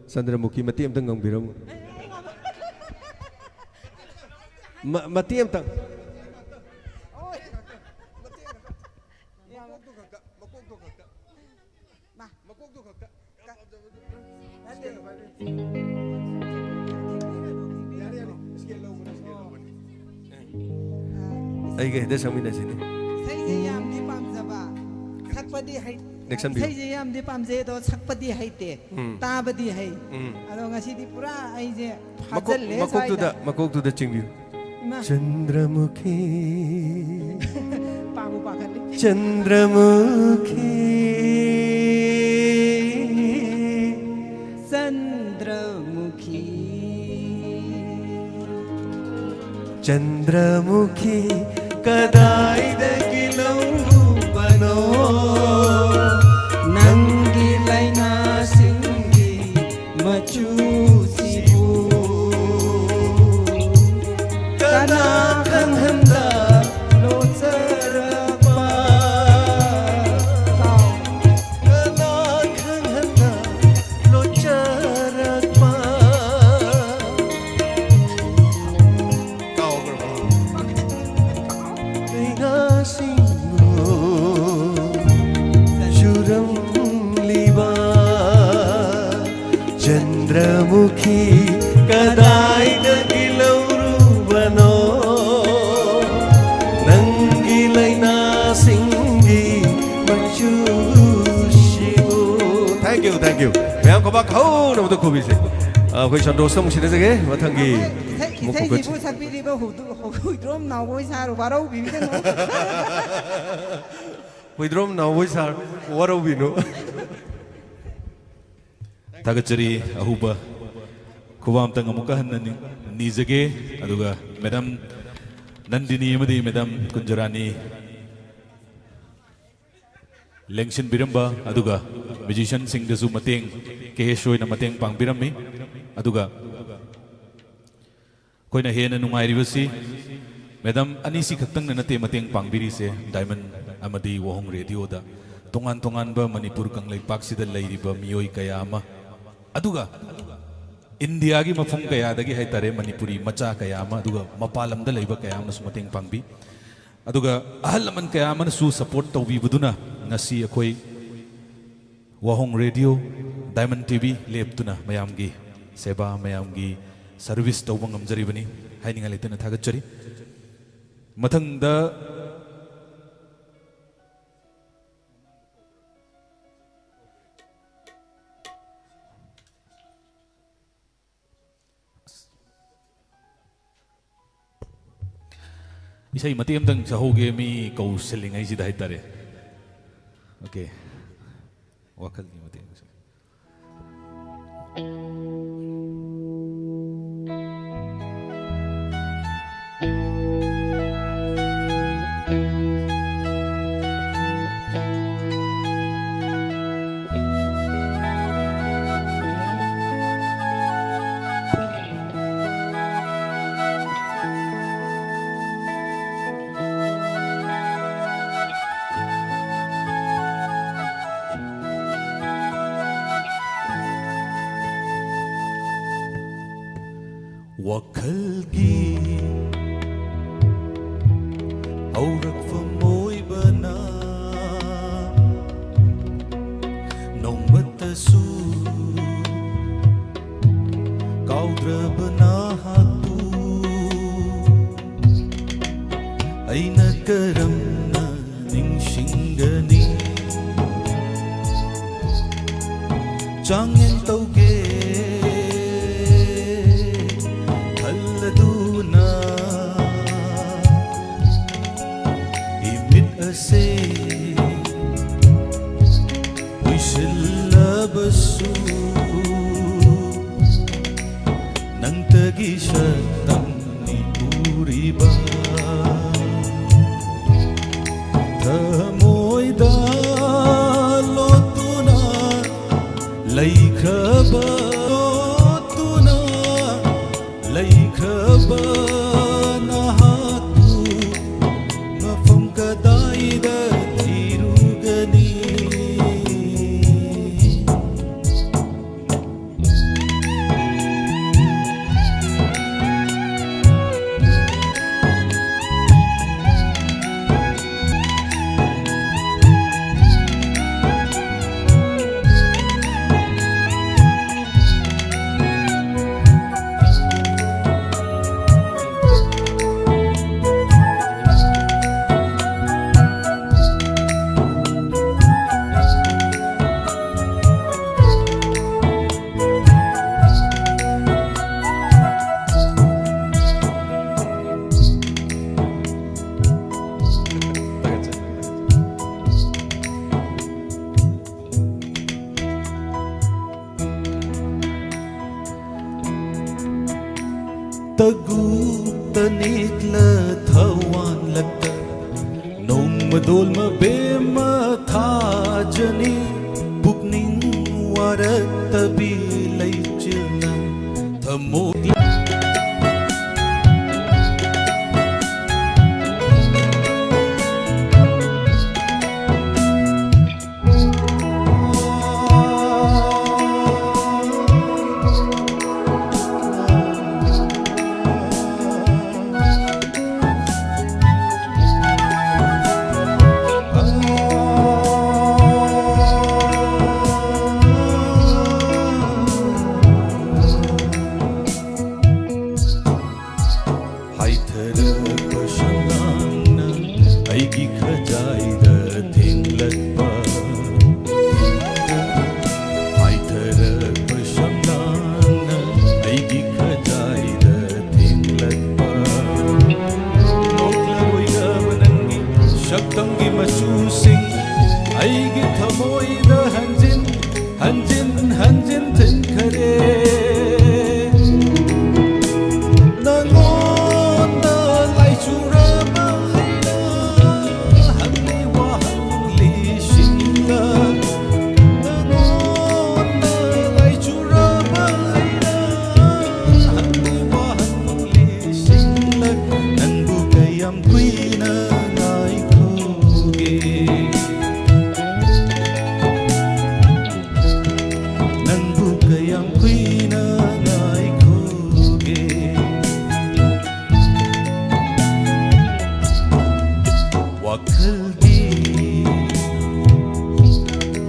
Chandramukhi mati amtang ngangbiram mati amtang ai ge da samina sini sai yam di pamjaba sakpadi hai sai yam di pamje to sakpadi hai te tabadi hai ado ngasi di pura ai je phajal le makok tu da chingbi Chandramukhi pabu pakali Chandramukhi Chandramukhi kadaidagilum bano nangi laina singi machu sibu kana kan handa lo sarapa kana kan handa lo charapa Chandramukhi kadai dagilauru bano nangi laina singi machu shibu Thank you Mayam ko ba khau na to khobi se khoi chan dostam sine jage mathangi sai jibu sakpiri ba hudrom na goi saru barau bibidan Hudrom na goi sar warau bino Tagachari ahuba kubam tang amuka hanani nizage aduga madam Nandini amadi madam Kunjarani lengshin biramba aduga musician sing dasu mateng keheshoi na mateng pangbirami aduga koina hena nungai ribasi madam anisi khaktang na nate mateng pangbiri se Diamond amadi Wahong radio da tongan ba Manipur kanglai paksida lairiba miyoi kaya ama aduga India की मफम कया दगी है तारे मणिपुरी मचा कया मा दुगा मपालम द लेबा कया मा सुमतेंग पांगबी अदुगा अहल लमन कया मा सु सपोर्ट तौबी बुदुना ngasi अखोई वाहोंग रेडियो डायमंड टीवी लेपतुना मयामगी सेवा मयामगी सर्विस तौब ngamjari हाइनिंगा लेतुना थागतचरी मथंग द इसे मतेम तंग सहोगे मी कौशलिंग आई सिदा हितारे ओके वाखल की मतेम wakalgi aurak famoy bana nong matasu kaudra bana hatu aina karam na ningsingani changin tauge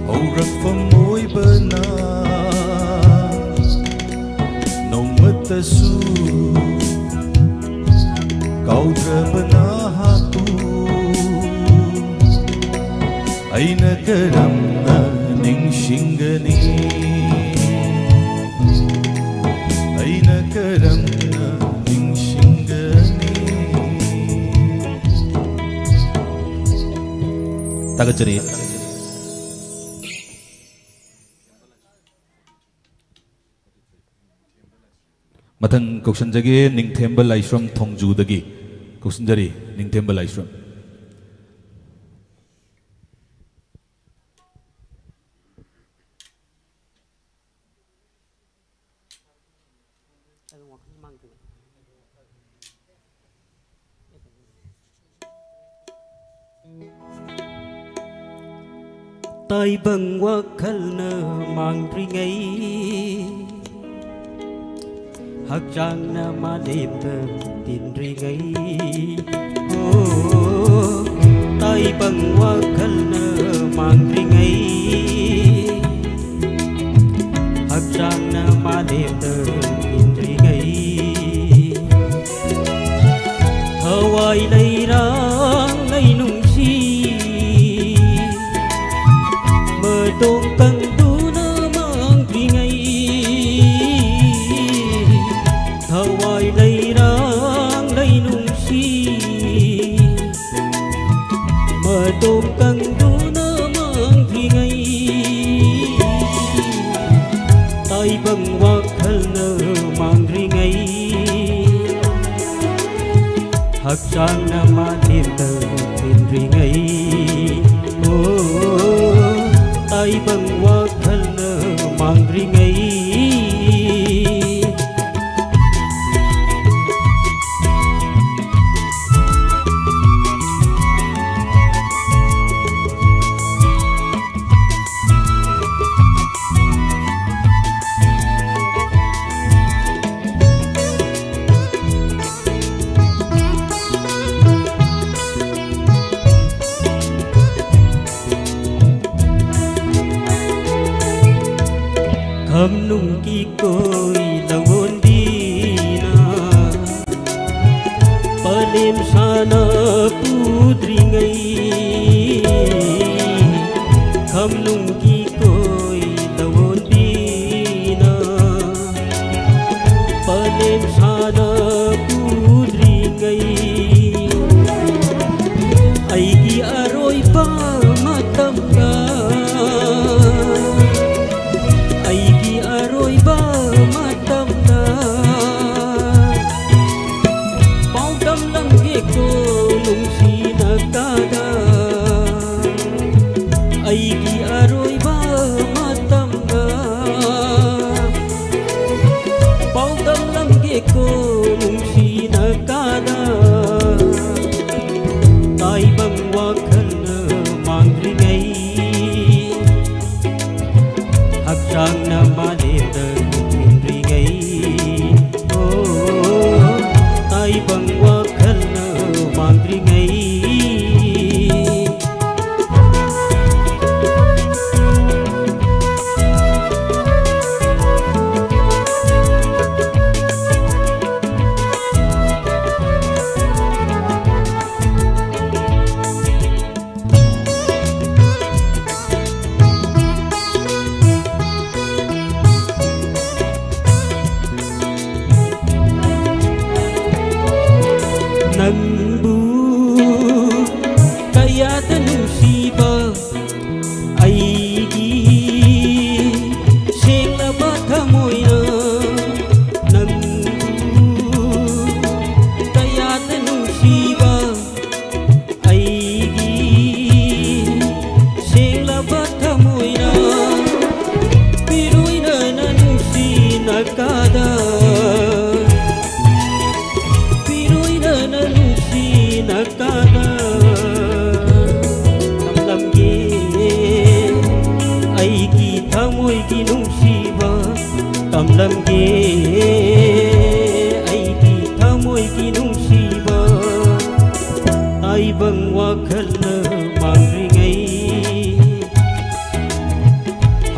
ꯍꯧꯔꯛꯐꯝ ꯑꯣꯏꯕꯅ ꯅꯣꯡꯃꯇꯁꯨ ꯀꯥꯎꯗ꯭ꯔꯕꯅ ꯍꯥꯇꯨ ꯑꯩꯅ ꯀꯔꯝꯅ ꯅꯤꯡꯁꯤꯡꯒꯅꯤ ꯑꯩꯅ ꯀꯔꯝꯅ ꯅꯤꯡꯁꯤꯡꯒꯅꯤ ꯇꯥꯒꯠꯆꯔꯤ ꯃꯊꯪ ꯀꯧꯁꯟꯖꯒꯦ ꯅꯤꯡꯊꯦꯝꯕ ꯂꯥꯏꯁ꯭ꯔꯝ ꯊꯣꯡꯖꯨꯗꯒꯤ ꯀꯧꯁꯟꯖꯔꯤ ꯅꯤꯡꯊꯦꯝꯕ Laishram Taibang wakalna mangringai Hakjang na malimda tinringai Oh Taibang wakalna mangringai Hakjang na malimda tinringai Hawai lairang ngay nung Tông căng đu na mang khi ngày thao ai đây đang đây nung si mà tông căng đu na mang khi ngày tay bằng hoa khăn na mang ri ngày hắc sang na ma thêm tờ thêm ri ngày Ay bang wakal na mangringay Hâm nung ki koi langon dina Palim sana putri ngai Hâm nung ki koi langon dina Palim sana putri ngai Ai ki aroi pa matam ga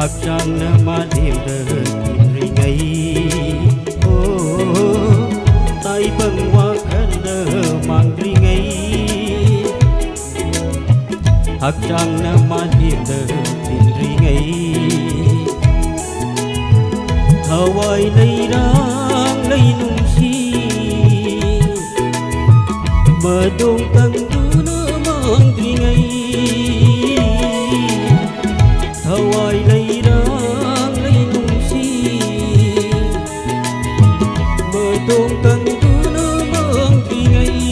hakchangna malemda ringai o tai bang wakhalna mangringai hakchangna malemda ringai hawai leirang leinungsi madong tangduna mangringai hawai leirang leinungsi madong tangduna mangringai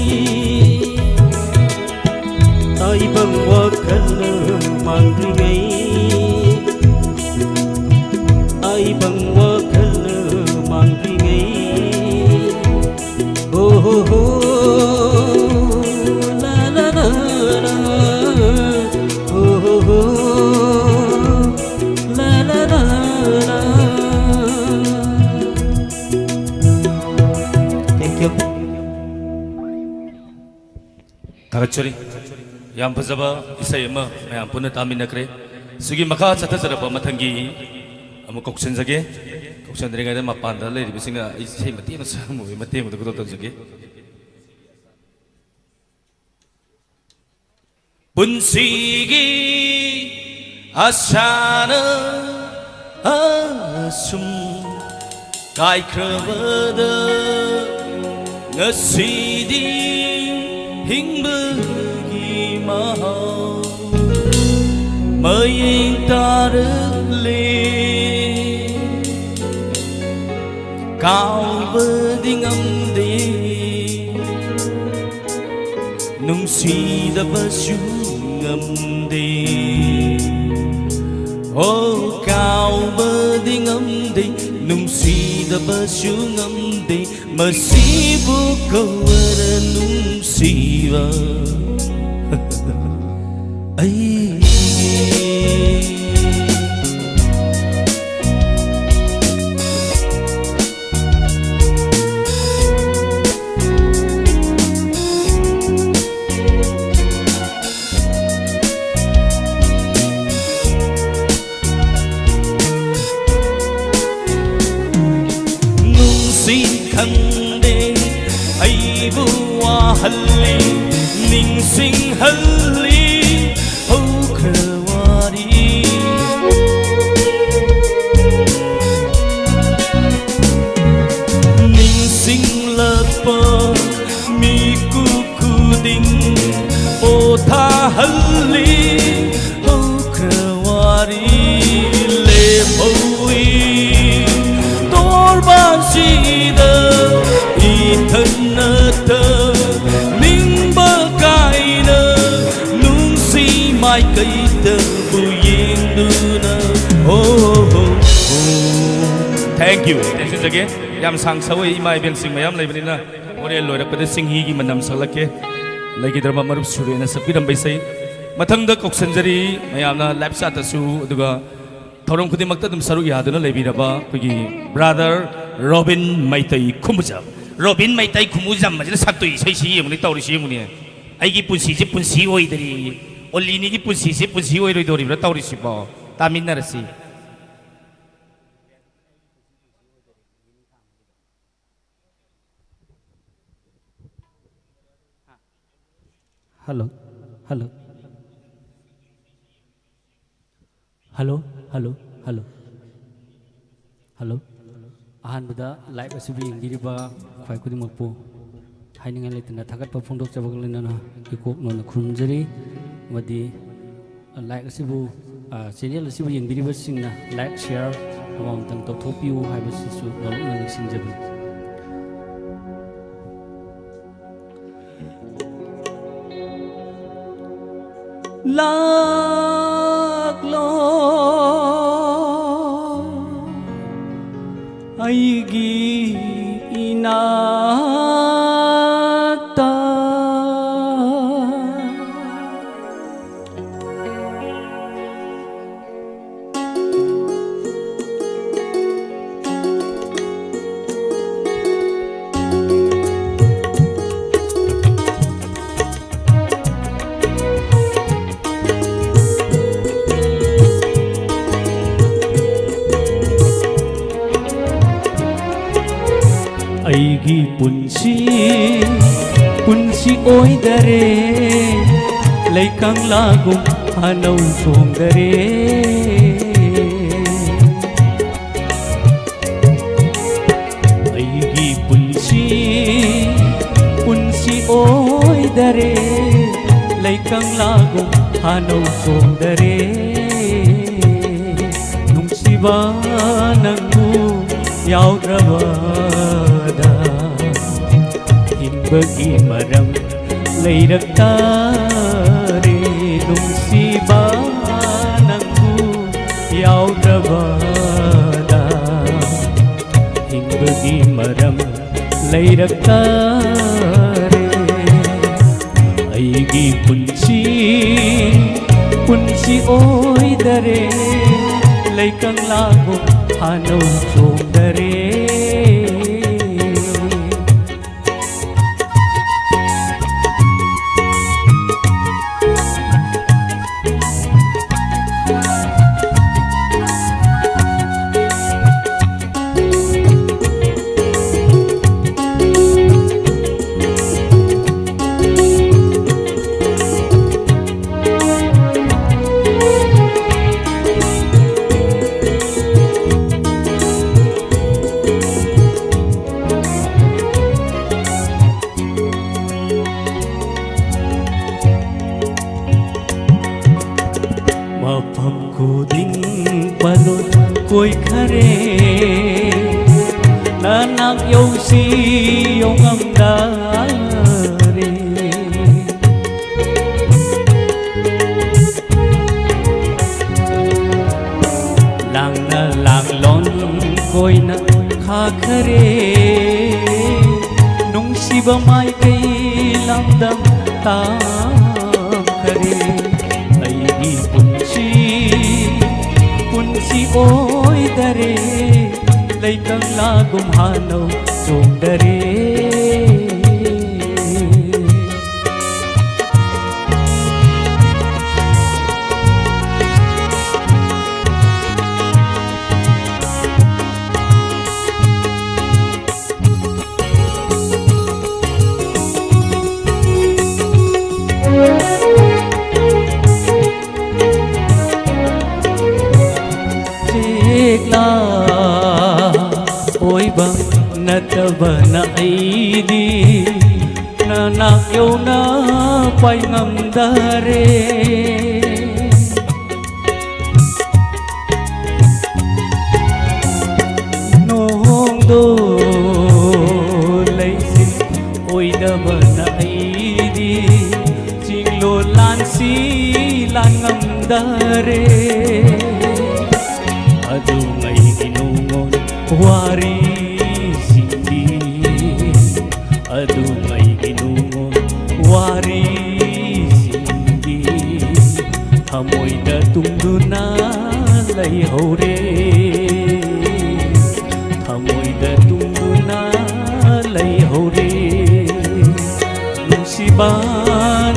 tai bang wakhalna mangringai ai bang wakhalna mangringai oh ho ho la la la la oh ho ho la la la la. Thank you. 다같이 양 퍼져봐 이사이 뭐 양 분을 담이나그래 수기 마카 차타자라봐 마탕기 아무 곡선자게 곡선들이 가야 마판다 레리비싱가 이사이 마티는 사무 마티는 그것도 저게 분시기 아샤나 아숨 가이크러버더 ngasi디 hingbagi mahal maying tarle cao berding amde nung sida basung amde oh cao berding amde nung sida basung amde masibu kawara nung siva ai halli ning sing halli ho kharwari ning sing lapa mi ku kuding o tha halli ho kharwari le boi tor ba sida ithanata mai cây tơ bùi yên đuna oh thank you thank you again yam sang sawai mai ben sing mayam lai benina ore loira pada sing hi gi manam salake lagi drama marup suri na sapiram bai sai mathang da koksanjari mayam na live chat su aduga thorom khudi makta dum saru yaduna leibiraba kogi brother robin maitai khumujam robin maitai khumujam majina saktoi sai si yemuni tawri si yemuni ai gi punsi je punsi oidari 올리니 기 분시시 분시 오이로 도리브라 타오리시보 타민나르시 hello hello hello hello hello hello ahanbada live asibi ingiriba khwai kudimakpu hainingai leitana thagatpa phongdokjabaglenana ikok nona khurumjari madi like asibu channel asibu yengdiriba singna like share among tang topthopiu haibasisu nolna nisingjabi laklo aigi inata punsi punsi oi dare leikang lagum hanaw song dare aigi punsi punsi oi dare leikang lagum hanaw song dare nungsiba nangbu yaudrabada hinbagi maram leidaktare nungsiba nangbu yaudrabada hinbagi maram leidaktare aigi punsi punsi oi dare leikang lago hanaw song dare mapam kuding balon koi khare nanak yau si yong am dare lang na lang lon koi na kha khare nung siba mai kai lam dam tam khare aigi punsi oi dare leikang lagum hanaw song dare oi bang natabana aidi nanak yo na pai ngam dare nong do laisin oi dabana aidi jinglo lan si lan ngam dare adu ngai inungon wari sindi adu ngai inungon wari sindi hamoi da tungduna lai hore hamoi da tungduna lai hore nusiba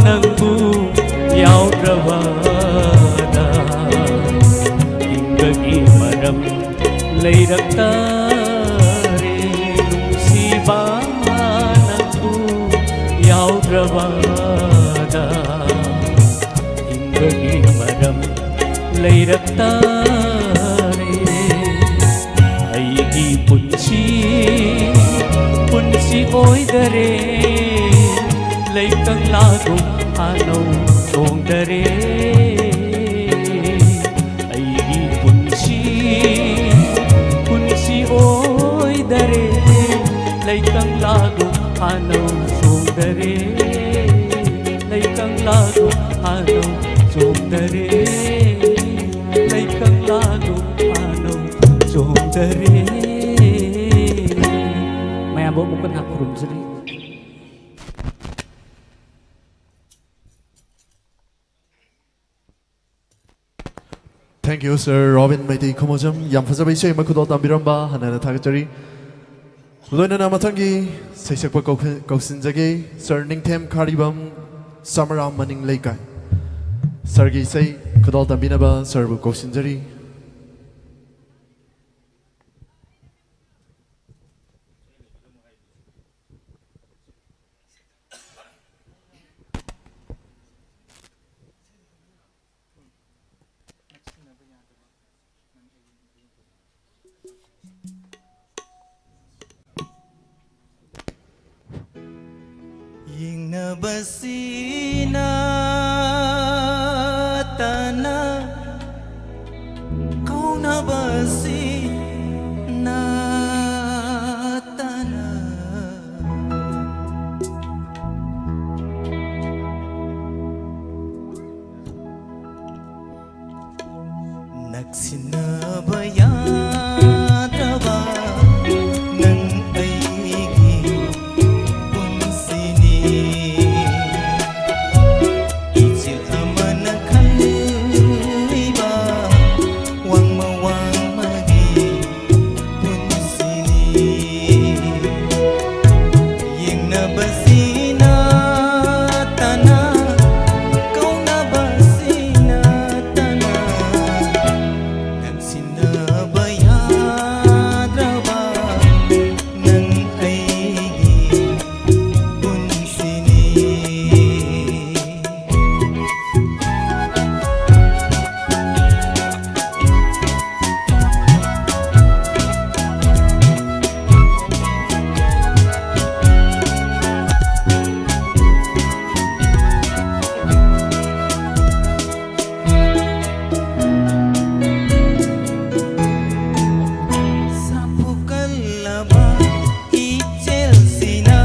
nangbu yaudrabada hinbagi maram leidaktare nungsiba nangbu yaudrabada hinbagi maram leidaktare aigi punsi punsi oi dare leikang lagum hanaw song dare aigi punsi oi dare leikang lago hanaw song dare leikang lago hanaw song dare leikang lago hanaw song dare maya bo mo kan hakrum sri. Thank you, Sir Robin Maiti Kumojam. Yam Fazabay Shay Makudo Tambiramba, Hanana Tagachari. Luna Namatangi, Sesakwa Kosinjagi, Sir Ningtem Karibam, Samaram Maning Laikai. Sargi Say, Kudal Tambinaba, Sir Kosinjari. बसीना तना कौन बसीना तना नक्सिना बयाद्रवा नंग अईगी पुंसिनी इचिल अमन खल्लिबा वांग मगी पुंसिनी यंगना बसीना तना कौना बसीना तना नक्सिना बयाद्रवा नंग अईगी पुंसिनी Sapukallaba ichel sina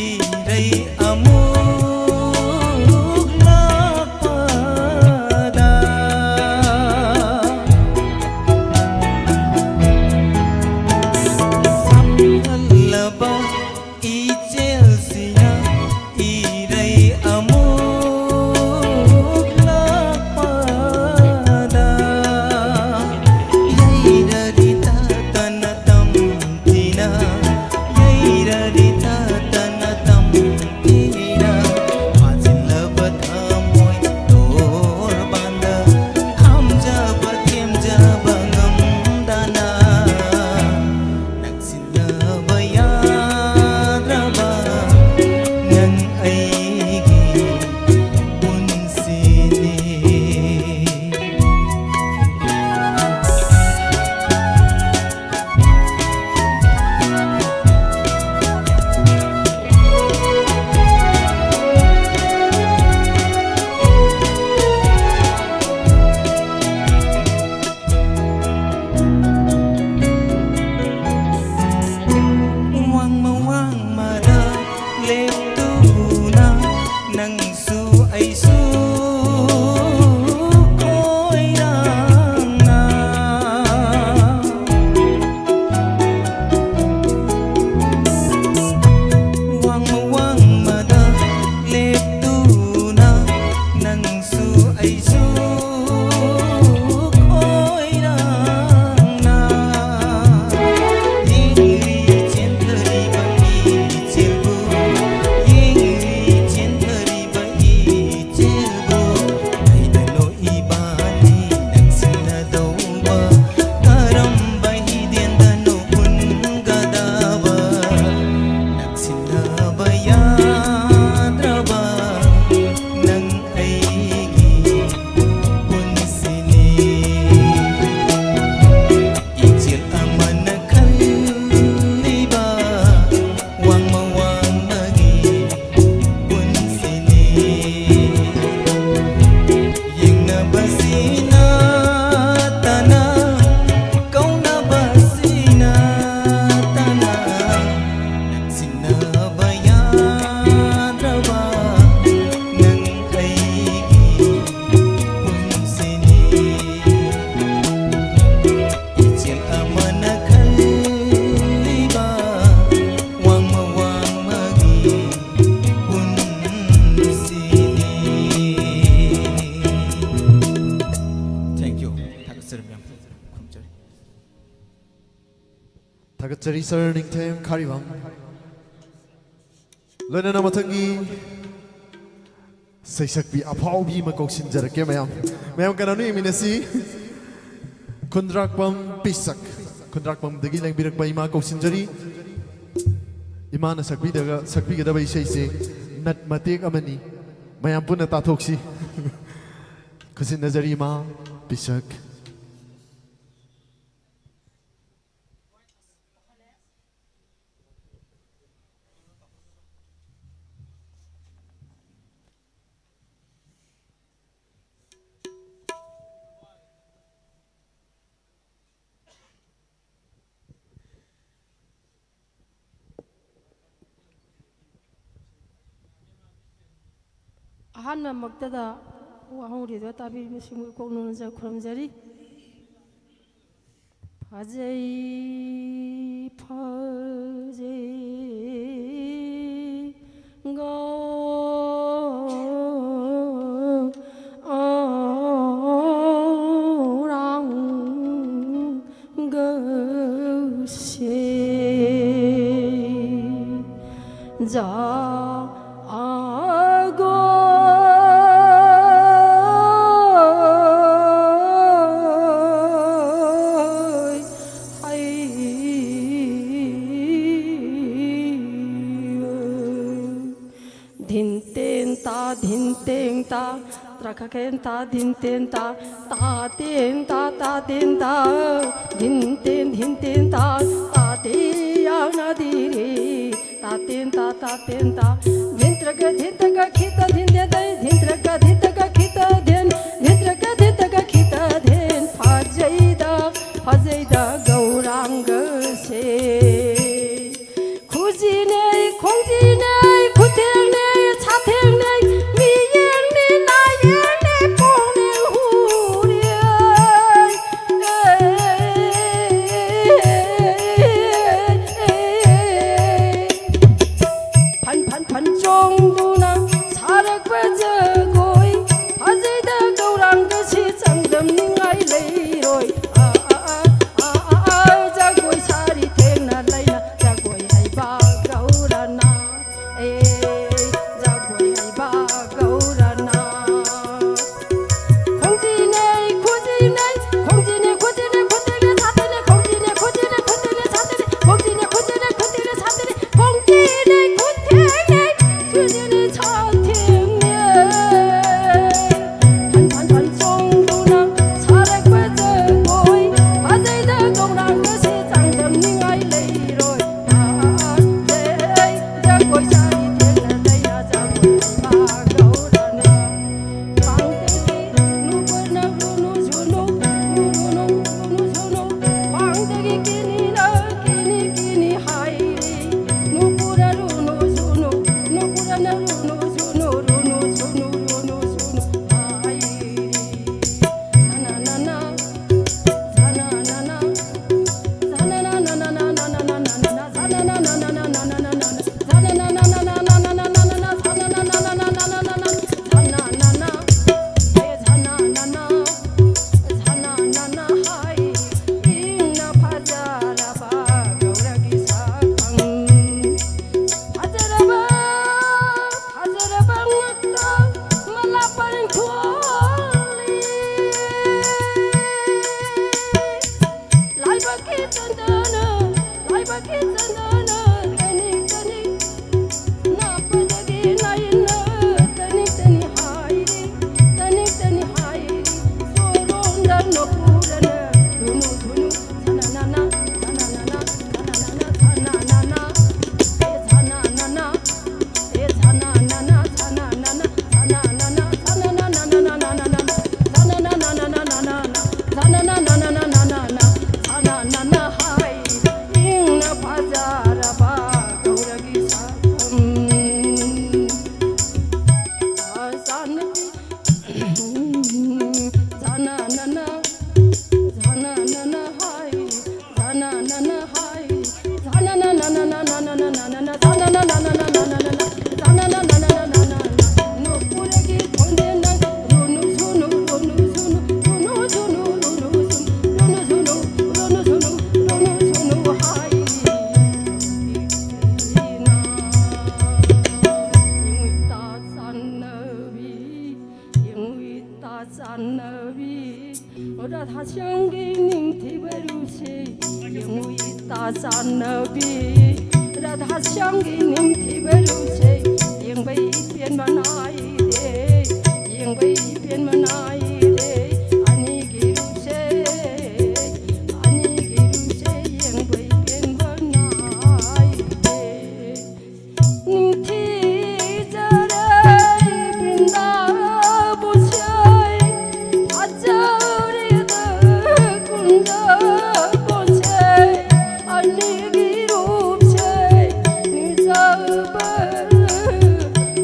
irai amuk lapada Sapukallaba ichel sina irai amuk lapada Yaira dita tana tamtina Yaira dita tana tamtina Fazilaba thamoy tor banda Hamjaba themjaba ngamdana Naksilaba yadraba nang aigi punsini Wang mada leptuna nang su ay su koirana Wang mada leptuna nang su ay su koirana Yingri chentari bagi chilbu Yingri chentari bagi chilbu Aidano ibani nagsina dawa Karam bahi diandano pun gadawa Nagsina bayadraba nang aigi punsini Ichil aman khalliba wang magi punsini Yingna basina tana kauna basina tana Nagsina bayadraba nang aigi punsini Ichil aman khalliba wang magi punsini Thank you. Tagatjari sir ningthem kharibam loinana matangi saisakbi aphaubi makoksin jarake mayam kananu iminasi Kundrakpam pisak Kundrakpam dagi langbirakpa ima koksin jari imana sakbi gadaba isai se nat matek amani mayam puna tathoksi kusin nazari ima pisak ꯑꯍꯥꯟꯕꯃꯛꯇꯗ ꯋꯥꯍꯧꯔꯤꯗꯣ ꯇꯥꯕꯤꯔꯤꯕꯁꯤꯡꯕꯨ ꯀꯣꯛꯅꯨꯡꯖ ꯈꯨꯔꯨꯝꯖꯔꯤ ꯐꯖꯩ ꯐꯖꯩ Trakakenta dintenta ta tenta ta tenta dintenta ta te yana diri ta tenta dintraka kita dintenta dintraka kita den fajaida gauranga se khujine khongjine khutengne chatengne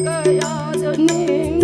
Kaya janin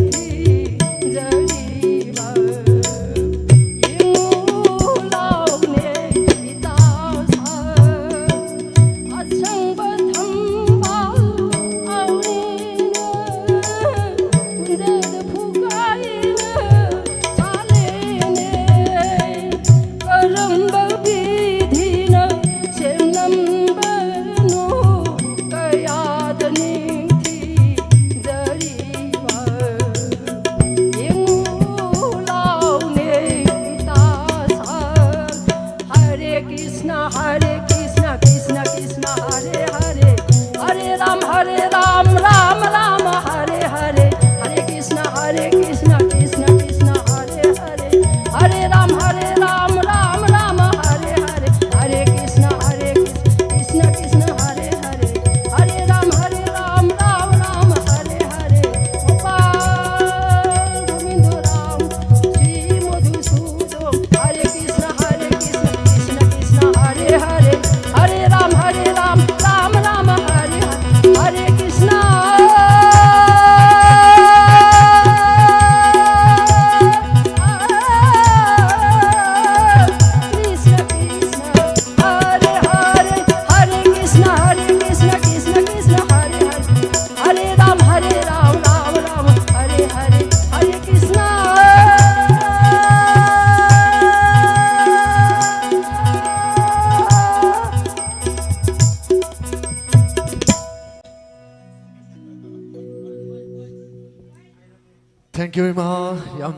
Thank you ima yam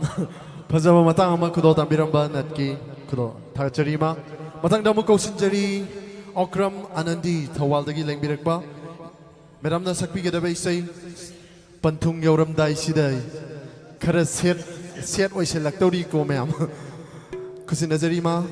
phajaba matang ama kudo tambiramba natki kudo thagachari ima matang damu kausinjari okram anandi thawaldagi lengbirakba madam na sakpi gedaba isai panthung yoram dai sidai khara set oise laktori ko mayam kusinajari ma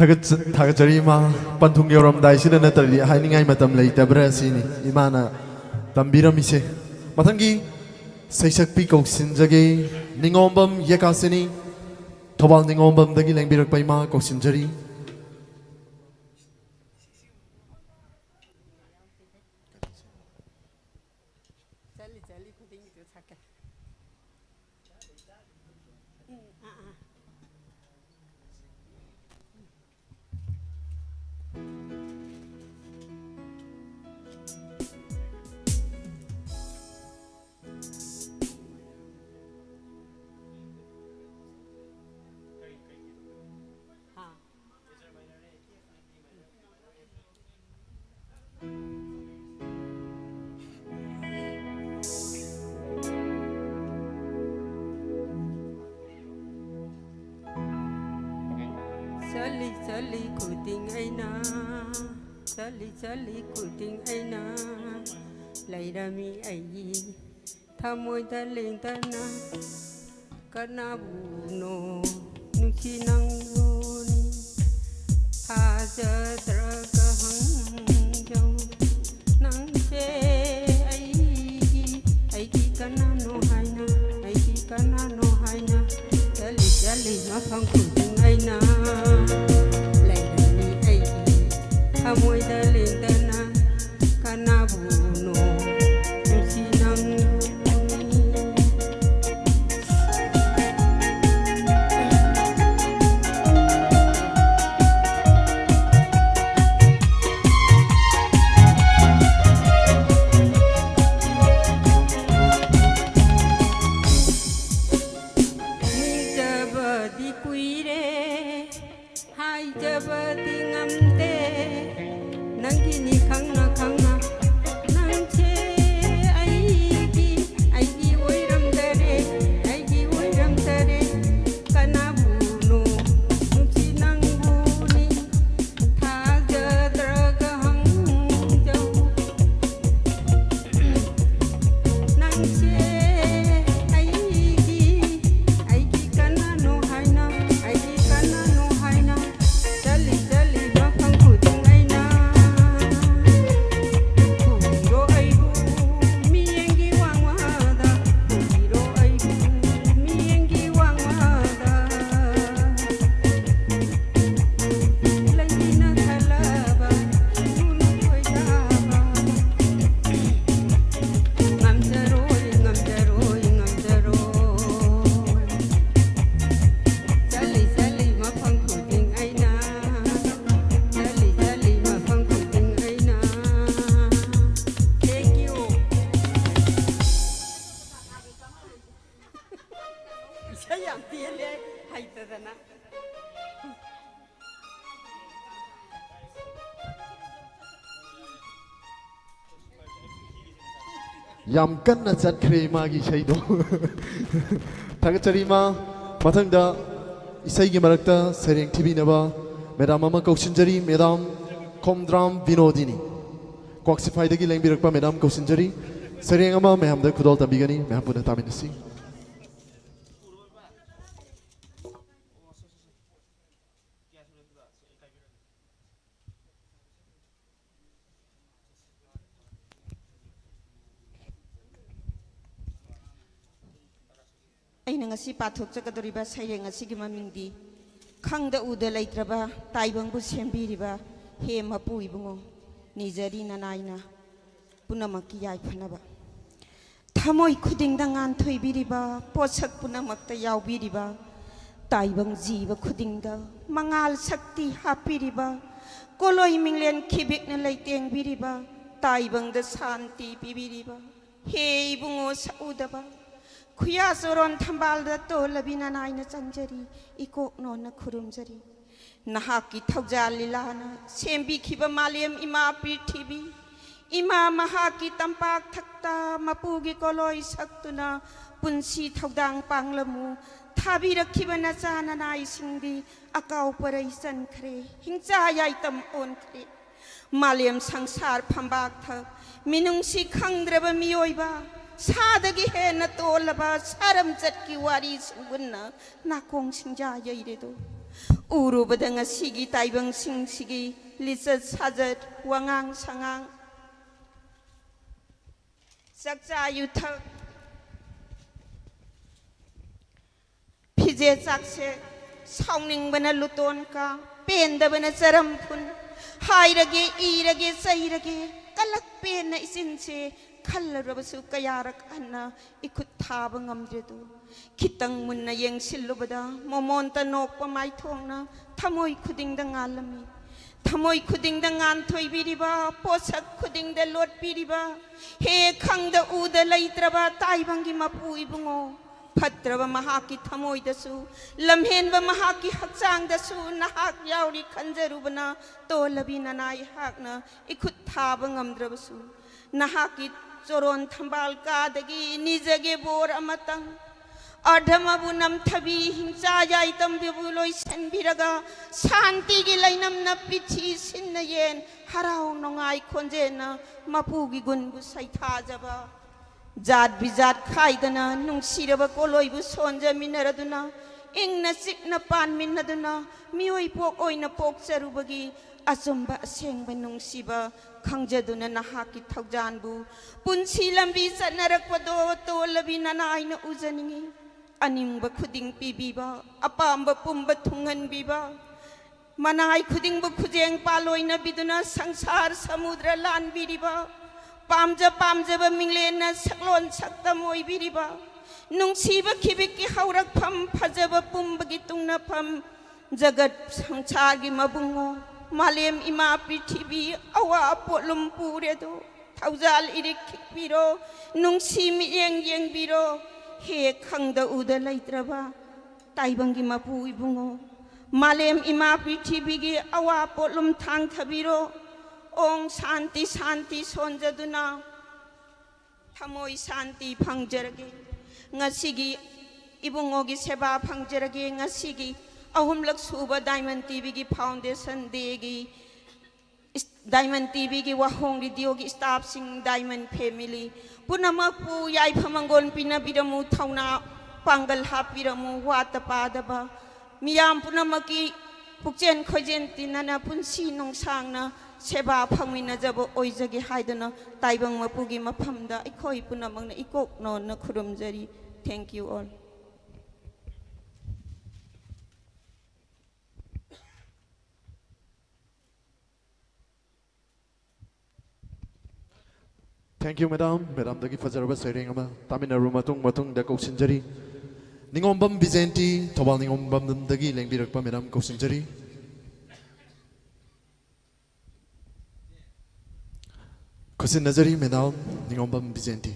थागचरी मा पंथुंग यौरमदाइसिदा नतरदि हाइनिंगाइ मतम लेइतब्रा सिनि इमाना तंबिरमिसे मथंगी सैसक्पि कौसिनजगे निंगोंबम यकासिनी थोबाल निंगोंबम दगी लेंबिरकपै मा कौसिनजरी Sali sali kuting aina, sali sali kuting aina, lai dami ai, thamoi ta leng ta na, kana buno, nuki nang ni, haja terka hang jau, nang che ai ki kana no haina, ai ki kana no haina, sali sali ma phang kuting aina. Amoy daling dana kanabuno sinang ni jabadi kuire hai jabadi ngamte nangini khangna khangna nangche aigi oiram dare kanabuno nuchi nangbuni thaja draga hangjau nangche aigi kana no haina jali jali mafang kuting aina yam kanna chatre magi shaido थागचरी मा मथंगदा इसै गी मरकता सेरेंग थिबिनबा मेदाम अमा कौसिनजरी मेदाम खोमद्राम विनोदिनी क्वाक्सिफाइदगी लेंबिरकपा मेदाम कौसिनजरी सेरेंग अमा मेहमदा खुदोल तबिगनी मेहपुना तामिनसी aina ngasi pathok chakadoriba saireng asigi mamingdi khangda uda leitraba taibangbu sembiriba he mapu ibungo nijari nanaina punamaki yai phanaba thamoi khudingda ngan thoibiriba posak punamakta yaubiriba taibang jiba khudingda mangal sakti hapiriba koloi minglen khibikna leiteng biriba taibangda santi pibiriba he ibungo saudaba खुया सोरन थंबालदा तो लबिना नाइना चंजरी इकोक नोना खुरुमजरी नहा की थौजा लीलाना सेम्बी खिबा मालियम इमा पृथ्वी इमा महा की तंपाक थक्ता मपुगी कोलोई सक्तुना पुंसी थौदांग पांगलमु थाबी रखिबा नचाना नाइ सिंगदी अकाउ परई सनखरे हिंचा याइतम ओनखरे मालियम संसार फंबाक थ मिनुंसी खंद्रब मियोइबा सादगी है न तोलबा सरम चटकी वारी सिंगुन्ना नाकोंग सिंजा यइरेदो उरुबदा ngasiगी taibang singsigi liset sajat wangang sangang sakcha yuthak phije chakse sauning bana luton ka penda bana charam phun hairage irage sairage kalak pen na isinse khallarabsu kayarak anna ikut thaba ngamdredu kitang munna yeng silubada momonta nokpa mai thongna thamoi khuding da ngalami thamoi khuding da ngan thoi biriba posak khuding da lot biriba he khangda uda laitraba taibangi mapu ibungo phatraba mahaki thamoi dasu lamhenba mahaki hakchang dasu nahak yauri khanjarubana tolabi nanai hakna ikut thaba ngamdrabasu nahaki choron thambal ka dagi nijage bor amatang adhamabu nam thabi hingcha jai tambibu loi sanbiraga shanti gi lainam na pichi sinna yen harau nongai khonjena mapu gi gunbu saitha jaba jat bijat khaidana nungsiraba koloibu sonja minaraduna ingna sikna pan minaduna mioi pok oina pok charubagi asumba asengba nungsiba khangjaduna nahaki thaujanbu punsi lambi chanarakpado tolabi nanaina ujaningi animba khuding pibiba apamba pumba thungan biba manai khuding bu khujeng paloina biduna sangsar samudra lan biriba pamja ba minglena saklon saktam oi biriba nungsiba khibiki haurak pham phajaba pumba gi tungna pham jagat sangsar gi mabungo malem ima prithibi awa polum puredo thaujal irik khikpiro nungsi mi yeng biro he khangda uda laitraba taibangi mapu ibungo malem ima prithibi gi awa polum thang thabiro ong shanti shanti sonjaduna thamoi shanti phangjarage ngasigi ibungo gi seba phangjarage ngasigi ahumlak suba Diamond TV gi foundation de gi Diamond TV gi wahong radio gi staff sing Diamond family punamak pu yai phamangon pinabiramu thauna pangal hapiramu wata padaba miyam punamaki pukchen khojen tinana punsi nongsangna seba phangmina jabo oijagi haidana taibang mapugi maphamda ikhoi punamangna ikok non na khurumjari thank you all. Thank you, Madam. Madam, dagi fajaraba sairing ama taminaru matung da kausinjari. Ningombam Vicente, Tobal Ningombam dagi lengbirakpa Madam kausinjari. Kusin nazari Madam Ningombam Vicente.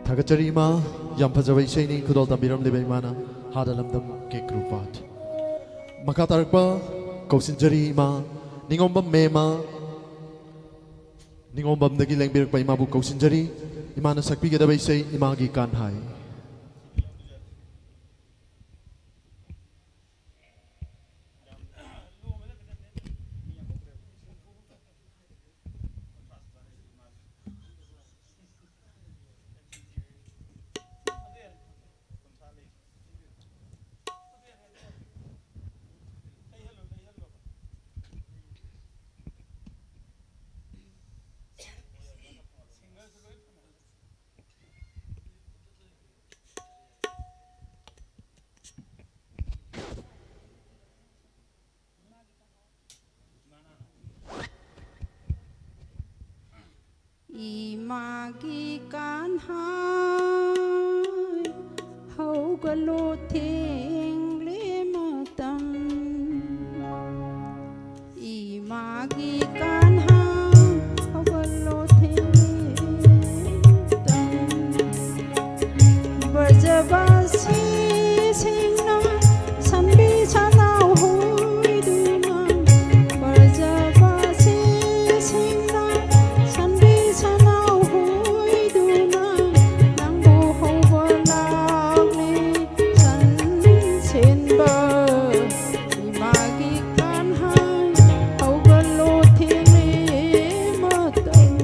Thakachari ima yam phajaba isaini khudol tambiram leba imana hada lamdam ke krupat makatarpa kausinjari ima ningombam mema ningombam dagi lengbir pa ima bu kausinjari imana sakpi gedaba isai imagi kanhai Imagi kanhai hau galo thing le matam Imagi kanhai hau galo thing matam Brajavasi singna sanbi chanau hui duna Brajavasi singna sanbi chanau hui duna nangbo hova lagli san chenba Imagi kanhai hau galo thing le matam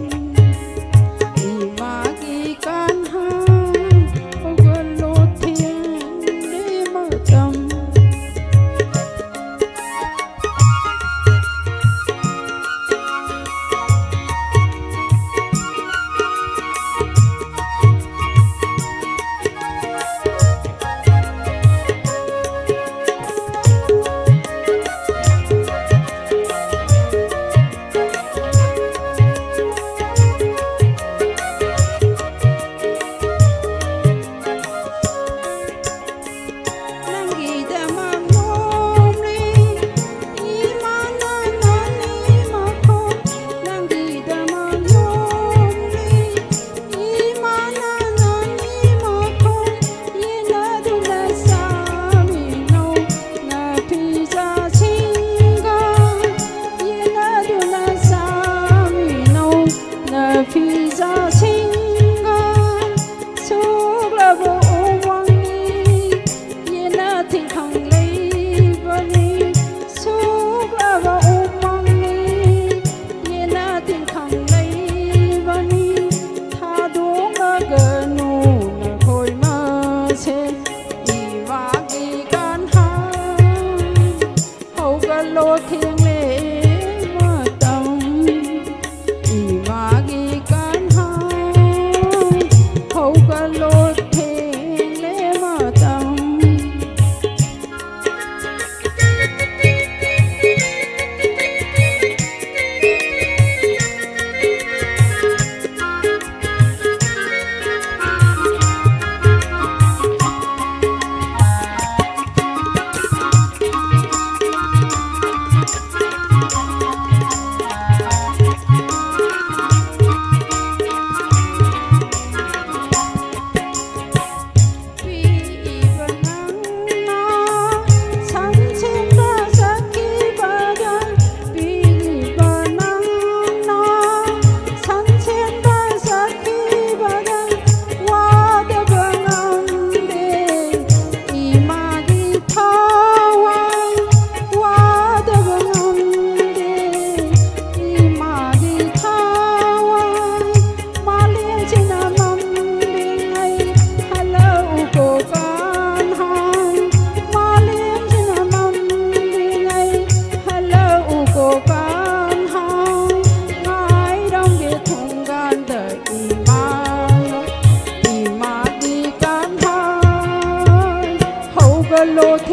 Imagi kanhai hau galo thing le matam Pizza singa sugla bo wangi yena ting khang lei bani sugla bo wangi yena ting khang lei bani tha dong ga ganu na khoi ma se Imagi kanhai hau ga lo thing le matam Imagi kanhai hau ga lo thing le matam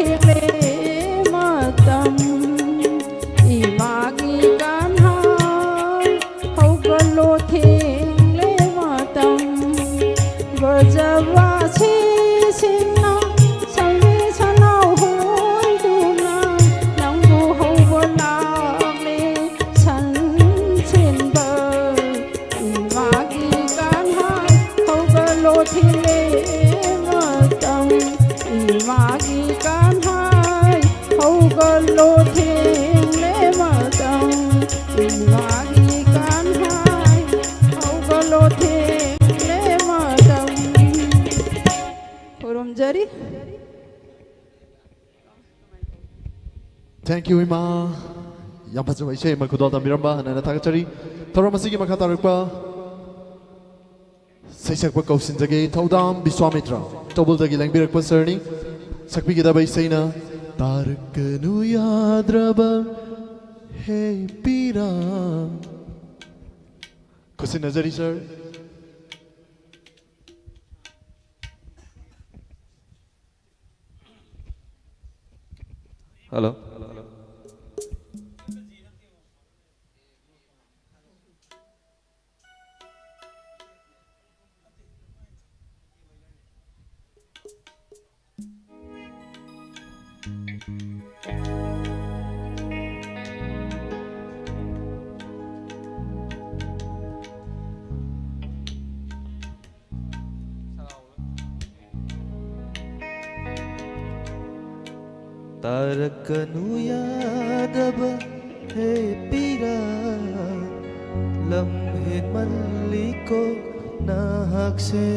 thile matam imagi kanha haugallo thile matam gajaba si sinna salvi sanau hoi duna nangbu haugalale san sin ba imagi kanha haugallo thile matam imagi kanhai haugallo thile matam imagi kanhai haugallo thile matam Kurumjari. Thank you, Ima. Yang pasti saya Ima kudal tamiramba nana takachari. Thora masigi makatarakpa. Saisak pa kausin jage thaudam Biswamitra. Tobul dagi langbirak pa sarni. Sakpi kita bai saina. Tarakanu yadraba he pira. Kusin nazari sir. Hello. तारकनु यादब हे पीरा लम्हे मल्ली को नाहक से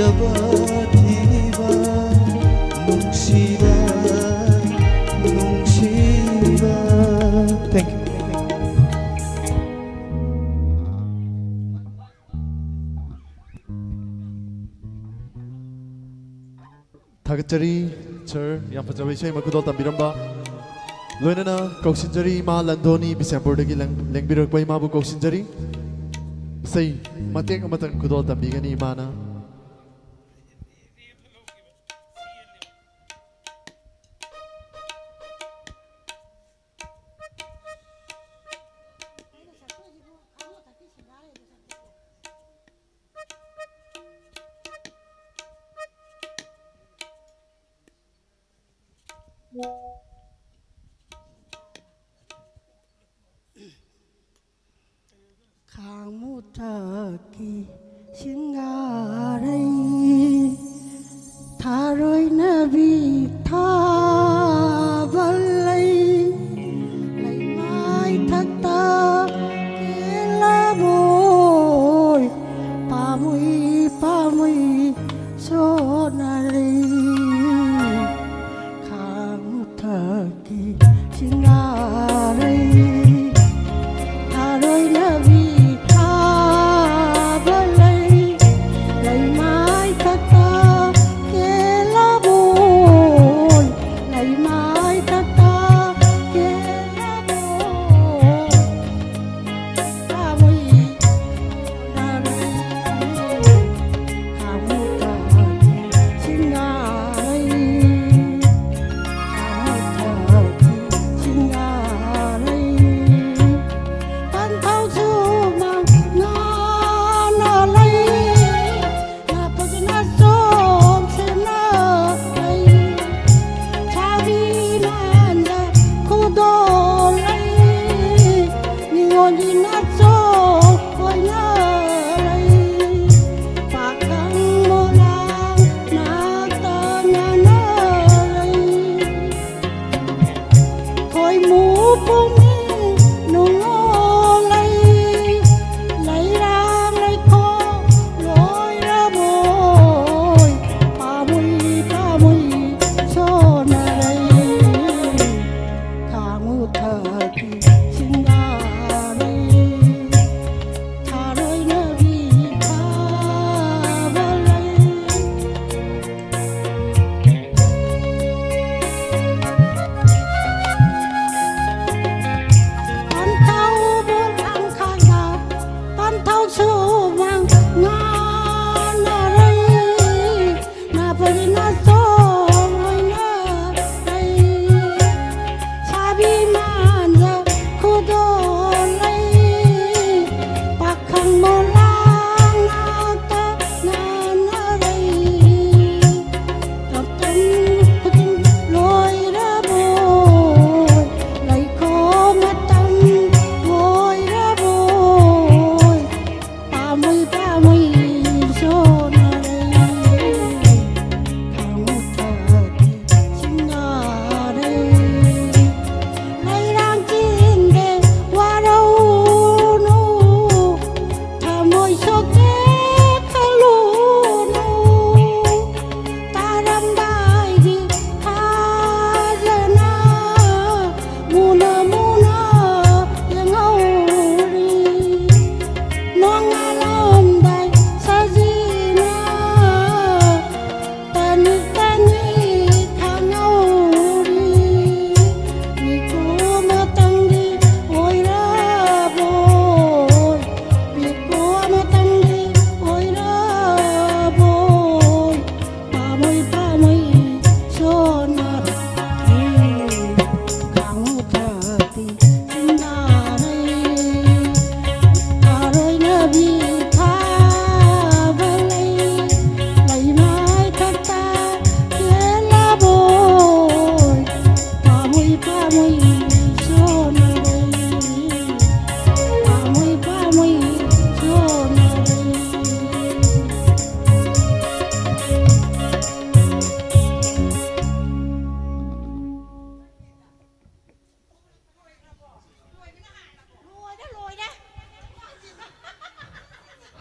thiba nungsiba nungsiba. Thank you. थागतचरी सर याम फजबे इसे मकुदल तंबिरंबा लोइनना कौसिनजरी मा लंदोनी बिसेंपुरदगी लेंबिरकपै माबु कौसिनजरी सै मतेक अमतन कुदल तंबिगनी माना khang mu thơ kỳ xin ngài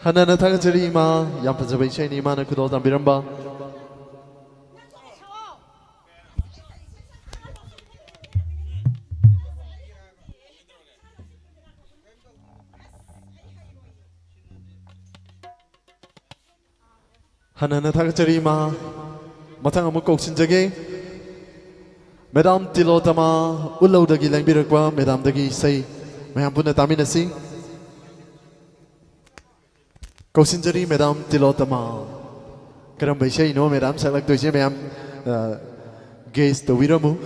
하나는 타가저리 이마 양파자바 이샤이니 이마는 그도 담비람바 하나는 타가저리 이마 마탕 한번 꼭 신자게 메담 틸로타마 울라우다기 랭비르과 메담다기 이사이 mayam puna taminasi Kausinjari Madam Tilotama Karam Baisha ino Madam Salak Toise Mayam Gaze the Wiramu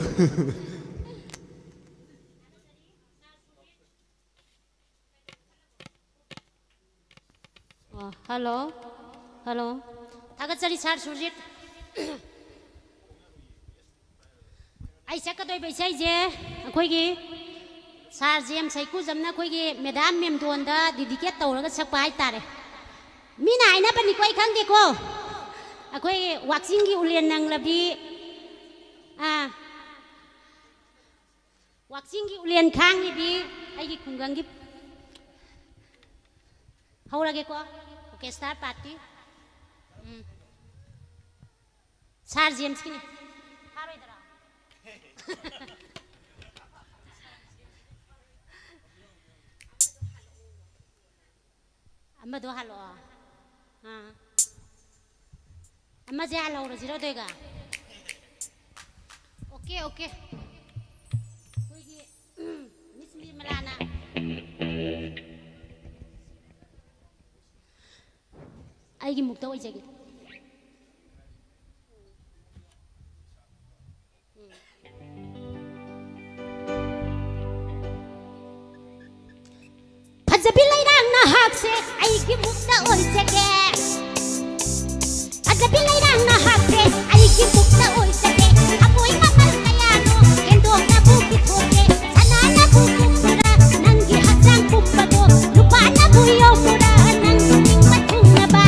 Hello Hello Tagatari Sar Surjit Ai sakadoi Baisha je Akoigi Sar Jem Saiku Zamna Koigi Madam Mem Donda dedicate tawraga sakpa hai tare Mina aina pani koi khangde ko Akoi waxing gi ulen nang labi waxing gi ulen khang ni bi ai gi khunggang gi haurage ko okay start party Sar James kini haroi dara Amma do halo Amma je halo ro jiro dega Okay Koigi Mismi malana Aigi mukta oi jagi Azabilay nang nahakse aigi mukta oi jage Azabilay nang nahakse aigi mukta oi jage Apoy mamal kayano kendo na bukit hoke Sana na kukumpura nanggi hasang kumpado Lupa na buyo mura nang duling matung na ba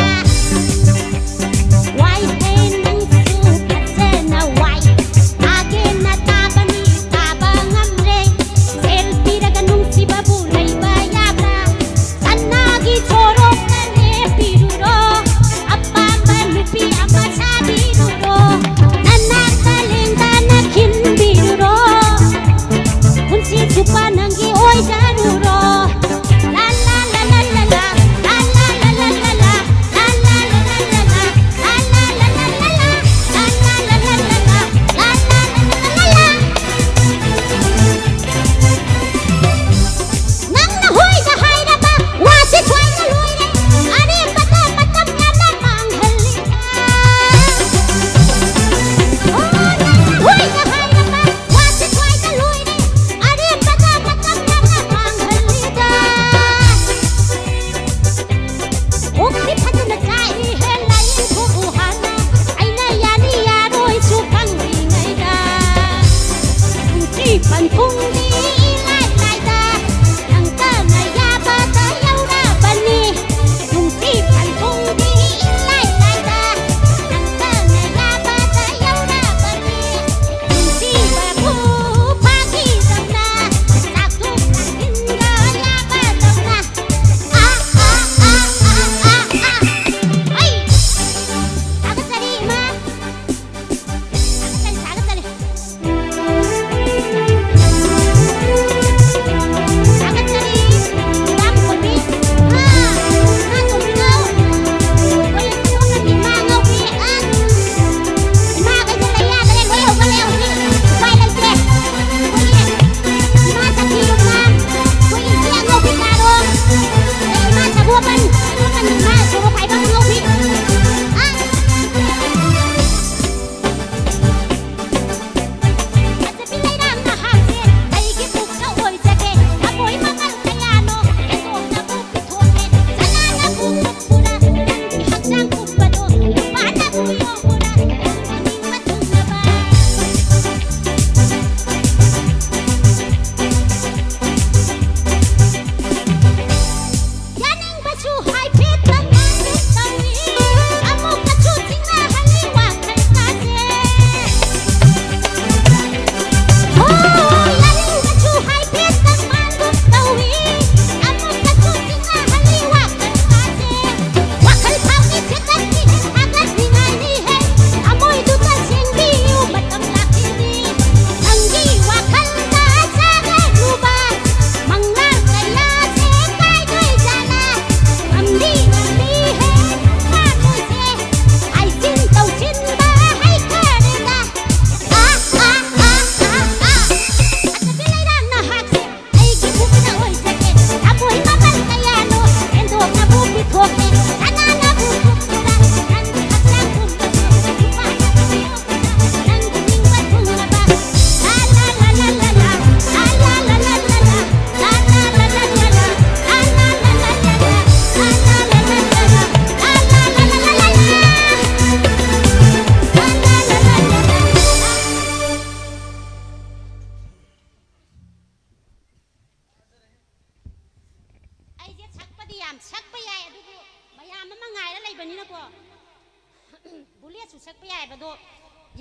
ꯁꯨ ꯁꯛꯄ ꯌꯥꯏꯕꯗꯣ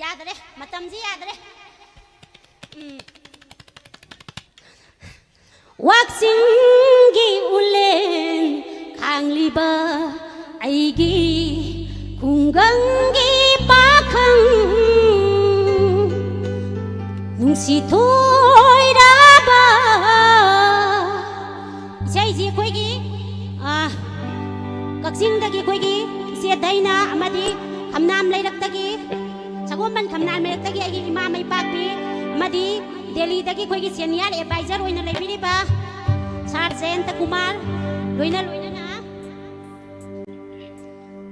ꯌꯥꯗꯔꯦ ꯃꯇꯝꯁꯤ ꯌꯥꯗꯔꯦ ꯋꯥꯛꯆꯤꯡꯒꯤ ꯎꯂꯦꯟ ꯈꯥꯡꯂꯤꯕ ꯑꯩꯒꯤ ꯈꯨꯡꯒꯪꯒꯤ ꯄꯥꯈꯪ ꯅꯨꯡꯁꯤ ꯊꯣꯏꯔꯕ 이제 ꯑꯩꯈꯣꯏꯒꯤ ꯀꯛꯆꯤꯡꯗꯒꯤ ꯑꯩꯈꯣꯏꯒꯤ 이제 ꯗꯩꯅ ꯑꯃꯗꯤ ꯈꯝꯅꯥꯝ ꯂꯩꯔꯛꯇꯒꯤ ꯁꯒꯣꯜꯕꯟ ꯈꯝꯅꯥꯝ ꯂꯩꯔꯛꯇꯒꯤ ꯑꯩꯒꯤ ꯏꯃꯥ ꯃꯩꯄꯥꯛꯄꯤ ꯑꯃꯗꯤ ꯗꯦꯜꯂꯤꯗꯒꯤ ꯑꯩꯈꯣꯏꯒꯤ ꯁꯦꯅꯤꯌꯔ ꯑꯦꯗꯚꯥꯏꯖꯔ ꯑꯣꯏꯅ ꯂꯩꯕꯤꯔꯤꯕ ꯁꯥꯔ ꯖꯌꯟꯇ ꯀꯨꯃꯥꯔ ꯂꯣꯏꯅꯅ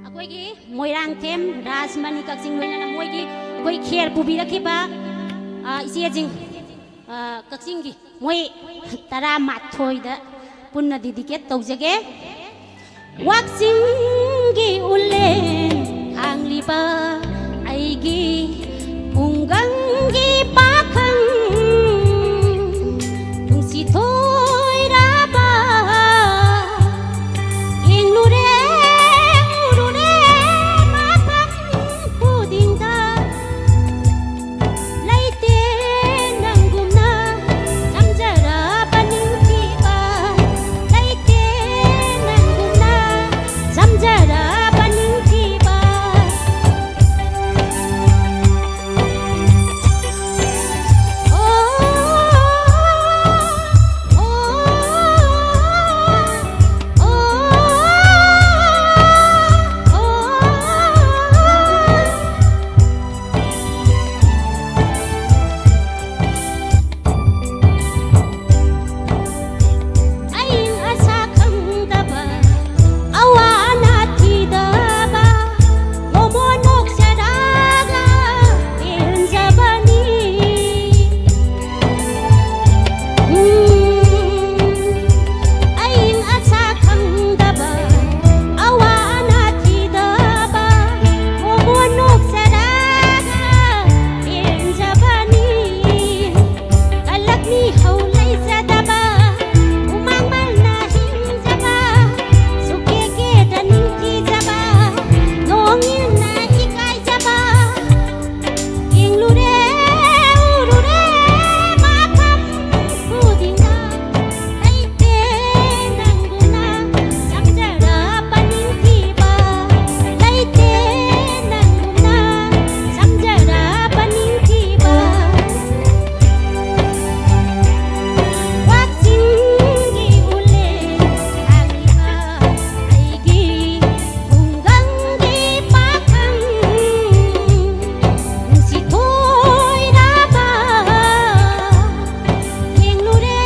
ꯑꯩꯈꯣꯏꯒꯤ ꯃꯣꯏꯔꯥꯡꯊꯦꯝ ꯔꯥꯖꯃꯅꯤ ꯀꯛꯆꯤꯡ ꯂꯣꯏꯅꯅ ꯃꯣꯏꯒꯤ ꯑꯩꯈꯣꯏ ꯈꯦꯔ ꯄꯨꯕꯤꯔꯛꯈꯤꯕ 이제징 ꯀꯛꯆꯤꯡꯒꯤ ꯃꯣꯏ 12ꯗ ꯄꯨꯟꯅ ꯗꯤꯗꯤꯀꯦꯠ ꯇꯧꯖꯒꯦ ꯋꯥꯛꯆꯤꯡꯒꯤ ꯎꯂꯦꯟ ꯍꯥꯡꯂꯤꯕ ꯑꯩꯒꯤ ꯈꯨꯡꯒꯪꯒꯤ ꯄꯥꯈꯪ ꯅꯨꯡꯁꯤ ꯊꯣꯏꯔꯕ ꯌꯦꯡꯂꯨꯔꯦ ꯎꯔꯨꯔꯦ ꯃꯐꯝ ꯈꯨꯗꯤꯡꯗ ꯂꯩꯇꯦ ꯅꯪꯒꯨꯝꯅ ꯆꯝꯖꯔꯕ ꯅꯤꯡꯊꯤꯕ ꯂꯩꯇꯦ ꯅꯪꯒꯨꯝꯅ ꯆꯝꯖꯔꯕ ꯅꯤꯡꯊꯤꯕ ꯑꯏꯪ ꯑꯁꯥ ꯈꯪꯗꯕ ꯑꯋꯥ ꯑꯅꯥ ꯊꯤꯗꯕ ꯃꯣꯃꯣ ꯅꯣꯛꯆꯔꯒ ꯄꯦꯟꯖꯕꯅꯤ ꯑꯏꯪ ꯑꯁꯥ ꯈꯪꯗꯕ ꯑꯋꯥ ꯑꯅꯥ ꯊꯤꯗꯕ ꯃꯣꯃꯣ ꯅꯣꯛꯆꯔꯒ ꯄꯦꯟꯖꯕꯅꯤ ꯀꯜꯂꯛꯅꯤ ꯍꯧ ꯂꯩꯖꯗꯕ ꯎꯃꯪ ꯃꯜꯅ ꯍꯤꯡꯖꯕ ꯁꯨꯀꯦꯀꯦꯗ ꯅꯤꯡꯊꯤꯖꯕ ꯅꯣꯡꯏꯜꯅ ꯏꯀꯥꯏꯖꯕ ꯌꯦꯡꯂꯨꯔꯦ ꯎꯔꯨꯔꯦ ꯃꯐꯝ ꯈꯨꯗꯤꯡꯗ ꯂꯩꯇꯦ ꯅꯪꯒꯨꯝꯅ ꯆꯝꯖꯔꯕ ꯅꯤꯡꯊꯤꯕ ꯂꯩꯇꯦ ꯅꯪꯒꯨꯝꯅ ꯆꯝꯖꯔꯕ ꯅꯤꯡꯊꯤꯕ ꯋꯥꯛꯆꯤꯡꯒꯤ ꯎꯂꯦꯟ ꯍꯥꯡꯂꯤꯕ ꯑꯩꯒꯤ ꯈꯨꯡꯒꯪꯒꯤ ꯄꯥꯈꯪ ꯅꯨꯡꯁꯤ ꯊꯣꯏꯔꯕ ꯌꯦꯡꯂꯨꯔꯦ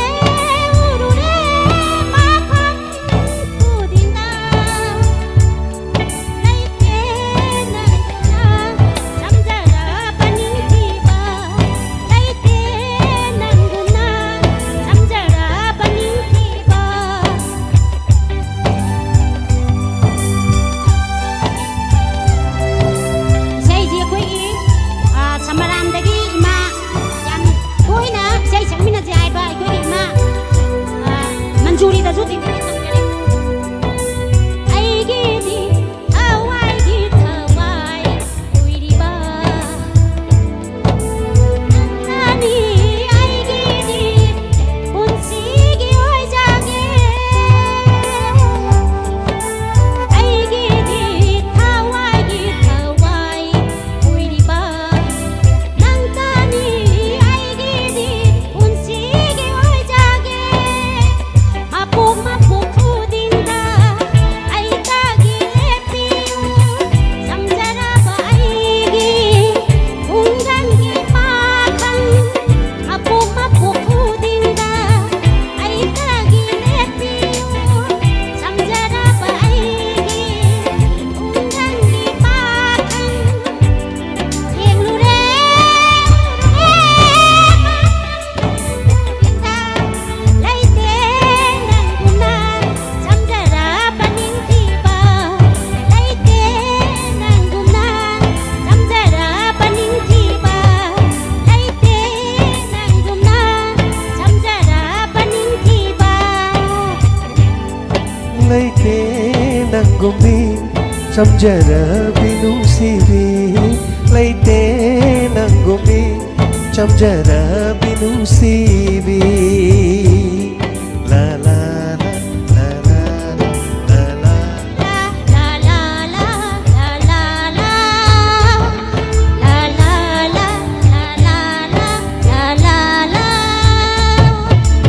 우르래 마판 부딘다 나이게 나이나 잠자라 바닝티바 나이게 난구나 잠자라 바닝티바 이제 ꯑꯩꯈꯣꯏꯒꯤ ꯁꯃꯔꯥꯝꯗꯒꯤ ꯏꯃꯥ ꯌꯥꯝ ꯇꯣꯏꯅ ꯏꯁꯩ ꯁꯛꯃꯤꯟꯅꯁꯦ ꯍꯥꯏꯕ ꯑꯩꯈꯣꯏꯒꯤ ꯏꯃꯥ ꯃꯟꯖꯨꯔꯤꯗꯁꯨ ꯗꯤꯗꯤꯀꯦꯠ ꯇꯧꯖꯔꯤ ꯑꯩꯒꯤꯗꯤ ꯊꯋꯥꯏꯒꯤ ꯊꯋꯥꯏ ꯑꯣꯏꯔꯤꯕ ꯅꯪꯅꯅꯤ ꯑꯩꯒꯤꯗꯤ ꯄꯨꯟꯁꯤꯒꯤ ꯑꯣꯏꯖꯒꯦ ꯑꯩꯒꯤꯗꯤ ꯊꯋꯥꯏꯒꯤ ꯊꯋꯥꯏ ꯑꯣꯏꯔꯤꯕ ꯅꯪꯇꯅꯤ ꯑꯩꯒꯤꯗꯤ ꯄꯨꯟꯁꯤꯒꯤ ꯑꯣꯏꯖꯒꯦ ꯃꯄꯣꯛ ꯃꯄꯣꯛ ꯈꯨꯗꯤꯡꯗ ꯑꯩꯇꯒꯤ ꯂꯦꯞꯄꯤꯌꯨ ꯆꯝꯖꯔꯕ ꯑꯩꯒꯤ ꯈꯨꯡꯒꯪꯒꯤ ꯄꯥꯈꯪ ꯃꯄꯣꯛ ꯃꯄꯣꯛ ꯈꯨꯗꯤꯡꯗ ꯑꯩꯇꯒꯤ ꯂꯦꯞꯄꯤꯌꯨ ꯆꯝꯖꯔꯕ ꯑꯩꯒꯤ ꯈꯨꯡꯒꯪꯒꯤ ꯄꯥꯈꯪ ꯌꯦꯡꯂꯨꯔꯦ ꯂꯩꯇꯦ ꯅꯪꯒꯨꯝꯅ ꯆꯝꯖꯔꯕ ꯅꯤꯡꯊꯤꯕ ꯂꯩꯇꯦ ꯅꯪꯒꯨꯝꯅ ꯆꯝꯖꯔꯕ ꯅꯤꯡꯊꯤꯕ ꯂꯩꯇꯦ ꯅꯪꯒꯨꯝꯅ ꯆꯝꯖꯔꯕ ꯅꯤꯡꯊꯤꯕ ꯂꯩꯇꯦ ꯅꯪꯒꯨꯝꯕꯤ ꯆꯝꯖꯔꯕꯤ ꯅꯨꯡꯁꯤꯕꯤ ꯆꯝꯖꯔꯕꯤꯅꯨꯡꯁꯤꯕꯤ ला ला ला ला ला ला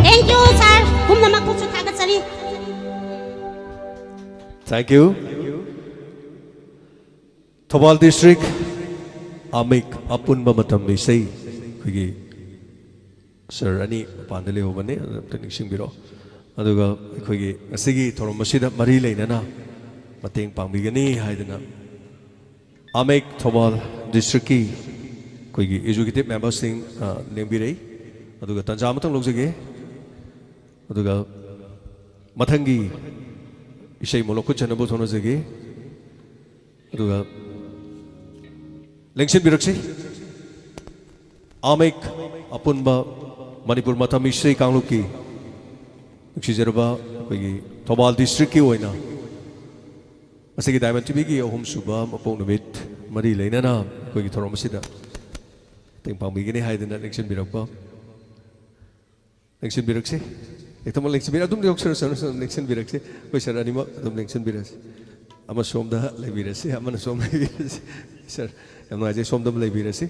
Thank you, sir. Kumnamak po sa tagatsari. Thank you. Thobal District Amik Apunba Matam Nisay Kugi Sir Ani Pandale Obane Taning Biro Aduga Kugi Asigi Toromasida Marile Nana Mating Pambigani Haidana Amik Thobal District Kugi Executive Member Sing Nembire Aduga Tanjamatang Logsage Aduga Matangi Ishay Moloko Chanabu Tonozage Aduga Lengshin Biraksi Amik Apunba Manipur Matami Sri Kangluki Xizerba Kugi Thobal District ki oina Asigi Diamond TV ki Ohum Suba Mapong Numit Mari Leina na Kugi Thoromasida Ting Pambigini Haidana Lengshin Birakpa Lengshin Biraksi Ito mo Lengshin Birak Adum Diok Sir Lengshin Biraksi Kuy Sir Anima Adum Lengshin Biraksi Ama Somda Lebirasi Ama Som Lebirasi Sir Yang mengajar Somda Lebirasi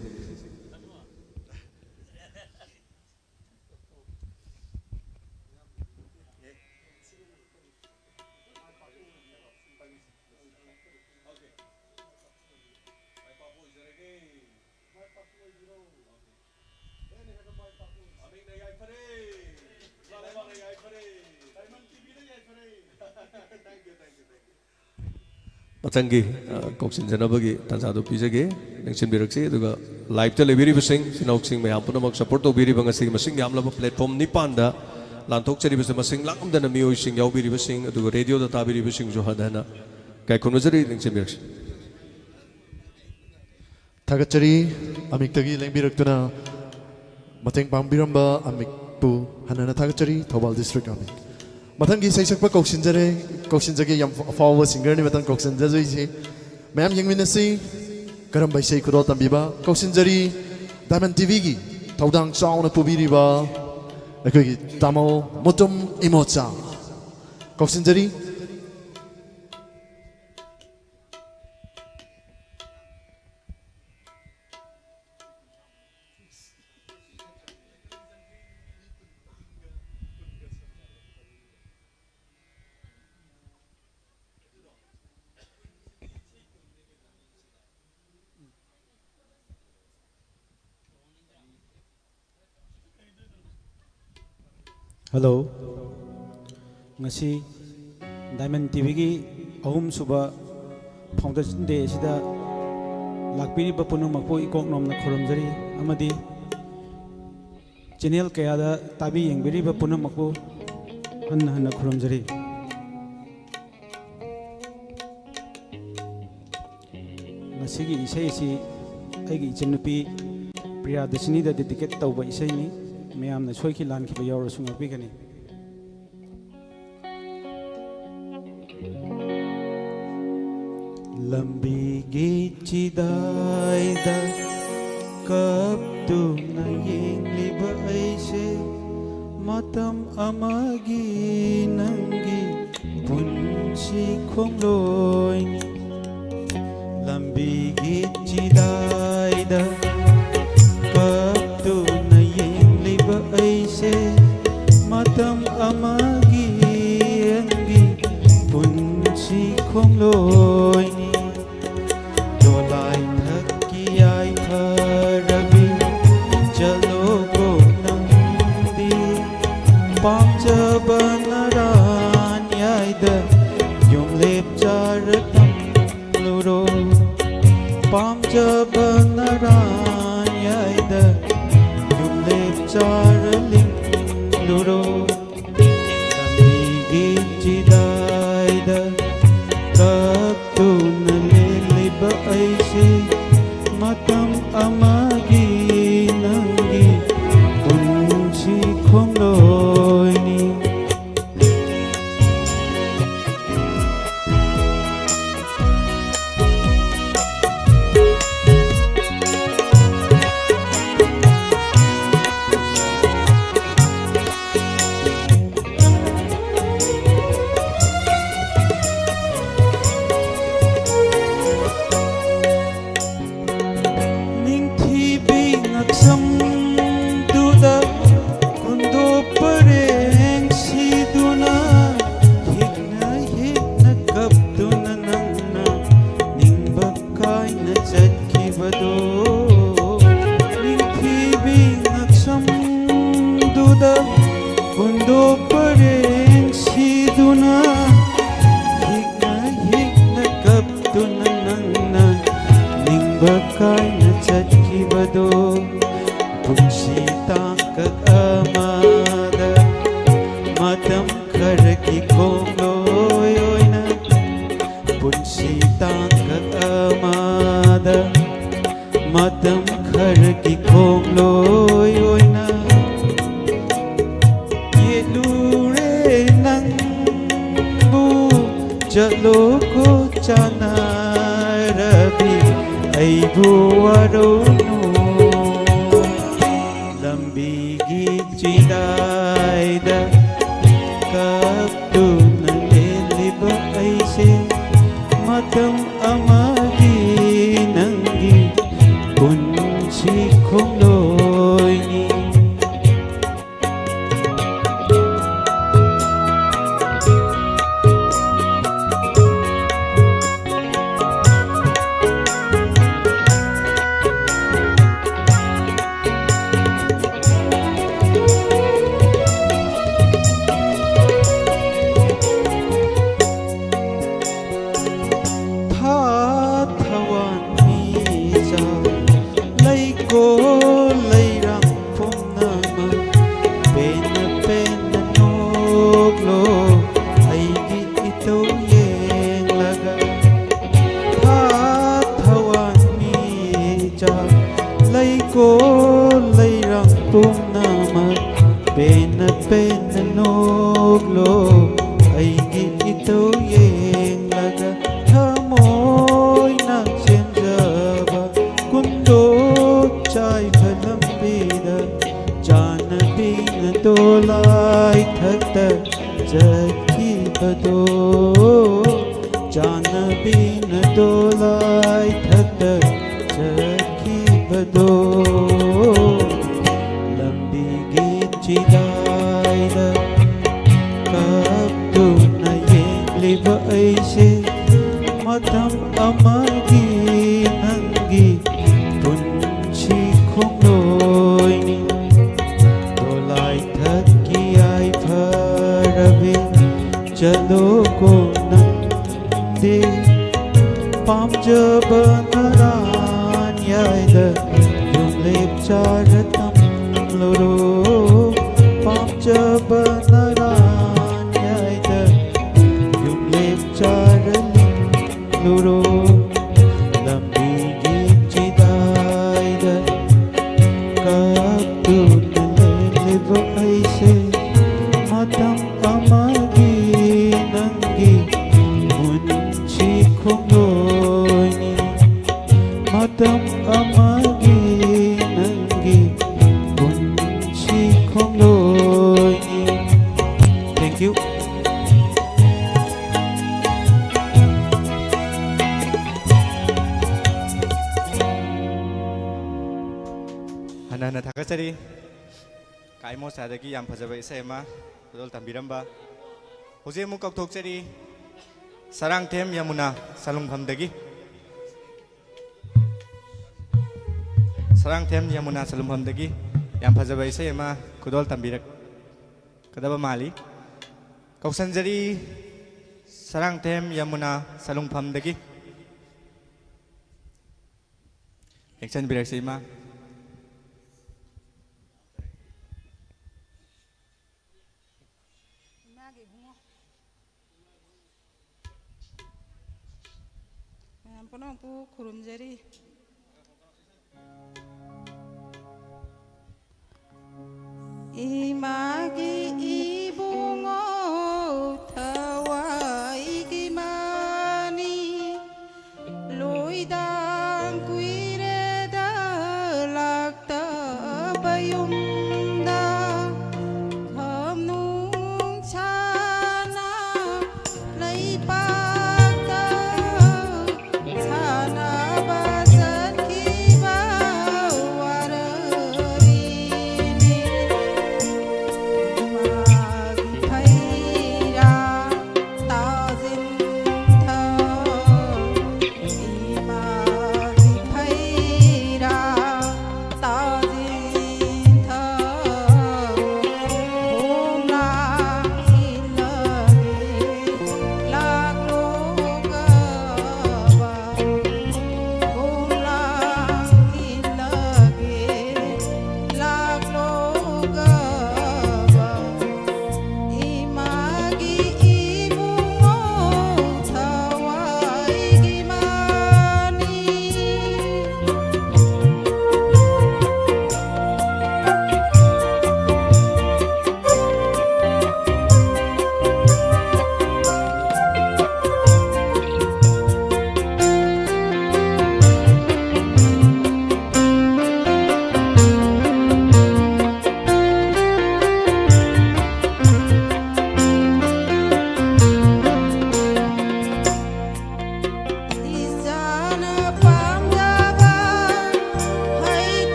Matangi Koksin Janabagi Tanzado Pizage Lengshin Biraksi Aduga Live Televiri Basing Sinauk Mayam Punamak Support Biri Bangasing Masing Yamlaba Platform Nipanda Lantok Chari Basa Masing Lakam Dana Mio Sing Yau Biri Basing Aduga Radio Data Biri Basing Johadana Kai Kunwazari Lengshin Biraksi Tagachari Amik Tagi Lengbirakuna Mateng Pambiramba Amik Pu Hanana Tagachari Thobal District Amik Matangi Saisakpa Koksinjage Yam Fawa Singer ni Matang Koksinjari Mayam Yangminasi Karambay Say Kuro Tambiba Koksinjari Diamond TV gi Taudang Sauna Pubiriba Akogi Tamo Motum Imocha Koksinjari Hello. Ngasi Diamond TV gi ahum suba Foundation Day sida lakpiri ba punung makpo ikok nom na khurumjari amadi channel kaya da tabi yengbiri ba punung makpo hanna khurumjari ngasi gi isai si aigi ichnupi Priyadashini da dedicate tauba isai ni Mayam na Soiki Lan ki bayaw sunga bigani Lambi gi chidai da kap tu na yeng liba aise matam amagi nangi punsi khongloi Lambi gi chidai da kap tu aise matam amagi angi punsi khongloi ni dolai thakki ai pharabi chalo ko nandi pamjabanaran yaida yum lep charatam luro pamjabanaran yaida Charling Luro Lamigi Chidaida Kaktu Naliliba Aise Matam Amagi Nangi Punsi Khongloi ni kaina chatkibado punsi tangkak amada matam kharaki kongloy oina punsi tangkak amada matam kharaki kongloy oina yelure nangbu jalo ko chanarabi aibu waronu lambigi chidaida kaptu naliliba aise matam amagi nangi punsi khongloy ni Hanana thakachari kaimo sadagi yam phajaba isai ma dol tambiramba hoje mu kaukthokchari sarang them yamuna salungphamdagi sarang them yamuna salungphamdagi yam phajaba isai ma kudol tambirak kadaba mali kauksanjari sarang them yamuna salungphamdagi action birak seima Penampu kurum jari imagi ibungo tawai gimani loidang kuire dalakta bayumda kamnung chana laipakta chana basan kiba wararini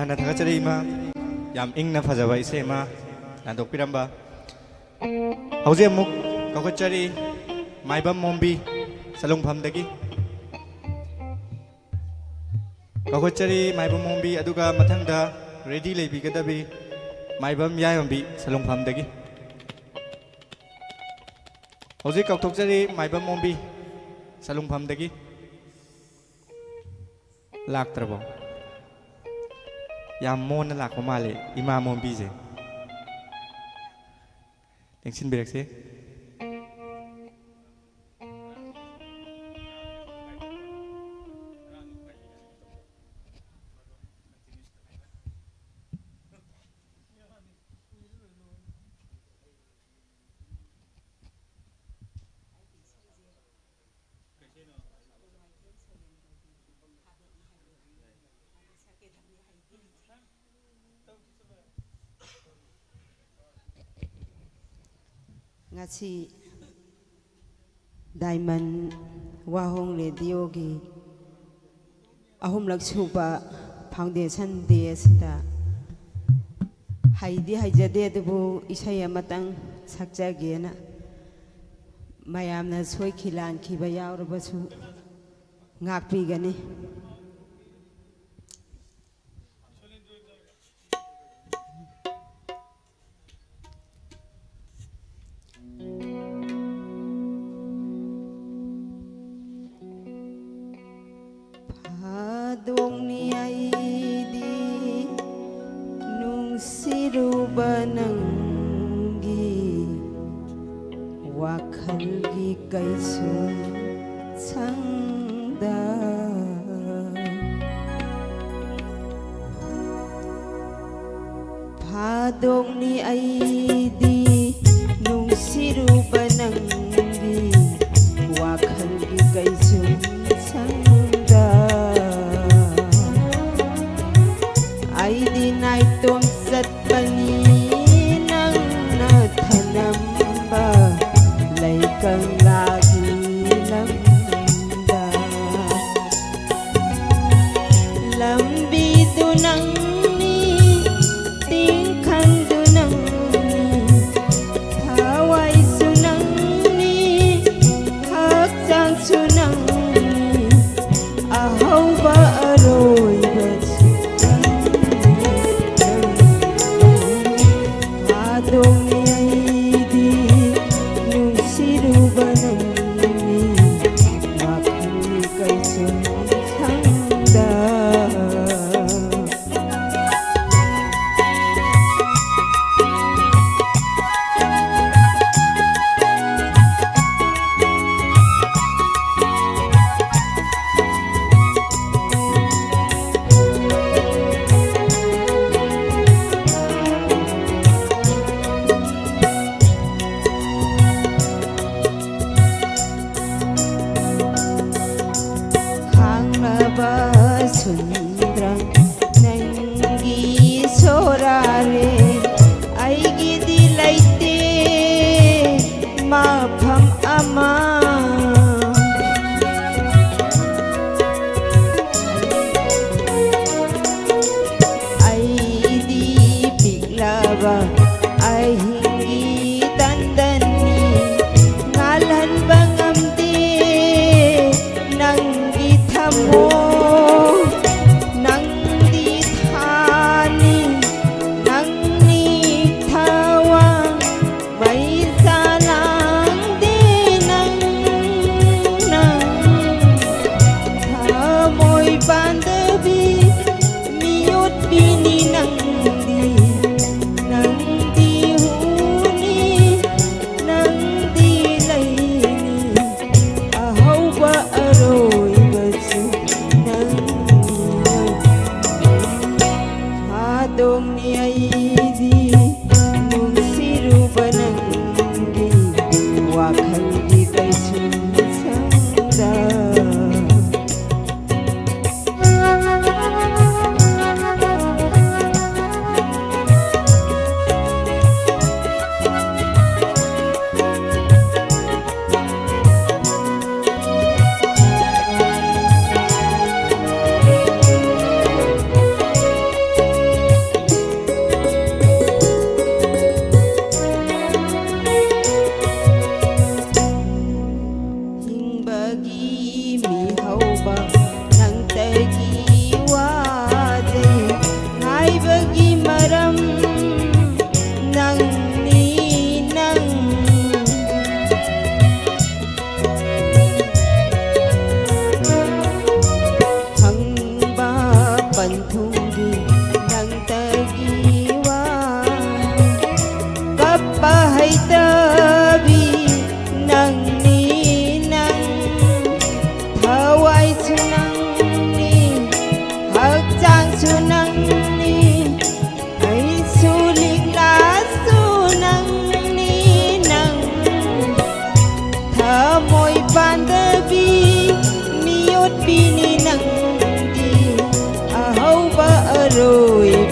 hana thakachari ima yam ingna phajaba ise ma nandokpiramba hauze amuk kaukachari maibam mombi salungphamdagi kaukachari maibam mombi aduga mathangda ready leibigadabi maibam yayombi salungphamdagi hauze kaukthokchari maibam mombi salungphamdagi laktrabo yam mon lakpa male ima mombi je tengsin berekse ngasi Diamond Wahong Radio gi ahumlak suba foundation day sida haidi haijade dubu isai amatang sakjagena mayamna soi khilan khiba yaurabasu ngakpigani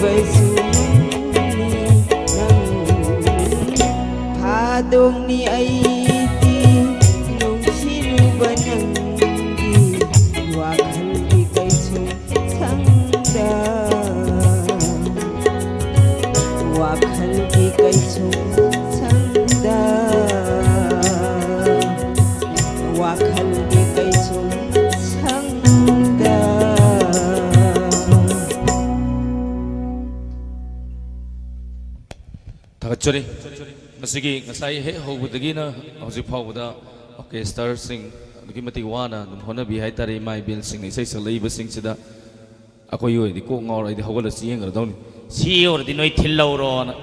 ꯅꯨꯡꯁꯤꯔꯨꯕꯁꯨ ꯐꯥꯗꯣꯡꯅꯤ ꯑꯩꯗꯤ ꯅꯨꯡꯁꯤꯔꯨꯕ ꯅꯪꯒꯤ ꯋꯥꯈꯜꯒꯤ ꯀꯩꯁꯨ ꯈꯪꯗ ꯋꯥꯈꯜꯒꯤ ꯀꯩꯁꯨ ꯈꯪꯗ ꯋꯥꯈꯜꯒꯤ ꯀꯩꯁꯨ ꯈꯪꯗ ꯊꯥꯒꯠꯆꯔꯤ ꯃꯁꯤꯒꯤ ꯉꯁꯥꯏ ꯍꯦꯛ ꯍꯧꯕꯗꯒꯤꯅ ꯍꯧꯖꯤꯛ ꯐꯥꯎꯕꯗ ꯑꯣꯔꯀꯦꯁꯇ꯭ꯔꯥꯁꯤꯡ ꯑꯗꯨꯛꯀꯤ ꯃꯇꯤꯛ ꯋꯥꯅ ꯑꯗꯨꯝ ꯍꯣꯠꯅꯕꯤ ꯍꯥꯏꯇꯥꯔꯦ ꯏꯃꯥ ꯏꯕꯦꯜꯁꯤꯡꯅ ꯏꯁꯩ ꯁꯛꯂꯛꯏꯕꯁꯤꯡꯁꯤꯗ ꯑꯩꯈꯣꯏ ꯑꯣꯏꯔꯗꯤ ꯀꯣꯛ ꯉꯥꯎꯔ ꯑꯩꯗꯤ ꯍꯧꯒꯠꯂ ꯆꯦꯟꯒ꯭ꯔꯗꯧꯅꯤ ꯁꯤ ꯑꯣꯏꯔꯗꯤ ꯅꯣꯏ ꯊꯤꯜꯂꯧꯔꯣꯅ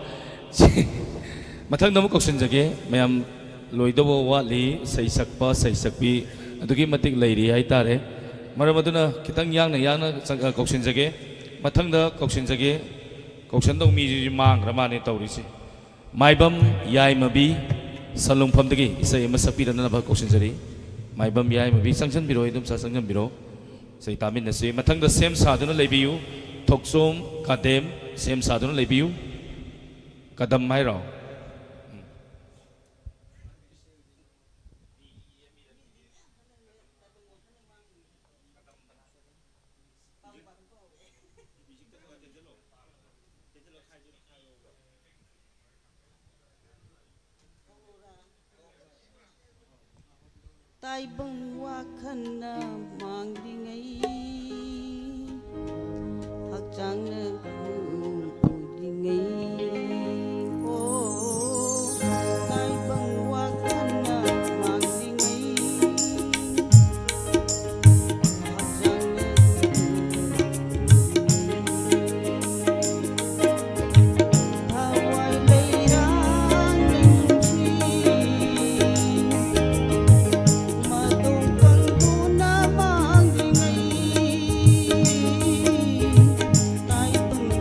ꯃꯊꯪꯗ ꯑꯃꯨꯛ ꯀꯧꯁꯤꯟꯖꯒꯦ ꯃꯌꯥꯝ ꯂꯣꯏꯗꯧꯕ ꯋꯥꯠꯂꯤ ꯏꯁꯩ ꯁꯛꯄ ꯁꯛꯄꯤ ꯑꯗꯨꯛꯀꯤ ꯃꯇꯤꯛ ꯂꯩꯔꯤ ꯍꯥꯏꯇꯥꯔꯦ ꯃꯔꯝ ꯑꯗꯨꯅ ꯈꯤꯇꯪ ꯌꯥꯡꯅ ꯀꯧꯁꯤꯟꯖꯒꯦ ꯃꯊꯪꯗ ꯀꯧꯁꯤꯟꯖꯒꯦ ꯀꯧꯁꯟꯗꯧ ꯃꯤꯁꯤꯁꯨ ꯃꯥꯡꯈ꯭ꯔ ꯃꯥꯅꯦ ꯇꯧꯔꯤꯁꯤ ꯃꯥꯏꯕꯝ ꯌꯥꯏꯃꯕꯤ ꯁꯟꯂꯨꯡꯐꯝꯗꯒꯤ ꯏꯁꯩ ꯑꯃ ꯁꯛꯄꯤꯔꯅꯕ ꯀꯧꯁꯤꯟꯖꯔꯤ ꯃꯥꯏꯕꯝ ꯌꯥꯏꯃꯕꯤ ꯆꯪꯁꯤꯟꯕꯤꯔꯣ ꯑꯗꯨꯝ ꯆꯪꯁꯤꯟꯕꯤꯔꯣ ꯏꯁꯩ ꯇꯥꯃꯤꯟꯅꯁꯤ ꯃꯊꯪꯗ ꯁꯦꯝ ꯁꯥꯗꯨꯅ ꯂꯩꯕꯤꯌꯨ ꯊꯣꯛꯆꯣꯝ ꯀꯥꯗꯦꯝ ꯁꯦꯝ ꯁꯥꯗꯨꯅ ꯂꯩꯕꯤꯌꯨ ꯀꯗꯝ ꯍꯥꯏꯔꯣ ꯇꯥꯏꯕꯪ ꯋꯥꯈꯜꯅ ꯃꯥꯡꯂꯤꯉꯩ ꯍꯛꯆꯥꯡꯅ ꯎꯔꯤꯉꯩ ꯇꯥꯏꯕꯪ ꯋꯥꯈꯜꯅ ꯃꯥꯡꯂꯤꯉꯩ ꯍꯛꯆꯥꯡꯅ ꯊꯋꯥꯏ ꯂꯩꯔꯥꯡ ꯅꯨꯡꯁꯤ ꯃꯇꯣꯡ ꯀꯪꯗꯨꯅ ꯃꯥꯡꯂꯤꯉꯩ ꯇꯥꯏꯕꯪ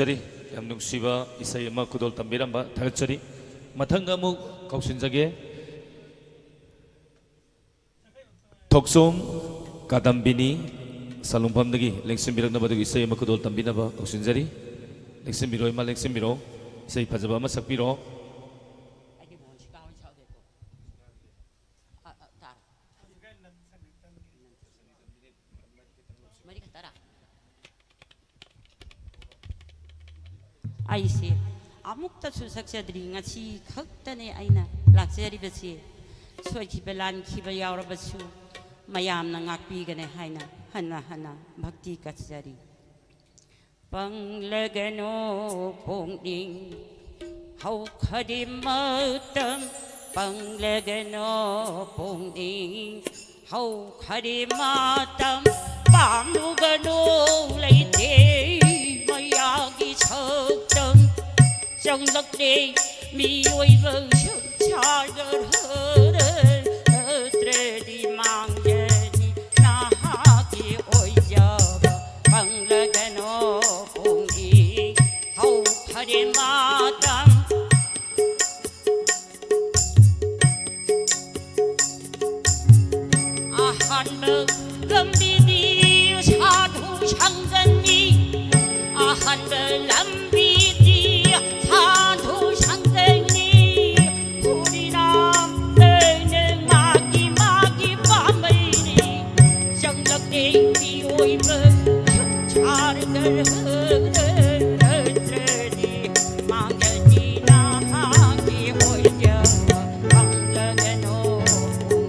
ꯊꯥꯒꯠꯆꯔꯤ ꯌꯥꯝ ꯅꯨꯡꯁꯤꯕ ꯏꯁꯩ ꯑꯃ ꯈꯨꯗꯣꯜ ꯇꯝꯕꯤꯔꯝꯕ ꯊꯥꯒꯠꯆꯔꯤ ꯃꯊꯪꯗ ꯑꯃꯨꯛ ꯀꯧꯁꯤꯟꯖꯒꯦ ꯊꯣꯛꯆꯣꯝ ꯀꯥꯗꯝꯕꯤꯅꯤ ꯁꯥꯂꯨꯡꯐꯝꯗꯒꯤ ꯂꯦꯡꯁꯤꯟꯕꯤꯔꯛꯅꯕꯗꯒꯤ ꯏꯁꯩ ꯑꯃ ꯈꯨꯗꯣꯜ ꯇꯝꯕꯤꯅꯕ ꯀꯧꯁꯤꯟꯖꯔꯤ ꯂꯦꯡꯁꯤꯟꯕꯤꯔꯣ ꯏꯃꯥ ꯂꯦꯡꯁꯤꯟꯕꯤꯔꯣ ꯏꯁꯩ ꯐꯖꯕ ꯑꯃ ꯁꯛꯄꯤꯔꯣ ꯑꯩꯁꯦ ꯑꯃꯨꯛꯇꯁꯨ ꯁꯛꯆꯗ꯭ꯔꯤ ꯉꯁꯤ ꯈꯛꯇꯅꯦ ꯑꯩꯅ ꯂꯥꯛꯆꯔꯤꯕꯁꯤ ꯁꯣꯏꯈꯤꯕ ꯂꯥꯟꯈꯤꯕ ꯌꯥꯎꯔꯕꯁꯨ ꯃꯌꯥꯝꯅ ꯉꯥꯛꯄꯤꯒꯅꯤ ꯍꯥꯏꯅ ꯍꯟꯅ ꯍꯟꯅ ꯚꯛꯇꯤ ꯀꯠꯆꯔꯤ ꯄꯪꯂꯒꯅꯣ ꯄꯨꯛꯅꯤꯡ ꯍꯧꯈꯔꯤ ꯃꯇꯝ ꯄꯪꯂꯒꯅꯣ ꯄꯨꯛꯅꯤꯡ ꯍꯧꯈꯔꯤ ꯃꯇꯝ ꯄꯥꯝꯂꯨꯒꯅꯣ ꯂꯩꯇꯦ ꯃꯌꯥꯒꯤ ꯁꯛꯇꯝ ꯆꯪꯂꯛꯂꯦ 미오이버 셔차르르르드레디 망제니 나하기 오이저버 방르게노 봉이 하우카리 마담 아한르 금비디 사두 상근니 아한르 람비디 사두 상근니 우리남 내는 마기 마기 밤이니 정덕대 비오이버 차르들 흐르르르니 망견이 나하기 오이저 방르게노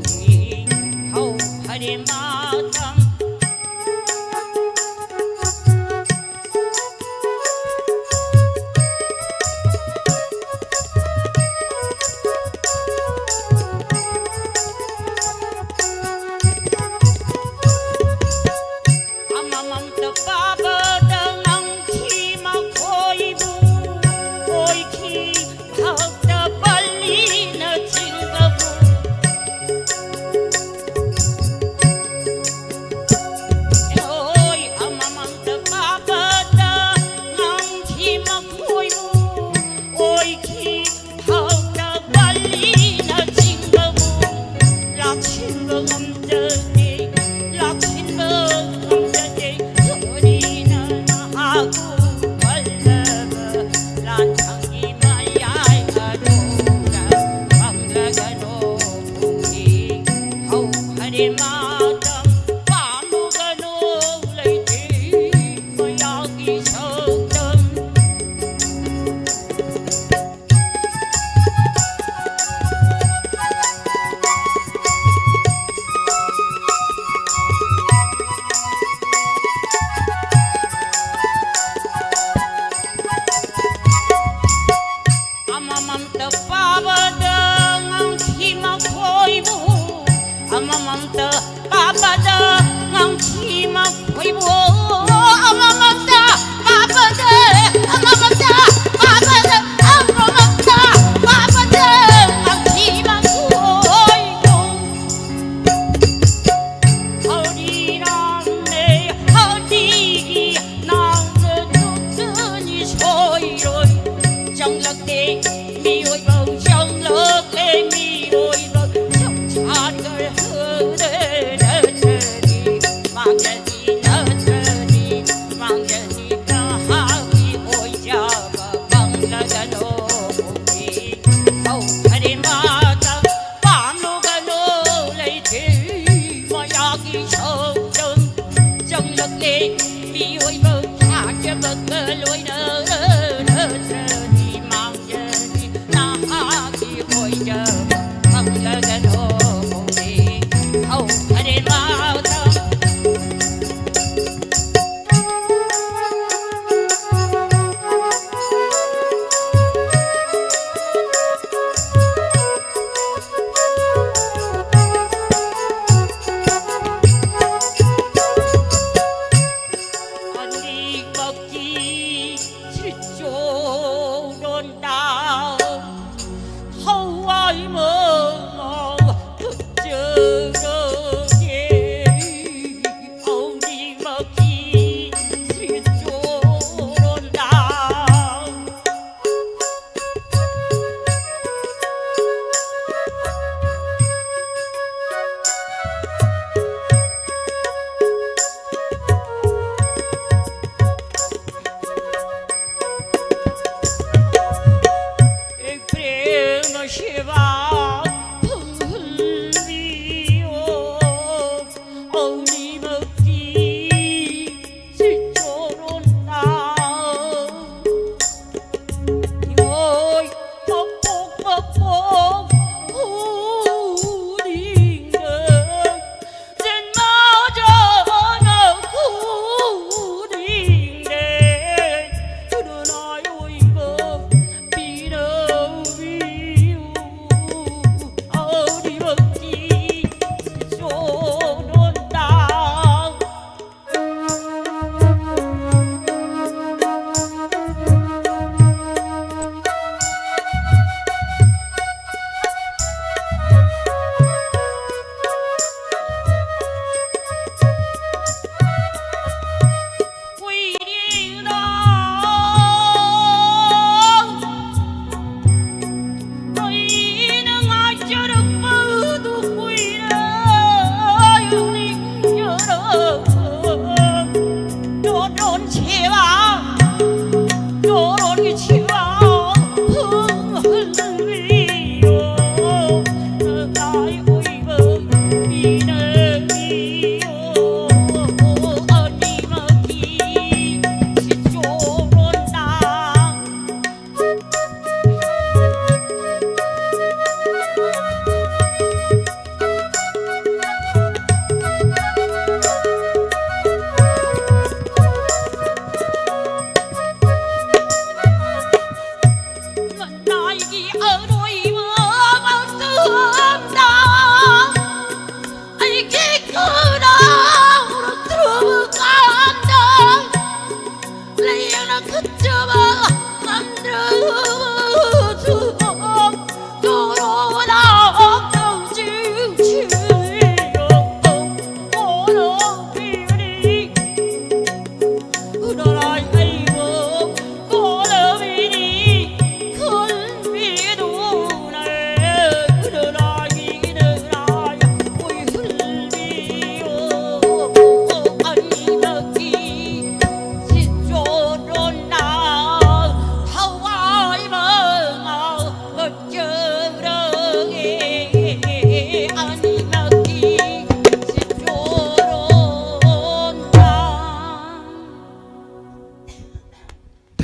봉이 하우카리 마담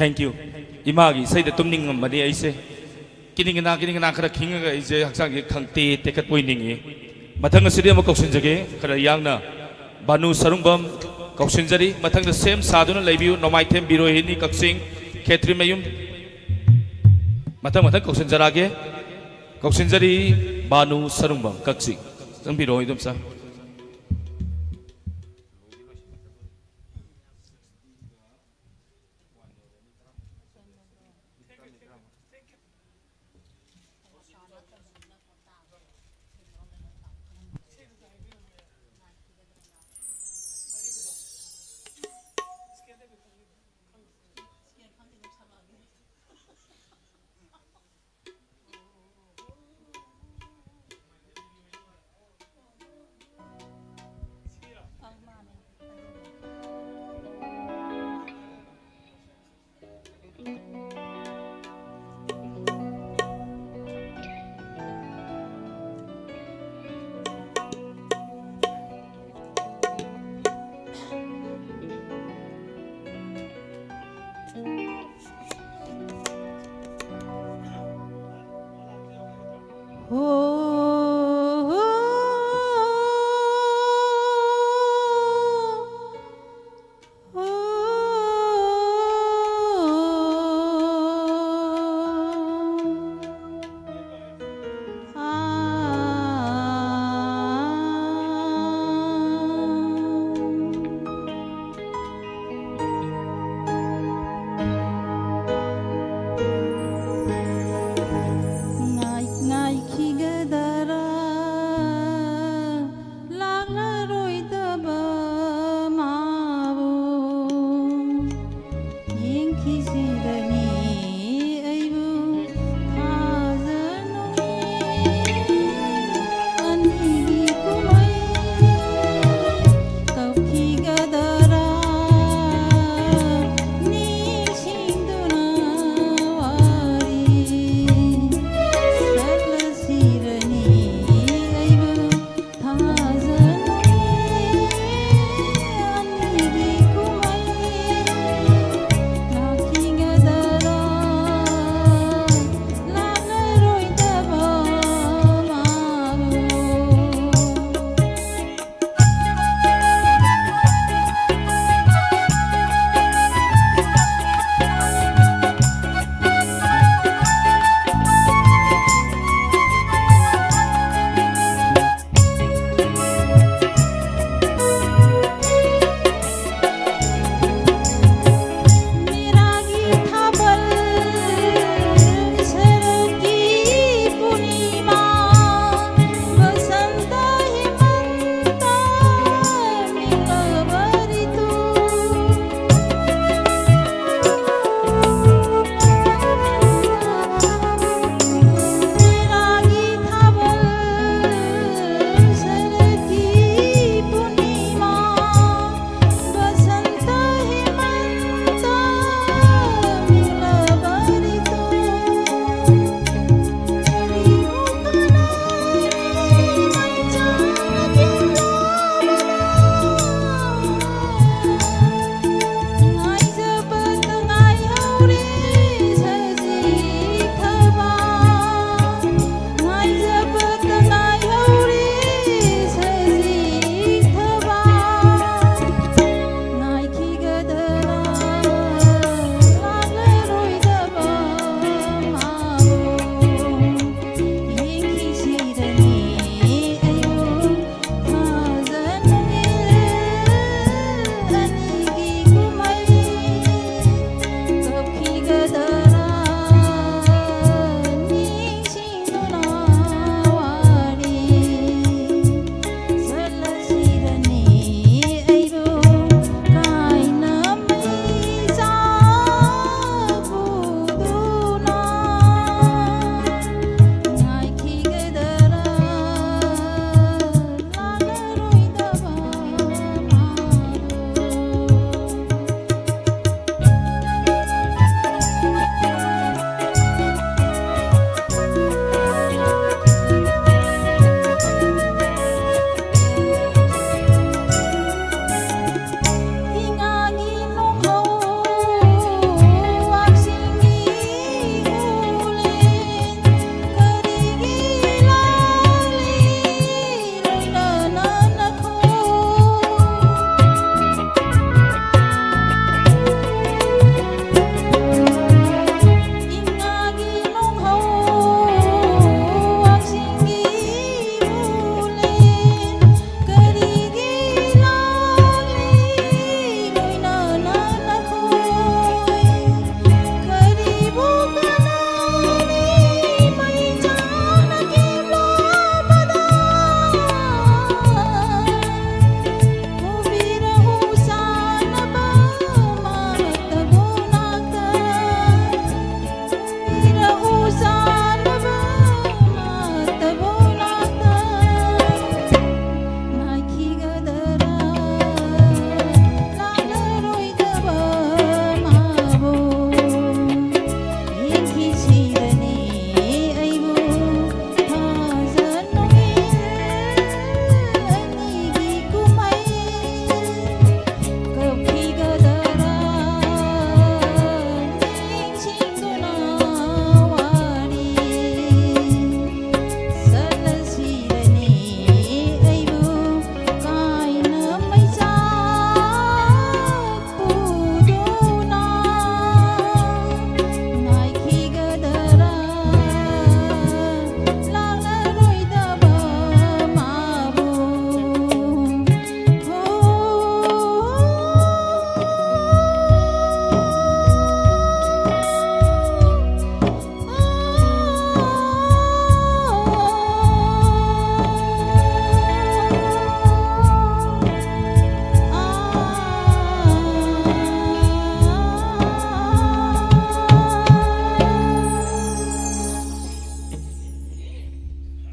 थैंक यू इमा की सही तुमनिंग मदे ऐसे किनिंगना खरा खिंगा ऐसे हक्सांग के खंगते तेकत पोइनिंगी मथंग सिदे म कौशन जगे खरा यांगना बानु सरुंगबम कौशन जरी मथंग सेम साधुना लेबियु नोमाइथेम बिरोहिनी कक्सिंग खेत्री मयुम मथंग कौशन जरागे कौशन जरी बानु सरुंगबम कक्सिंग जंग बिरोहि दुम सा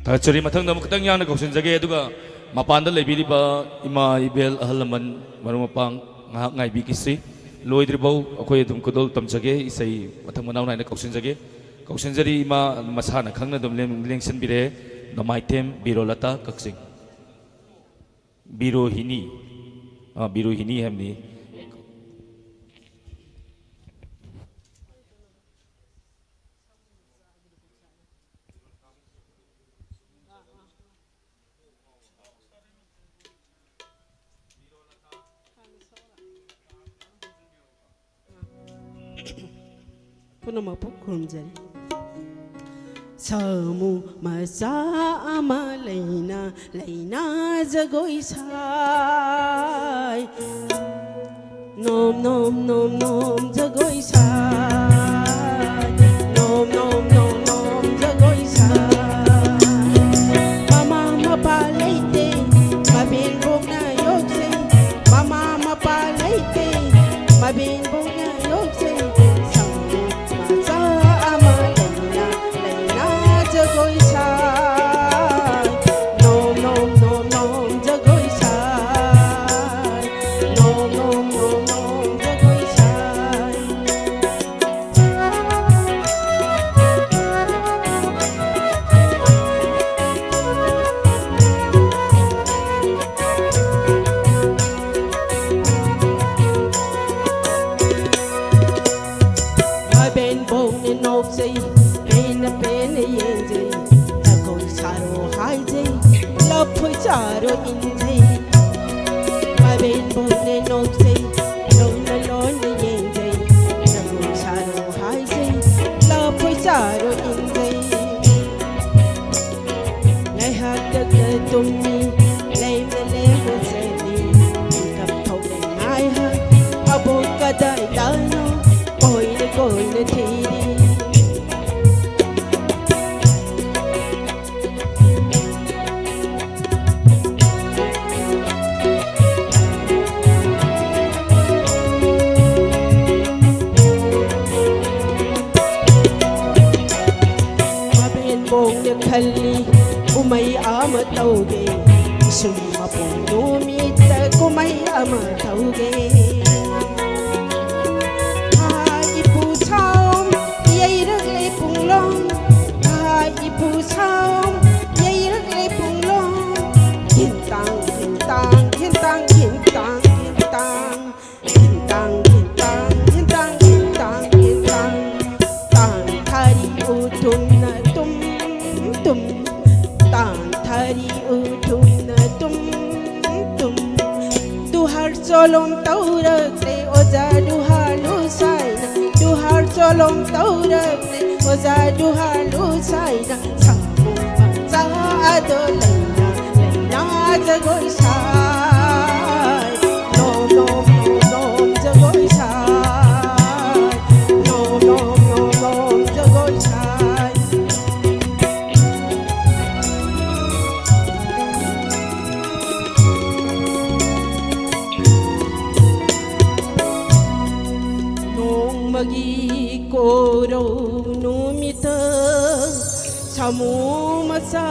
ꯊꯥꯒꯠꯆꯔꯤ ꯃꯊꯪꯗ ꯑꯃꯨꯛ ꯈꯤꯇꯪ ꯌꯥꯡꯅ ꯀꯧꯁꯤꯟꯖꯒꯦ ꯑꯗꯨꯒ ꯃꯄꯥꯟꯗ ꯂꯩꯕꯤꯔꯤꯕ ꯏꯃꯥ ꯏꯕꯦꯜ ꯑꯍꯜ ꯂꯃꯟ ꯃꯔꯨꯞ ꯃꯄꯥꯡ ꯉꯥꯏꯍꯥꯛ ꯉꯥꯏꯕꯤꯈꯤꯁꯤ ꯂꯣꯏꯗ꯭ꯔꯤꯐꯥꯎ ꯑꯩꯈꯣꯏ ꯑꯗꯨꯝ ꯈꯨꯗꯣꯜ ꯇꯝꯖꯒꯦ ꯏꯁꯩ ꯃꯊꯪ ꯃꯅꯥꯎ ꯅꯥꯏꯅ ꯀꯧꯁꯤꯟꯖꯒꯦ ꯀꯧꯁꯤꯟꯖꯔꯤ ꯏꯃꯥ ꯃꯁꯥꯅ ꯈꯪꯅ ꯑꯗꯨꯝ ꯂꯦꯡꯁꯤꯟꯕꯤꯔꯦ ꯅꯣꯡꯃꯥꯏꯊꯦꯝ ꯕꯤꯔꯣꯂꯇꯥ ꯀꯛꯆꯤꯡ ꯕꯤꯔꯣꯍꯤꯅꯤ ꯕꯤꯔꯣꯍꯤꯅꯤ ꯍꯥꯏꯕꯅꯤ ꯄꯨꯝꯅꯃꯛꯄꯨ ꯈꯨꯔꯨꯝꯖꯔꯤ ꯁꯥꯃꯨ ꯃꯆꯥ ꯑꯃ ꯂꯩꯅ ꯂꯩꯅ ꯖꯒꯣꯏ ꯁꯥꯏ ꯅꯣꯝ ꯅꯣꯝ ꯅꯣꯝ ꯅꯣꯝ ꯖꯒꯣꯏ ꯁꯥꯏ ꯅꯣꯝ ꯅꯣꯝ ꯅꯣꯝ ꯅꯣꯝ ꯖꯒꯣꯏ ꯁꯥꯏ ꯃꯃꯥ ꯃꯄꯥ ꯂꯩꯇꯦ ꯃꯕꯦꯟ ꯕꯣꯛꯅ ꯌꯣꯛꯆꯩ ꯃꯃꯥ ꯃꯄꯥ ꯂꯩꯇꯦ ꯃꯕꯦꯟ ꯕꯣꯛꯅ ꯌꯣꯛꯆꯩ Jagoi sai, nom nom nom nom jagoi sai, nom nom nom nom jagoi sai. My ben bong ne nok say. Pena yenjay Jagoi saro haijay Lapoi charo injay My ben bone noksay Lona lona yenjay Jagoi saro haijay Lapoi charo injay Ngay hatak na tumni Laim na lego zeli Ikap thok na ngay ha Abot ka day dano Koi na tiri Khali umay ama tauge summa pondu mita kumay ama tauge ipu chaum yai rak le punglong ipu chaum yai rak le punglong kintang kintang kintang kintang kintang kintang kintang kintang kintang kintang tang thari utum na tum tum tan thari utum na tum tum duhar cholom taurak le oja duhalu sai na duhar cholom taurak le oja duhalu sai na samu cha ado laina laina jagoi sai nom nom nom jagoi sai nom nom nom jagoi sai magi koro numita samu masa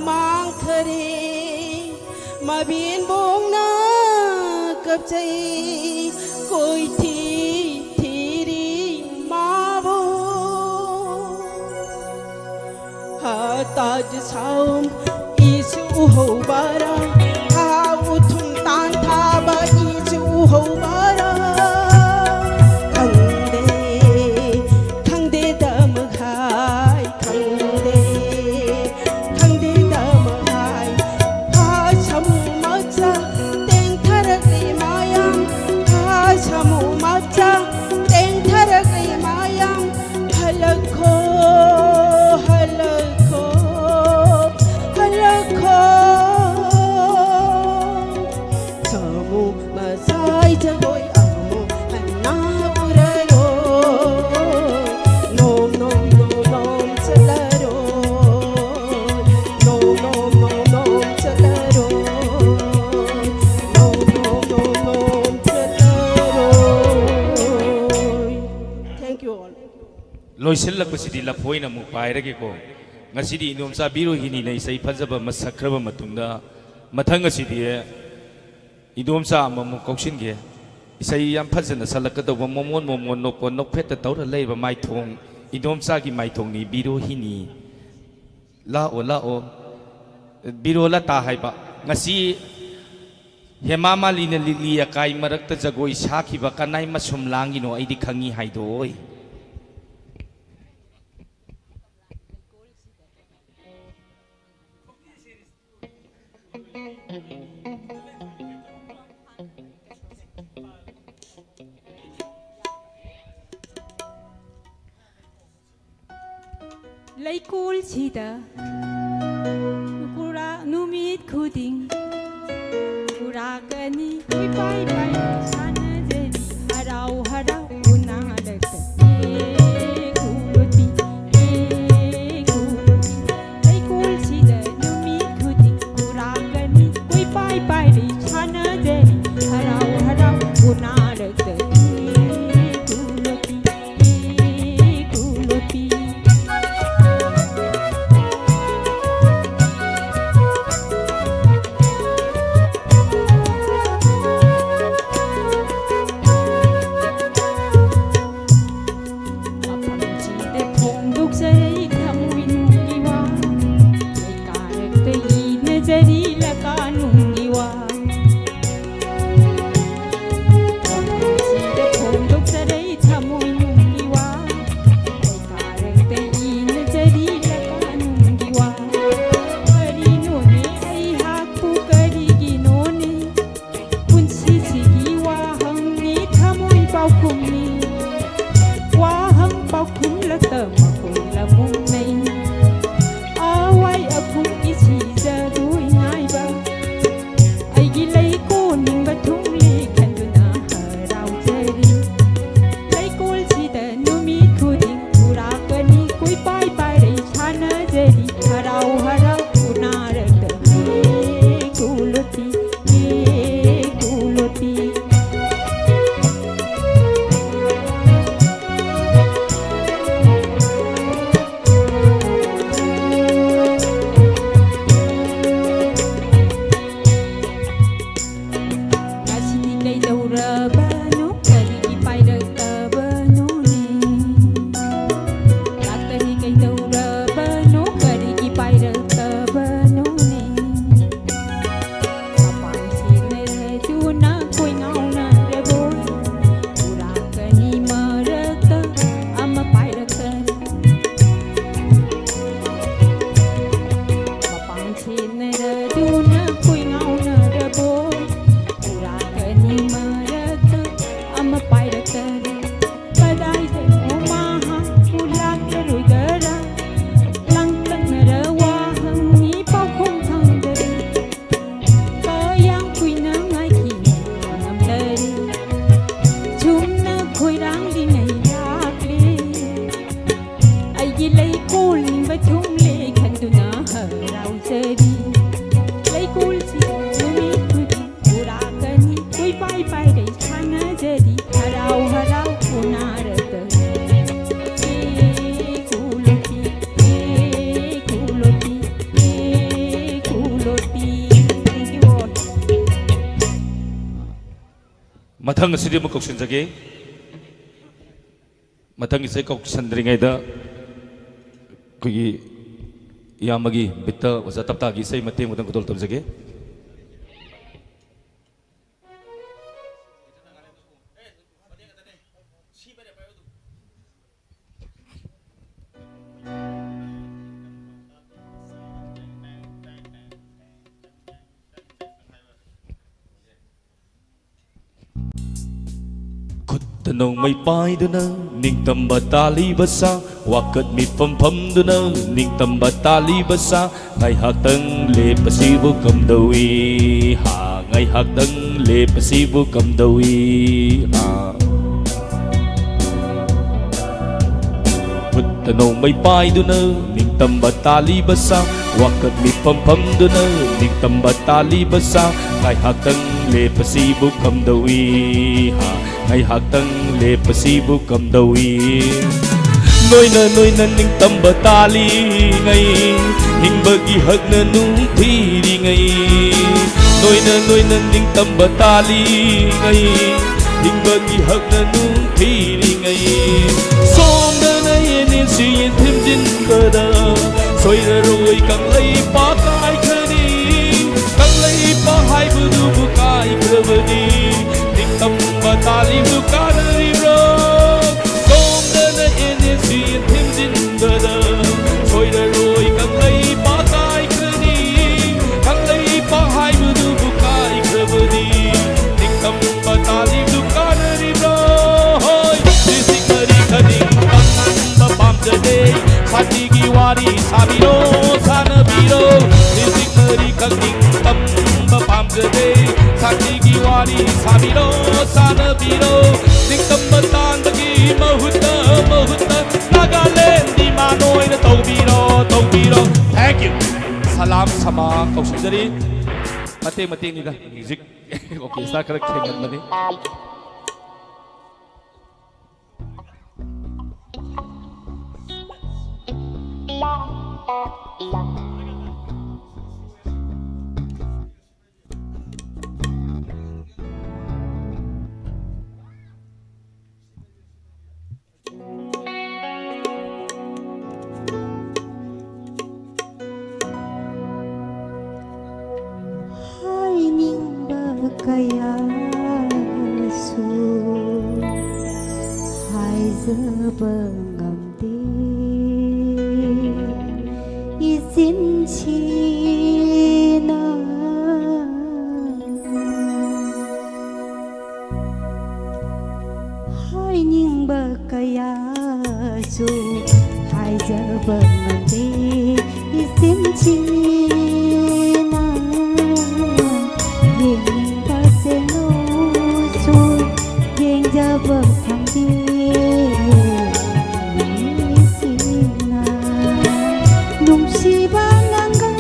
mangkhare mabin bongna kapchai koi thiri mabo ha taj saum isu ho bara ha uthum tan tha ba isu ho bara loisilak pasidi laphoi na mu pairage ko ngasi di inom sa biro hini na isay fazaba masakraba matungda mathang ngasi di inom sa amam koksin ge isay yam fazana salakado momon nok phet tawra leiba mai thong inom sa gi mai thong ni biro hini la o biro la ta haiba ngasi Hemama lina lilia kai marakta jagoi saki ba kanai masum langi no aidi khangi haidoi Laikul sida kura numit khuding Kuragani pai pai sana jadi harau unang adat kuloti laikul sida numi khudi kuragani pai pai sana jadi harau unang adat kuloti Mathang asidi mo koksin jage mathang isay koksin dringayda kuyi yamagi bitta wasa taptagi isay mateng utang kutol tom jage Tanong may pai duna ning tambatali basa wakat mi pam duna ning tambatali basa ngay hatang le pasibo kam dawi ha ngay hatang le pasibo kam dawi ha tanong may pai duna ning tambatali basa wakat mi pam duna ning tambatali basa ngay hatang le pasibo kam dawi ha ngay hatang le pasibo kam dawi loina loina ning tamba tali ngai hingbagi hakna nung thiri ngai loina loina ning tamba tali ngai hingbagi hakna nung thiri ngai somda na yen si yen thim jin kada soira roi kang lai pa kai khani kang lai pa hai bu du bu kai khavani ning tamba tali bu kanari ro somda na yen si yen thim jin kada soira roi kang lai pa kai khani kang lai pa hai bu du bu kai khavani ning tamba tali bu kanari ro sisik mari khani tamba pam jade sati gi wari sabiro sanabiro sisik mari khani tamba pam jade sati gi wari sabiro sanabiro ning tamba tandagi mahutta mahutta nagaland di manoi na tawbiro thank you salam sama kausidari mate ni da music okay sa kara khengan mani kaya su hai giờ ngầm đi izin chi na hai nhưng bờ kaya su hai giờ ngầm đi izin chi na Jabang sambil sina nung si banangga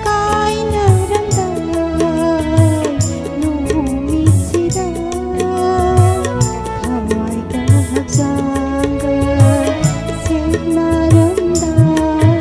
kai narandai nung misida hawai ka haksanga sen narandai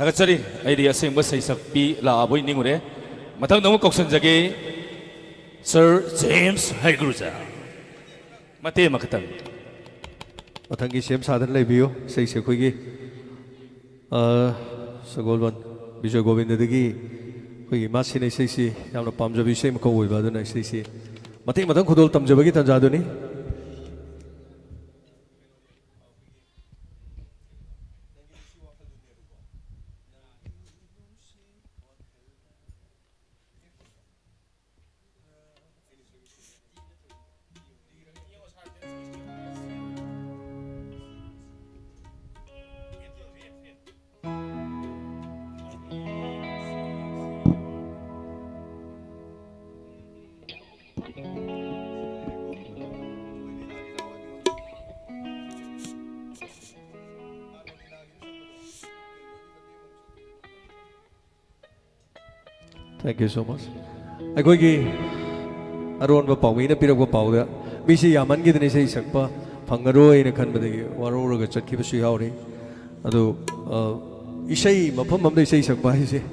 다가짜리 아이디 아생 뭐 세이삭비 라보이 닝우레 마탕 너무 꼭선자기 Sir James 하이그루자 마테 마카탕 마탕기 시엠 사단 레비요 세이세 코이기 서골반 비조 고빈드기 코이기 마시네 세이시 야므로 밤자비 세임 코오이 바드나 세이시 마테 마탕 고돌 탐자바기 탄자도니 Thank you so much. Aikoigi aron ba pawi na pirak ba pawda misi yaman gi dine sei sakpa phangaroi na khan badagi waro ga chatki ba suyauri adu isai mafam mam dei sei sakpa hise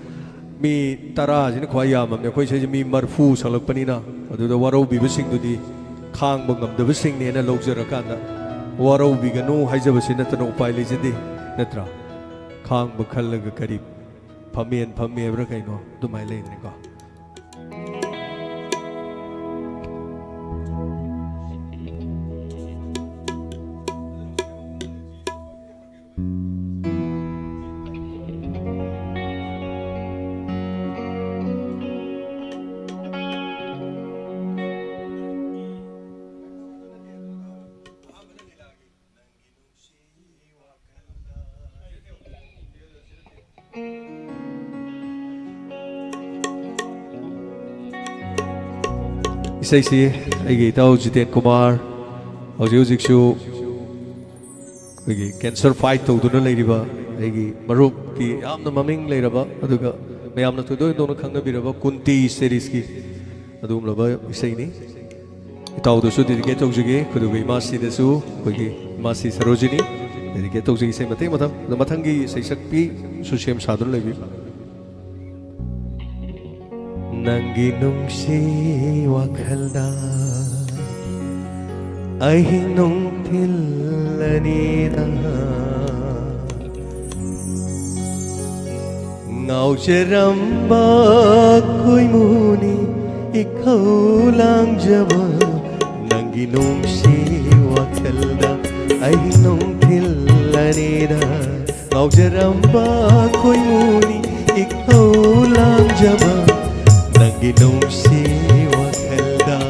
mi tara jin khwai yamam ne khoi sei mi marfu salak panina adu da waro bi bising du di khang ba ngam da bising ne na lokjara kan da waro bi ga no haija ba sin na tano upai le jindi natra khang ba khal ga karib Pamien bra kaino dumai le ni ko Isai aigi tau Jiten Kumar hauji su aigi cancer fight tawduna leiriba aigi marup ki yamna maming leiraba aduga mayamna tudoi dona khangna biraba Kunti series ki adum laba isai ni tau do su dedicate tawjige kuduga imasi desu aigi imasi Sarojini dedicate tawjige sai mateng mathangi sai sakpi su shem sadun leibi Nangi nungsi wakalda Ahing nung tilanina Ngau jaramba koi muni ikaw lang jaba Nangi nungsi wakalda Ahing nung tilanina Ngau jaramba koi muni ikaw lang jaba Nanginong si wakalda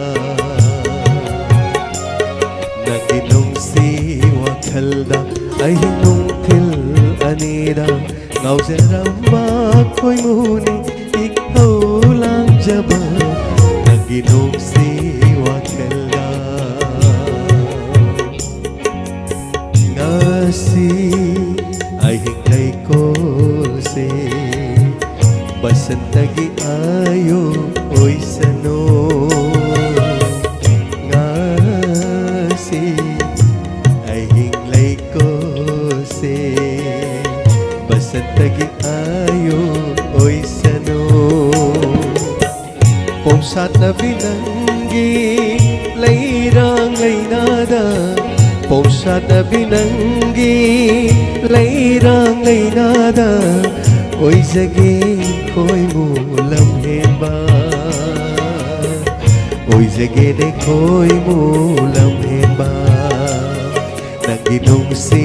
Nanginong si wakalda Ay hinong til anida Ngau jaramba ko'y muni Ikaw lang jaba Nanginong si wakalda Ngasi ay hinglay ko si Basantagi ayo oy sano ngasi ay hinglay ko se basantagi ayo oy sano pomsat na binanggi layrang laynada pomsat na binanggi layrang laynada oy jage koi mulam heba Oy jage de koi mulam heba Nanginong si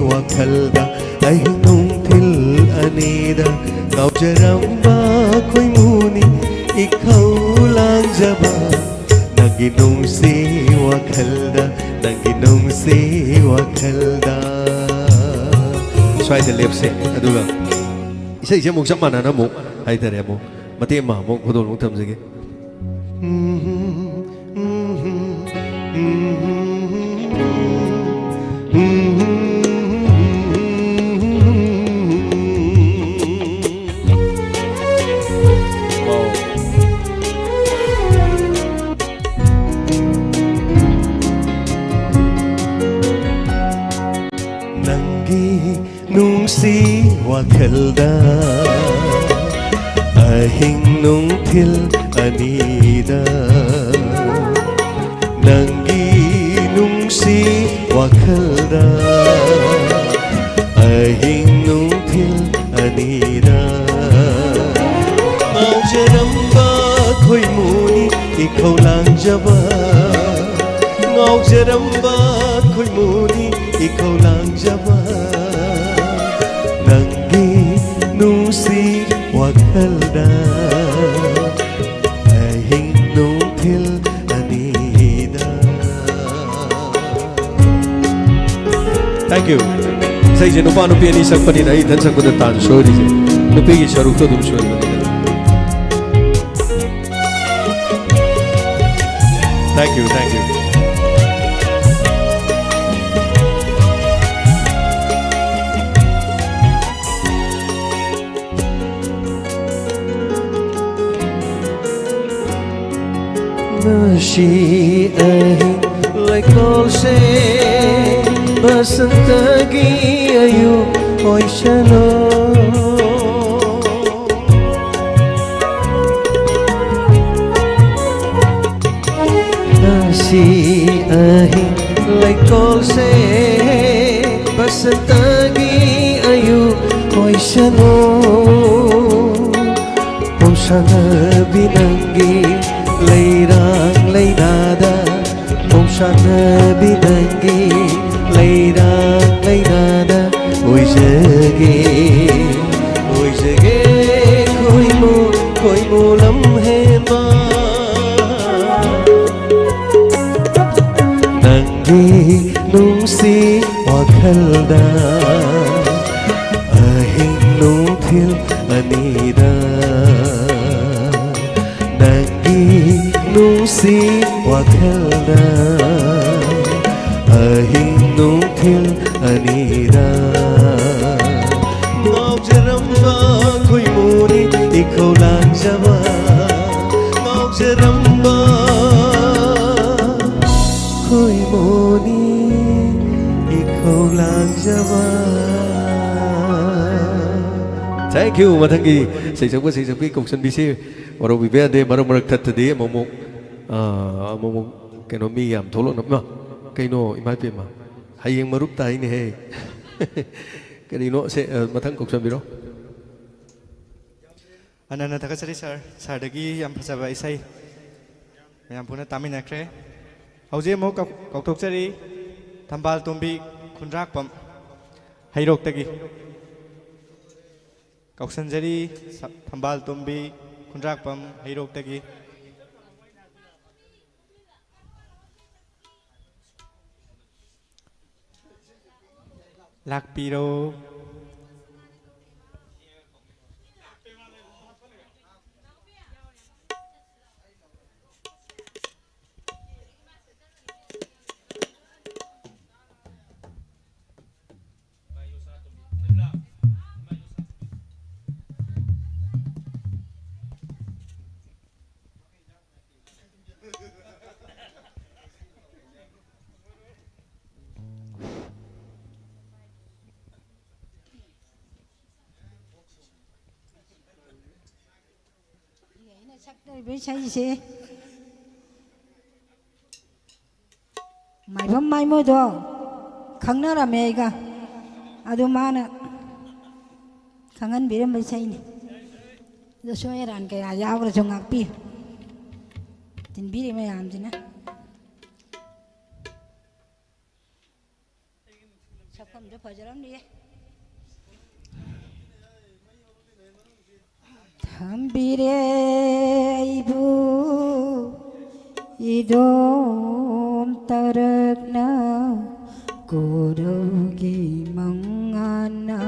wakalda Ay hinong til anida Ngau jaramba koi muni Ikaw lang jaba Nanginong si wakalda Nanginong si wakalda Swai the left side aduga Isai je muk samana na muk hai tare mo mate ma mo khodol muk tham jage Nangi nung nungsi wakhalda ahing nungthil anida nangi nungsi wakhalda ahing nungthil anida ngaujaramba khoi muni ikhau langjaba ngaujaramba khoi muni ikhau langjaba nangi nungsi wakhalda ahing nungthil anida. Thank you. Say je nupa nupi ani sakpani nai dan sakpani tan shori je nupi ki sharuk to dum shori bani. Thank you, thank you. Nasi ahing lai kol se basantagi ayu oi shalo Nasi ahing lai kol se basantagi ayu oi shalo Pomsana binangi leirang leirada Pomsana binangi leirang leirada oi jage koi mu lam he ma nangi nungsi wakhalda ahing nungthil anida nangi nungsi wakhalda ahing nungthil anida ngaujaramba khoi muni ikhau langjaba ngaujaramba khoi muni ikhau langjaba. Thank you mathangi sei sakpi kongsan bisi waro bibe ade maro marak that de momok momok keno mi yam tholo na kaino imai pe ma hayeng marup tai ni he kadino se mathang kongsan biro Anana thakasari sir sardagi yam phajaba isai mayam puna taminakre hauze mo kaukthokchari thambal tumbi khunrak pam hairok tagi Kauksanjari thambal tumbi khunrak pam hairok tagi lakpiro với say xe mày bấm mai môi đồ khăng nó là mẹ cả adu mana khangan biram với say này giờ số ran cái ayah rồi trong ngạc pi tin biram mày làm gì nè sắp không cho phải lắm đi Thambire ibu idom tarakna kodogi mangana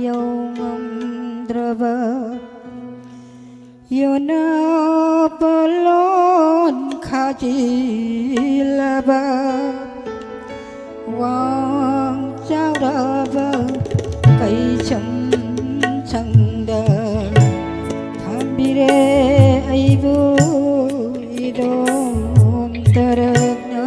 yongam drava yona palon khajilaba wang chao rava kai cham changda Thambire aibu idom tarakna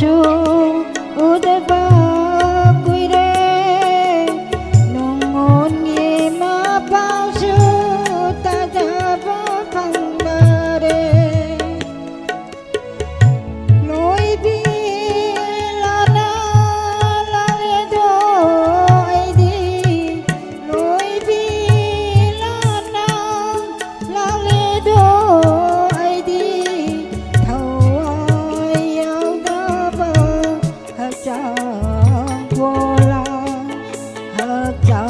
lâu chu udaba kuire nung ngon ngi ma bao chu ta da ba phang da re lối bi la na la le do ai đi lối bi la na la le do ai đi thâu ai ao da ba ha cha vô la ha cha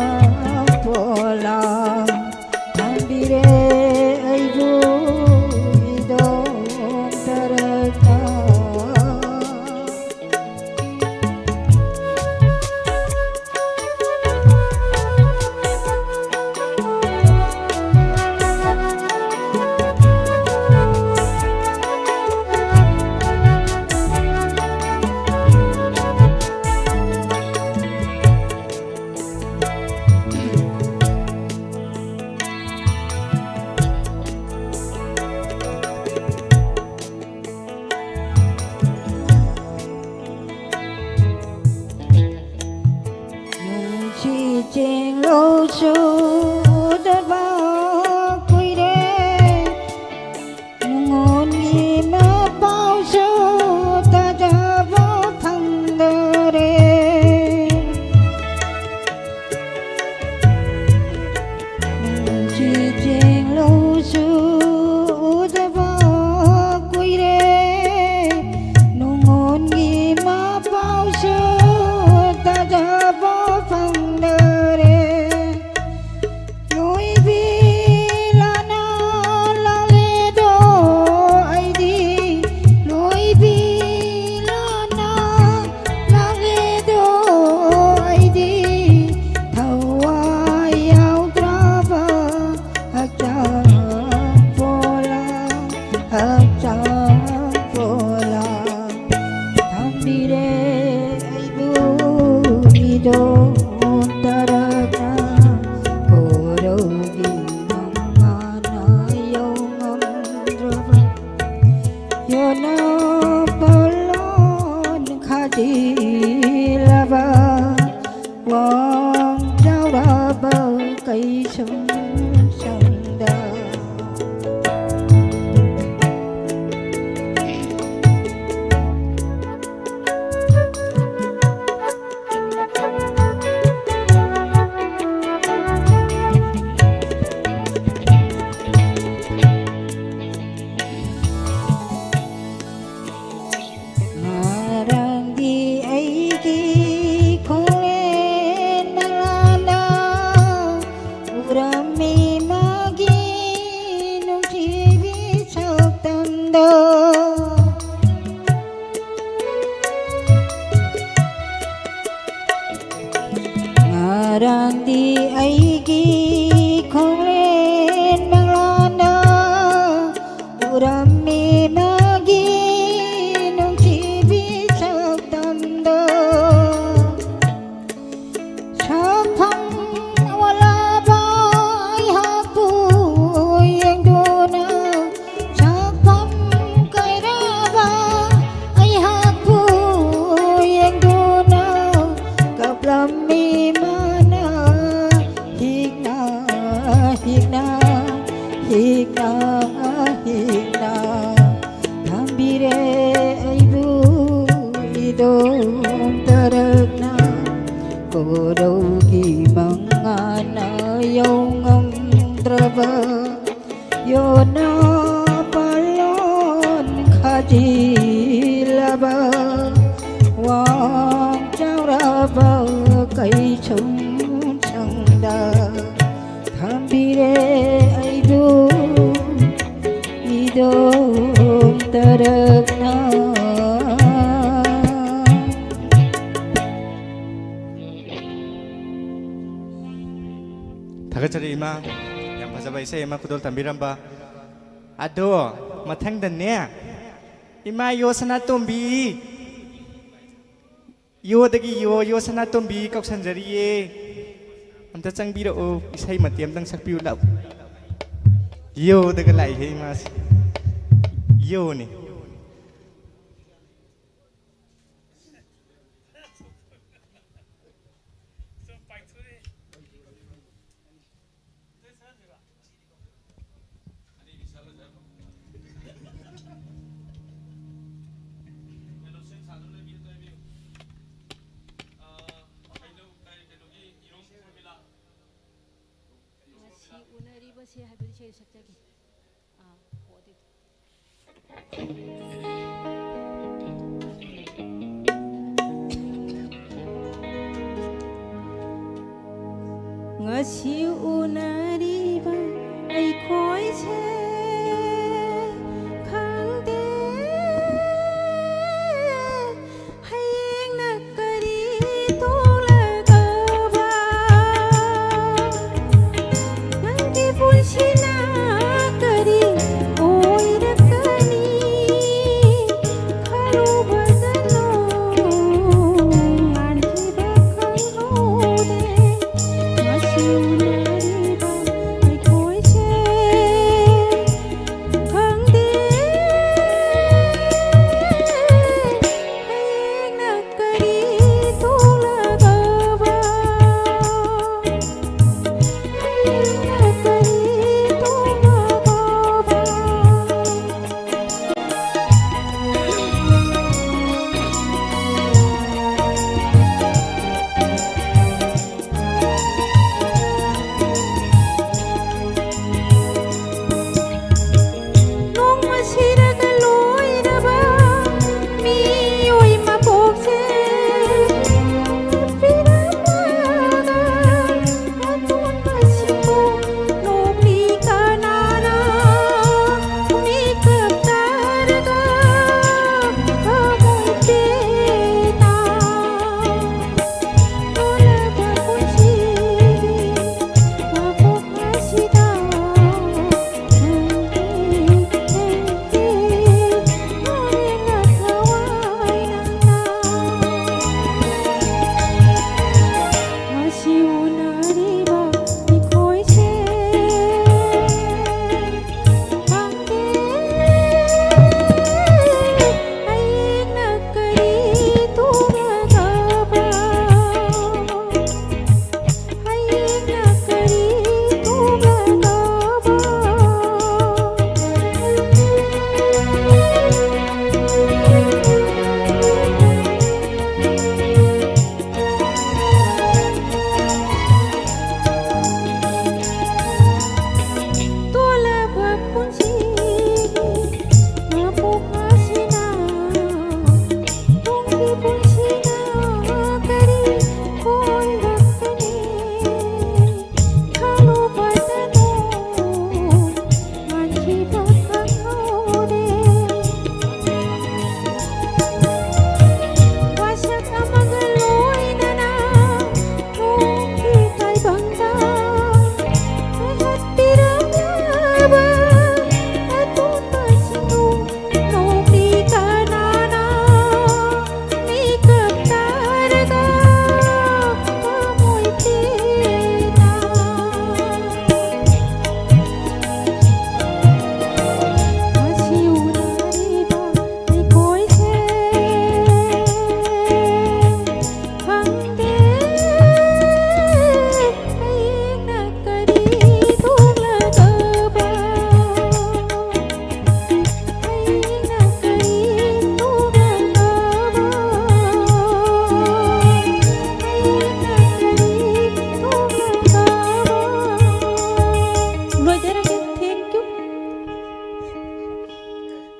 vô la tham đi re ai vui do tarata chỉ trên lâu chu đã bao quy đê ngôn nghi mà bao chu ta đã bao thằng đờ đê chỉ trên lâu chu đã bao quy đê ngôn nghi mà bao chu ta đã bao thằng đờ đê lối bi la na la le do ai đi lối bi la na la le do ai đi thâu ai ao tra ba ha cha vô la ha cha vô la tham đi re ai vui do tarata korogi mangana yongam drava yona balon khadi lava wang trao ra bờ cây sông sông đà Marang di ai ki khole nalana urami magi nung chibi sautando Marang di ai ki khole nalana urami magi nung chibi sautando Sapang wala ba ay hapu yang duna Sapang kaira ba ay hapu yang duna Kaplami mana higna higna higna higna Thambire aibu idom tarakna Kodogi mangana yongam drava Yona balon khadi lava Wang trao ra bờ cây sông sông đà Thambire aibu idom tarakna Thakachari ima yang pasabay sa ima kudol tambiramba ado mathang dan niya ima yo sana tumbi yo dagi yo sana tumbi kau sanjari ye amta chang biro o isai matiam dang sakpiu lau yo daga lai he mas yo ni ꯇꯧꯔꯁꯦ ꯍꯥꯏꯕꯗꯤ ꯏꯁꯩ ꯁꯛꯆꯒꯦ ngasi unariba aikhoise khangde hayeng na kari tolagaba nangki pulsina kari oirakani khalu badalo anji bakhangode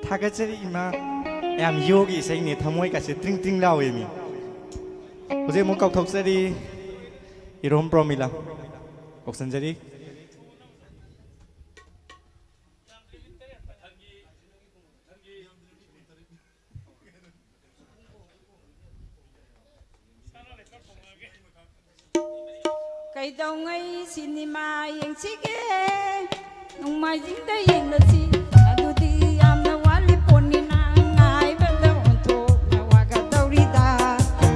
थागचरी इमा याम योगी सैने थमोय कासे त्रिंग त्रिंग लावे मी होजे मो कौथोक्सरी इरोम प्रोमिला कौसनजरी ꯀꯩꯗꯧꯉꯩ ꯁꯤꯅꯦꯃꯥ ꯌꯦꯡꯁꯤꯒꯦ ꯅꯣꯡꯃꯥꯏꯖꯤꯡꯗ ꯌꯦꯡꯂꯁꯤ ꯑꯗꯨꯗꯤ ꯌꯥꯝꯅ ꯋꯥꯠꯂꯤ ꯄꯣꯠꯅꯤꯅ ꯉꯥꯏꯕꯗ ꯑꯣꯟꯊꯣꯛꯅ ꯋꯥꯒꯗꯧꯔꯤꯗ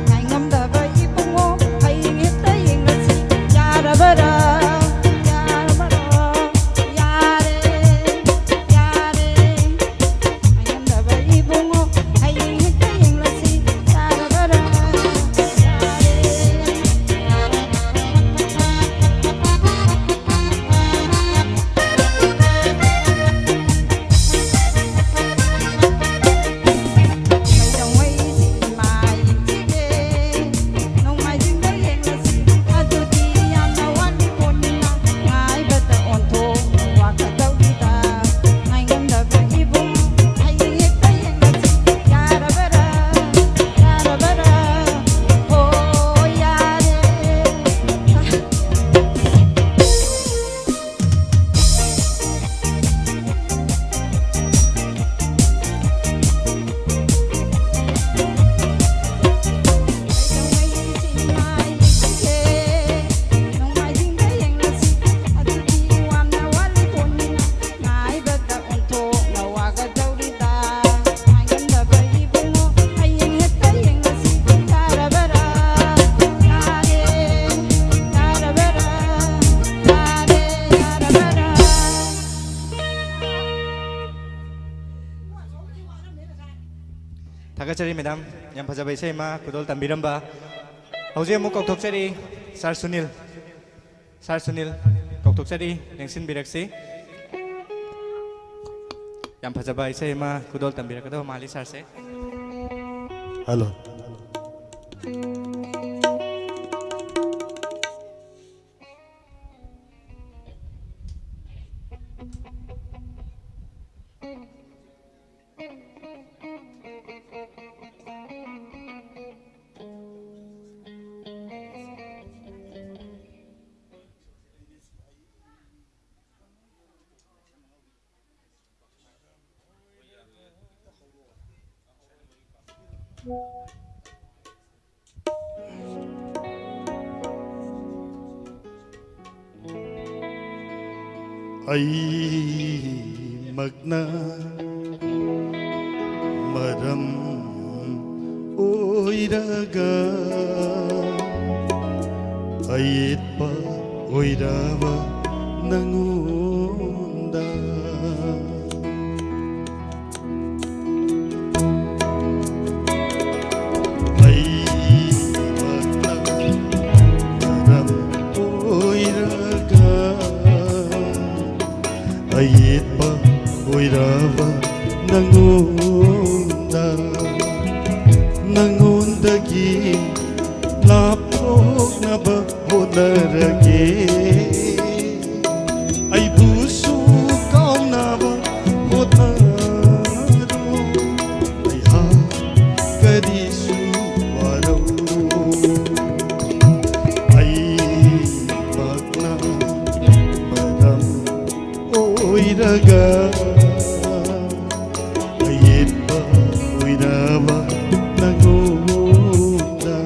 ꯉꯥꯏ ꯉꯝꯗꯕ ꯏꯕꯨꯡꯉꯣ ꯍꯌꯦꯡ ꯍꯦꯛꯇ ꯌꯦꯡꯂꯁꯤ ꯌꯥꯔꯕꯔꯥ थागतचरी मैडम याम फजब इसे मा कुदोल तंबिरंबा हौजे अमुक कौथोकचरी सर सुनील कौथोकचरी नेंसिन बिरक्सी याम फजब इसे मा कुदोल तंबिरकदो माली सर से हेलो मग्ना मरम ओइरगा अयेत्पा ओइरावा नंगुंदा Ayetpa oirava nangundagi lapoknaba honarage ay busu kaunaba honaro ay ha karisu waro ay magna madam oiraga ayetpa oirava nangunda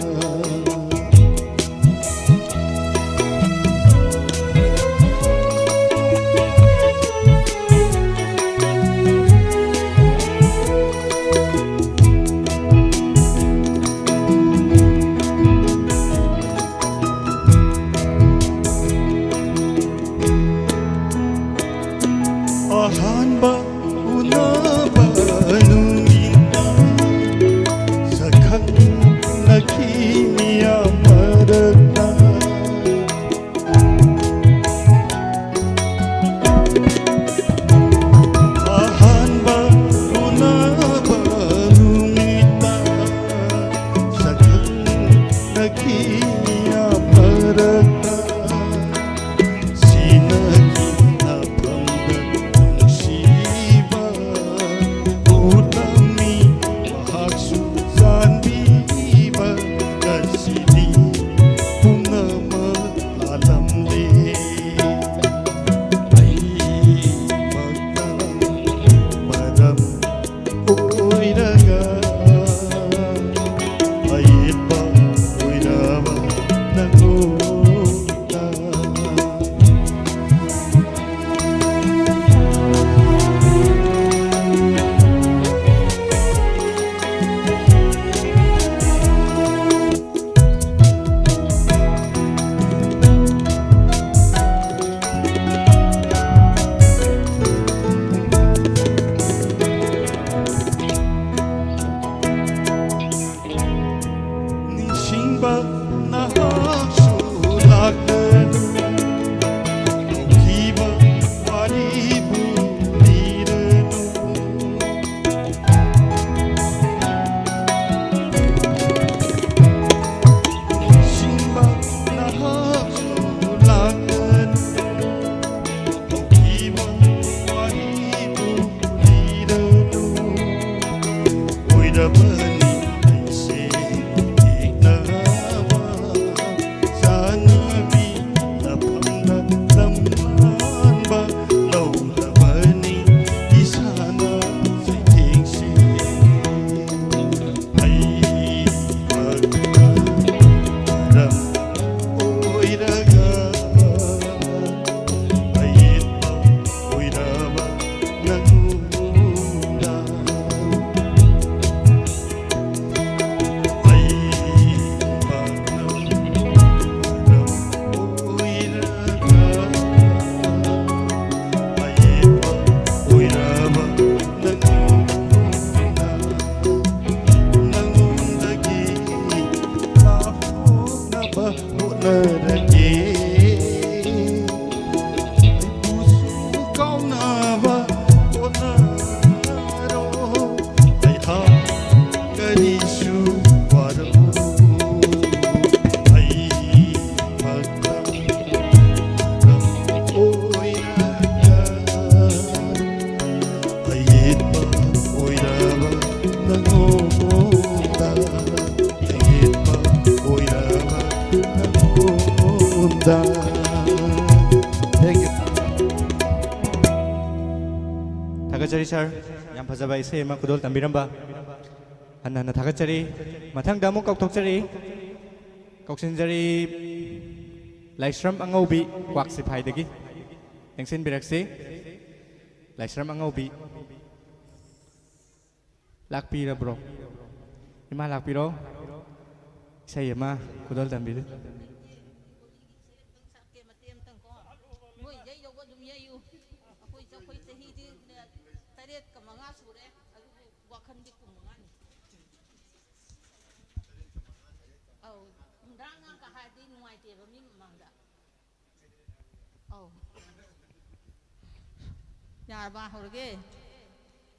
ahanba unaba nungita sakhang nakimiya marata ahanba unaba nungita sakhang nakimiya marata sinaki ꯊꯥꯒꯠꯆꯔꯤ ꯁꯥꯔ ꯌꯥꯝ ꯐꯖꯕ ꯏꯁꯩ ꯑꯃ ꯈꯨꯗꯣꯜ ꯇꯝꯕꯤꯔꯝꯕ ꯍꯟꯅ ꯍꯟꯅ ꯊꯥꯒꯠꯆꯔꯤ ꯃꯊꯪꯗ ꯑꯃꯨꯛ ꯀꯧꯊꯣꯛꯆꯔꯤ ꯀꯧꯁꯤꯟꯖꯔꯤ ꯂꯥꯏꯁ꯭ꯔꯝ ꯑꯉꯧꯕꯤ ꯀ꯭ꯋꯥꯛꯁꯤꯐꯥꯏꯗꯒꯤ ꯌꯦꯡꯁꯤꯟꯕꯤꯔꯛꯁꯤ ꯂꯥꯏꯁ꯭ꯔꯝ ꯑꯉꯧꯕꯤ ꯂꯥꯛꯄꯤꯔꯕ꯭ꯔꯣ ꯏꯃꯥ ꯂꯥꯛꯄꯤꯔꯣ 이사이 엄마 고달 담비를 यारबा होगे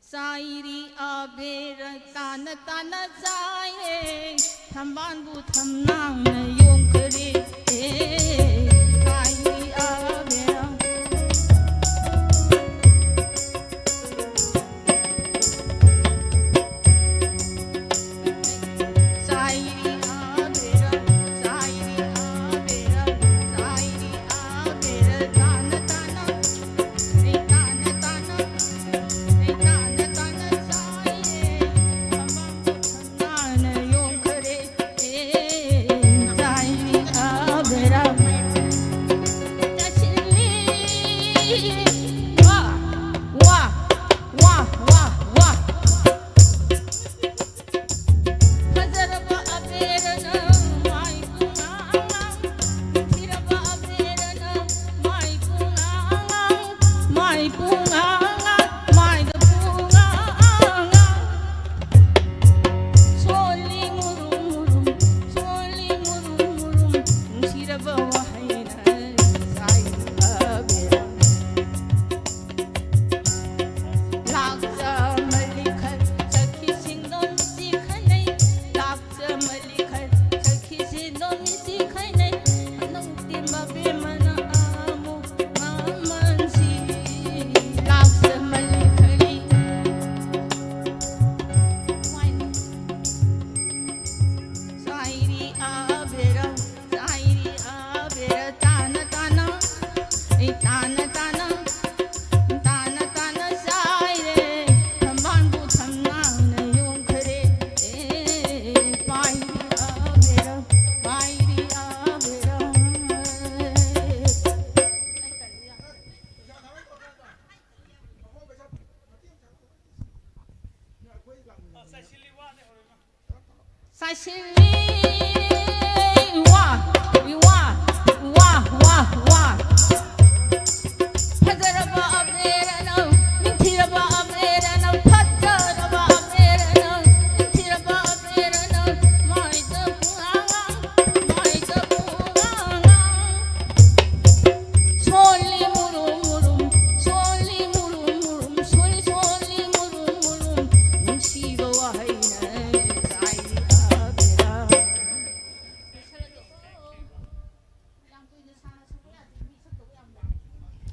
साइरी आबेर तान तान जाए थम्बांबु थमनांग यों करे साइरी आबेर साइरी आबेर साइरी आबेर साइरी आबेर तान तान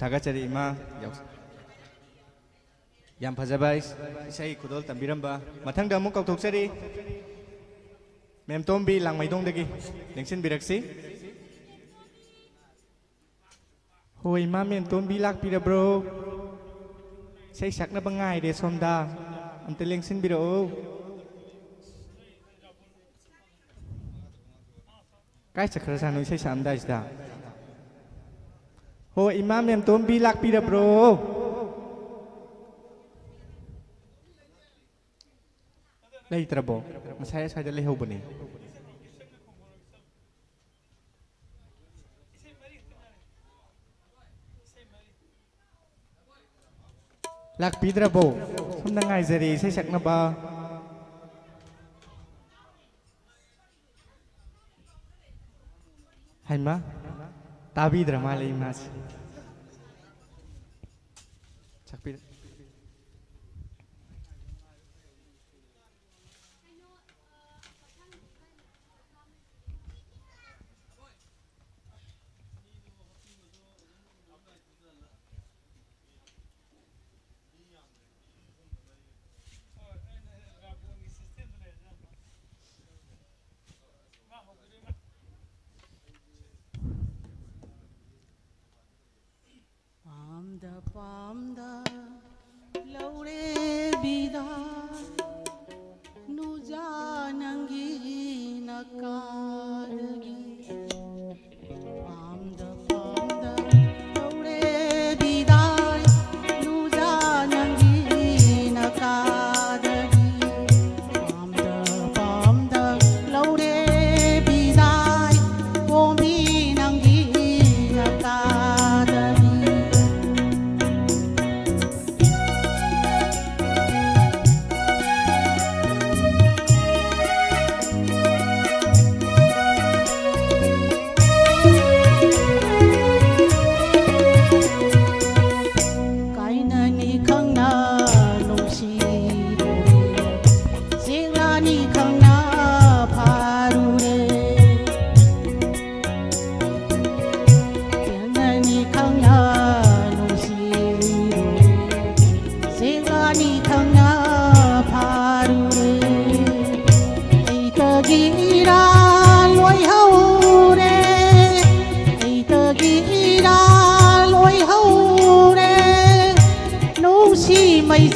थागतचरी इमा याम फजबा इसाई खुदोल तंबिरंबा मथंग अमुक कौथोक्चरी मेमतोंबी लांगमैदोंदगी लेंसिन बिरक्सी हो इमा मेमतोंबी लाकपिरब्रो इसाई sakna bangai de somda amte लेंसिन बिरो काय चक्र सानु इसाई सामदा इसदा हो इमाम मेम तुम भी लाख पीरा ब्रो नहीं तरबो मसाया साइड ले हो बने लाख पीरा बो हम नंगाई जरी से सकना बा है मा ताबी ड्रामा ले इमाज सकपी Palmda, Laure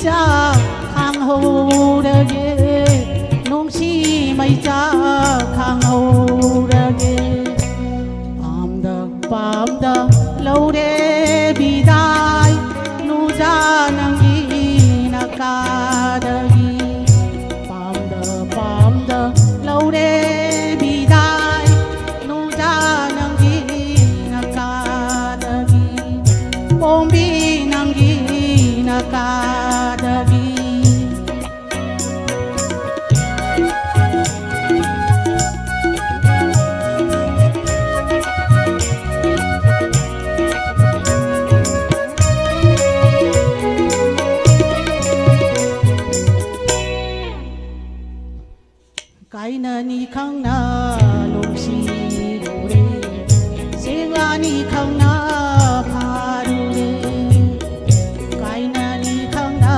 cha khang hầu đờ ghê nông si mây cha khang hầu đờ ghê pam đờ lâu đê bi đai nu ra nang gi na ca đờ gi pam đờ lâu đê bi đai nu ra nang gi na ca đờ gi bom bi nang gi na ca đờ gi cái na ni khang na lung si do re sing la ni khang na pha du re cái na ni khang na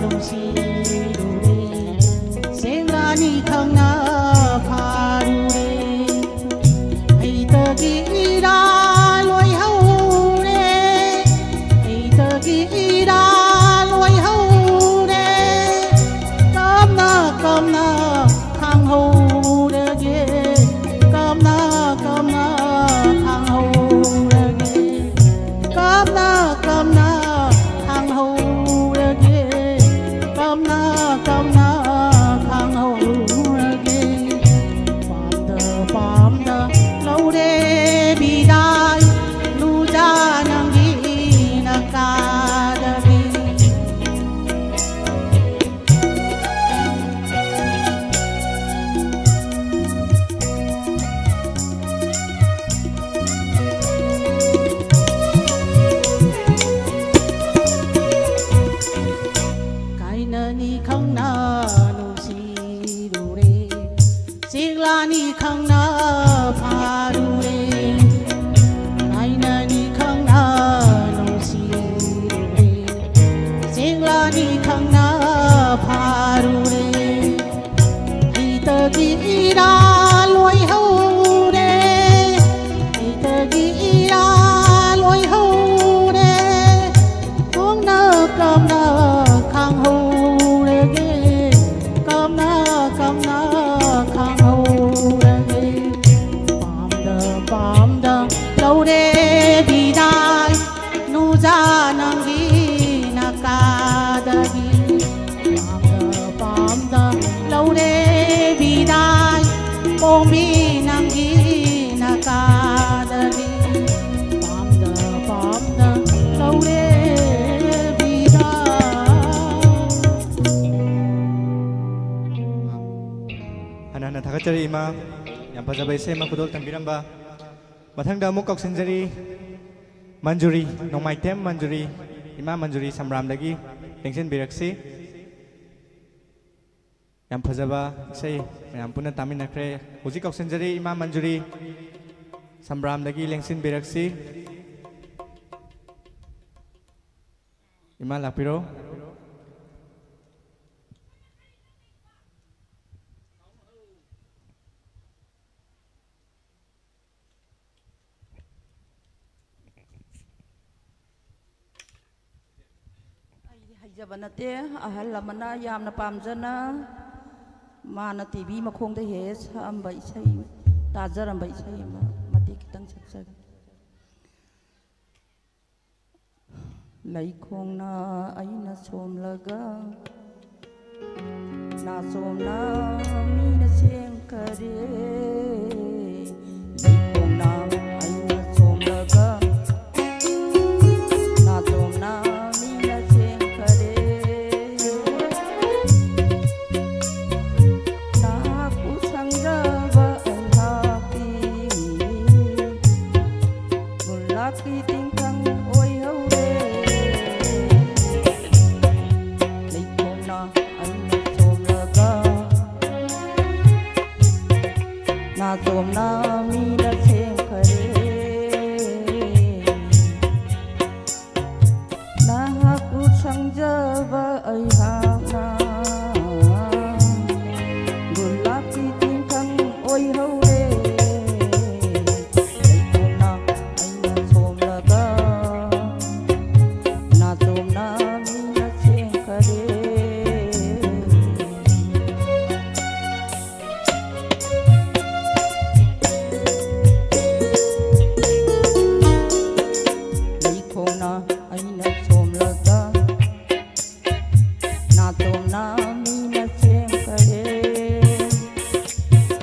lung si do re sing la ni khang na pha du re ai tơ gi da loi hau re ai tơ gi da loi hau re kam na khang hầu đờ ghê cam na khang hầu đờ ghê cam na khang hầu đờ ghê cam na khang hầu đờ ghê pam đờ lâu đê bi đai nu ra nang gi na ca đờ ghê ni khang na nu si du re sing la ni khang na pha du re ai na ni khang na nu si du re sing la ni khang na pha du re ai tơ gi da loi hau re ai tơ gi da loi hau re kong na kam na khang hau khang hầu đờ ghê pam đờ lâu đê bi đai nu ra nang gi na ca đờ gi pam đờ lâu đê bi đai bom bi nang gi na ca đờ gi pam đờ lâu đê bi đai 하나하나 다 같이 이마 양파자바이 세마 구독 담비람바 마탕다 목각 신자리 만주리 농마이템 만주리 이마 만주리 삼람다기 땡신 비락시 양파자바 세 양푸나 타미나크레 오지각 신자리 이마 만주리 삼람다기 땡신 비락시 이마 라피로 ꯍꯩꯖꯕ ꯅꯠꯇꯦ ꯑꯍꯜ ꯑꯃꯅ ꯌꯥꯝꯅ ꯄꯥꯝꯖꯅ ꯃꯥꯅ ꯇꯤꯚꯤ ꯃꯈꯣꯡꯗ ꯍꯦꯛ ꯁꯛꯑꯝꯕ ꯏꯁꯩ ꯇꯥꯖꯔꯝꯕ ꯏꯁꯩ ꯑꯃ ꯃꯇꯦꯛ ꯈꯤꯇꯪ ꯁꯛꯆꯒꯦ ꯂꯩꯈꯣꯡꯅ ꯑꯩꯅ ꯁꯣꯝꯂꯒ ꯅꯥꯆꯣꯝꯅ ꯃꯤꯅ ꯁꯦꯝꯈꯔꯦ ꯂꯩꯈꯣꯡꯅ ꯑꯩꯅ ꯁꯣꯝꯂꯒ ꯅꯥꯆꯣꯝꯅ Somna mina sem kare na haku sangjaba ai hana gulati tingkang oi hore na aina somlaga na somna mina sem kare na mina sengkare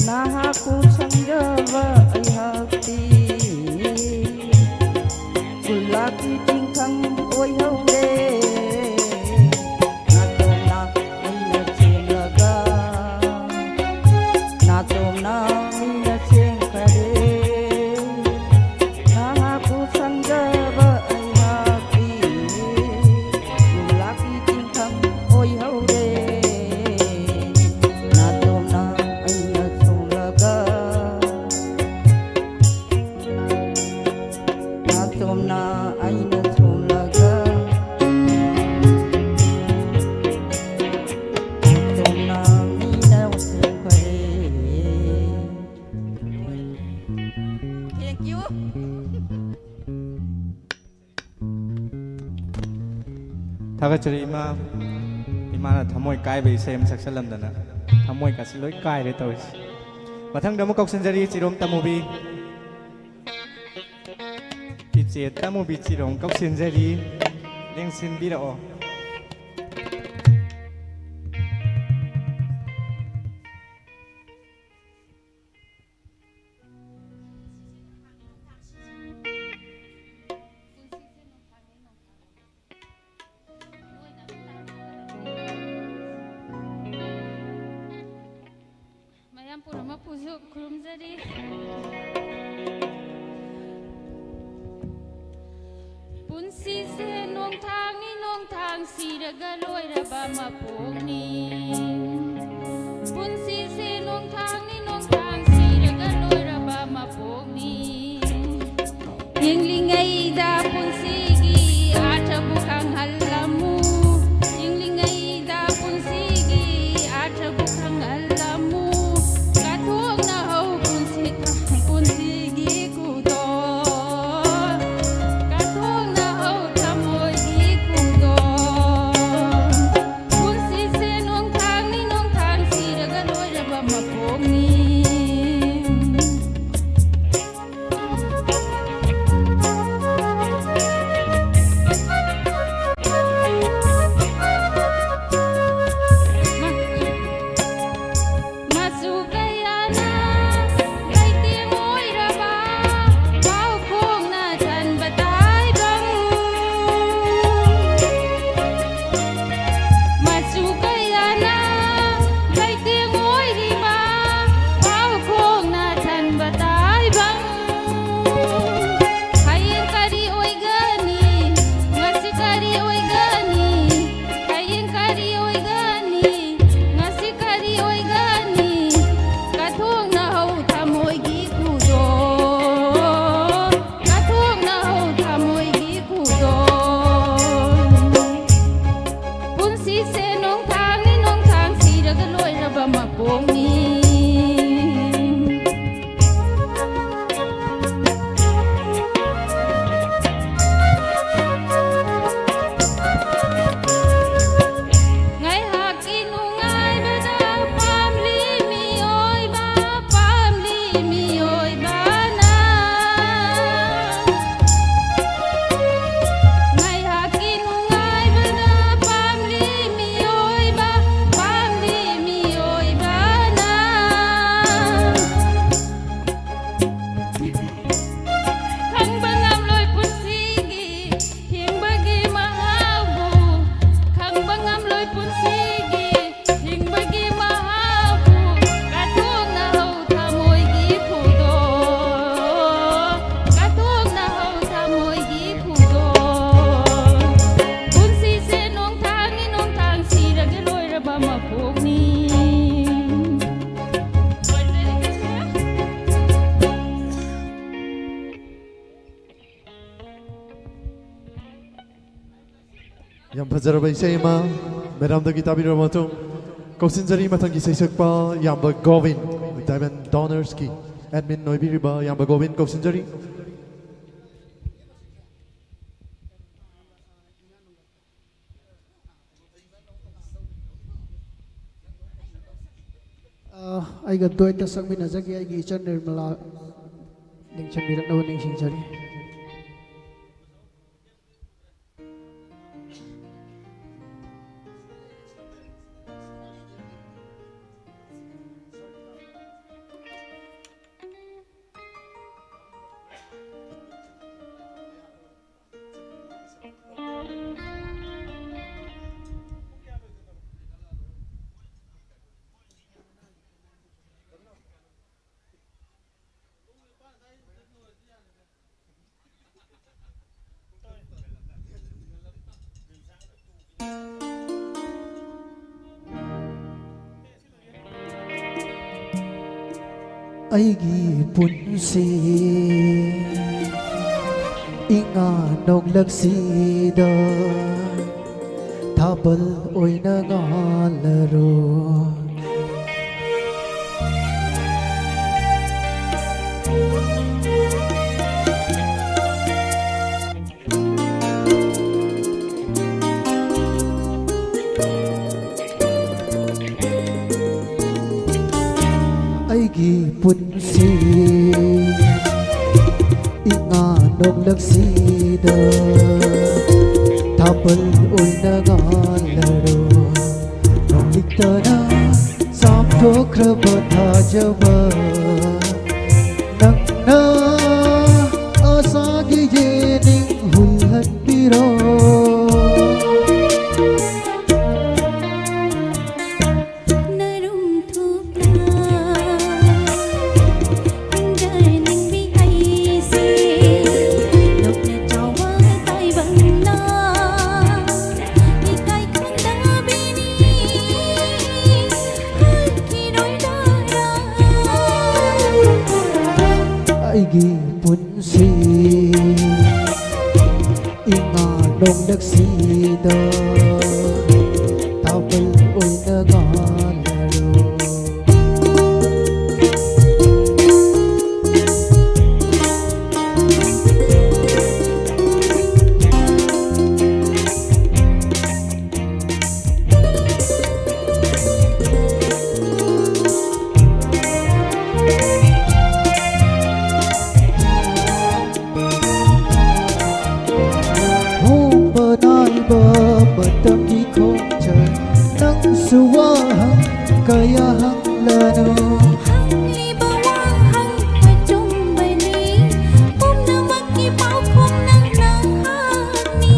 nahaku sangjava ayhakti kulaki tingkang oi haure natona mina senglaga natona mina sengkare nahaku sangjava ayhakti kulaki tingkang oi haure natona aina senglaga natona aina senglaga natona mina sengkare. Thank you. थागतचरी इमाना थमोय कायबे सेम सक्सलमदना थमोय कासि लोय कायरे तौस मथंग दमु कौसनजरी चिरोम तमुबी किचे तमुबी चिरोम कौसनजरी लेंसिन बिरओ mayam purama puju kurumjari punsi se nong thang siraga loiraba mapokni punsi se nong thang siraga loiraba mapokni yinglingai da punsi gi athabu khang halamu yinglingai da punsi gi athabu khang halamu kathok na ho punsi gi kudo kathok na ho thamoi gi kudo punsi se nong thang siraga loiraba mapokni Masukayana Laiti moiraba Pau khong na chan batai bang Masukayana Laiti moiriba Pau khong na chan batai bang Hayin kari oigani Ngasi kari oigani Hayin kari oigani Ngasi kari oigani Kathok na ho thamoi gi kudo Kathok na ho thamoi gi kudo Punsi se nong thang siraga loiraba mapokni Ngai haki nungai bada pamli mi oi ba na Ngai haki nungai bada pamli mi oi ba na Khang bangam loi punsi gi hing bagi mahabu Khang bangam loi punsi gi hing bagi mahabu Kathok na ho thamoi gi kudo Kathok na ho thamoi gi kudo Punsi se nong thang siraga loiraba mapokni ꯌꯥꯝ ꯐꯖꯔꯕ ꯏꯁꯩ ꯑꯃ ꯃꯦꯗꯥꯝꯗꯒꯤ ꯇꯥꯕꯤꯔꯕ ꯃꯇꯨꯡ ꯀꯧꯁꯤꯟꯖꯔꯤ ꯃꯊꯪꯒꯤ ꯏꯁꯩ ꯁꯛꯄ ꯌꯥꯝꯕ ꯒꯣꯕꯤꯟ ꯗꯥꯏꯃꯟ ꯗꯣꯅꯔꯁꯀꯤ ꯑꯦꯗꯃꯤꯟ ꯑꯣꯏꯕꯤꯔꯤꯕ ꯌꯥꯝꯕ ꯒꯣꯕꯤꯟ ꯀꯧꯁꯤꯟꯖꯔꯤ ꯑꯩꯒ ꯗꯣꯏꯇ ꯁꯛꯃꯤꯟꯅꯖꯒꯦ ꯑꯩꯒꯤ ꯏꯆꯟ ꯅꯤꯔꯃꯂꯥ ꯅꯤꯡꯁꯤꯡꯕꯤꯔꯛꯅꯕ ꯅꯤꯡꯁꯤꯡꯖꯔꯤ ꯑꯩꯒꯤ ꯄꯨꯟꯁꯤ ꯏꯉꯥ ꯅꯣꯡꯂꯛꯁꯤꯗ ꯊꯥꯕꯜ ꯑꯣꯏꯅ ꯉꯥꯜꯂꯔꯣꯏ ꯑꯩꯒꯤ ꯄꯨꯟꯁꯤ ꯏꯉꯥ ꯅꯣꯡꯂꯛꯁꯤꯗ ꯊꯥꯕꯜ ꯑꯣꯏꯅ ꯉꯥꯜꯂꯔꯣꯏ ꯅꯣꯡꯂꯤꯛꯇꯅ ꯆꯥꯝꯊꯣꯛꯈ꯭ꯔꯕ ꯊꯥꯖꯕ ꯅꯪꯅ ꯑꯁꯥꯒꯤ ꯌꯦꯅꯤꯡ ꯍꯨꯜꯍꯟꯕꯤꯔꯣ ꯑꯩꯒꯤ ꯄꯨꯟꯁꯤ ꯏꯉꯥ ꯅꯣꯡꯂꯛꯁꯤꯗ ꯊꯥꯕꯜ ꯑꯣꯏꯅ ꯉꯥꯜꯂꯔꯣꯏ ꯃꯇꯝꯒꯤ ꯈꯣꯡꯆꯠ ꯅꯪꯁꯨ ꯋꯥꯍꯪ ꯀꯌꯥ ꯍꯪꯂꯅꯨ ꯍꯪꯂꯤꯕ ꯋꯥꯍꯪ ꯑꯆꯨꯝꯕꯅꯤ ꯄꯨꯝꯅꯃꯛꯀꯤ ꯄꯥꯎꯈꯨꯝ ꯅꯪꯅ ꯍꯪꯅꯤ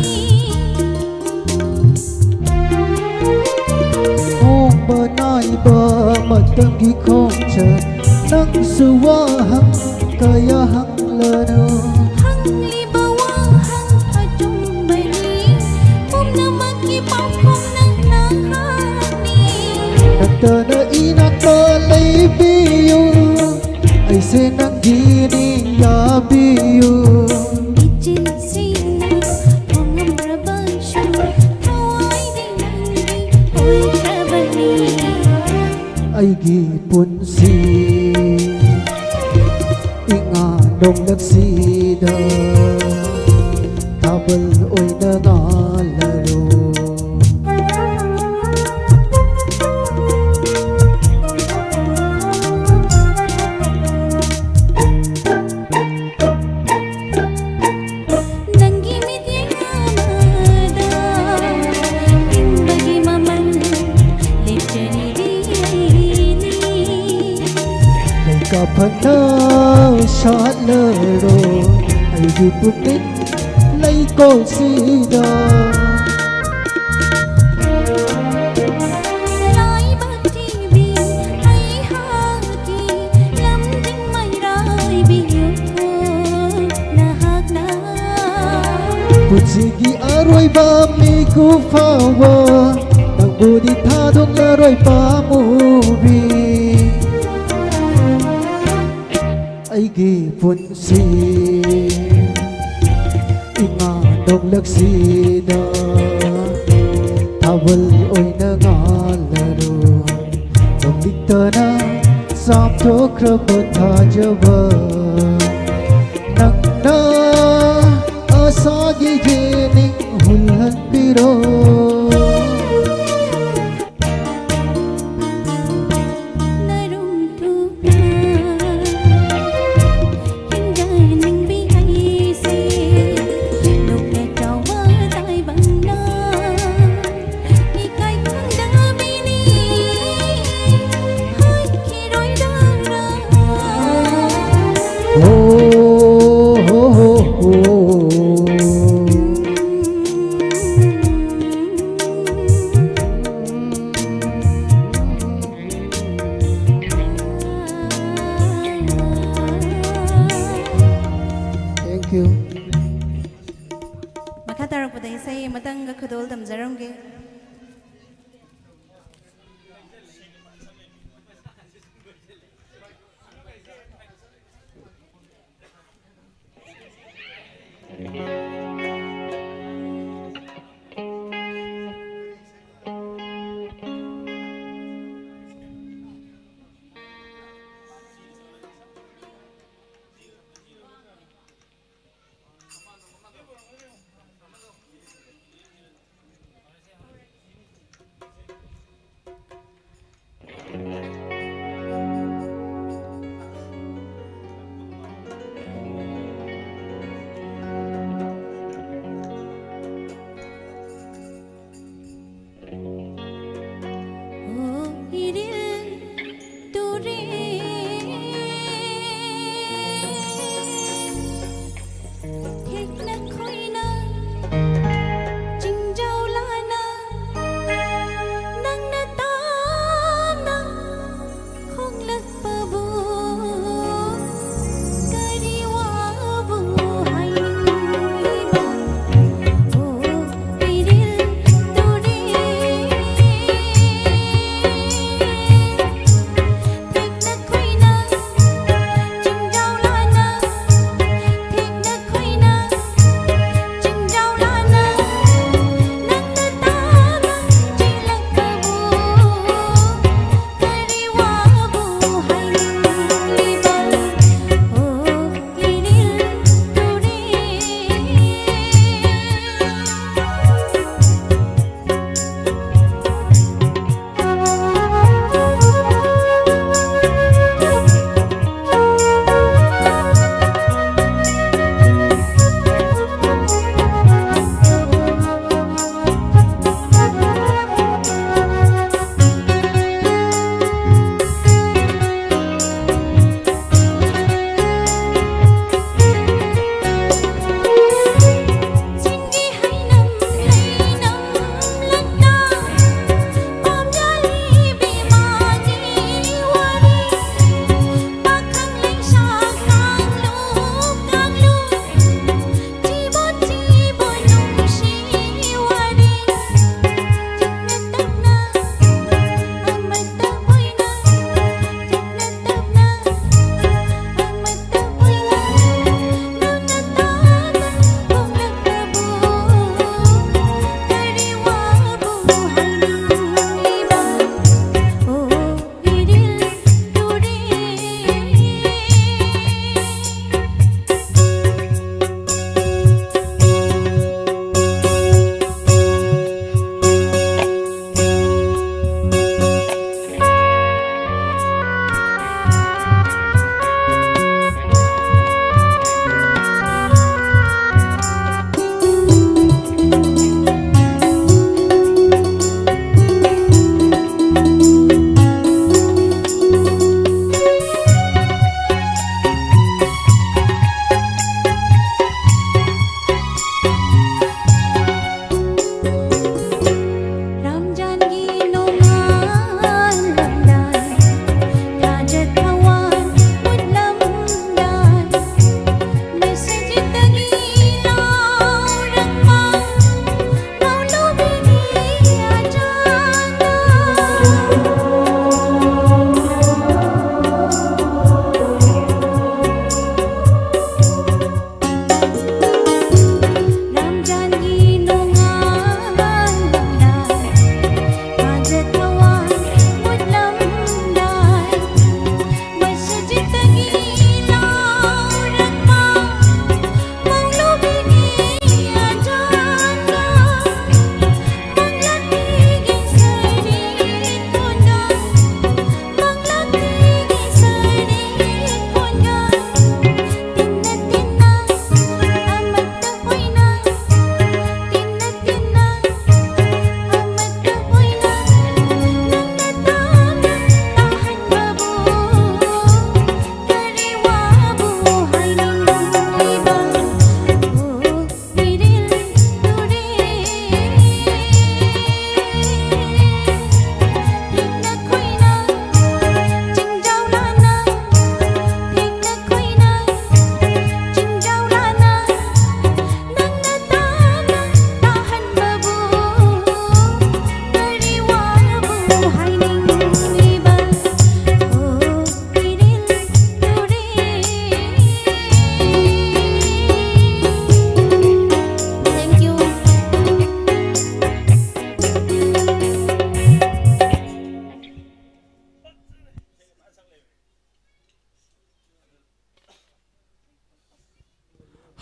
ꯍꯣꯡꯕ ꯅꯥꯏꯕ ꯃꯇꯝꯒꯤ ꯈꯣꯡꯆꯠ ꯅꯪꯁꯨ ꯋꯥꯍꯪ ꯀꯌా ꯍꯪꯂꯅꯨ ꯍꯪꯂꯤꯕ ꯋꯥꯍꯪ ꯑꯆꯨꯝꯕꯅꯤ ꯄꯨꯝꯅꯃꯛꯀꯤ ꯄꯥꯎꯈꯨꯝ ꯅꯪꯅ ꯍꯪꯅꯤ ꯅꯠꯇꯅ ꯏꯅꯥꯛꯇ ꯂꯩꯕꯤꯌꯨ ꯑꯩꯁꯦ ꯅꯪꯒꯤꯅꯤ ꯌꯥꯕꯤꯌꯨ 이젠 통함으로봐쇼 타와이디 낭비 올까버니 ꯑꯩꯒꯤ ꯄꯨꯟꯁꯤ ꯏꯉꯥ ꯅꯣꯡꯂꯛꯁꯤꯗ ꯊꯥꯕꯜ ꯑꯣꯏꯅ ꯉꯥꯜꯂꯔꯣꯏ ꯅꯪꯒꯤ ꯃꯤꯠꯌꯦꯡ ꯑꯃꯗ ꯍꯤꯡꯕꯒꯤ ꯃꯃꯜ ꯂꯦꯞꯆꯔꯤꯕꯤꯅꯤ ꯂꯩꯀꯥ ꯐꯅ ꯁꯥꯠꯂꯔꯣꯏ ꯑꯩꯒꯤ ꯄꯨꯛꯅꯤꯡ ꯂꯩꯀꯣꯜꯁꯤꯗ ꯂꯥꯏꯕꯛꯊꯤꯕꯤ ꯑꯩꯍꯥꯛꯀꯤ ꯂꯝꯖꯤꯡ ꯃꯩꯔꯥꯏꯕꯤꯌꯨ ꯅꯍꯥꯛꯅ ꯄꯨꯟꯁꯤꯒꯤ ꯑꯔꯣꯏꯕ ꯃꯤꯀꯨꯞ ꯐꯥꯎꯕ ꯅꯪꯕꯨꯗꯤ ꯊꯥꯗꯣꯛꯂꯔꯣꯏ ꯄꯥꯝꯃꯨꯕꯤ ꯑꯩꯒꯤ ꯄꯨꯟꯁꯤ ꯏꯉꯥ ꯅꯣꯡꯂꯛꯁꯤꯗ ꯊꯥꯕꯜ ꯑꯣꯏꯅ ꯉꯥꯜꯂꯔꯣꯏ ꯅꯣꯡꯂꯤꯛꯇꯅ ꯆꯥꯝꯊꯣꯛꯈ꯭ꯔꯕ ꯊꯥꯖꯕ ꯅꯪꯅ ꯑꯁꯥꯒꯤ ꯌꯦꯅꯤꯡ ꯍꯨꯜꯍꯟꯕꯤꯔꯣ Thank you. ꯃꯈꯥ ꯇꯥꯔꯛꯄꯗ ꯏꯁꯩ ꯑꯃꯇꯪꯒ ꯈꯨꯗꯣꯜ ꯇꯝꯖꯔꯝꯒꯦ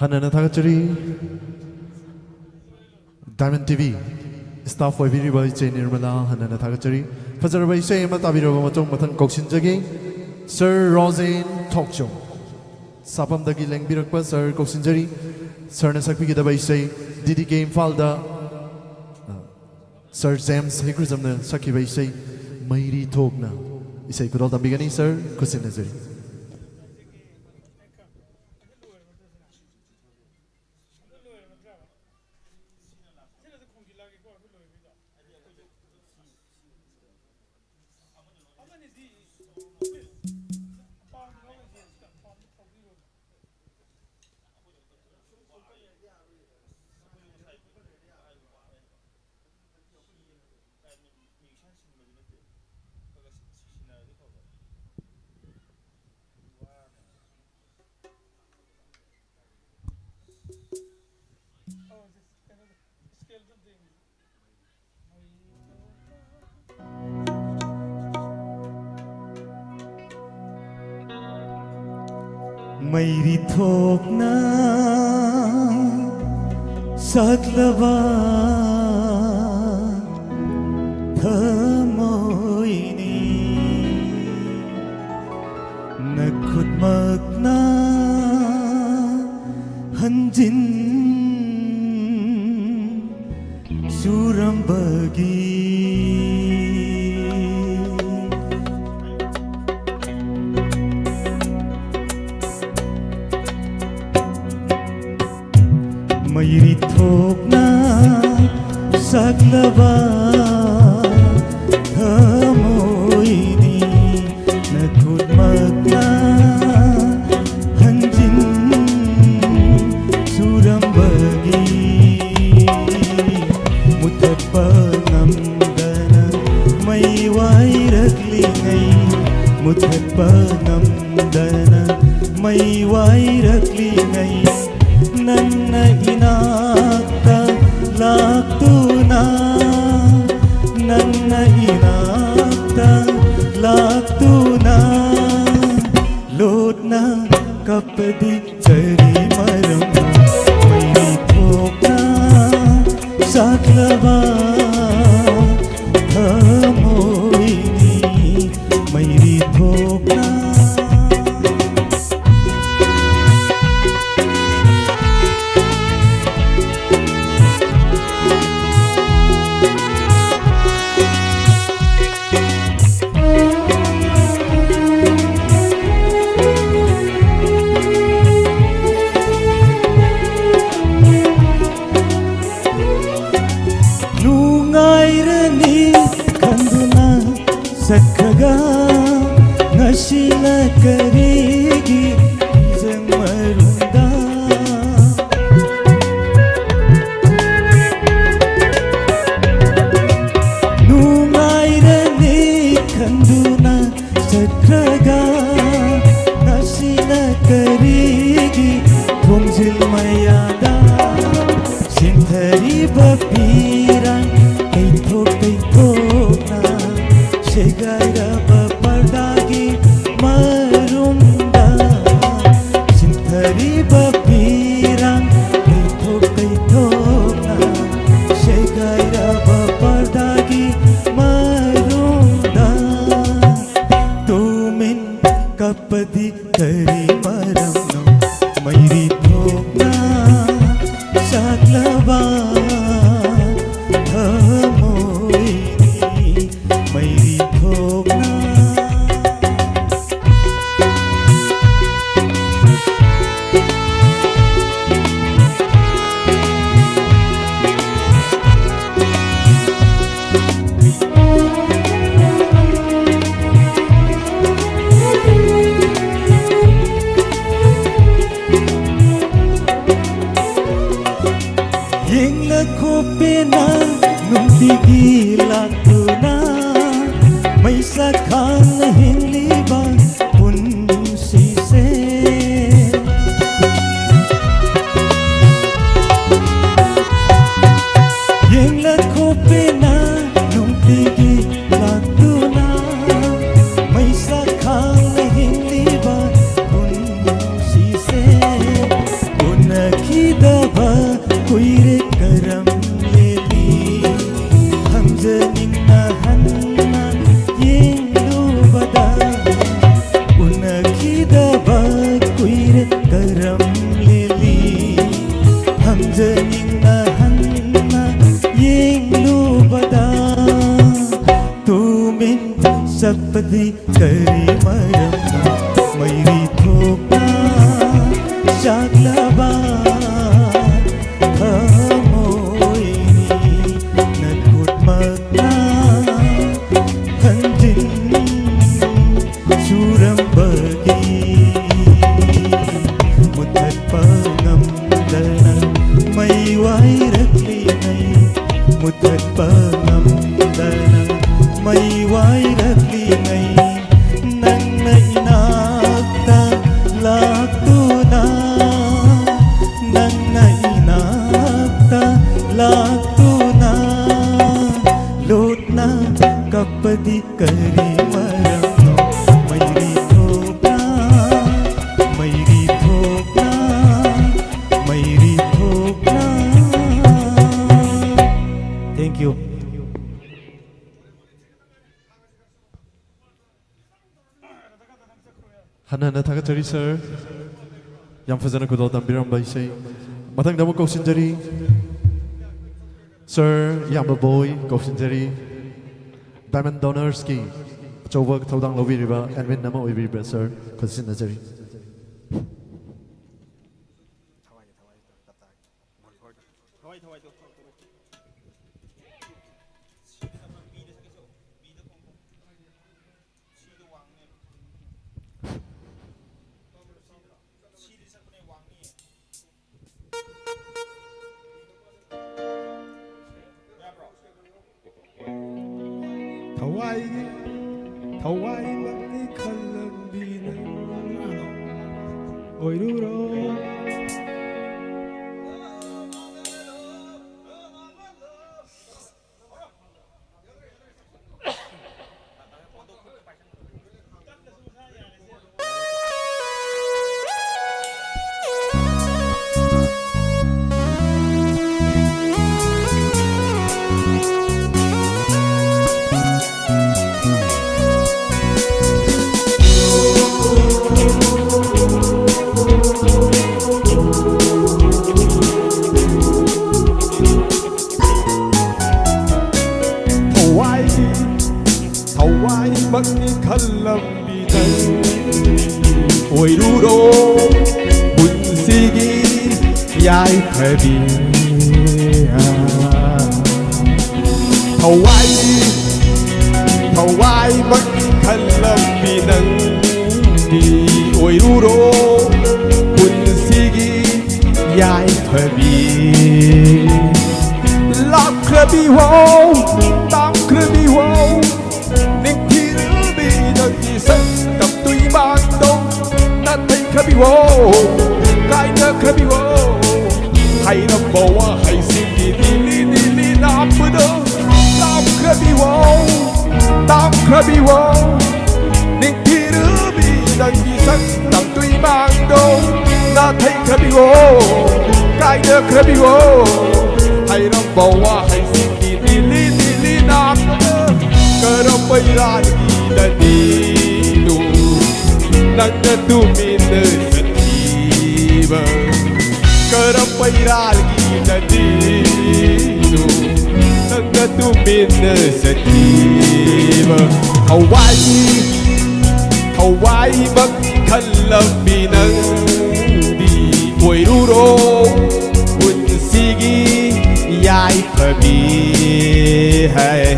Hanana Tagachari Diamond TV staff for very by Jane Nirmala Hanana Tagachari Fazarabai say Matabiro Matung Matan Koksinjagi Sir Rosin Talk Show Sapam Dagi Lang Birakpa Sir Koksinjari Sir Nasakpi Dabai say Didi Game Falda Sir James Hikrizam Saki by say Mairi Togna Isay Kudal Tambigani Sir Kusinazari Mairi thokna saklava thamoini nakhut makna hanjin surambagi Mairi thokna saklava thamoini nakhut makna hanjin surambagi muthatpa ngamdana mai wairaklingai muthatpa ngamdana mai wairaklingai Nanna inakta laktuna Nanna inakta laktuna Lotna kapadi jari maram Mairi thokna saklava thamoini Mairi thokna Sakhaga ngashila karigi zamarunda Numairani khanduna sakhaga ngashila karigi thongzil mayada sinthari bapira kaithok na Shegaira papardagi marunda Sinthari bapirang kaithok na Shegaira papardagi marunda Tumin kapadi kari maramno Mairi thokna saklava thamoini Mairi thokna Yengla kopena numtigi laktuna Maisa khang hinliba punsi se Yengla kopena numtigi laktuna Maisa khang hinliba punsi se Una sakpadi kari maramna mairi thokna shaglaba thamoini nakut magna hanjin surambagi muthat pangam dana mai wai rakli nai muthat pangam dana mai wai rakli nai nang na inakta laktuna nang na inakta laktuna lotna kapadi kari maramno mairi thokna mairi thokna mairi thokna. Thank you. 하나하나 다 같이 sir 양파자는 그도 담비람 바이세 마땅 너무 고신자리 sir 양바 boy 고신자리 Diamond Donors ki choba thodang loviriba admin nama oibiriba sir 고신자리 Hawaii magni kalambina oiruro magni kalambina oiruro bunsigi yai khabi Hawaii magni kalambina di oiruro bunsigi yai khabi lap khabi wow tam khabi wow tập tuy ban đông ta thấy khá bị vô cái nhớ khá bị vô hay làm bầu hay xin đi nam bữa đâu tam khá bị vô tam khá bị vô nên khi đứa bị đằng đi sắc tập tuy ban đông ta thấy khá bị vô cái nhớ khá bị vô hay làm bầu hay xin đi nam bữa đâu cơ đâu bây ra Danilu nanda tumina sativa karapai lagi Danilu nanda tumina sativa Hawaii magkalambinan di oiruro unsigi yai pabi hey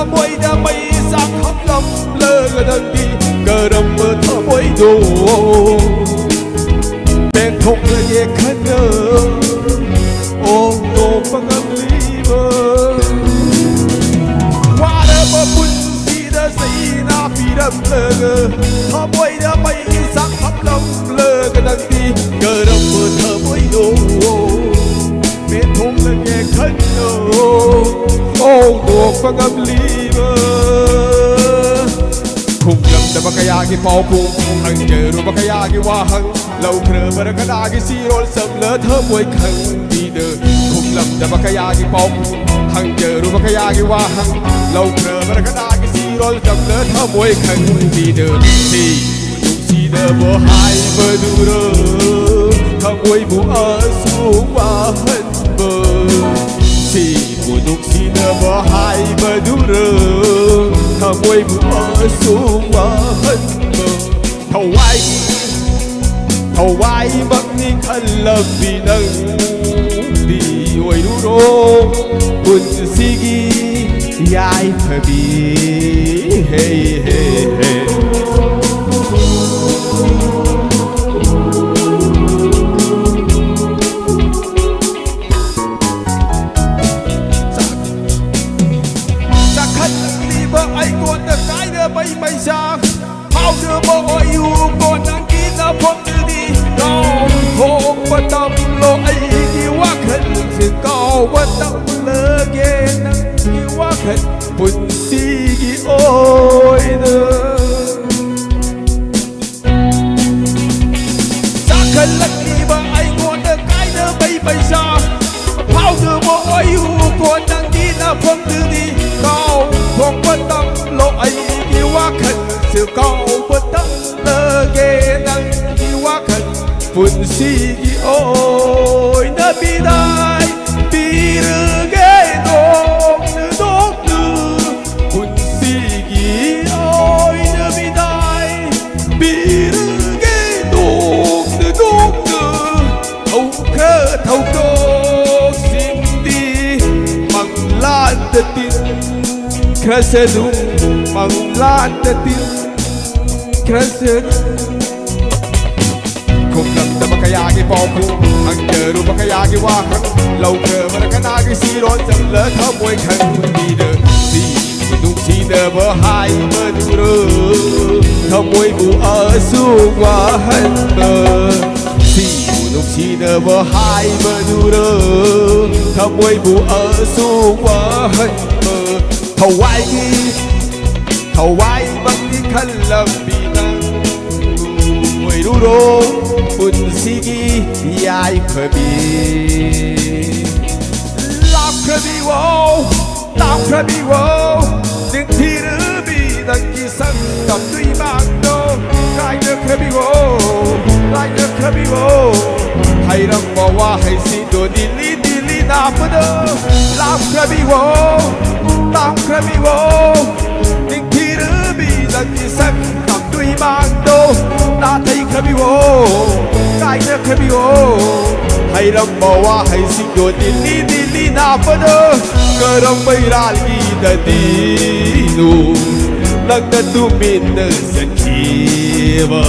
thăm ơi đã bay sang khắp lâm lơ gần đi cờ đầm mơ thăm ơi đồ bên không là nhẹ khăn nhớ ô tô bằng âm lý mơ qua đã bờ bún si đã xây na phi đầm lơ thăm ơi đã bay sang khắp lâm lơ gần đi cờ đầm mơ thăm ơi đồ bên không là nhẹ khăn nhớ ô tô bằng âm lý khung lâm đã bắt kaya ki phao khung hằng giờ rồi bắt kaya ki hoa hằng lâu khờ bắt cái đá ki siro sầm lỡ thơ mùi khăn đi đờ khung lâm đã bắt kaya ki phao khung hằng giờ rồi bắt kaya ki hoa hằng lâu khờ bắt cái đá ki siro rol dầm lỡ thơ môi khăn đi đường thì nhung si đờ bờ hai bờ du rơ thơ môi bu ở xuống và hân bờ thì nhung si đờ bờ hai bờ du rơ thơ môi bu ở xuống và hân bờ thầu vai bắc ni khăn lập vì nâng đi ôi du rô buồn sigi yai phabi hey hey hey sakhat li ba ai kon da kai da bai mai sa how da ba oi u kon ang ki na phom đi go ho pa tam lo ai ki wa khan se ko wa tam le ge na ki wa khan bun si gi oi da sakhat li ba ai kon da kai da bai bai sa how da ba oi u kon ang ki na phom đi go ho pa tam lo ai ki wa khan se ko wa tam le ge na Pun sigi oi na bidai birge dong nu Pun sigi oi na bidai birge dong nu thâu cơ sim đi mang lan de tin krase dung mang lan de tin krase Kung lang na makayagi popo Ang kero makayagi wakan Lau ke marakanagi siron Sang le kamoy kan Dida Si Nung si na bahai Madura Kamoy bu asung wahan ba Si Nung si na bahai Madura Kamoy bu asung wahan ba Thawai bang di kalam binang Uy ruro Pun sigi yai phabi Lam phabi wo Đừng thi rứ bi đăng ký sân Cầm tuy bạc đô Rai nước phabi wo Hay răng bò wa hay xin đồ đi lý na phá đô Lam phabi wo Đừng thi rứ bi đăng ký sân Cầm tuy bạc đô Na thấy phabi wo Kai na khabi wo Hay ram bawa hay singo dili na pada Karam bayral gi da dinu Nang da tu min na sakhiva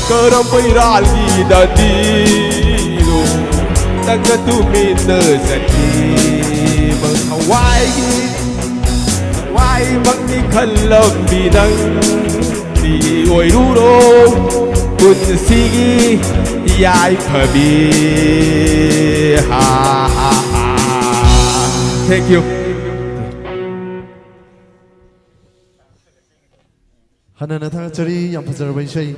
Karam bayral gi da dinu Nang da tu min na sakhiva Wai mang ni khalam binang Di oi ruro Pun sigi yai phabi ha ha ha Thank you Hanana Thagachari Yam Fazaraba Isai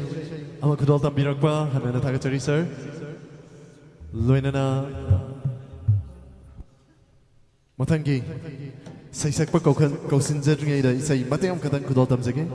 Ama Khudol Tambirakpa Hanana Thagachari sir Loinana Mathangi Saisakpa Kausinjadringai da Isai Matayam Katan Khudol Tamjage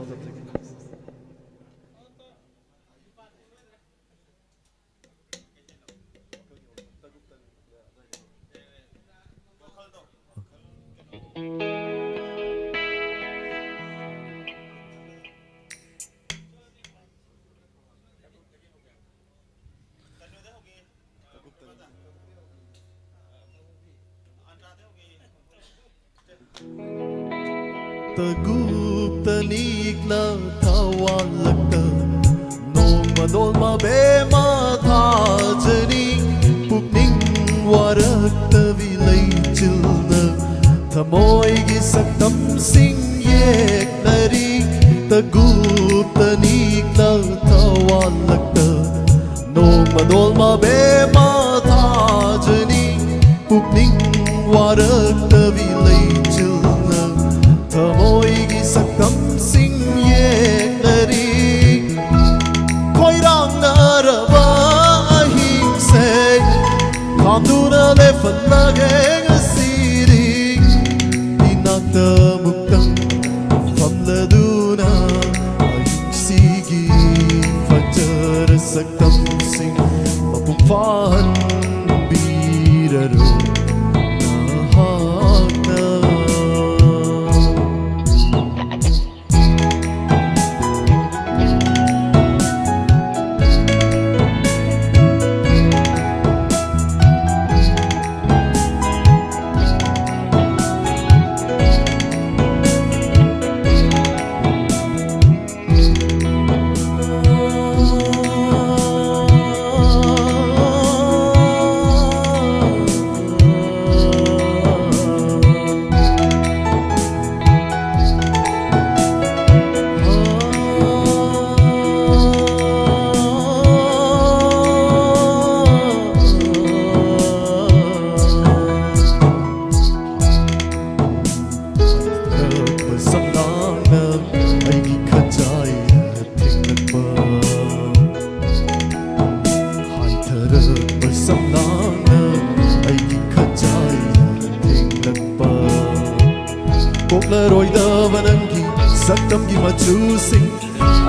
Tagupta nikla thawalakta Noma dolma bema thajani Pukning warakta vilay chilna Thamoy gi saktam sing yek nari Tagupta nikla thawalakta Noma dolma bema thajani Pukning warakta vilay chilna Thamoy gi saktam sing yek nari Khoi rang naraba ahim se Khamduna le fan lage ngasiri Dinakta muktang Fam le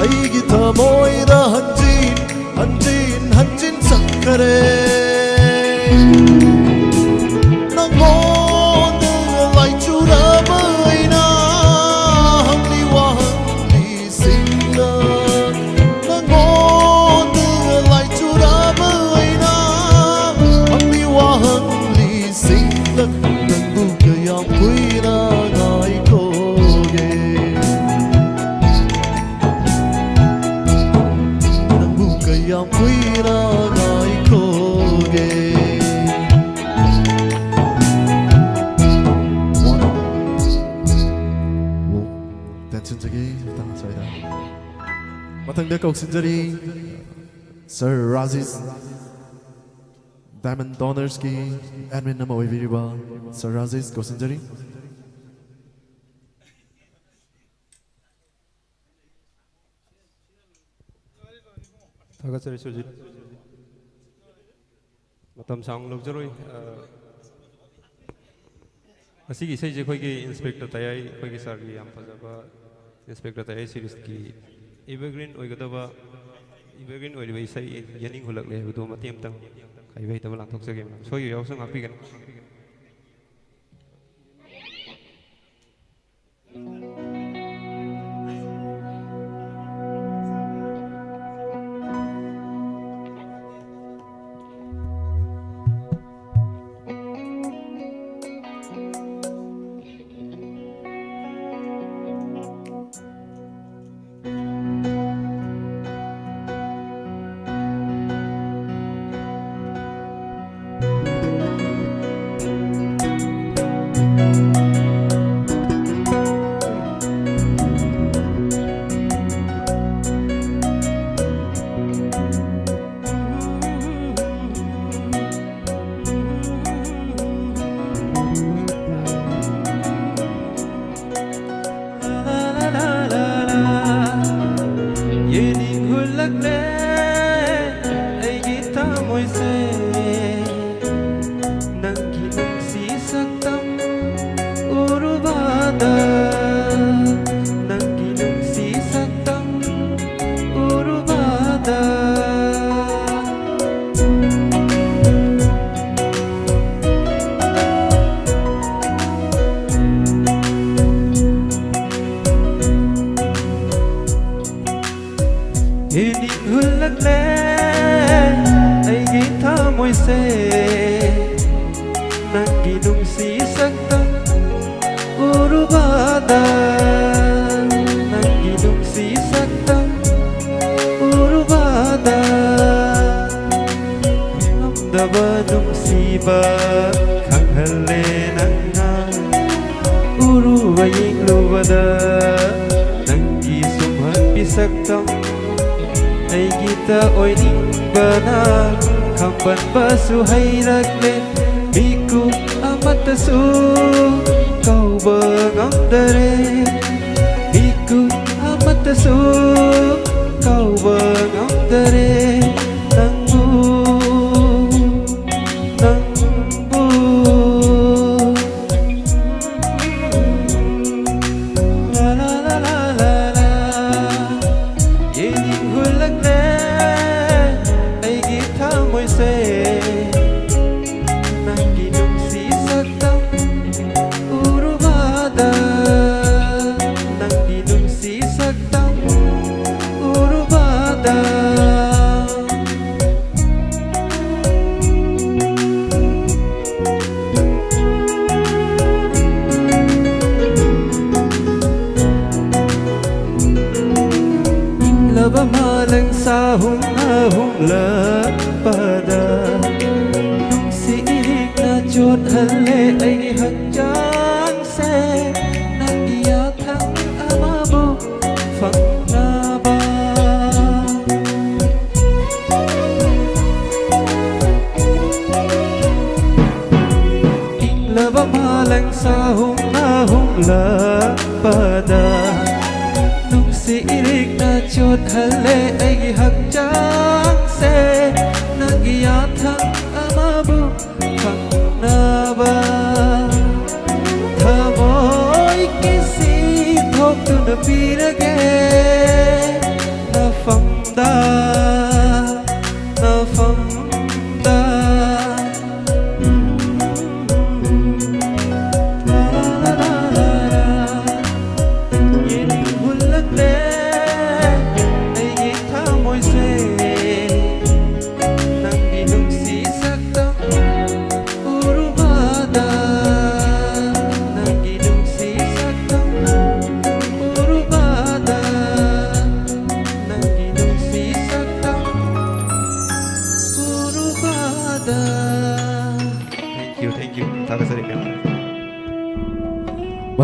ꯑꯩꯒꯤ ꯊꯃꯣꯏꯗ ꯍꯟꯖꯤꯟ ꯍꯟꯖꯤꯟ ꯍꯟꯖꯤꯟ ꯆꯠꯈꯔꯦ ꯅꯪꯉꯣꯟꯗ ꯂꯥꯏꯆꯨꯔꯕ ꯑꯩꯅ ꯍꯪꯂꯤ ꯋꯥꯍꯪꯂꯤꯁꯤꯡꯅ ꯅꯪꯉꯣꯟꯗ ꯂꯥꯏꯆꯨꯔꯕ ꯑꯩꯅ ꯍꯪꯂꯤ ꯋꯥꯍꯪꯂꯤꯁꯤꯡꯅ ꯅꯪꯕꯨ ꯀꯌꯥꯝ ꯀꯨꯏꯅ ꯉꯥꯏꯈꯣꯒꯦ ꯅꯪꯕꯨ kayam kuira ngai koge tension jagi tang soida matang da kok sinjari Sir Razis Diamond Donors ki admin nama oiviriba Sir Razis kok sinjari Thakasari Sujit Matam sang lukjaroi asigi sei je khoi ki inspector tayai khoi ki sar yam phajaba inspector tayai series ki evergreen oigadaba evergreen oibai sai yaning hulak le do matem tang kai bai tabal thok sage so yu yaw sang api gan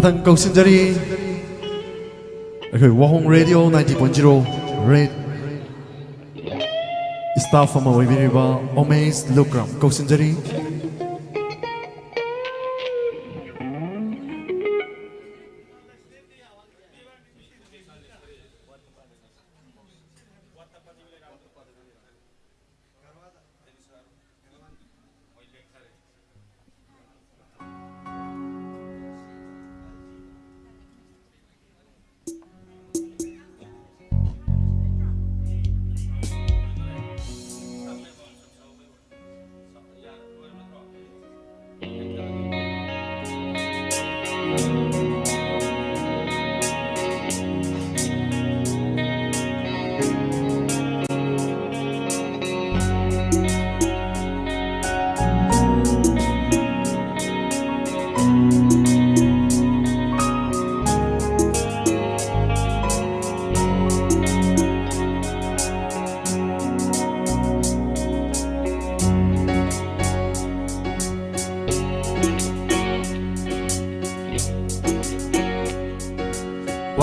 Matang Kausinjari Wahong Radio 90.0 Red Staff ama Wibiriba Omeis Lukram Kausinjari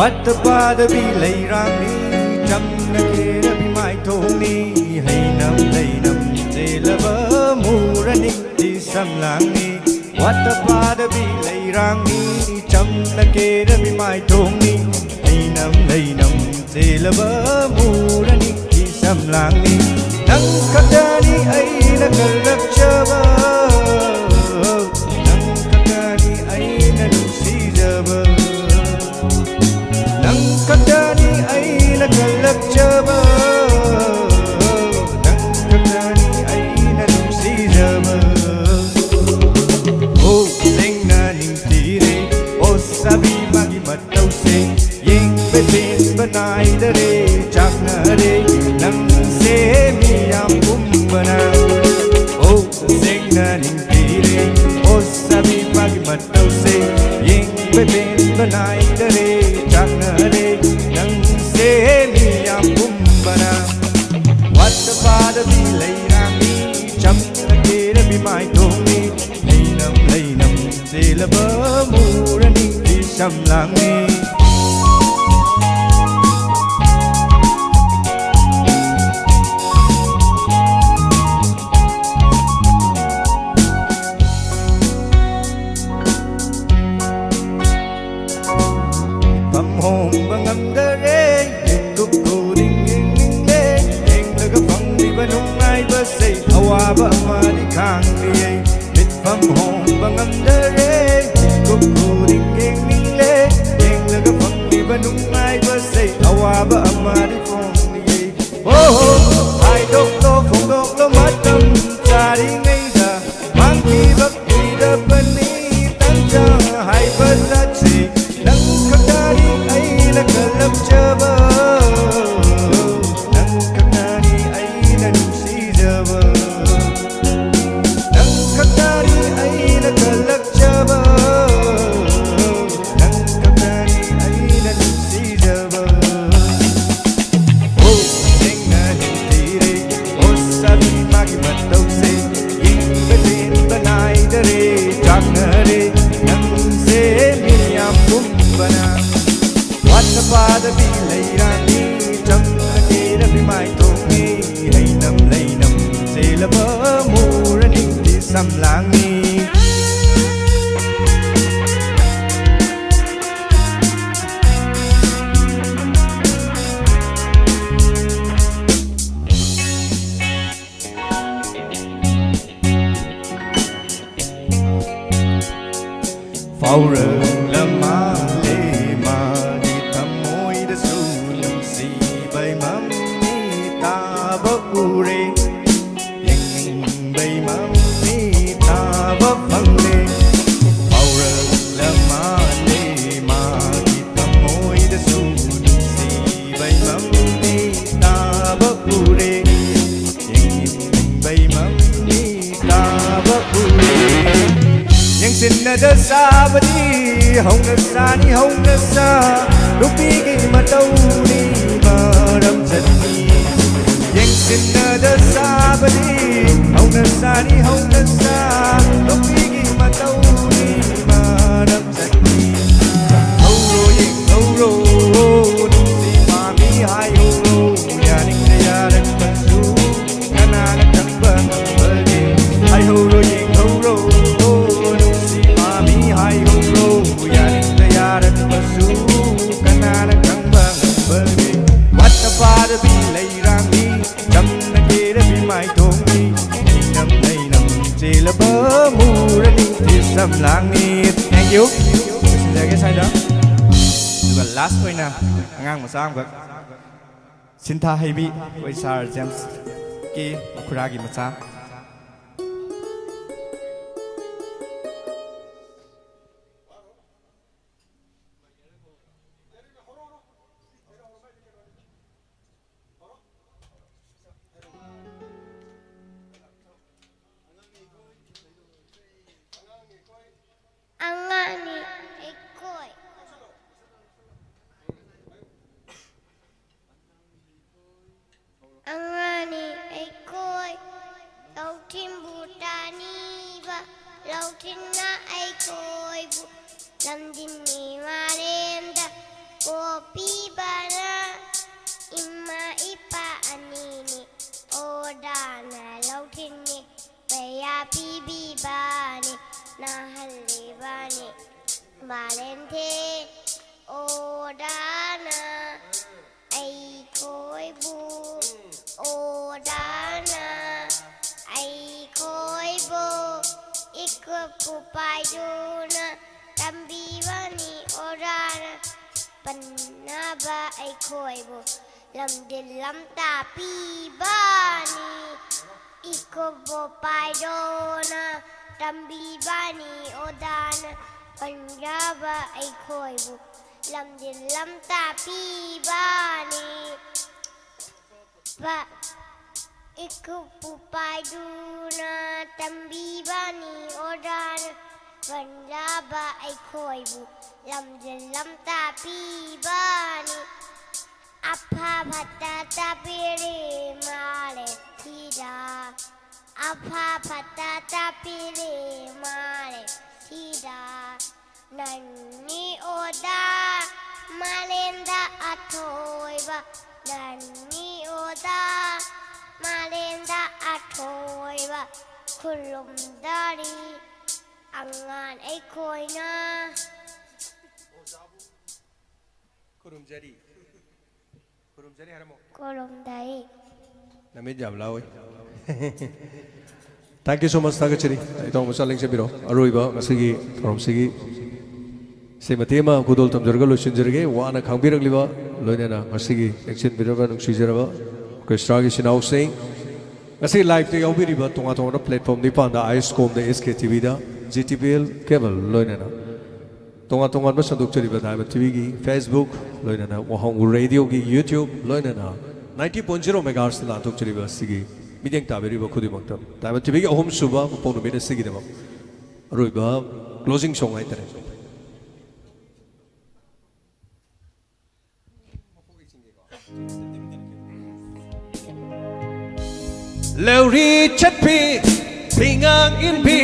วัดป่าดบีไหลร่างนี้จำนักเรบีไม้ทงนี้ให้น้ำไหลน้ำเจลเบอมูระนิกที่สำลังนี้วัดป่าดบีไหลร่างนี้จำนักเรบีไม้ทงนี้ให้น้ำไหลน้ำเจลเบอมูระนิกที่สำลังนี้นังขัดนี้ไอ้นักรักเชื่อบ่นังขัดนี้ไอ้นักสีเชื่อบ่Kadani aina kalak jaba Nang kadani aina lumsi jaba Oh sing na ning tire Oh sabi magi matau se Yeng betin banai dare Chak na re Nang se miyam kumbana Oh sing na ning tire Oh sabi magi matau se Yeng betin banai dare Chak na re Miyam kumbana Wat the father be lay rang me Jump the kid be my tony Laynam Sela Burmurani Di Samlang me Bam home bangam the rain Awaba madi kang diye mit pam hong bangam dare kukuring ing ningle ing laga pang di banung ai ba say awaba madi kong diye oh ai dok to phong dok lo matam chari ngai da mang ki bak ki da bani tan cha hai ba sa chi nang ka dari ai la kalap chaba nang ka dari ai na si jaba Kadari aina kalak jaba Nang kadari aina lumsi jaba Oh sing na hintire Oh sabi magi matau se Ying betin banai dare Chak na re Nang se miyam kumbana Wat na pada bi lay rani Cham na kira bi mai tongi Hay nam lay nam Se la ba murani Samlang ni Phao rừng lama lê ma đi thăm môi đã su nằm si bay mắm ni ta bốc u re bay mắm vấp văng lê bao rừng là ma lê ma đi thăm môi đã su xì bay mắm đi ta vấp u rê bay mắm đi ta vấp u rê nhưng xin đã xa và đi hồng đã xa đi hồng đã xa lúc đi khi mà đâu đi mà đâm chân đi nhưng xin đã xa và đi hồng đã xa đi hồng đã xa lúc đi khi mà đâu đi mà đâm chân đi वारबी लैरामी जमना केरबी माइथोंगी इंगम लैनम चेलब मूरनी तिसम लांगनी thank you सिंजागे साइदा दुगा लास्ट ओइना अंगांग मचा अमगक सिंथा हैबी कोई सार जेम्स की खुरागी मचा Angani ekoi Angani ekoi Lautin butani ba Lautin na ekoi bu Lamdin ni marenda Kopi bana Imma ipa anini Odana lautin ni Baya bibi bani Nahalli bani Valente Odana Ai koi bu Odana Ai koi bu Ikut kupai duna Tambi bani Odana Panaba ai koi bu Lam dilam tapi bani Ikut kupai duna Tambi bani Odana Panjaba ai khoi bu Lam din lam tapi bani Ba Iku pupai duna Tambi bani Odana Panjaba ai khoi bu Lam din lam tapi bani Apa bhatta tapiri male tida Apa bhatta tapiri male tida Nani oda malenda atoiba Nani oda malenda atoiba Kulum dari angan ai koina Kurum jari haramo Kulum dari Namit jam lawi Thank you so much Takachiri itong masaling sa biro aroiba masigi from sigi sematema kudol tamjarga losinjarge wana khangbirang liba loinena masigi action biro ba nungsijaraba Krishna Sinau Singh masigi live te yaubiriba tonga tonga platform ni panda ISCOM da SKTV da GTPL cable loinena tonga tonga ma sanduk chariba da TV gi Facebook loinena wahang radio gi YouTube loinena 90.0 megahertz la tok chariba sigi Midang tabiri khudi maktam taiba TV gi ahum suba ponu beda sigi dama roiba closing song ai tare Lauri chatpi pingang in bi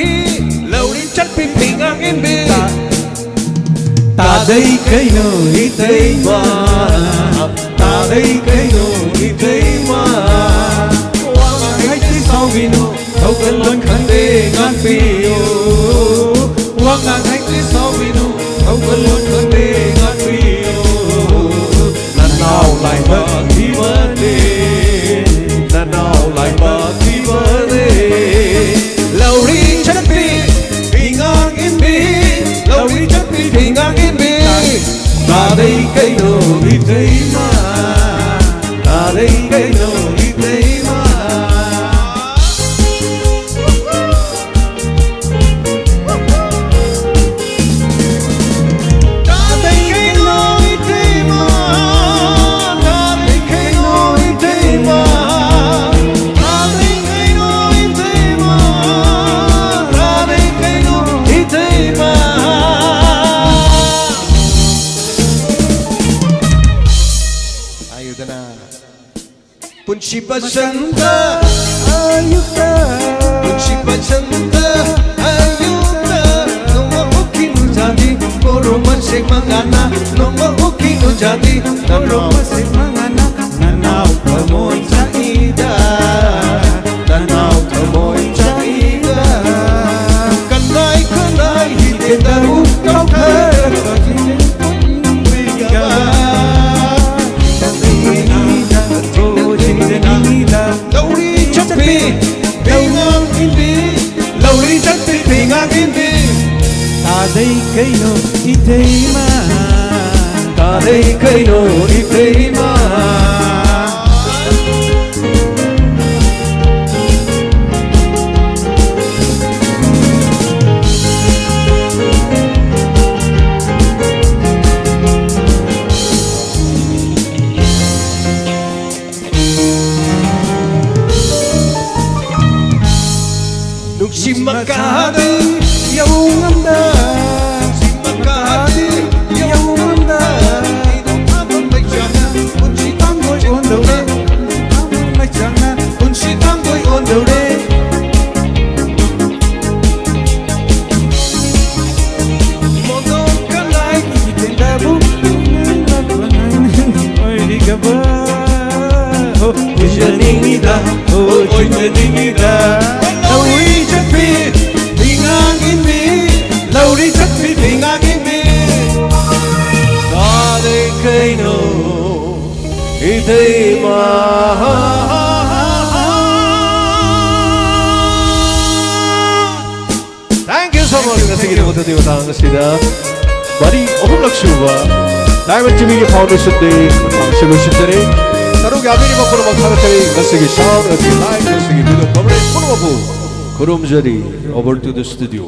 Lauri chatpi pingang in bi Ta dai kai no hi dai ma Ta dai kai no hi dai ma Sao vino thâu cơn lớn khăn đê ngàn phiêu Quang ngàn thánh lý sao vino thâu cơn lớn khăn đê ngàn phiêu Lần nào lại mở khi vấn đề Lần nào lại mở khi vấn đề Lâu đi chất bi vì ngang in bi Lâu đi chất bi vì ngang in bi Ta đây cây đồ đi thấy mà Ta đây cây đồ đi thấy mà Punci pasanta ayuta Punci pasanta ayuta Noma uki no jadi Koro masik mangana Noma uki no jadi Koro masik mangana Nanau kamoy sa ida Nanau kamoy sa ida Kanay kanay Hiti daru kau kaya Kadai kaino iteima Kadai kaino iteima Simakadi yaumanda Simakadi yaumanda Idong machana unsi tangoy ondore Amon machana unsi tangoy ondore Modong kalay kitenda bukang Oy di ka ba Oh Ujaningida Oh Ujaningida Lauri chapi bingangin mi Lauri chapi bingangin mi Kadai kaino iteima Thank you so much ngasigi na matuti matang asida Bari ohulak shuba Diamond TV ki Foundation Day matang solution dare Tarung yabi ni mapuno magkakatari ngasigi sound ngasigi live ngasigi video coverage puno mapu Kurum Jari over to the studio